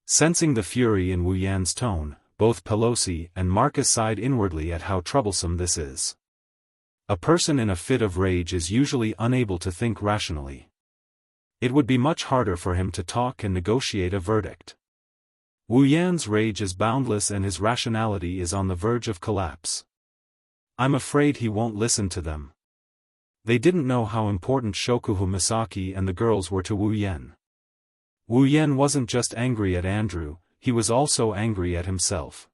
Sensing the fury in Wu Yan's tone, both Pelosi and Marcus sighed inwardly at how troublesome this is. A person in a fit of rage is usually unable to think rationally. It would be much harder for him to talk and negotiate a verdict. Wu Yan's rage is boundless and his rationality is on the verge of collapse. I'm afraid he won't listen to them. They didn't know how important Shokuhu Misaki and the girls were to Wu Yan. Wu Yan wasn't just angry at Andrew, he was also angry at himself.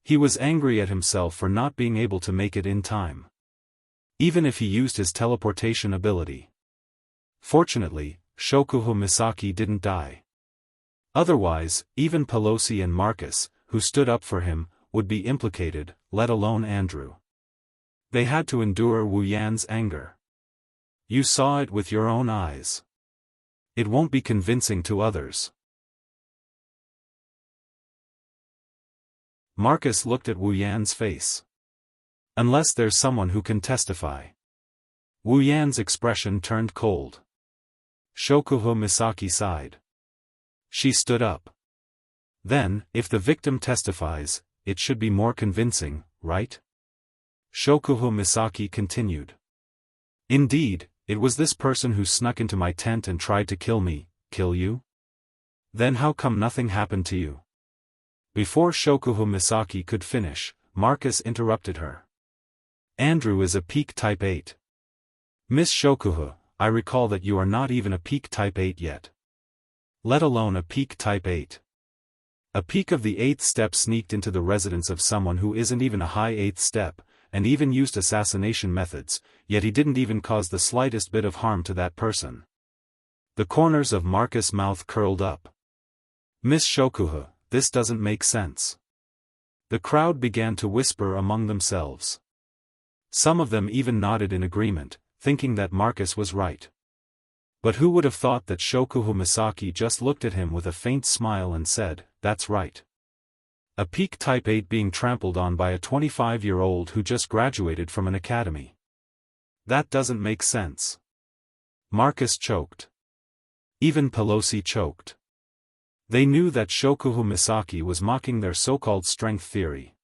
He was angry at himself for not being able to make it in time. Even if he used his teleportation ability. Fortunately, Shokuhu Misaki didn't die. Otherwise, even Pelosi and Marcus, who stood up for him, would be implicated, let alone Andrew. They had to endure Wu Yan's anger. You saw it with your own eyes. It won't be convincing to others. Marcus looked at Wu Yan's face. Unless there's someone who can testify. Wu Yan's expression turned cold. Shokuhu Misaki sighed. She stood up. Then, if the victim testifies, it should be more convincing, right? Shokuhu Misaki continued. Indeed, it was this person who snuck into my tent and tried to kill me. Kill you? Then how come nothing happened to you? Before Shokuhu Misaki could finish, Marcus interrupted her. Andrew is a peak type 8. Miss Shokuhu, I recall that you are not even a peak type 8 yet. Let alone a peak type 8. A peak of the 8th step sneaked into the residence of someone who isn't even a high 8th step, and even used assassination methods, yet he didn't even cause the slightest bit of harm to that person. The corners of Marcus' mouth curled up. Miss Shokuhu, this doesn't make sense. The crowd began to whisper among themselves. Some of them even nodded in agreement, thinking that Marcus was right. But who would have thought that Shokuhu Misaki just looked at him with a faint smile and said, that's right. A peak type 8 being trampled on by a 25-year-old who just graduated from an academy. That doesn't make sense. Marcus choked. Even Pelosi choked. They knew that Shokuhu Misaki was mocking their so-called strength theory.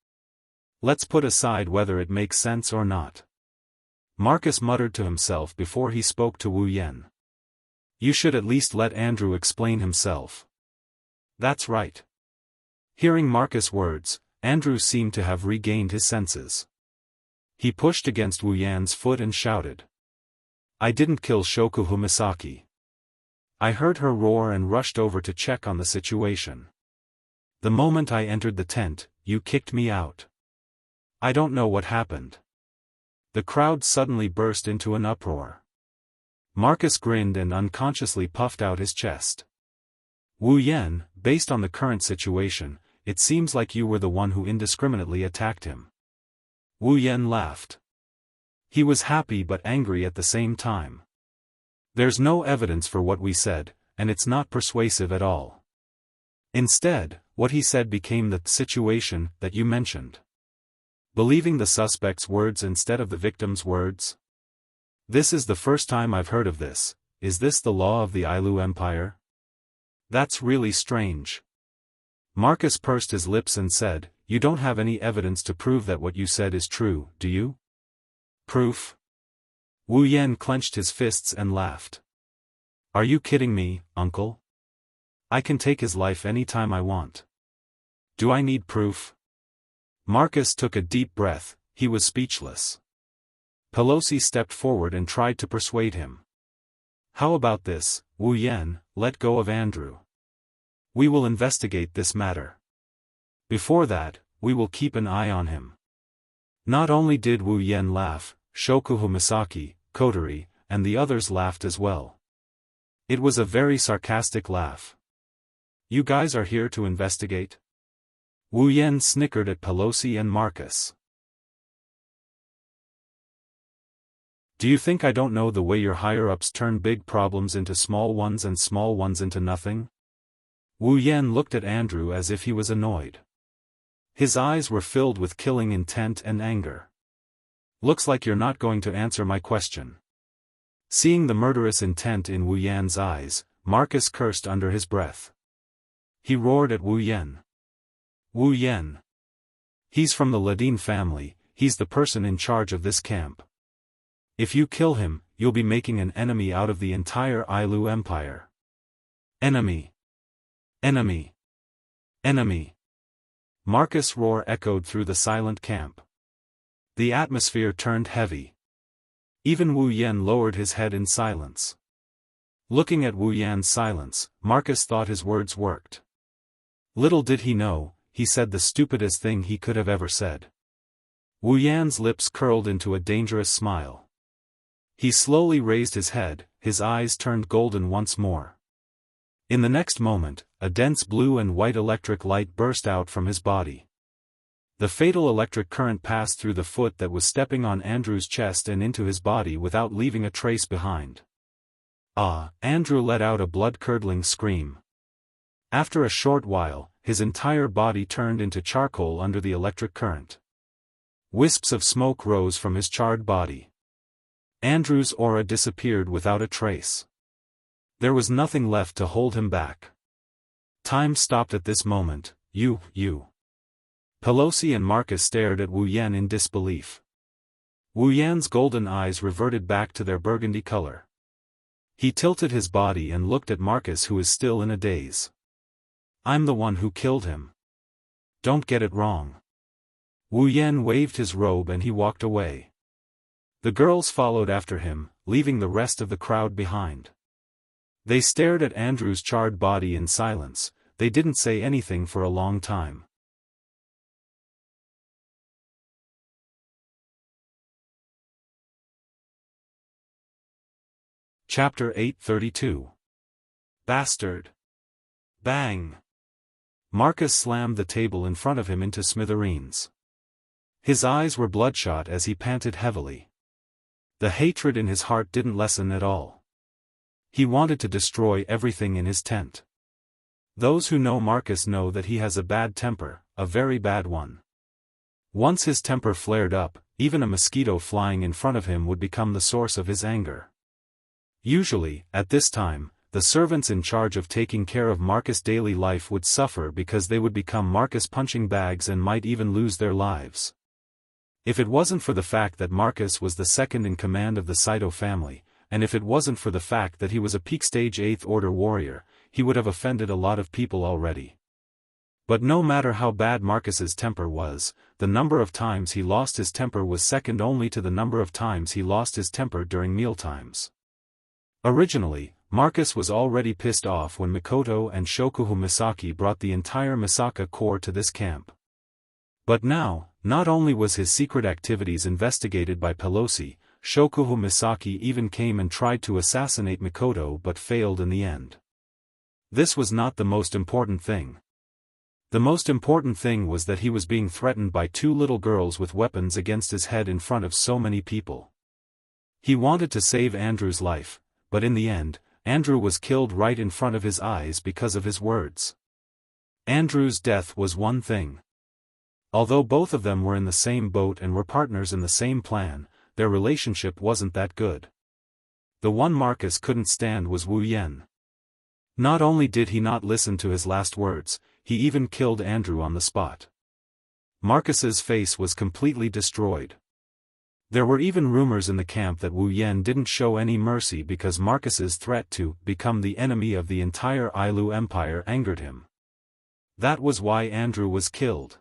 Let's put aside whether it makes sense or not. Marcus muttered to himself before he spoke to Wu Yan. You should at least let Andrew explain himself. That's right. Hearing Marcus' words, Andrew seemed to have regained his senses. He pushed against Wu Yan's foot and shouted. I didn't kill Shokuhu Misaki. I heard her roar and rushed over to check on the situation. The moment I entered the tent, you kicked me out. I don't know what happened. The crowd suddenly burst into an uproar. Marcus grinned and unconsciously puffed out his chest. Wu Yan, based on the current situation, it seems like you were the one who indiscriminately attacked him. Wu Yan laughed. He was happy but angry at the same time. There's no evidence for what we said, and it's not persuasive at all. Instead, what he said became the situation that you mentioned. Believing the suspect's words instead of the victim's words? This is the first time I've heard of this. Is this the law of the Ailu Empire? That's really strange. Marcus pursed his lips and said, You don't have any evidence to prove that what you said is true, do you? Proof? Wu Yan clenched his fists and laughed. Are you kidding me, uncle? I can take his life any time I want. Do I need proof? Marcus took a deep breath, he was speechless. Pelosi stepped forward and tried to persuade him. How about this, Wu Yan, let go of Andrew. We will investigate this matter. Before that, we will keep an eye on him. Not only did Wu Yan laugh, Shokuhu Misaki, Kotori, and the others laughed as well. It was a very sarcastic laugh. You guys are here to investigate? Wu Yan snickered at Pelosi and Marcus. Do you think I don't know the way your higher-ups turn big problems into small ones and small ones into nothing? Wu Yan looked at Andrew as if he was annoyed. His eyes were filled with killing intent and anger. Looks like you're not going to answer my question. Seeing the murderous intent in Wu Yan's eyes, Marcus cursed under his breath. He roared at Wu Yan. Wu Yan. He's from the Ladin family, he's the person in charge of this camp. If you kill him, you'll be making an enemy out of the entire Ailu Empire. Enemy. Enemy. Enemy. Marcus' roar echoed through the silent camp. The atmosphere turned heavy. Even Wu Yan lowered his head in silence. Looking at Wu Yan's silence, Marcus thought his words worked. Little did he know, he said the stupidest thing he could have ever said. Wu Yan's lips curled into a dangerous smile. He slowly raised his head, his eyes turned golden once more. In the next moment, a dense blue and white electric light burst out from his body. The fatal electric current passed through the foot that was stepping on Andrew's chest and into his body without leaving a trace behind. Ah! Andrew let out a blood-curdling scream. After a short while, his entire body turned into charcoal under the electric current. Wisps of smoke rose from his charred body. Andrew's aura disappeared without a trace. There was nothing left to hold him back. Time stopped at this moment. You. Pelosi and Marcus stared at Wu Yan in disbelief. Wu Yan's golden eyes reverted back to their burgundy color. He tilted his body and looked at Marcus, who is still in a daze. I'm the one who killed him. Don't get it wrong. Wu Yan waved his robe and he walked away. The girls followed after him, leaving the rest of the crowd behind. They stared at Andrew's charred body in silence. They didn't say anything for a long time. Chapter 832. Bastard. Bang. Marcus slammed the table in front of him into smithereens. His eyes were bloodshot as he panted heavily. The hatred in his heart didn't lessen at all. He wanted to destroy everything in his tent. Those who know Marcus know that he has a bad temper, a very bad one. Once his temper flared up, even a mosquito flying in front of him would become the source of his anger. Usually, at this time, the servants in charge of taking care of Marcus' daily life would suffer because they would become Marcus punching bags and might even lose their lives. If it wasn't for the fact that Marcus was the second in command of the Saito family, and if it wasn't for the fact that he was a peak stage 8th Order warrior, he would have offended a lot of people already. But no matter how bad Marcus's temper was, the number of times he lost his temper was second only to the number of times he lost his temper during mealtimes. Originally, Marcus was already pissed off when Mikoto and Shokuhu Misaki brought the entire Misaka Corps to this camp. But now, not only was his secret activities investigated by Pelosi, Shokuhu Misaki even came and tried to assassinate Mikoto but failed in the end. This was not the most important thing. The most important thing was that he was being threatened by 2 little girls with weapons against his head in front of so many people. He wanted to save Andrew's life, but in the end, Andrew was killed right in front of his eyes because of his words. Andrew's death was one thing. Although both of them were in the same boat and were partners in the same plan, their relationship wasn't that good. The one Marcus couldn't stand was Wu Yan. Not only did he not listen to his last words, he even killed Andrew on the spot. Marcus's face was completely destroyed. There were even rumors in the camp that Wu Yan didn't show any mercy because Marcus's threat to become the enemy of the entire Ailu Empire angered him. That was why Andrew was killed.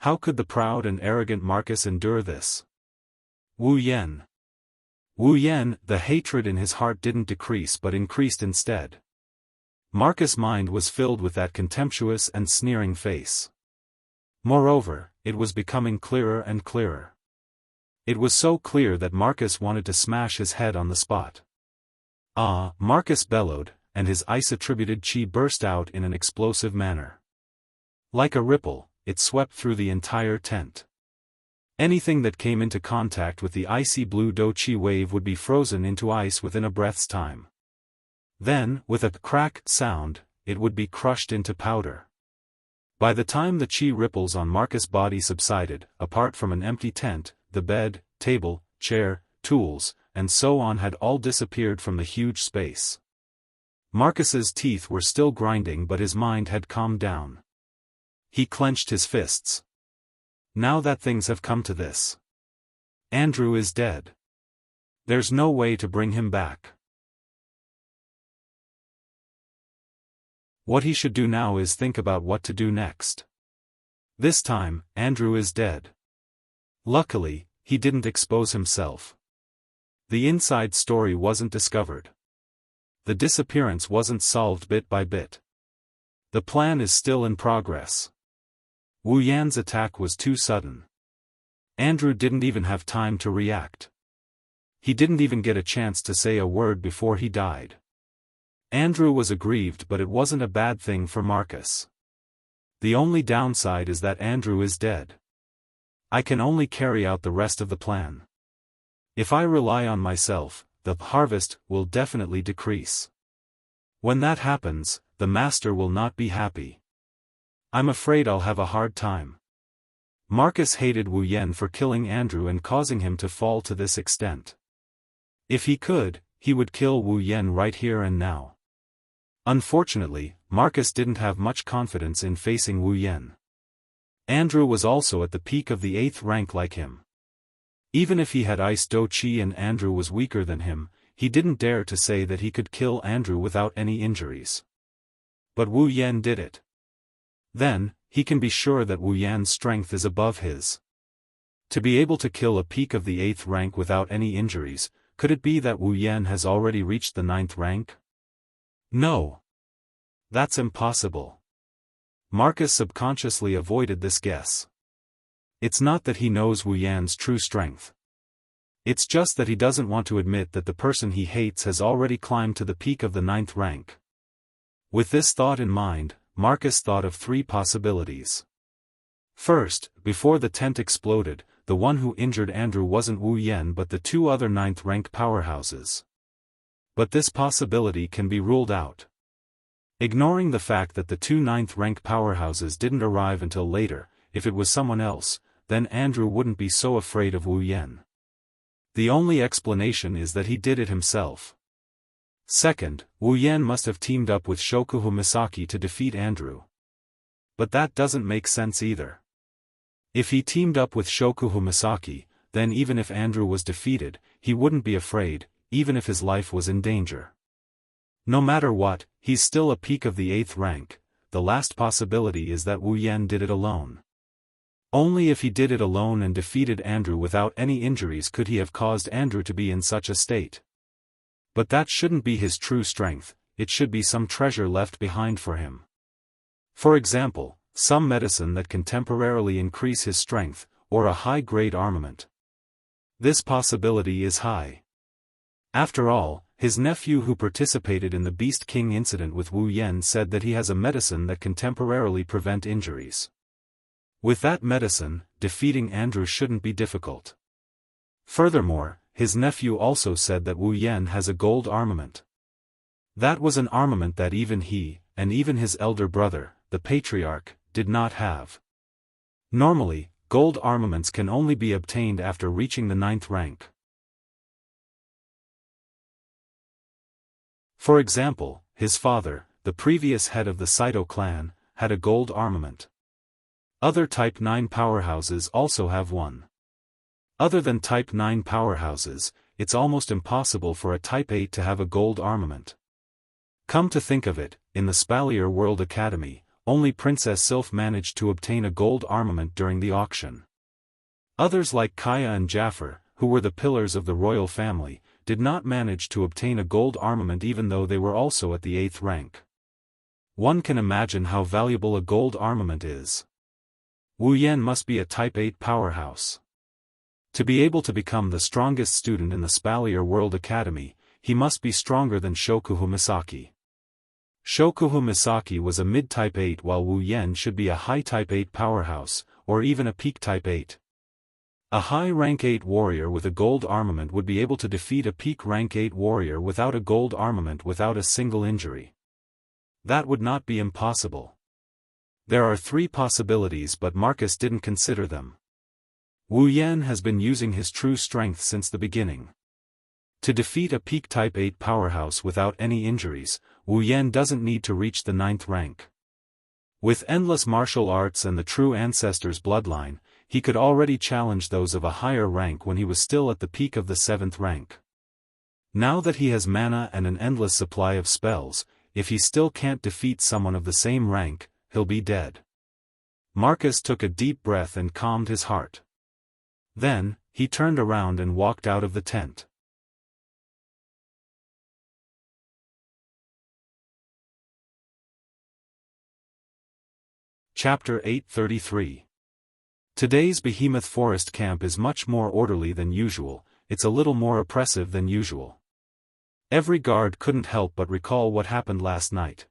How could the proud and arrogant Marcus endure this? Wu Yan. The hatred in his heart didn't decrease but increased instead. Marcus' mind was filled with that contemptuous and sneering face. Moreover, it was becoming clearer and clearer. It was so clear that Marcus wanted to smash his head on the spot. Ah! Marcus bellowed, and his ice-attributed chi burst out in an explosive manner. Like a ripple, it swept through the entire tent. Anything that came into contact with the icy blue do chi wave would be frozen into ice within a breath's time. Then, with a crack sound, it would be crushed into powder. By the time the chi ripples on Marcus' body subsided, apart from an empty tent, the bed, table, chair, tools, and so on had all disappeared from the huge space. Marcus's teeth were still grinding but his mind had calmed down. He clenched his fists. Now that things have come to this. Andrew is dead. There's no way to bring him back. What he should do now is think about what to do next. This time, Andrew is dead. Luckily, he didn't expose himself. The inside story wasn't discovered. The disappearance wasn't solved bit by bit. The plan is still in progress. Wu Yan's attack was too sudden. Andrew didn't even have time to react. He didn't even get a chance to say a word before he died. Andrew was aggrieved but it wasn't a bad thing for Marcus. The only downside is that Andrew is dead. I can only carry out the rest of the plan. If I rely on myself, the harvest will definitely decrease. When that happens, the master will not be happy. I'm afraid I'll have a hard time. Marcus hated Wu Yan for killing Andrew and causing him to fall to this extent. If he could, he would kill Wu Yan right here and now. Unfortunately, Marcus didn't have much confidence in facing Wu Yan. Andrew was also at the peak of the 8th rank like him. Even if he had Ice Do Chi and Andrew was weaker than him, he didn't dare to say that he could kill Andrew without any injuries. But Wu Yan did it. Then, he can be sure that Wu Yan's strength is above his. To be able to kill a peak of the 8th rank without any injuries, could it be that Wu Yan has already reached the 9th rank? No. That's impossible. Marcus subconsciously avoided this guess. It's not that he knows Wu Yan's true strength. It's just that he doesn't want to admit that the person he hates has already climbed to the peak of the 9th rank. With this thought in mind, Marcus thought of 3 possibilities. First, before the tent exploded, the one who injured Andrew wasn't Wu Yan but the 2 other 9th rank powerhouses. But this possibility can be ruled out. Ignoring the fact that the 2 9th rank powerhouses didn't arrive until later, if it was someone else, then Andrew wouldn't be so afraid of Wu Yan. The only explanation is that he did it himself. Second, Wu Yan must have teamed up with Shokuhu Misaki to defeat Andrew. But that doesn't make sense either. If he teamed up with Shokuhu Misaki, then even if Andrew was defeated, he wouldn't be afraid, even if his life was in danger. No matter what, he's still a peak of the 8th rank. The last possibility is that Wu Yan did it alone. Only if he did it alone and defeated Andrew without any injuries could he have caused Andrew to be in such a state. But that shouldn't be his true strength, it should be some treasure left behind for him. For example, some medicine that can temporarily increase his strength, or a high-grade armament. This possibility is high. After all, his nephew who participated in the Beast King incident with Wu Yan said that he has a medicine that can temporarily prevent injuries. With that medicine, defeating Andrew shouldn't be difficult. Furthermore, his nephew also said that Wu Yan has a gold armament. That was an armament that even he, and even his elder brother, the patriarch, did not have. Normally, gold armaments can only be obtained after reaching the 9th rank. For example, his father, the previous head of the Saito clan, had a gold armament. Other Type 9 powerhouses also have one. Other than Type 9 powerhouses, it's almost impossible for a Type 8 to have a gold armament. Come to think of it, in the Spalier World Academy, only Princess Sylph managed to obtain a gold armament during the auction. Others like Kaya and Jafar, who were the pillars of the royal family, did not manage to obtain a gold armament even though they were also at the 8th rank. One can imagine how valuable a gold armament is. Wu Yan must be a Type 8 powerhouse. To be able to become the strongest student in the Spalier World Academy, he must be stronger than Shokuhu Misaki. Shokuhu Misaki was a mid-Type 8 while Wu Yan should be a high Type 8 powerhouse, or even a peak Type 8. A high rank 8 warrior with a gold armament would be able to defeat a peak rank 8 warrior without a gold armament without a single injury. That would not be impossible. There are 3 possibilities but Marcus didn't consider them. Wu Yan has been using his true strength since the beginning. To defeat a peak Type 8 powerhouse without any injuries, Wu Yan doesn't need to reach the 9th rank. With endless martial arts and the true ancestor's bloodline, he could already challenge those of a higher rank when he was still at the peak of the 7th rank. Now that he has mana and an endless supply of spells, if he still can't defeat someone of the same rank, he'll be dead. Marcus took a deep breath and calmed his heart. Then, he turned around and walked out of the tent. Chapter 833. Today's Behemoth Forest camp is much more orderly than usual, it's a little more oppressive than usual. Every guard couldn't help but recall what happened last night.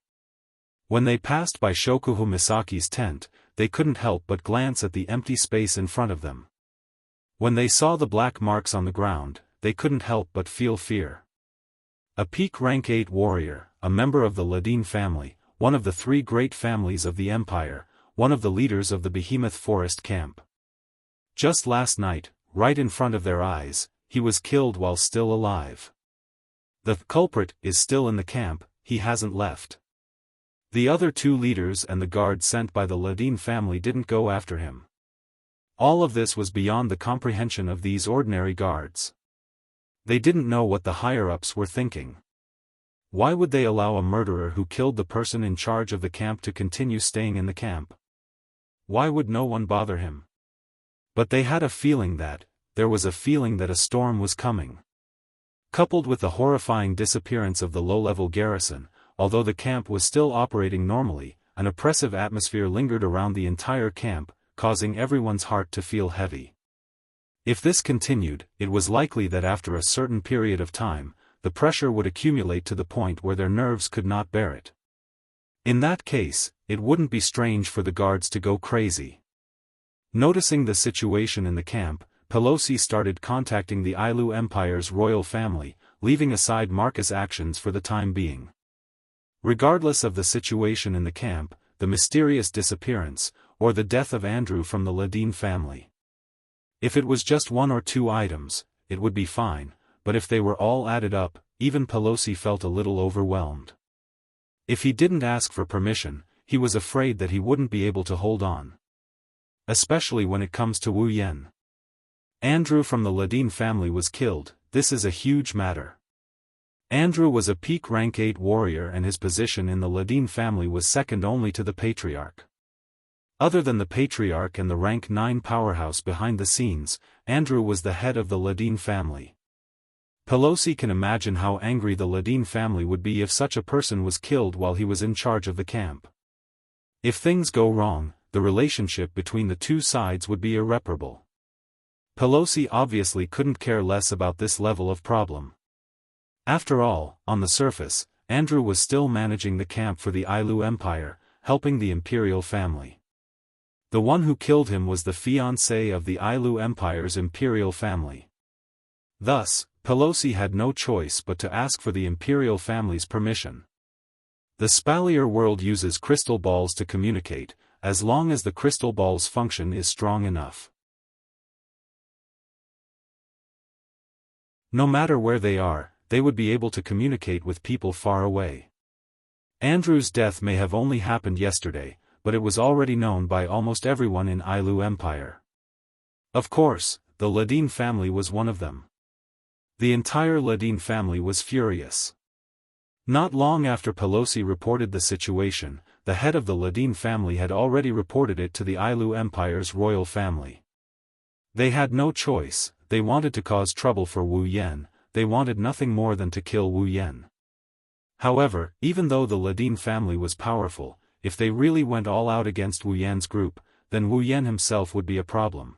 When they passed by Shokuhu Misaki's tent, they couldn't help but glance at the empty space in front of them. When they saw the black marks on the ground, they couldn't help but feel fear. A peak rank 8 warrior, a member of the Ladin family, one of the 3 great families of the empire, one of the leaders of the Behemoth Forest camp. Just last night, right in front of their eyes, he was killed while still alive. The culprit is still in the camp, he hasn't left. The other 2 leaders and the guard sent by the Ladin family didn't go after him. All of this was beyond the comprehension of these ordinary guards. They didn't know what the higher-ups were thinking. Why would they allow a murderer who killed the person in charge of the camp to continue staying in the camp? Why would no one bother him? But they had a feeling that a storm was coming. Coupled with the horrifying disappearance of the low-level garrison, although the camp was still operating normally, an oppressive atmosphere lingered around the entire camp, causing everyone's heart to feel heavy. If this continued, it was likely that after a certain period of time, the pressure would accumulate to the point where their nerves could not bear it. In that case, it wouldn't be strange for the guards to go crazy. Noticing the situation in the camp, Pelosi started contacting the Ailu Empire's royal family, leaving aside Marcus' actions for the time being. Regardless of the situation in the camp, the mysterious disappearance, or the death of Andrew from the Ladin family. If it was just 1 or 2 items, it would be fine, but if they were all added up, even Pelosi felt a little overwhelmed. If he didn't ask for permission, he was afraid that he wouldn't be able to hold on. especially when it comes to Wu Yan. Andrew from the Ladin family was killed. This is a huge matter. Andrew was a peak rank 8 warrior and his position in the Ladin family was second only to the Patriarch. Other than the Patriarch and the rank 9 powerhouse behind the scenes, Andrew was the head of the Ladin family. Pelosi can imagine how angry the Ladin family would be if such a person was killed while he was in charge of the camp. If things go wrong, the relationship between the two sides would be irreparable. Pelosi obviously couldn't care less about this level of problem. After all, on the surface, Andrew was still managing the camp for the Ailu Empire, helping the imperial family. The one who killed him was the fiancé of the Ailu Empire's imperial family. Thus, Pelosi had no choice but to ask for the imperial family's permission. The Spalier world uses crystal balls to communicate, as long as the crystal ball's function is strong enough. No matter where they are, they would be able to communicate with people far away. Andrew's death may have only happened yesterday, but it was already known by almost everyone in Ailu Empire. Of course, the Ladin family was one of them. The entire Ladin family was furious. Not long after Pelosi reported the situation, the head of the Ladin family had already reported it to the Ailu Empire's royal family. They had no choice. They wanted to cause trouble for Wu Yan, they wanted nothing more than to kill Wu Yan. However, even though the Ladin family was powerful, if they really went all out against Wu Yan's group, then Wu Yan himself would be a problem.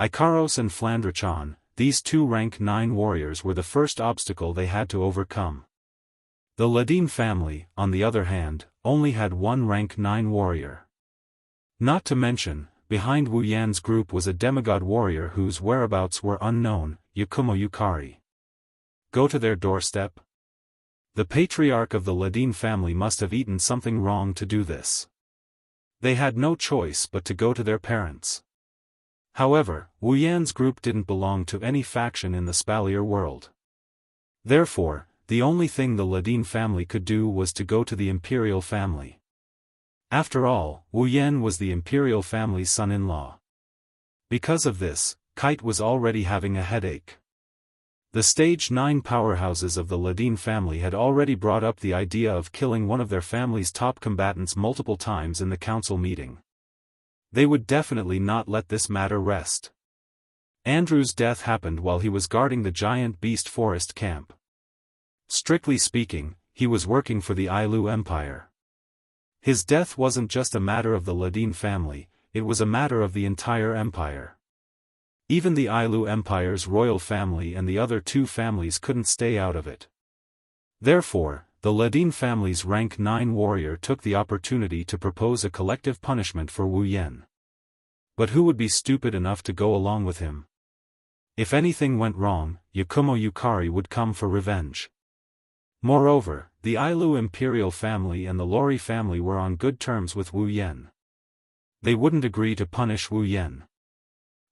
Ikaros and Flandrachan, these two rank 9 warriors were the first obstacle they had to overcome. The Ladin family, on the other hand, only had one rank 9 warrior. Not to mention, behind Wu Yan's group was a demigod warrior whose whereabouts were unknown, Yakumo Yukari. Go to their doorstep? The patriarch of the Ladin family must have eaten something wrong to do this. They had no choice but to go to their parents. However, Wu Yan's group didn't belong to any faction in the Spalier world. Therefore, the only thing the Ladin family could do was to go to the imperial family. After all, Wu Yan was the imperial family's son-in-law. Because of this, Kite was already having a headache. The stage 9 powerhouses of the Ladin family had already brought up the idea of killing one of their family's top combatants multiple times in the council meeting. They would definitely not let this matter rest. Andrew's death happened while he was guarding the giant beast forest camp. Strictly speaking, he was working for the Ailu Empire. His death wasn't just a matter of the Ladin family, it was a matter of the entire empire. Even the Ailu Empire's royal family and the other two families couldn't stay out of it. Therefore, the Ladin family's rank 9 warrior took the opportunity to propose a collective punishment for Wu Yan. But who would be stupid enough to go along with him? If anything went wrong, Yakumo Yukari would come for revenge. Moreover, the Ailu imperial family and the Lori family were on good terms with Wu Yan. They wouldn't agree to punish Wu Yan.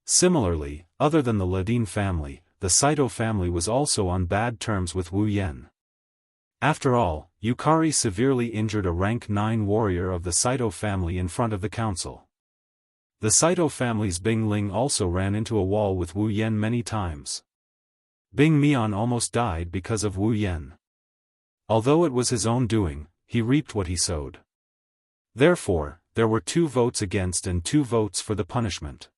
Similarly, other than the Ladin family, the Saito family was also on bad terms with Wu Yan. After all, Yukari severely injured a rank 9 warrior of the Saito family in front of the council. The Saito family's Bing Ling also ran into a wall with Wu Yan many times. Bing Mian almost died because of Wu Yan. Although it was his own doing, he reaped what he sowed. Therefore, there were 2 votes against and 2 votes for the punishment.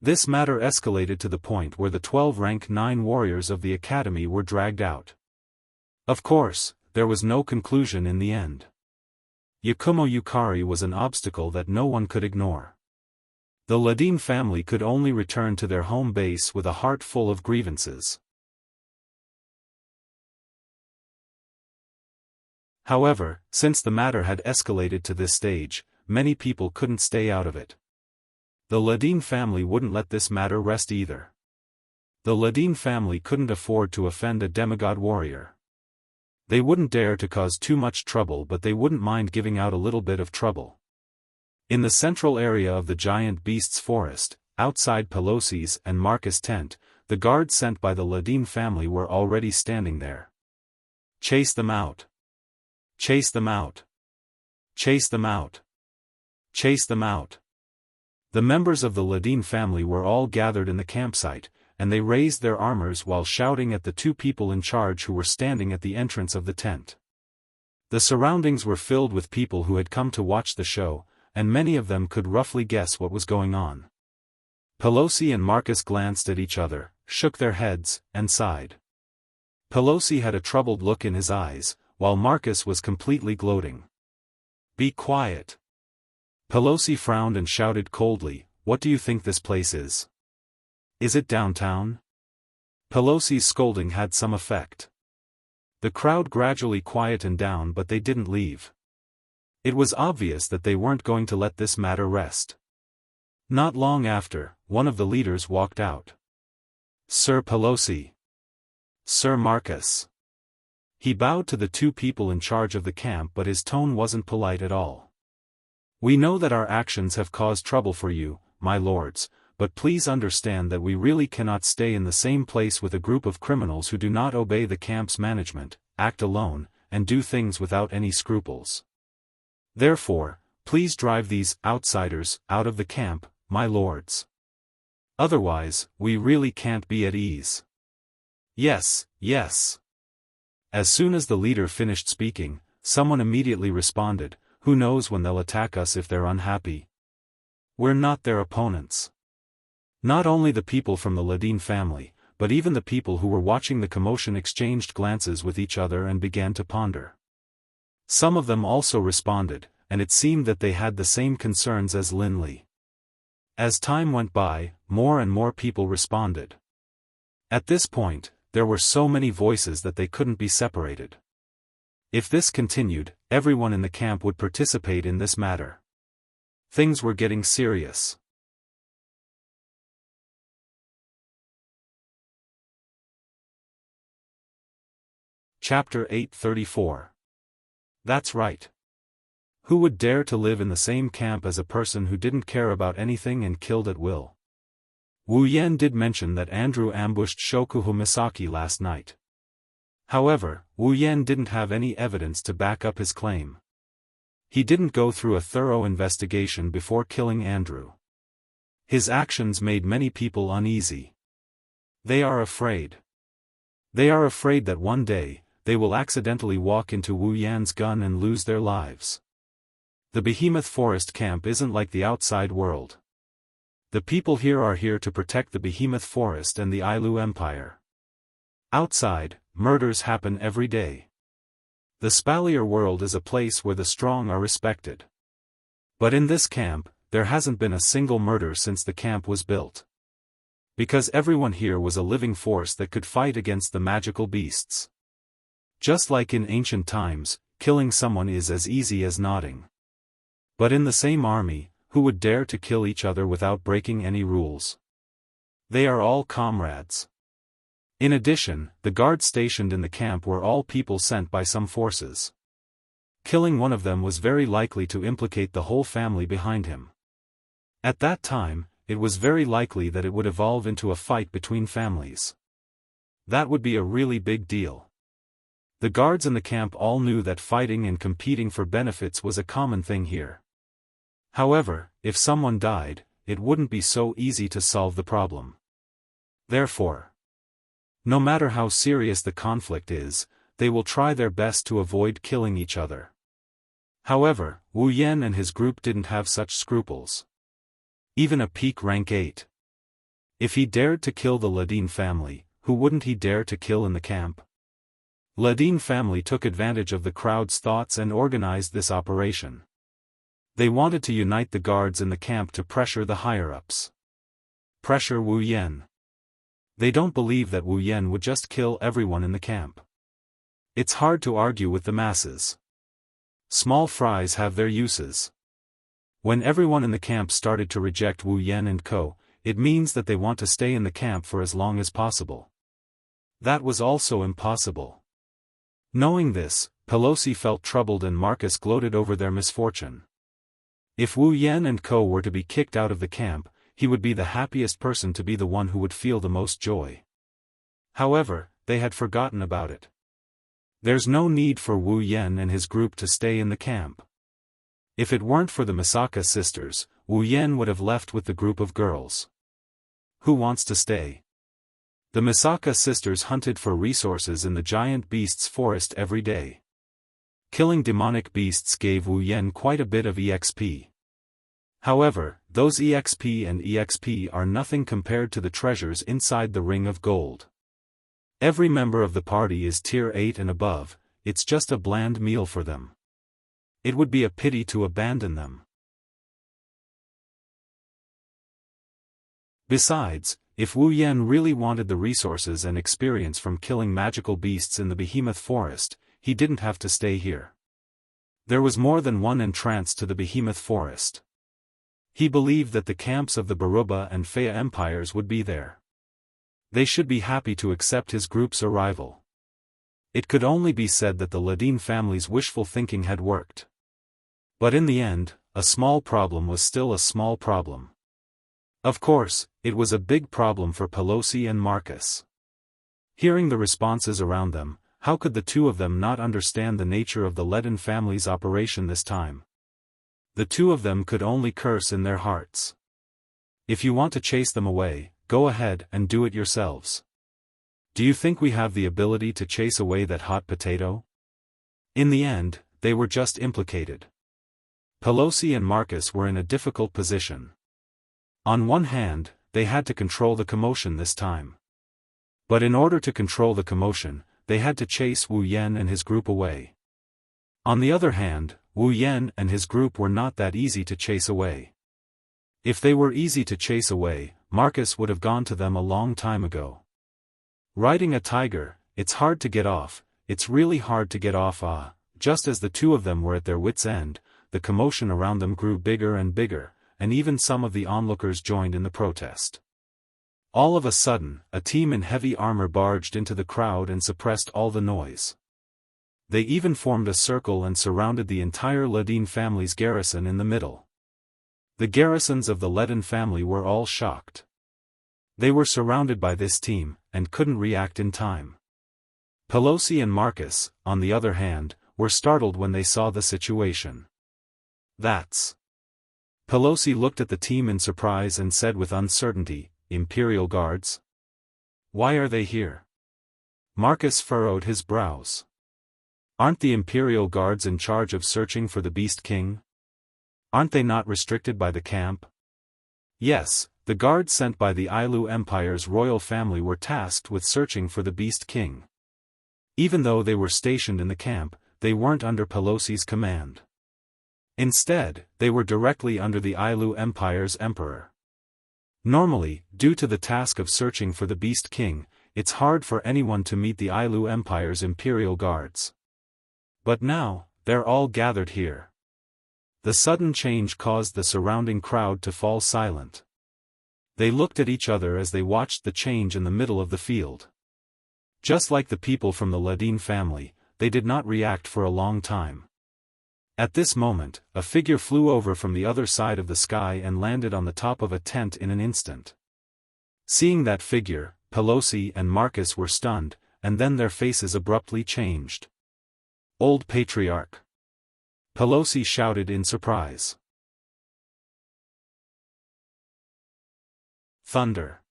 This matter escalated to the point where the 12 rank 9 warriors of the academy were dragged out. Of course, there was no conclusion in the end. Yakumo Yukari was an obstacle that no one could ignore. The Ladin family could only return to their home base with a heart full of grievances. However, since the matter had escalated to this stage, many people couldn't stay out of it. The Ladin family wouldn't let this matter rest either. The Ladin family couldn't afford to offend a demigod warrior. They wouldn't dare to cause too much trouble, but they wouldn't mind giving out a little bit of trouble. In the central area of the giant beast's forest, outside Pelosi's and Marcus' tent, the guards sent by the Ladin family were already standing there. Chase them out. Chase them out. Chase them out. Chase them out. The members of the Ladin family were all gathered in the campsite, and they raised their armors while shouting at the two people in charge who were standing at the entrance of the tent. The surroundings were filled with people who had come to watch the show, and many of them could roughly guess what was going on. Pelosi and Marcus glanced at each other, shook their heads, and sighed. Pelosi had a troubled look in his eyes, while Marcus was completely gloating. "Be quiet." Pelosi frowned and shouted coldly, "What do you think this place is? Is it downtown?" Pelosi's scolding had some effect. The crowd gradually quietened down, but they didn't leave. It was obvious that they weren't going to let this matter rest. Not long after, one of the leaders walked out. "Sir Pelosi. Sir Marcus." He bowed to the two people in charge of the camp, but his tone wasn't polite at all. "We know that our actions have caused trouble for you, my lords, but please understand that we really cannot stay in the same place with a group of criminals who do not obey the camp's management, act alone, and do things without any scruples. Therefore, please drive these outsiders out of the camp, my lords. Otherwise, we really can't be at ease." "Yes, yes." As soon as the leader finished speaking, someone immediately responded, "Who knows when they'll attack us if they're unhappy? We're not their opponents." Not only the people from the Ladin family, but even the people who were watching the commotion exchanged glances with each other and began to ponder. Some of them also responded, and it seemed that they had the same concerns as Linley. As time went by, more and more people responded. At this point, there were so many voices that they couldn't be separated. If this continued, everyone in the camp would participate in this matter. Things were getting serious. Chapter 834. That's right. Who would dare to live in the same camp as a person who didn't care about anything and killed at will? Wu Yan did mention that Andrew ambushed Shokuho Misaki last night. However, Wu Yan didn't have any evidence to back up his claim. He didn't go through a thorough investigation before killing Andrew. His actions made many people uneasy. They are afraid. They are afraid that one day, they will accidentally walk into Wu Yan's gun and lose their lives. The Behemoth Forest camp isn't like the outside world. The people here are here to protect the Behemoth Forest and the Ailu Empire. Outside, murders happen every day. The Spalier world is a place where the strong are respected. But in this camp, there hasn't been a single murder since the camp was built. Because everyone here was a living force that could fight against the magical beasts. Just like in ancient times, killing someone is as easy as nodding. But in the same army, who would dare to kill each other without breaking any rules? They are all comrades. In addition, the guards stationed in the camp were all people sent by some forces. Killing one of them was very likely to implicate the whole family behind him. At that time, it was very likely that it would evolve into a fight between families. That would be a really big deal. The guards in the camp all knew that fighting and competing for benefits was a common thing here. However, if someone died, it wouldn't be so easy to solve the problem. Therefore, no matter how serious the conflict is, they will try their best to avoid killing each other. However, Wu Yan and his group didn't have such scruples. Even a peak rank 8. If he dared to kill the Ladin family, who wouldn't he dare to kill in the camp? Ladin family took advantage of the crowd's thoughts and organized this operation. They wanted to unite the guards in the camp to pressure the higher-ups. Pressure Wu Yan. They don't believe that Wu Yan would just kill everyone in the camp. It's hard to argue with the masses. Small fries have their uses. When everyone in the camp started to reject Wu Yan and co., it means that they want to stay in the camp for as long as possible. That was also impossible. Knowing this, Pelosi felt troubled and Marcus gloated over their misfortune. If Wu Yan and co. were to be kicked out of the camp, he would be the happiest person to be the one who would feel the most joy. However, they had forgotten about it. There's no need for Wu Yan and his group to stay in the camp. If it weren't for the Misaka sisters, Wu Yan would have left with the group of girls. Who wants to stay? The Misaka sisters hunted for resources in the giant beast's forest every day. Killing demonic beasts gave Wu Yan quite a bit of EXP. However, those EXP and EXP are nothing compared to the treasures inside the ring of gold. Every member of the party is tier 8 and above, it's just a bland meal for them. It would be a pity to abandon them. Besides, if Wu Yan really wanted the resources and experience from killing magical beasts in the behemoth forest, he didn't have to stay here. There was more than one entrance to the behemoth forest. He believed that the camps of the Baruba and Fea empires would be there. They should be happy to accept his group's arrival. It could only be said that the Ladin family's wishful thinking had worked. But in the end, a small problem was still a small problem. Of course, it was a big problem for Pelosi and Marcus. Hearing the responses around them, how could the two of them not understand the nature of the Ladin family's operation this time? The two of them could only curse in their hearts. If you want to chase them away, go ahead and do it yourselves. Do you think we have the ability to chase away that hot potato? In the end, they were just implicated. Pelosi and Marcus were in a difficult position. On one hand, they had to control the commotion this time. But in order to control the commotion, they had to chase Wu Yan and his group away. On the other hand, Wu Yan and his group were not that easy to chase away. If they were easy to chase away, Marcus would have gone to them a long time ago. Riding a tiger, it's hard to get off, it's really hard to get off. Just as the two of them were at their wits' end, the commotion around them grew bigger and bigger, and even some of the onlookers joined in the protest. All of a sudden, a team in heavy armor barged into the crowd and suppressed all the noise. They even formed a circle and surrounded the entire Ladin family's garrison in the middle. The garrisons of the Ladin family were all shocked. They were surrounded by this team, and couldn't react in time. Pelosi and Marcus, on the other hand, were startled when they saw the situation. That's... Pelosi looked at the team in surprise and said with uncertainty, "Imperial Guards? Why are they here?" Marcus furrowed his brows. Aren't the Imperial Guards in charge of searching for the Beast King? Aren't they not restricted by the camp? Yes, the guards sent by the Ailu Empire's royal family were tasked with searching for the Beast King. Even though they were stationed in the camp, they weren't under Pelosi's command. Instead, they were directly under the Ailu Empire's emperor. Normally, due to the task of searching for the Beast King, it's hard for anyone to meet the Ailu Empire's Imperial Guards. But now, they're all gathered here. The sudden change caused the surrounding crowd to fall silent. They looked at each other as they watched the change in the middle of the field. Just like the people from the Ladin family, they did not react for a long time. At this moment, a figure flew over from the other side of the sky and landed on the top of a tent in an instant. Seeing that figure, Pelosi and Marcus were stunned, and then their faces abruptly changed. "Old Patriarch!" Pelosi shouted in surprise. "Thunder!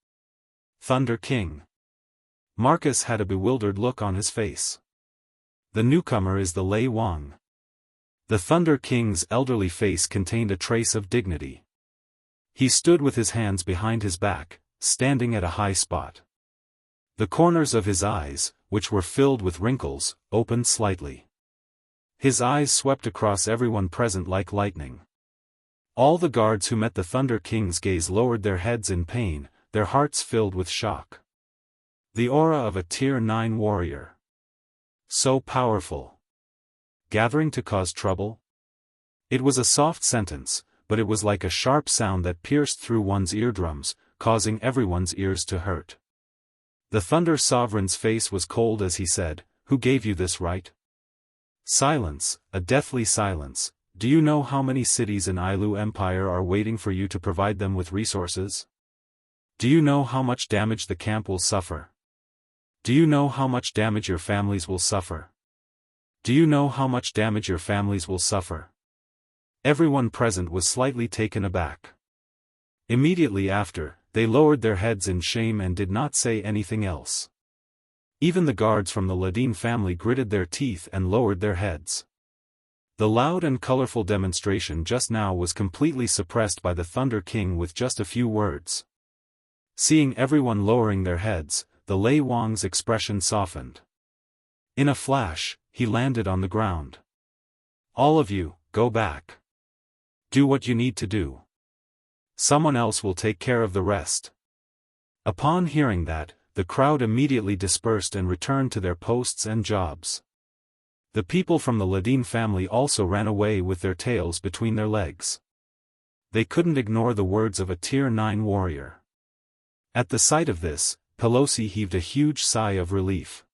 Thunder King!" Marcus had a bewildered look on his face. The newcomer is the Lei Wang. The Thunder King's elderly face contained a trace of dignity. He stood with his hands behind his back, standing at a high spot. The corners of his eyes, which were filled with wrinkles, opened slightly. His eyes swept across everyone present like lightning. All the guards who met the Thunder King's gaze lowered their heads in pain, their hearts filled with shock. The aura of a Tier 9 warrior. So powerful. Gathering to cause trouble? It was a soft sentence, but it was like a sharp sound that pierced through one's eardrums, causing everyone's ears to hurt. The Thunder Sovereign's face was cold as he said, "Who gave you this right?" Silence, a deathly silence. "Do you know how many cities in Ailu Empire are waiting for you to provide them with resources? Do you know how much damage the camp will suffer? Do you know how much damage your families will suffer? Do you know how much damage your families will suffer?" Everyone present was slightly taken aback. Immediately after, they lowered their heads in shame and did not say anything else. Even the guards from the Ladin family gritted their teeth and lowered their heads. The loud and colorful demonstration just now was completely suppressed by the Thunder King with just a few words. Seeing everyone lowering their heads, the Lei Wang's expression softened. In a flash, he landed on the ground. "All of you, go back. Do what you need to do. Someone else will take care of the rest." Upon hearing that, the crowd immediately dispersed and returned to their posts and jobs. The people from the Ladin family also ran away with their tails between their legs. They couldn't ignore the words of a Tier 9 warrior. At the sight of this, Pelosi heaved a huge sigh of relief.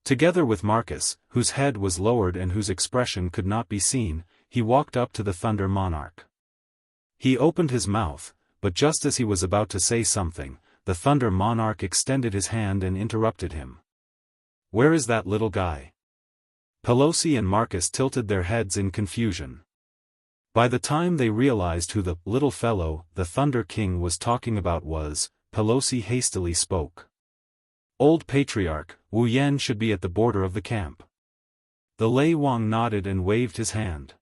Together with Marcus, whose head was lowered and whose expression could not be seen, he walked up to the Thunder Monarch. He opened his mouth, but just as he was about to say something, the Thunder Monarch extended his hand and interrupted him. "Where is that little guy?" Pelosi and Marcus tilted their heads in confusion. By the time they realized who the little fellow the Thunder King was talking about was, Pelosi hastily spoke. "Old Patriarch, Wu Yan should be at the border of the camp." The Lei Wang nodded and waved his hand.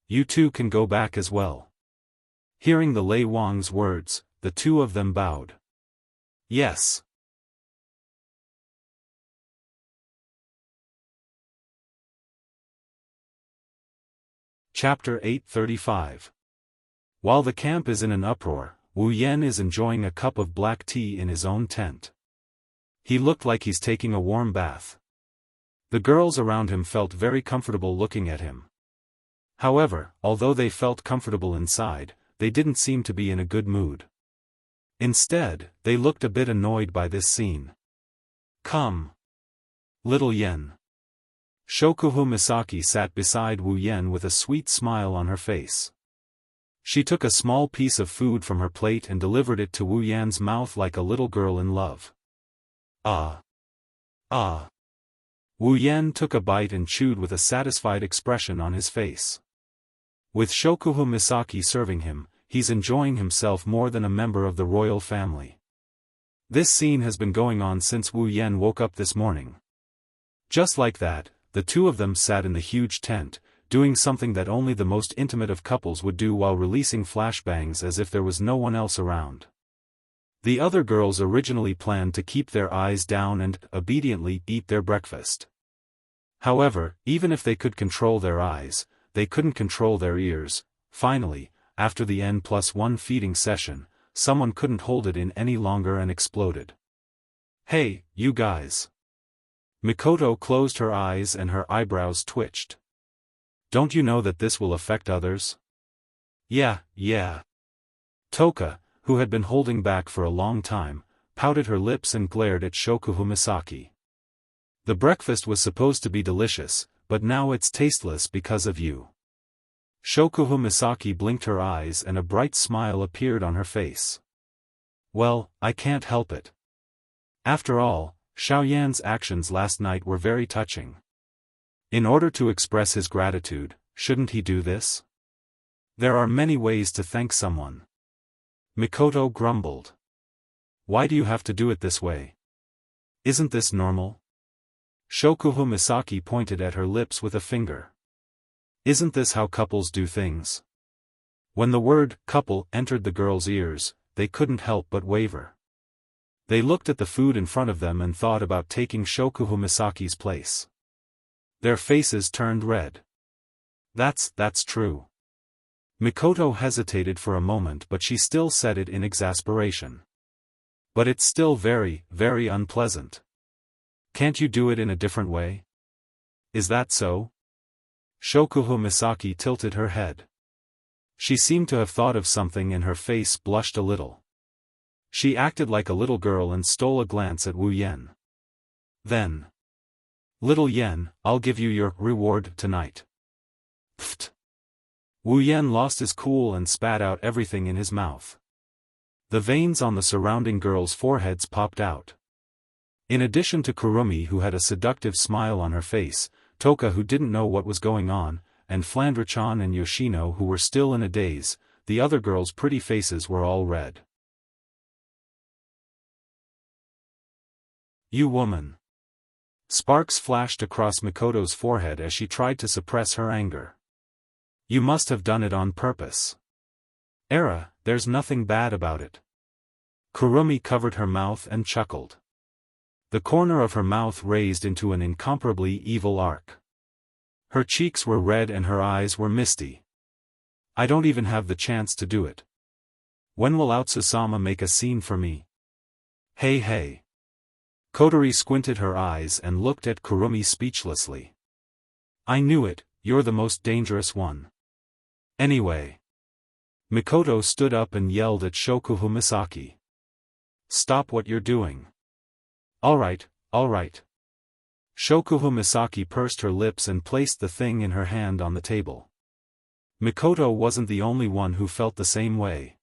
"You two can go back as well." Hearing the Lei Wang's words, the two of them bowed. "Yes." Chapter 835. While the camp is in an uproar, Wu Yan is enjoying a cup of black tea in his own tent. He looked like he's taking a warm bath. The girls around him felt very comfortable looking at him. However, although they felt comfortable inside, they didn't seem to be in a good mood. Instead, they looked a bit annoyed by this scene. "Come, little Yen." Shokuhu Misaki sat beside Wu Yen with a sweet smile on her face. She took a small piece of food from her plate and delivered it to Wu Yan's mouth like a little girl in love. "Ah. Ah." Wu Yan took a bite and chewed with a satisfied expression on his face. With Shokuhu Misaki serving him, he's enjoying himself more than a member of the royal family. This scene has been going on since Wu Yan woke up this morning. Just like that, the two of them sat in the huge tent, doing something that only the most intimate of couples would do while releasing flashbangs as if there was no one else around. The other girls originally planned to keep their eyes down and, obediently, eat their breakfast. However, even if they could control their eyes, they couldn't control their ears. Finally, after the N+1 feeding session, someone couldn't hold it in any longer and exploded. "Hey, you guys." Mikoto closed her eyes and her eyebrows twitched. "Don't you know that this will affect others?" Yeah. Toka, who had been holding back for a long time, pouted her lips and glared at Shokuhu Misaki. "The breakfast was supposed to be delicious, but now it's tasteless because of you." Shokuhu Misaki blinked her eyes and a bright smile appeared on her face. "Well, I can't help it. After all, Xiaoyan's actions last night were very touching. In order to express his gratitude, shouldn't he do this? There are many ways to thank someone." Mikoto grumbled. "Why do you have to do it this way? Isn't this normal?" Shokuhu Misaki pointed at her lips with a finger. "Isn't this how couples do things?" When the word couple entered the girls' ears, they couldn't help but waver. They looked at the food in front of them and thought about taking Shokuhu Misaki's place. Their faces turned red. That's true." Mikoto hesitated for a moment but she still said it in exasperation. "But it's still very, very unpleasant. Can't you do it in a different way? Is that so?" Shokuhu Misaki tilted her head. She seemed to have thought of something and her face blushed a little. She acted like a little girl and stole a glance at Wu Yan. Then, "Little Yen, I'll give you your reward tonight." Pfft. Wu Yan lost his cool and spat out everything in his mouth. The veins on the surrounding girls' foreheads popped out. In addition to Kurumi who had a seductive smile on her face, Toka who didn't know what was going on, and Flandre-chan and Yoshino who were still in a daze. The other girls' pretty faces were all red. You woman! Sparks flashed across Mikoto's forehead as she tried to suppress her anger. You must have done it on purpose. Era, there's nothing bad about it. Kurumi covered her mouth and chuckled. The corner of her mouth raised into an incomparably evil arc. Her cheeks were red and her eyes were misty. I don't even have the chance to do it. When will Utsusama make a scene for me? Hey hey. Kotori squinted her eyes and looked at Kurumi speechlessly. I knew it, you're the most dangerous one. Anyway. Mikoto stood up and yelled at Shokuhu Misaki. Stop what you're doing. Alright, alright. Shokuhu Misaki pursed her lips and placed the thing in her hand on the table. Mikoto wasn't the only one who felt the same way.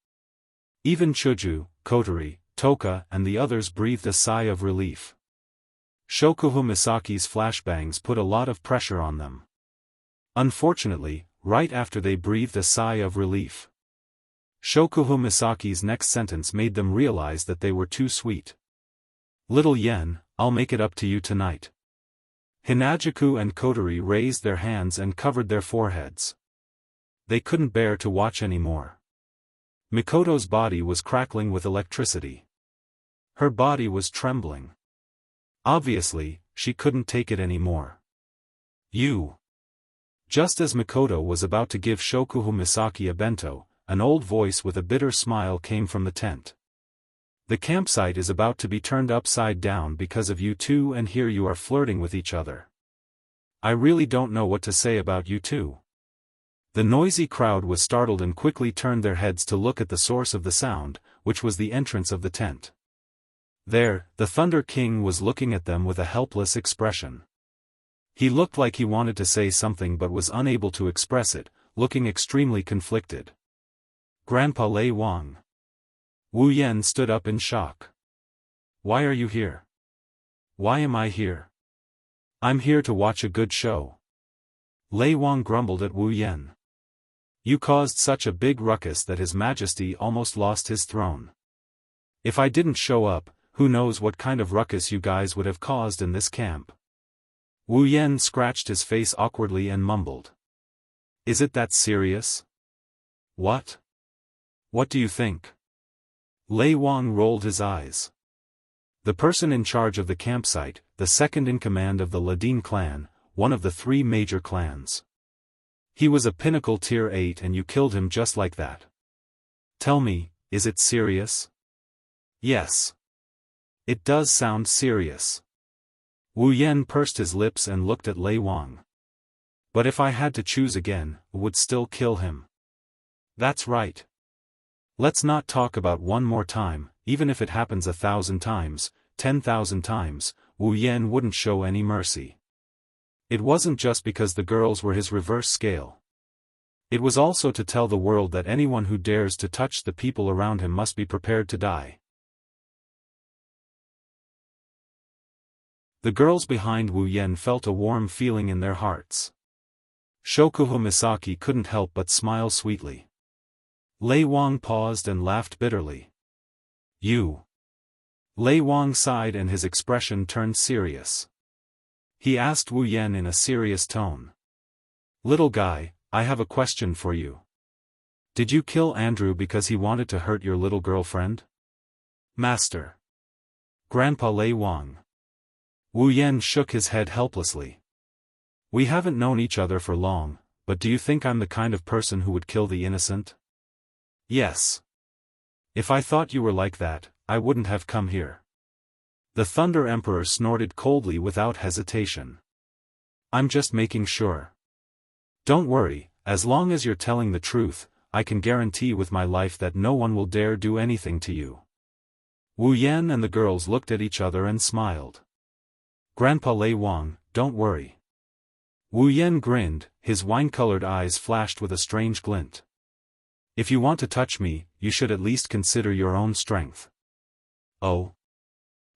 Even Chuju, Kotori, Toka and the others breathed a sigh of relief. Shokuhu Misaki's flashbangs put a lot of pressure on them. Unfortunately, right after they breathed a sigh of relief, Shokuhu Misaki's next sentence made them realize that they were too sweet. Little Yen, I'll make it up to you tonight. Hinajuku and Kotori raised their hands and covered their foreheads. They couldn't bear to watch anymore. Mikoto's body was crackling with electricity. Her body was trembling. Obviously, she couldn't take it anymore. You. Just as Mikoto was about to give Shokuhu Misaki a bento, an old voice with a bitter smile came from the tent. The campsite is about to be turned upside down because of you two, and here you are flirting with each other. I really don't know what to say about you two. The noisy crowd was startled and quickly turned their heads to look at the source of the sound, which was the entrance of the tent. There, the Thunder King was looking at them with a helpless expression. He looked like he wanted to say something but was unable to express it, looking extremely conflicted. Grandpa Lei Wang. Wu Yen stood up in shock. Why are you here? Why am I here? I'm here to watch a good show. Lei Wang grumbled at Wu Yen. You caused such a big ruckus that His Majesty almost lost his throne. If I didn't show up, who knows what kind of ruckus you guys would have caused in this camp. Wu Yen scratched his face awkwardly and mumbled. Is it that serious? What? What do you think? Lei Wang rolled his eyes. The person in charge of the campsite, the second in command of the Ladin clan, one of the 3 major clans. He was a pinnacle tier 8 and you killed him just like that. Tell me, is it serious? Yes. It does sound serious. Wu Yen pursed his lips and looked at Lei Wang. But if I had to choose again, I would still kill him. That's right. Let's not talk about one more time, even if it happens 1,000 times, 10,000 times, Wu Yen wouldn't show any mercy. It wasn't just because the girls were his reverse scale. It was also to tell the world that anyone who dares to touch the people around him must be prepared to die. The girls behind Wu Yen felt a warm feeling in their hearts. Shokuhu Misaki couldn't help but smile sweetly. Lei Wang paused and laughed bitterly. You. Lei Wang sighed and his expression turned serious. He asked Wu Yen in a serious tone. Little guy, I have a question for you. Did you kill Andrew because he wanted to hurt your little girlfriend? Master. Grandpa Lei Wang. Wu Yen shook his head helplessly. We haven't known each other for long, but do you think I'm the kind of person who would kill the innocent? Yes. If I thought you were like that, I wouldn't have come here. The Thunder Emperor snorted coldly without hesitation. I'm just making sure. Don't worry, as long as you're telling the truth, I can guarantee with my life that no one will dare do anything to you. Wu Yen and the girls looked at each other and smiled. Grandpa Lei Wang, don't worry. Wu Yen grinned, his wine-colored eyes flashed with a strange glint. If you want to touch me, you should at least consider your own strength. Oh?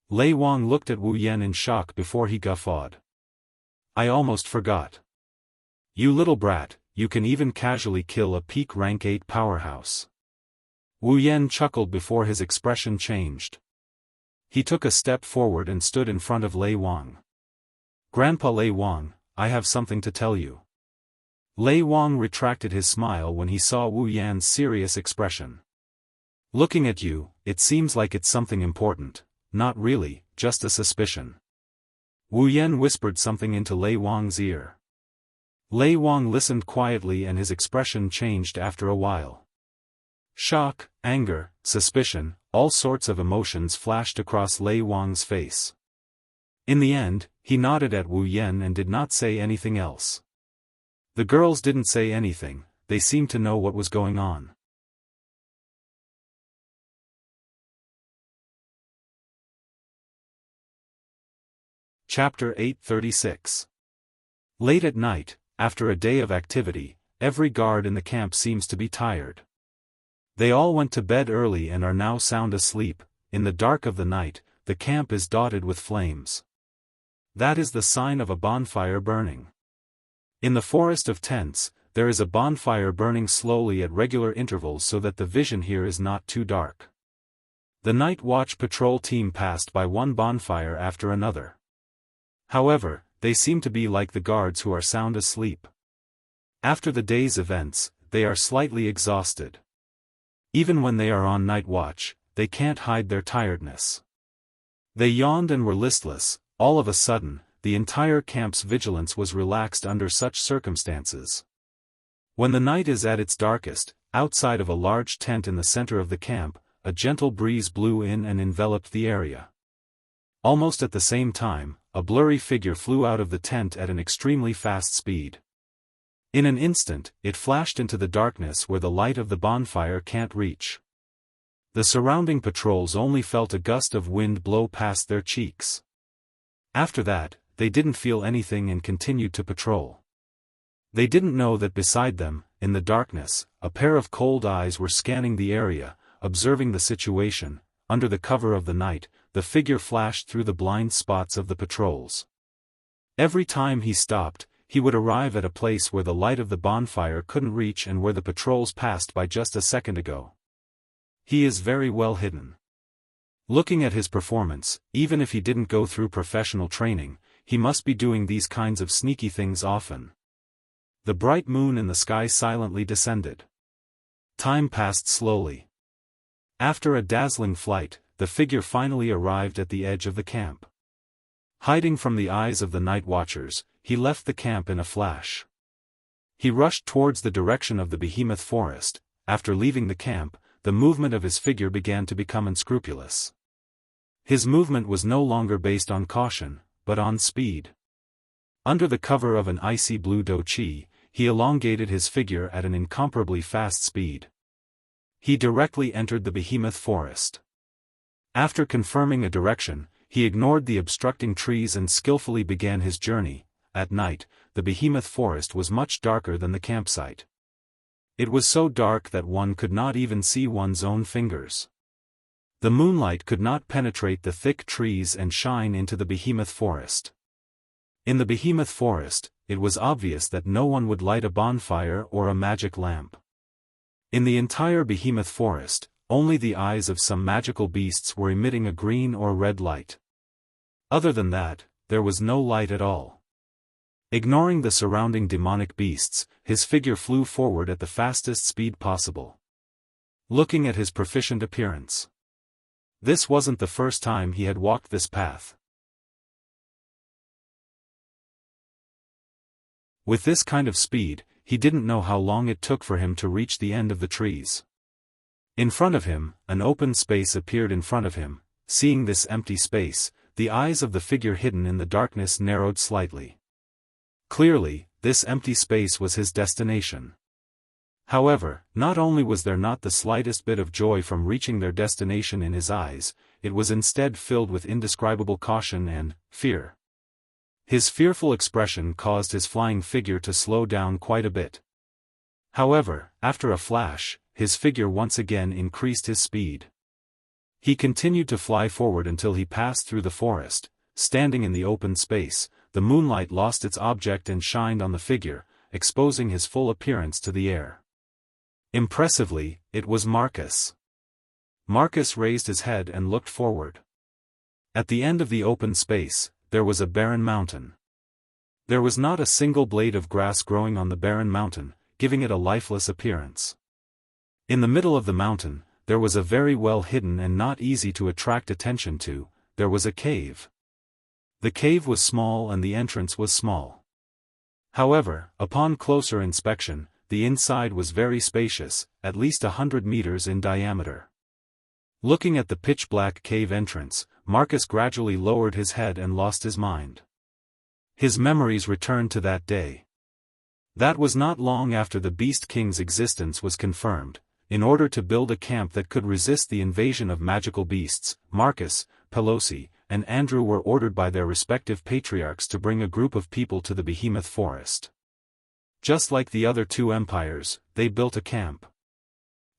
Lei Wang looked at Wu Yen in shock before he guffawed. I almost forgot. You little brat, you can even casually kill a peak rank 8 powerhouse. Wu Yan chuckled before his expression changed. He took a step forward and stood in front of Lei Wang. Grandpa Lei Wang, I have something to tell you. Lei Wang retracted his smile when he saw Wu Yan's serious expression. Looking at you, it seems like it's something important. Not really, just a suspicion. Wu Yan whispered something into Lei Wang's ear. Lei Wang listened quietly and his expression changed after a while. Shock, anger, suspicion, all sorts of emotions flashed across Lei Wang's face. In the end, he nodded at Wu Yan and did not say anything else. The girls didn't say anything, they seemed to know what was going on. Chapter 836. Late at night, after a day of activity, every guard in the camp seems to be tired. They all went to bed early and are now sound asleep. In the dark of the night, the camp is dotted with flames. That is the sign of a bonfire burning. In the forest of tents, there is a bonfire burning slowly at regular intervals so that the vision here is not too dark. The night watch patrol team passed by one bonfire after another. However, they seem to be like the guards who are sound asleep. After the day's events, they are slightly exhausted. Even when they are on night watch, they can't hide their tiredness. They yawned and were listless. All of a sudden, the entire camp's vigilance was relaxed under such circumstances. When the night is at its darkest, outside of a large tent in the center of the camp, a gentle breeze blew in and enveloped the area. Almost at the same time, a blurry figure flew out of the tent at an extremely fast speed. In an instant, it flashed into the darkness where the light of the bonfire can't reach. The surrounding patrols only felt a gust of wind blow past their cheeks. After that, they didn't feel anything and continued to patrol. They didn't know that beside them, in the darkness, a pair of cold eyes were scanning the area, observing the situation. Under the cover of the night, the figure flashed through the blind spots of the patrols. Every time he stopped, he would arrive at a place where the light of the bonfire couldn't reach and where the patrols passed by just a second ago. He is very well hidden. Looking at his performance, even if he didn't go through professional training, he must be doing these kinds of sneaky things often. The bright moon in the sky silently descended. Time passed slowly. After a dazzling flight, the figure finally arrived at the edge of the camp. Hiding from the eyes of the night watchers, he left the camp in a flash. He rushed towards the direction of the behemoth forest. After leaving the camp, the movement of his figure began to become unscrupulous. His movement was no longer based on caution, but on speed. Under the cover of an icy blue douchi, he elongated his figure at an incomparably fast speed. He directly entered the behemoth forest. After confirming a direction, he ignored the obstructing trees and skillfully began his journey. At night, the behemoth forest was much darker than the campsite. It was so dark that one could not even see one's own fingers. The moonlight could not penetrate the thick trees and shine into the behemoth forest. In the behemoth forest, it was obvious that no one would light a bonfire or a magic lamp. In the entire behemoth forest, only the eyes of some magical beasts were emitting a green or red light. Other than that, there was no light at all. Ignoring the surrounding demonic beasts, his figure flew forward at the fastest speed possible. Looking at his proficient appearance. This wasn't the first time he had walked this path. With this kind of speed, he didn't know how long it took for him to reach the end of the trees. In front of him, an open space appeared in front of him. Seeing this empty space, the eyes of the figure hidden in the darkness narrowed slightly. Clearly, this empty space was his destination. However, not only was there not the slightest bit of joy from reaching their destination in his eyes, it was instead filled with indescribable caution and fear. His fearful expression caused his flying figure to slow down quite a bit. However, after a flash, his figure once again increased his speed. He continued to fly forward until he passed through the forest. Standing in the open space, the moonlight lost its object and shined on the figure. exposing his full appearance to the air. Impressively, it was Marcus. Marcus raised his head and looked forward. At the end of the open space, there was a barren mountain. There was not a single blade of grass growing on the barren mountain, giving it a lifeless appearance. In the middle of the mountain, there was a very well hidden and not easy to attract attention to, there was a cave. The cave was small and the entrance was small. However, upon closer inspection, the inside was very spacious, at least 100 meters in diameter. Looking at the pitch-black cave entrance, Marcus gradually lowered his head and lost his mind. His memories returned to that day. That was not long after the Beast King's existence was confirmed. In order to build a camp that could resist the invasion of magical beasts, Marcus, Pelosi, and Andrew were ordered by their respective patriarchs to bring a group of people to the Behemoth Forest. Just like the other two empires, they built a camp.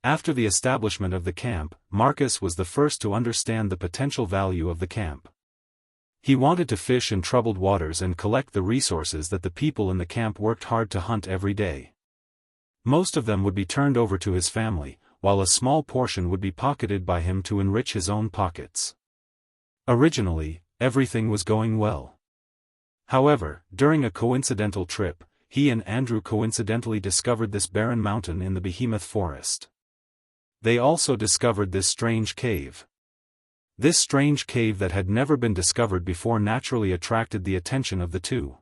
After the establishment of the camp, Marcus was the first to understand the potential value of the camp. He wanted to fish in troubled waters and collect the resources that the people in the camp worked hard to hunt every day. Most of them would be turned over to his family, while a small portion would be pocketed by him to enrich his own pockets. Originally, everything was going well. However, during a coincidental trip, he and Andrew coincidentally discovered this barren mountain in the Behemoth Forest. They also discovered this strange cave. This strange cave that had never been discovered before naturally attracted the attention of the two.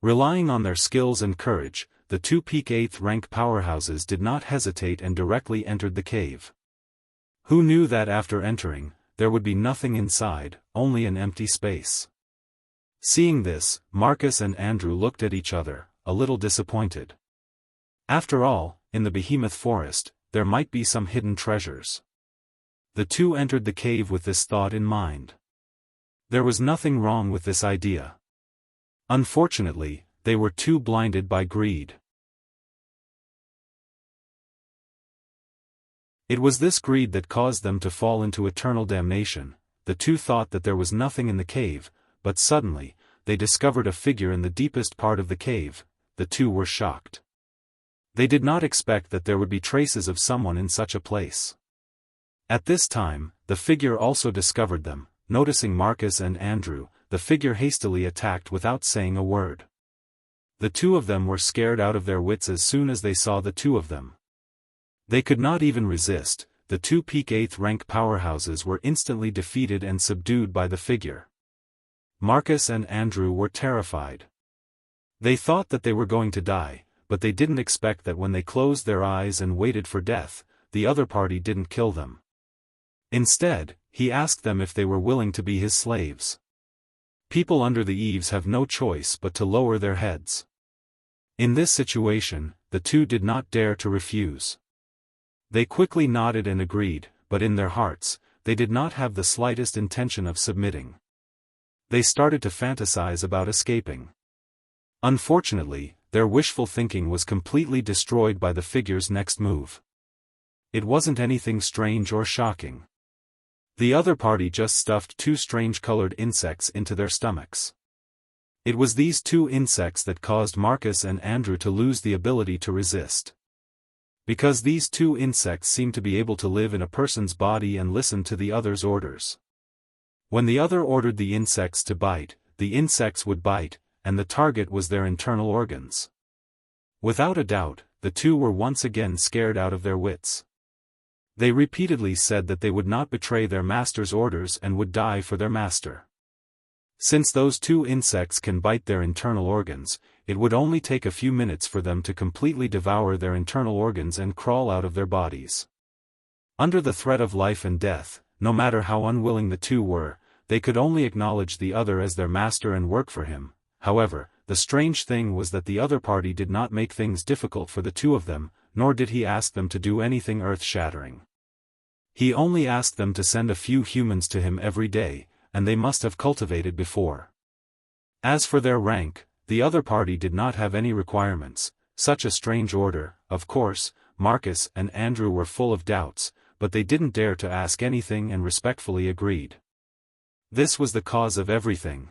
Relying on their skills and courage, the two peak 8th rank powerhouses did not hesitate and directly entered the cave. Who knew that after entering, there would be nothing inside, only an empty space. Seeing this, Marcus and Andrew looked at each other, a little disappointed. After all, in the Behemoth Forest, there might be some hidden treasures. The two entered the cave with this thought in mind. There was nothing wrong with this idea. Unfortunately, they were too blinded by greed. It was this greed that caused them to fall into eternal damnation. The two thought that there was nothing in the cave, but suddenly, they discovered a figure in the deepest part of the cave. The two were shocked. They did not expect that there would be traces of someone in such a place. At this time, the figure also discovered them. Noticing Marcus and Andrew, the figure hastily attacked without saying a word. The two of them were scared out of their wits as soon as they saw the two of them. They could not even resist. The two peak 8th rank powerhouses were instantly defeated and subdued by the figure. Marcus and Andrew were terrified. They thought that they were going to die, but they didn't expect that when they closed their eyes and waited for death, the other party didn't kill them. Instead, he asked them if they were willing to be his slaves. People under the eaves have no choice but to lower their heads. In this situation, the two did not dare to refuse. They quickly nodded and agreed, but in their hearts, they did not have the slightest intention of submitting. They started to fantasize about escaping. Unfortunately, their wishful thinking was completely destroyed by the figure's next move. It wasn't anything strange or shocking. The other party just stuffed two strange-colored insects into their stomachs. It was these two insects that caused Marcus and Andrew to lose the ability to resist. Because these two insects seemed to be able to live in a person's body and listen to the other's orders. When the other ordered the insects to bite, the insects would bite, and the target was their internal organs. Without a doubt, the two were once again scared out of their wits. They repeatedly said that they would not betray their master's orders and would die for their master. Since those two insects can bite their internal organs, it would only take a few minutes for them to completely devour their internal organs and crawl out of their bodies. Under the threat of life and death, no matter how unwilling the two were, they could only acknowledge the other as their master and work for him. However, the strange thing was that the other party did not make things difficult for the two of them, nor did he ask them to do anything earth-shattering. He only asked them to send a few humans to him every day, and they must have cultivated before. As for their rank, the other party did not have any requirements. Such a strange order. Of course, Marcus and Andrew were full of doubts, but they didn't dare to ask anything and respectfully agreed. This was the cause of everything.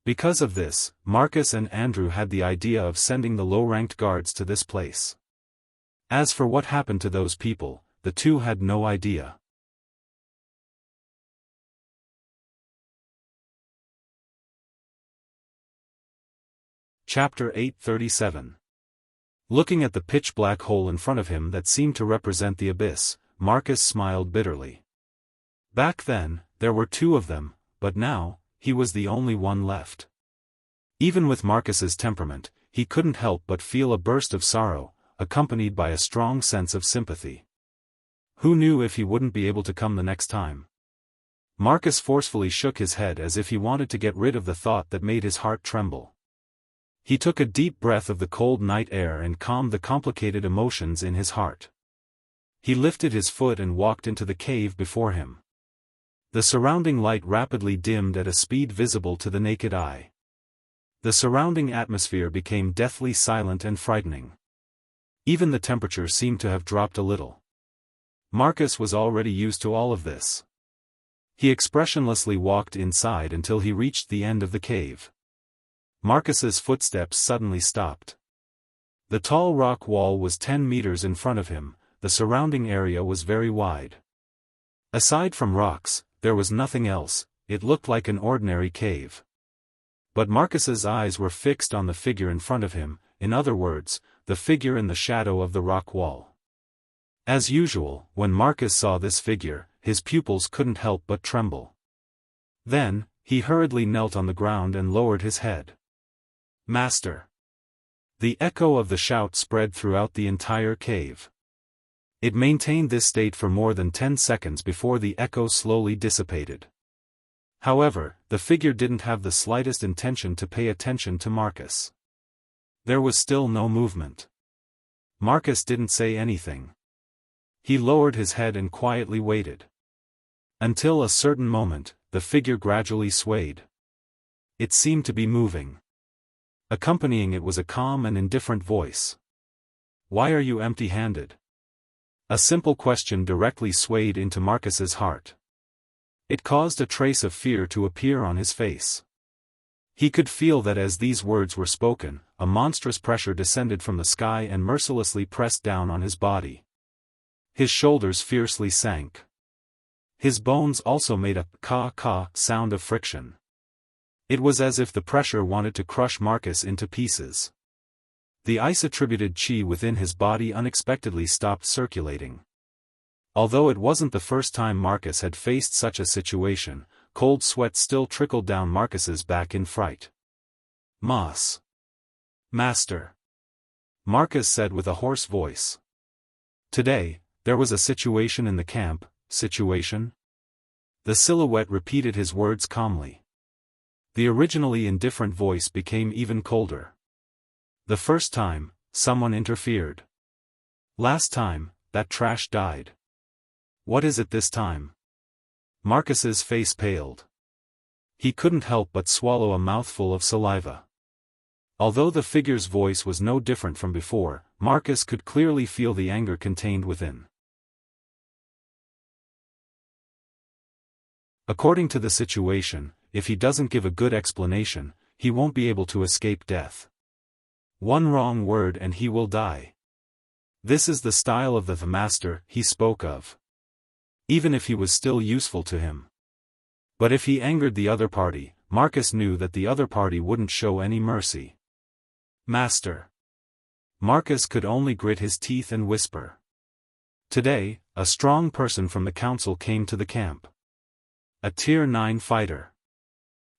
Because of this, Marcus and Andrew had the idea of sending the low-ranked guards to this place. As for what happened to those people, the two had no idea. Chapter 837. Looking at the pitch-black hole in front of him that seemed to represent the abyss, Marcus smiled bitterly. Back then, there were two of them, but now, he was the only one left. Even with Marcus's temperament, he couldn't help but feel a burst of sorrow, accompanied by a strong sense of sympathy. Who knew if he wouldn't be able to come the next time? Marcus forcefully shook his head as if he wanted to get rid of the thought that made his heart tremble. He took a deep breath of the cold night air and calmed the complicated emotions in his heart. He lifted his foot and walked into the cave before him. The surrounding light rapidly dimmed at a speed visible to the naked eye. The surrounding atmosphere became deathly silent and frightening. Even the temperature seemed to have dropped a little. Marcus was already used to all of this. He expressionlessly walked inside until he reached the end of the cave. Marcus's footsteps suddenly stopped. The tall rock wall was 10 meters in front of him, the surrounding area was very wide. Aside from rocks, there was nothing else, it looked like an ordinary cave. But Marcus's eyes were fixed on the figure in front of him, in other words, the figure in the shadow of the rock wall. As usual, when Marcus saw this figure, his pupils couldn't help but tremble. Then, he hurriedly knelt on the ground and lowered his head. Master! The echo of the shout spread throughout the entire cave. It maintained this state for more than 10 seconds before the echo slowly dissipated. However, the figure didn't have the slightest intention to pay attention to Marcus. There was still no movement. Marcus didn't say anything. He lowered his head and quietly waited. Until a certain moment, the figure gradually swayed. It seemed to be moving. Accompanying it was a calm and indifferent voice. "Why are you empty-handed?" A simple question directly swayed into Marcus's heart. It caused a trace of fear to appear on his face. He could feel that as these words were spoken, a monstrous pressure descended from the sky and mercilessly pressed down on his body. His shoulders fiercely sank. His bones also made a "ka-ka" sound of friction. It was as if the pressure wanted to crush Marcus into pieces. The ice-attributed chi within his body unexpectedly stopped circulating. Although it wasn't the first time Marcus had faced such a situation, cold sweat still trickled down Marcus's back in fright. "Moss. Master," Marcus said with a hoarse voice. "Today, there was a situation in the camp." "Situation?" The silhouette repeated his words calmly. The originally indifferent voice became even colder. "The first time, someone interfered. Last time, that trash died. What is it this time?" Marcus's face paled. He couldn't help but swallow a mouthful of saliva. Although the figure's voice was no different from before, Marcus could clearly feel the anger contained within. According to the situation, if he doesn't give a good explanation, he won't be able to escape death. One wrong word and he will die. This is the style of the master he spoke of. Even if he was still useful to him. But if he angered the other party, Marcus knew that the other party wouldn't show any mercy. "Master." Marcus could only grit his teeth and whisper. Today, a strong person from the council came to the camp. A Tier 9 fighter.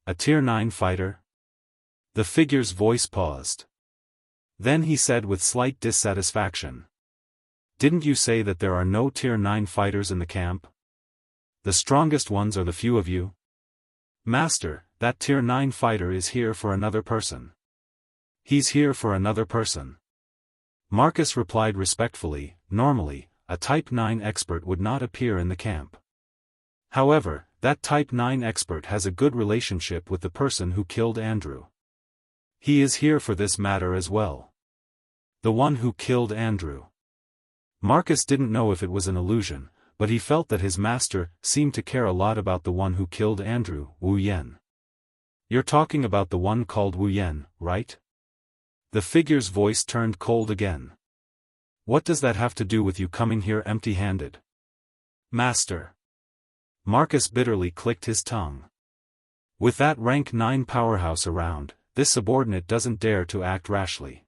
"A Tier 9 fighter?" The figure's voice paused. Then he said with slight dissatisfaction. "Didn't you say that there are no Tier 9 fighters in the camp? The strongest ones are the few of you." "Master, that Tier 9 fighter is here for another person." "He's here for another person." Marcus replied respectfully. Normally, a Type 9 expert would not appear in the camp. However, that Type 9 expert has a good relationship with the person who killed Andrew. He is here for this matter as well. The one who killed Andrew. Marcus didn't know if it was an illusion, but he felt that his master seemed to care a lot about the one who killed Andrew, Wu Yen. You're talking about the one called Wu Yan, right? The figure's voice turned cold again. What does that have to do with you coming here empty-handed? Master. Marcus bitterly clicked his tongue. With that rank 9 powerhouse around, this subordinate doesn't dare to act rashly.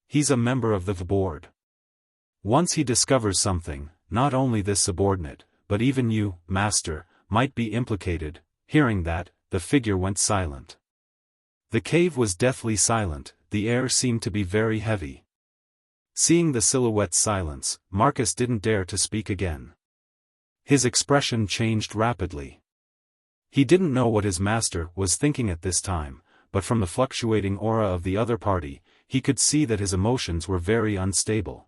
He's a member of the board. Once he discovers something, not only this subordinate, but even you, Master, might be implicated. Hearing that, the figure went silent. The cave was deathly silent, the air seemed to be very heavy. Seeing the silhouette's silence, Marcus didn't dare to speak again. His expression changed rapidly. He didn't know what his master was thinking at this time, but from the fluctuating aura of the other party, he could see that his emotions were very unstable.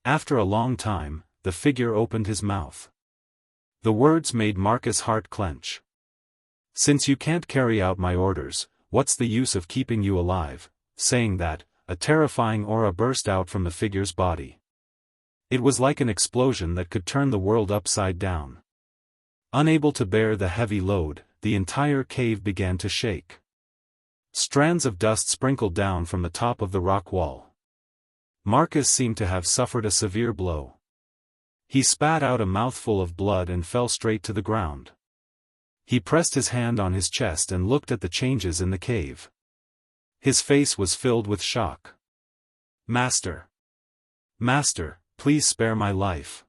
After a long time, the figure opened his mouth. The words made Marcus' heart clench. Since you can't carry out my orders, what's the use of keeping you alive? Saying that, a terrifying aura burst out from the figure's body. It was like an explosion that could turn the world upside down. Unable to bear the heavy load, the entire cave began to shake. Strands of dust sprinkled down from the top of the rock wall. Marcus seemed to have suffered a severe blow. He spat out a mouthful of blood and fell straight to the ground. He pressed his hand on his chest and looked at the changes in the cave. His face was filled with shock. Master! Master, please spare my life!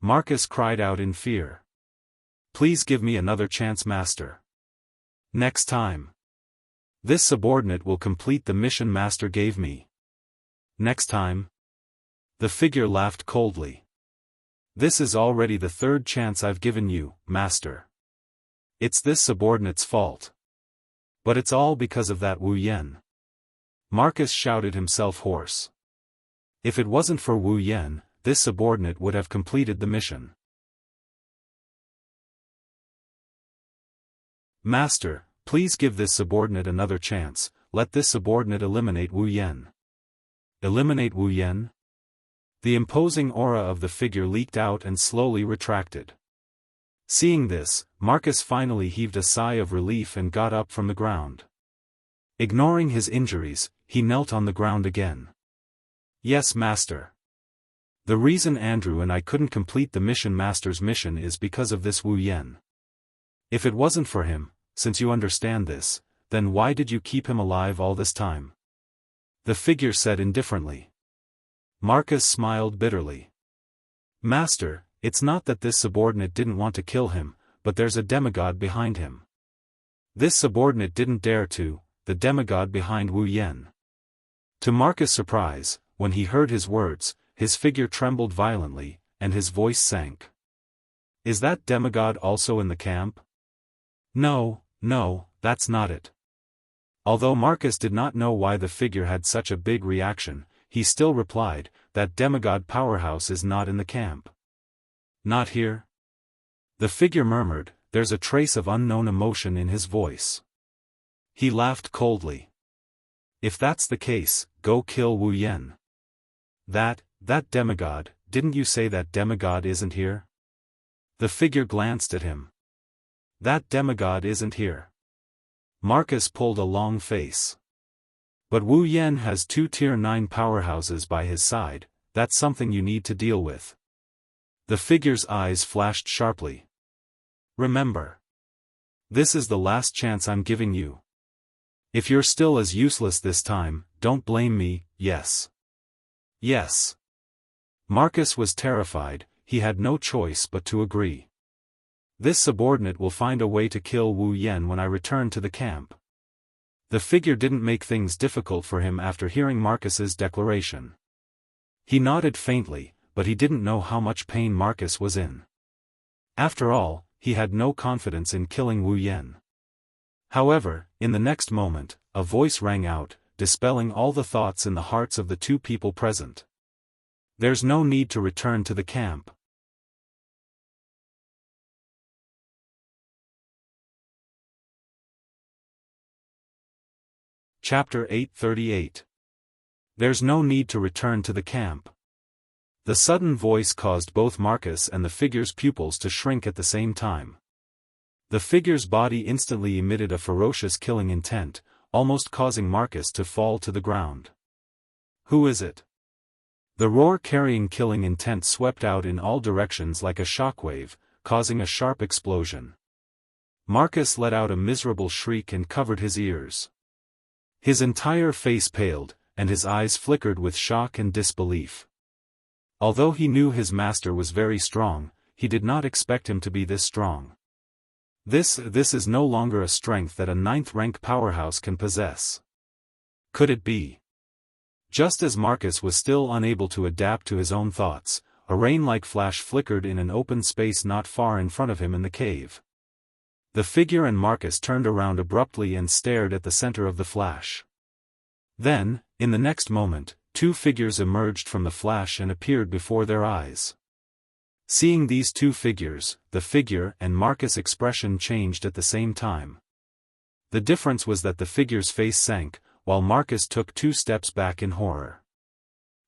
Marcus cried out in fear. Please give me another chance, Master. Next time. This subordinate will complete the mission Master gave me. Next time? The figure laughed coldly. This is already the 3rd chance I've given you, Master. It's this subordinate's fault. But it's all because of that Wu Yan. Marcus shouted himself hoarse. If it wasn't for Wu Yan, this subordinate would have completed the mission. Master, please give this subordinate another chance. Let this subordinate eliminate Wu Yan. Eliminate Wu Yan? The imposing aura of the figure leaked out and slowly retracted. Seeing this, Marcus finally heaved a sigh of relief and got up from the ground. Ignoring his injuries, he knelt on the ground again. Yes, Master. The reason Andrew and I couldn't complete the mission Master's mission is because of this Wu Yan. If it wasn't for him, since you understand this, then why did you keep him alive all this time? The figure said indifferently. Marcus smiled bitterly. Master, it's not that this subordinate didn't want to kill him, but there's a demigod behind him. This subordinate didn't dare to, the demigod behind Wu Yan. To Marcus' surprise, when he heard his words, his figure trembled violently, and his voice sank. Is that demigod also in the camp? No, that's not it. Although Marcus did not know why the figure had such a big reaction, he still replied, that demigod powerhouse is not in the camp. Not here? The figure murmured, there's a trace of unknown emotion in his voice. He laughed coldly. If that's the case, go kill Wu Yan. That demigod, didn't you say that demigod isn't here? The figure glanced at him. That demigod isn't here. Marcus pulled a long face. But Wu Yan has 2 tier 9 powerhouses by his side, that's something you need to deal with. The figure's eyes flashed sharply. Remember. This is the last chance I'm giving you. If you're still as useless this time, don't blame me, yes. Yes. Marcus was terrified, he had no choice but to agree. This subordinate will find a way to kill Wu Yan when I return to the camp. The figure didn't make things difficult for him after hearing Marcus's declaration. He nodded faintly, but he didn't know how much pain Marcus was in. After all, he had no confidence in killing Wu Yan. However, in the next moment, a voice rang out, dispelling all the thoughts in the hearts of the 2 people present. There's no need to return to the camp. Chapter 838. There's no need to return to the camp. The sudden voice caused both Marcus and the figure's pupils to shrink at the same time. The figure's body instantly emitted a ferocious killing intent, almost causing Marcus to fall to the ground. Who is it? The roar carrying killing intent swept out in all directions like a shockwave, causing a sharp explosion. Marcus let out a miserable shriek and covered his ears. His entire face paled, and his eyes flickered with shock and disbelief. Although he knew his master was very strong, he did not expect him to be this strong. This is no longer a strength that a 9th-rank powerhouse can possess. Could it be? Just as Marcus was still unable to adapt to his own thoughts, a rain-like flash flickered in an open space not far in front of him in the cave. The figure and Marcus turned around abruptly and stared at the center of the flash. Then, in the next moment, 2 figures emerged from the flash and appeared before their eyes. Seeing these 2 figures, the figure and Marcus' expression changed at the same time. The difference was that the figure's face sank, while Marcus took 2 steps back in horror.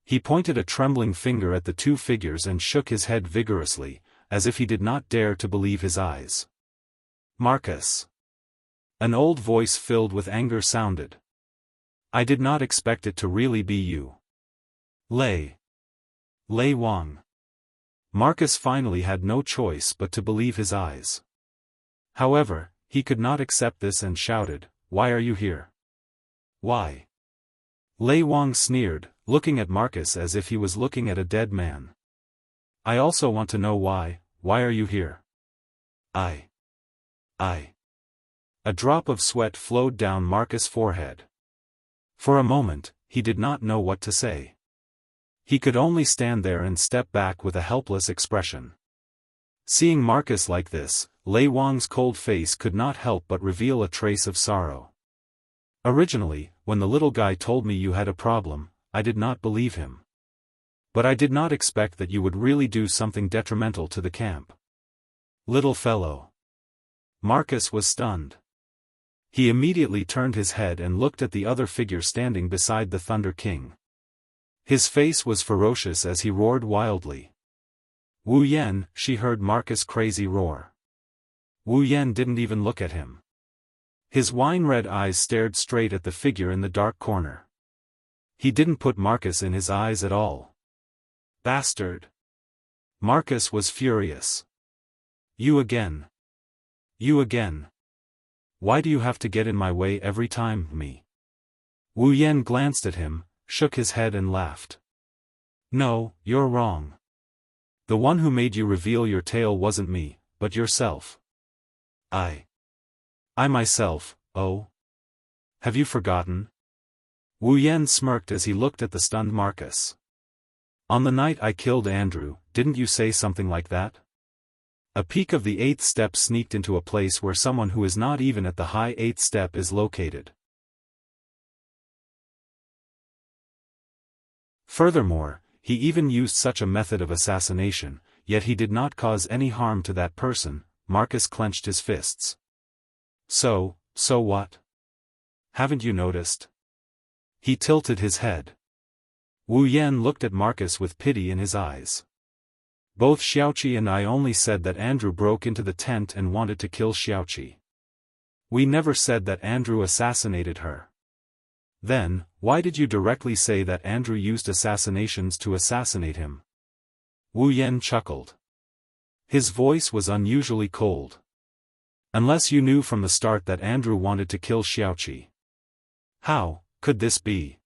He pointed a trembling finger at the 2 figures and shook his head vigorously, as if he did not dare to believe his eyes. Marcus. An old voice filled with anger sounded. I did not expect it to really be you. Lei Wang. Marcus finally had no choice but to believe his eyes. However, he could not accept this and shouted, "Why are you here?" Why? Lei Wang sneered, looking at Marcus as if he was looking at a dead man. I also want to know why are you here? I. A drop of sweat flowed down Marcus' forehead. For a moment, he did not know what to say. He could only stand there and step back with a helpless expression. Seeing Marcus like this, Lei Wang's cold face could not help but reveal a trace of sorrow. Originally, when the little guy told me you had a problem, I did not believe him. But I did not expect that you would really do something detrimental to the camp. Little fellow. Marcus was stunned. He immediately turned his head and looked at the other figure standing beside the Thunder King. His face was ferocious as he roared wildly. Wu Yan, she heard Marcus' crazy roar. Wu Yan didn't even look at him. His wine-red eyes stared straight at the figure in the dark corner. He didn't put Marcus in his eyes at all. Bastard! Marcus was furious. You again. You again. Why do you have to get in my way every time, me? Wu Yan glanced at him, shook his head and laughed. No, you're wrong. The one who made you reveal your tale wasn't me, but yourself. I myself, oh? Have you forgotten? Wu Yan smirked as he looked at the stunned Marcus. On the night I killed Andrew, didn't you say something like that? A peak of the 8th step sneaked into a place where someone who is not even at the high 8th step is located. Furthermore, he even used such a method of assassination, yet he did not cause any harm to that person. Marcus clenched his fists. So what? Haven't you noticed? He tilted his head. Wu Yan looked at Marcus with pity in his eyes. Both Xiaoqi and I only said that Andrew broke into the tent and wanted to kill Xiaoqi. We never said that Andrew assassinated her. Then, why did you directly say that Andrew used assassinations to assassinate him? Wu Yan chuckled. His voice was unusually cold. Unless you knew from the start that Andrew wanted to kill Xiaoqi. How could this be?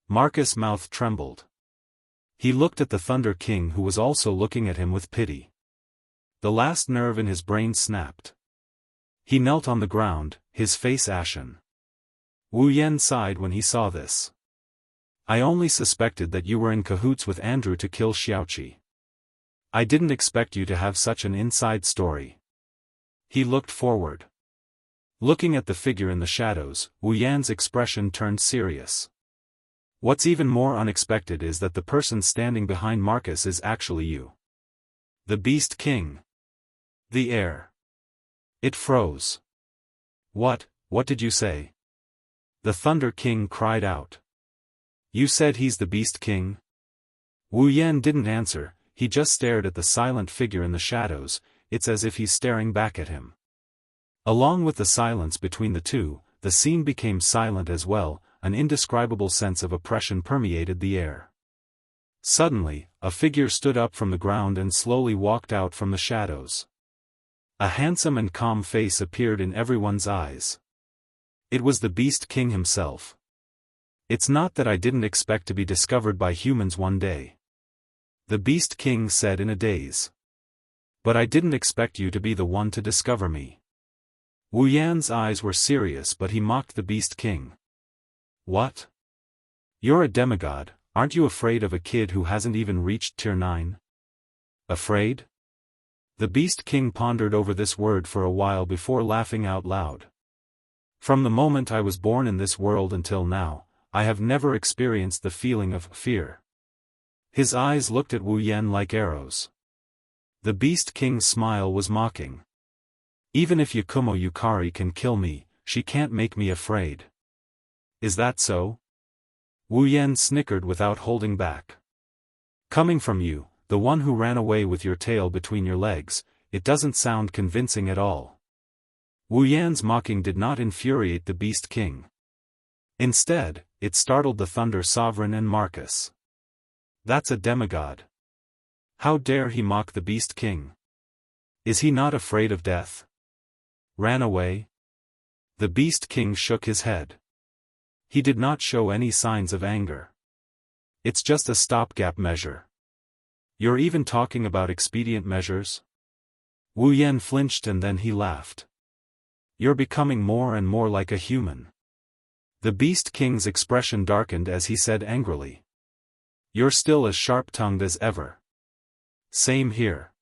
Marcus' mouth trembled. He looked at the Thunder King who was also looking at him with pity. The last nerve in his brain snapped. He knelt on the ground, his face ashen. Wu Yan sighed when he saw this. I only suspected that you were in cahoots with Andrew to kill Xiaoqi. I didn't expect you to have such an inside story. He looked forward. Looking at the figure in the shadows, Wu Yan's expression turned serious. What's even more unexpected is that the person standing behind Marcus is actually you. The Beast King. The air. It froze. What did you say? The Thunder King cried out. You said he's the Beast King? Wu Yan didn't answer, he just stared at the silent figure in the shadows. It's as if he's staring back at him. Along with the silence between the two, the scene became silent as well. An indescribable sense of oppression permeated the air. Suddenly, a figure stood up from the ground and slowly walked out from the shadows. A handsome and calm face appeared in everyone's eyes. It was the Beast King himself. "It's not that I didn't expect to be discovered by humans one day," the Beast King said in a daze. "But I didn't expect you to be the one to discover me." Wu Yan's eyes were serious, but he mocked the Beast King. "What? You're a demigod, aren't you afraid of a kid who hasn't even reached tier 9? Afraid?" The Beast King pondered over this word for a while before laughing out loud. "From the moment I was born in this world until now, I have never experienced the feeling of fear." His eyes looked at Wu Yan like arrows. The Beast King's smile was mocking. "Even if Yakumo Yukari can kill me, she can't make me afraid. Is that so?" Wu Yan snickered without holding back. "Coming from you, the one who ran away with your tail between your legs, it doesn't sound convincing at all." Wu Yan's mocking did not infuriate the Beast King. Instead, it startled the Thunder Sovereign and Marcus. "That's a demigod. How dare he mock the Beast King? Is he not afraid of death? Ran away?" The Beast King shook his head. He did not show any signs of anger. "It's just a stopgap measure." "You're even talking about expedient measures?" Wu Yan flinched and then he laughed. "You're becoming more and more like a human." The Beast King's expression darkened as he said angrily. "You're still as sharp-tongued as ever." "Same here."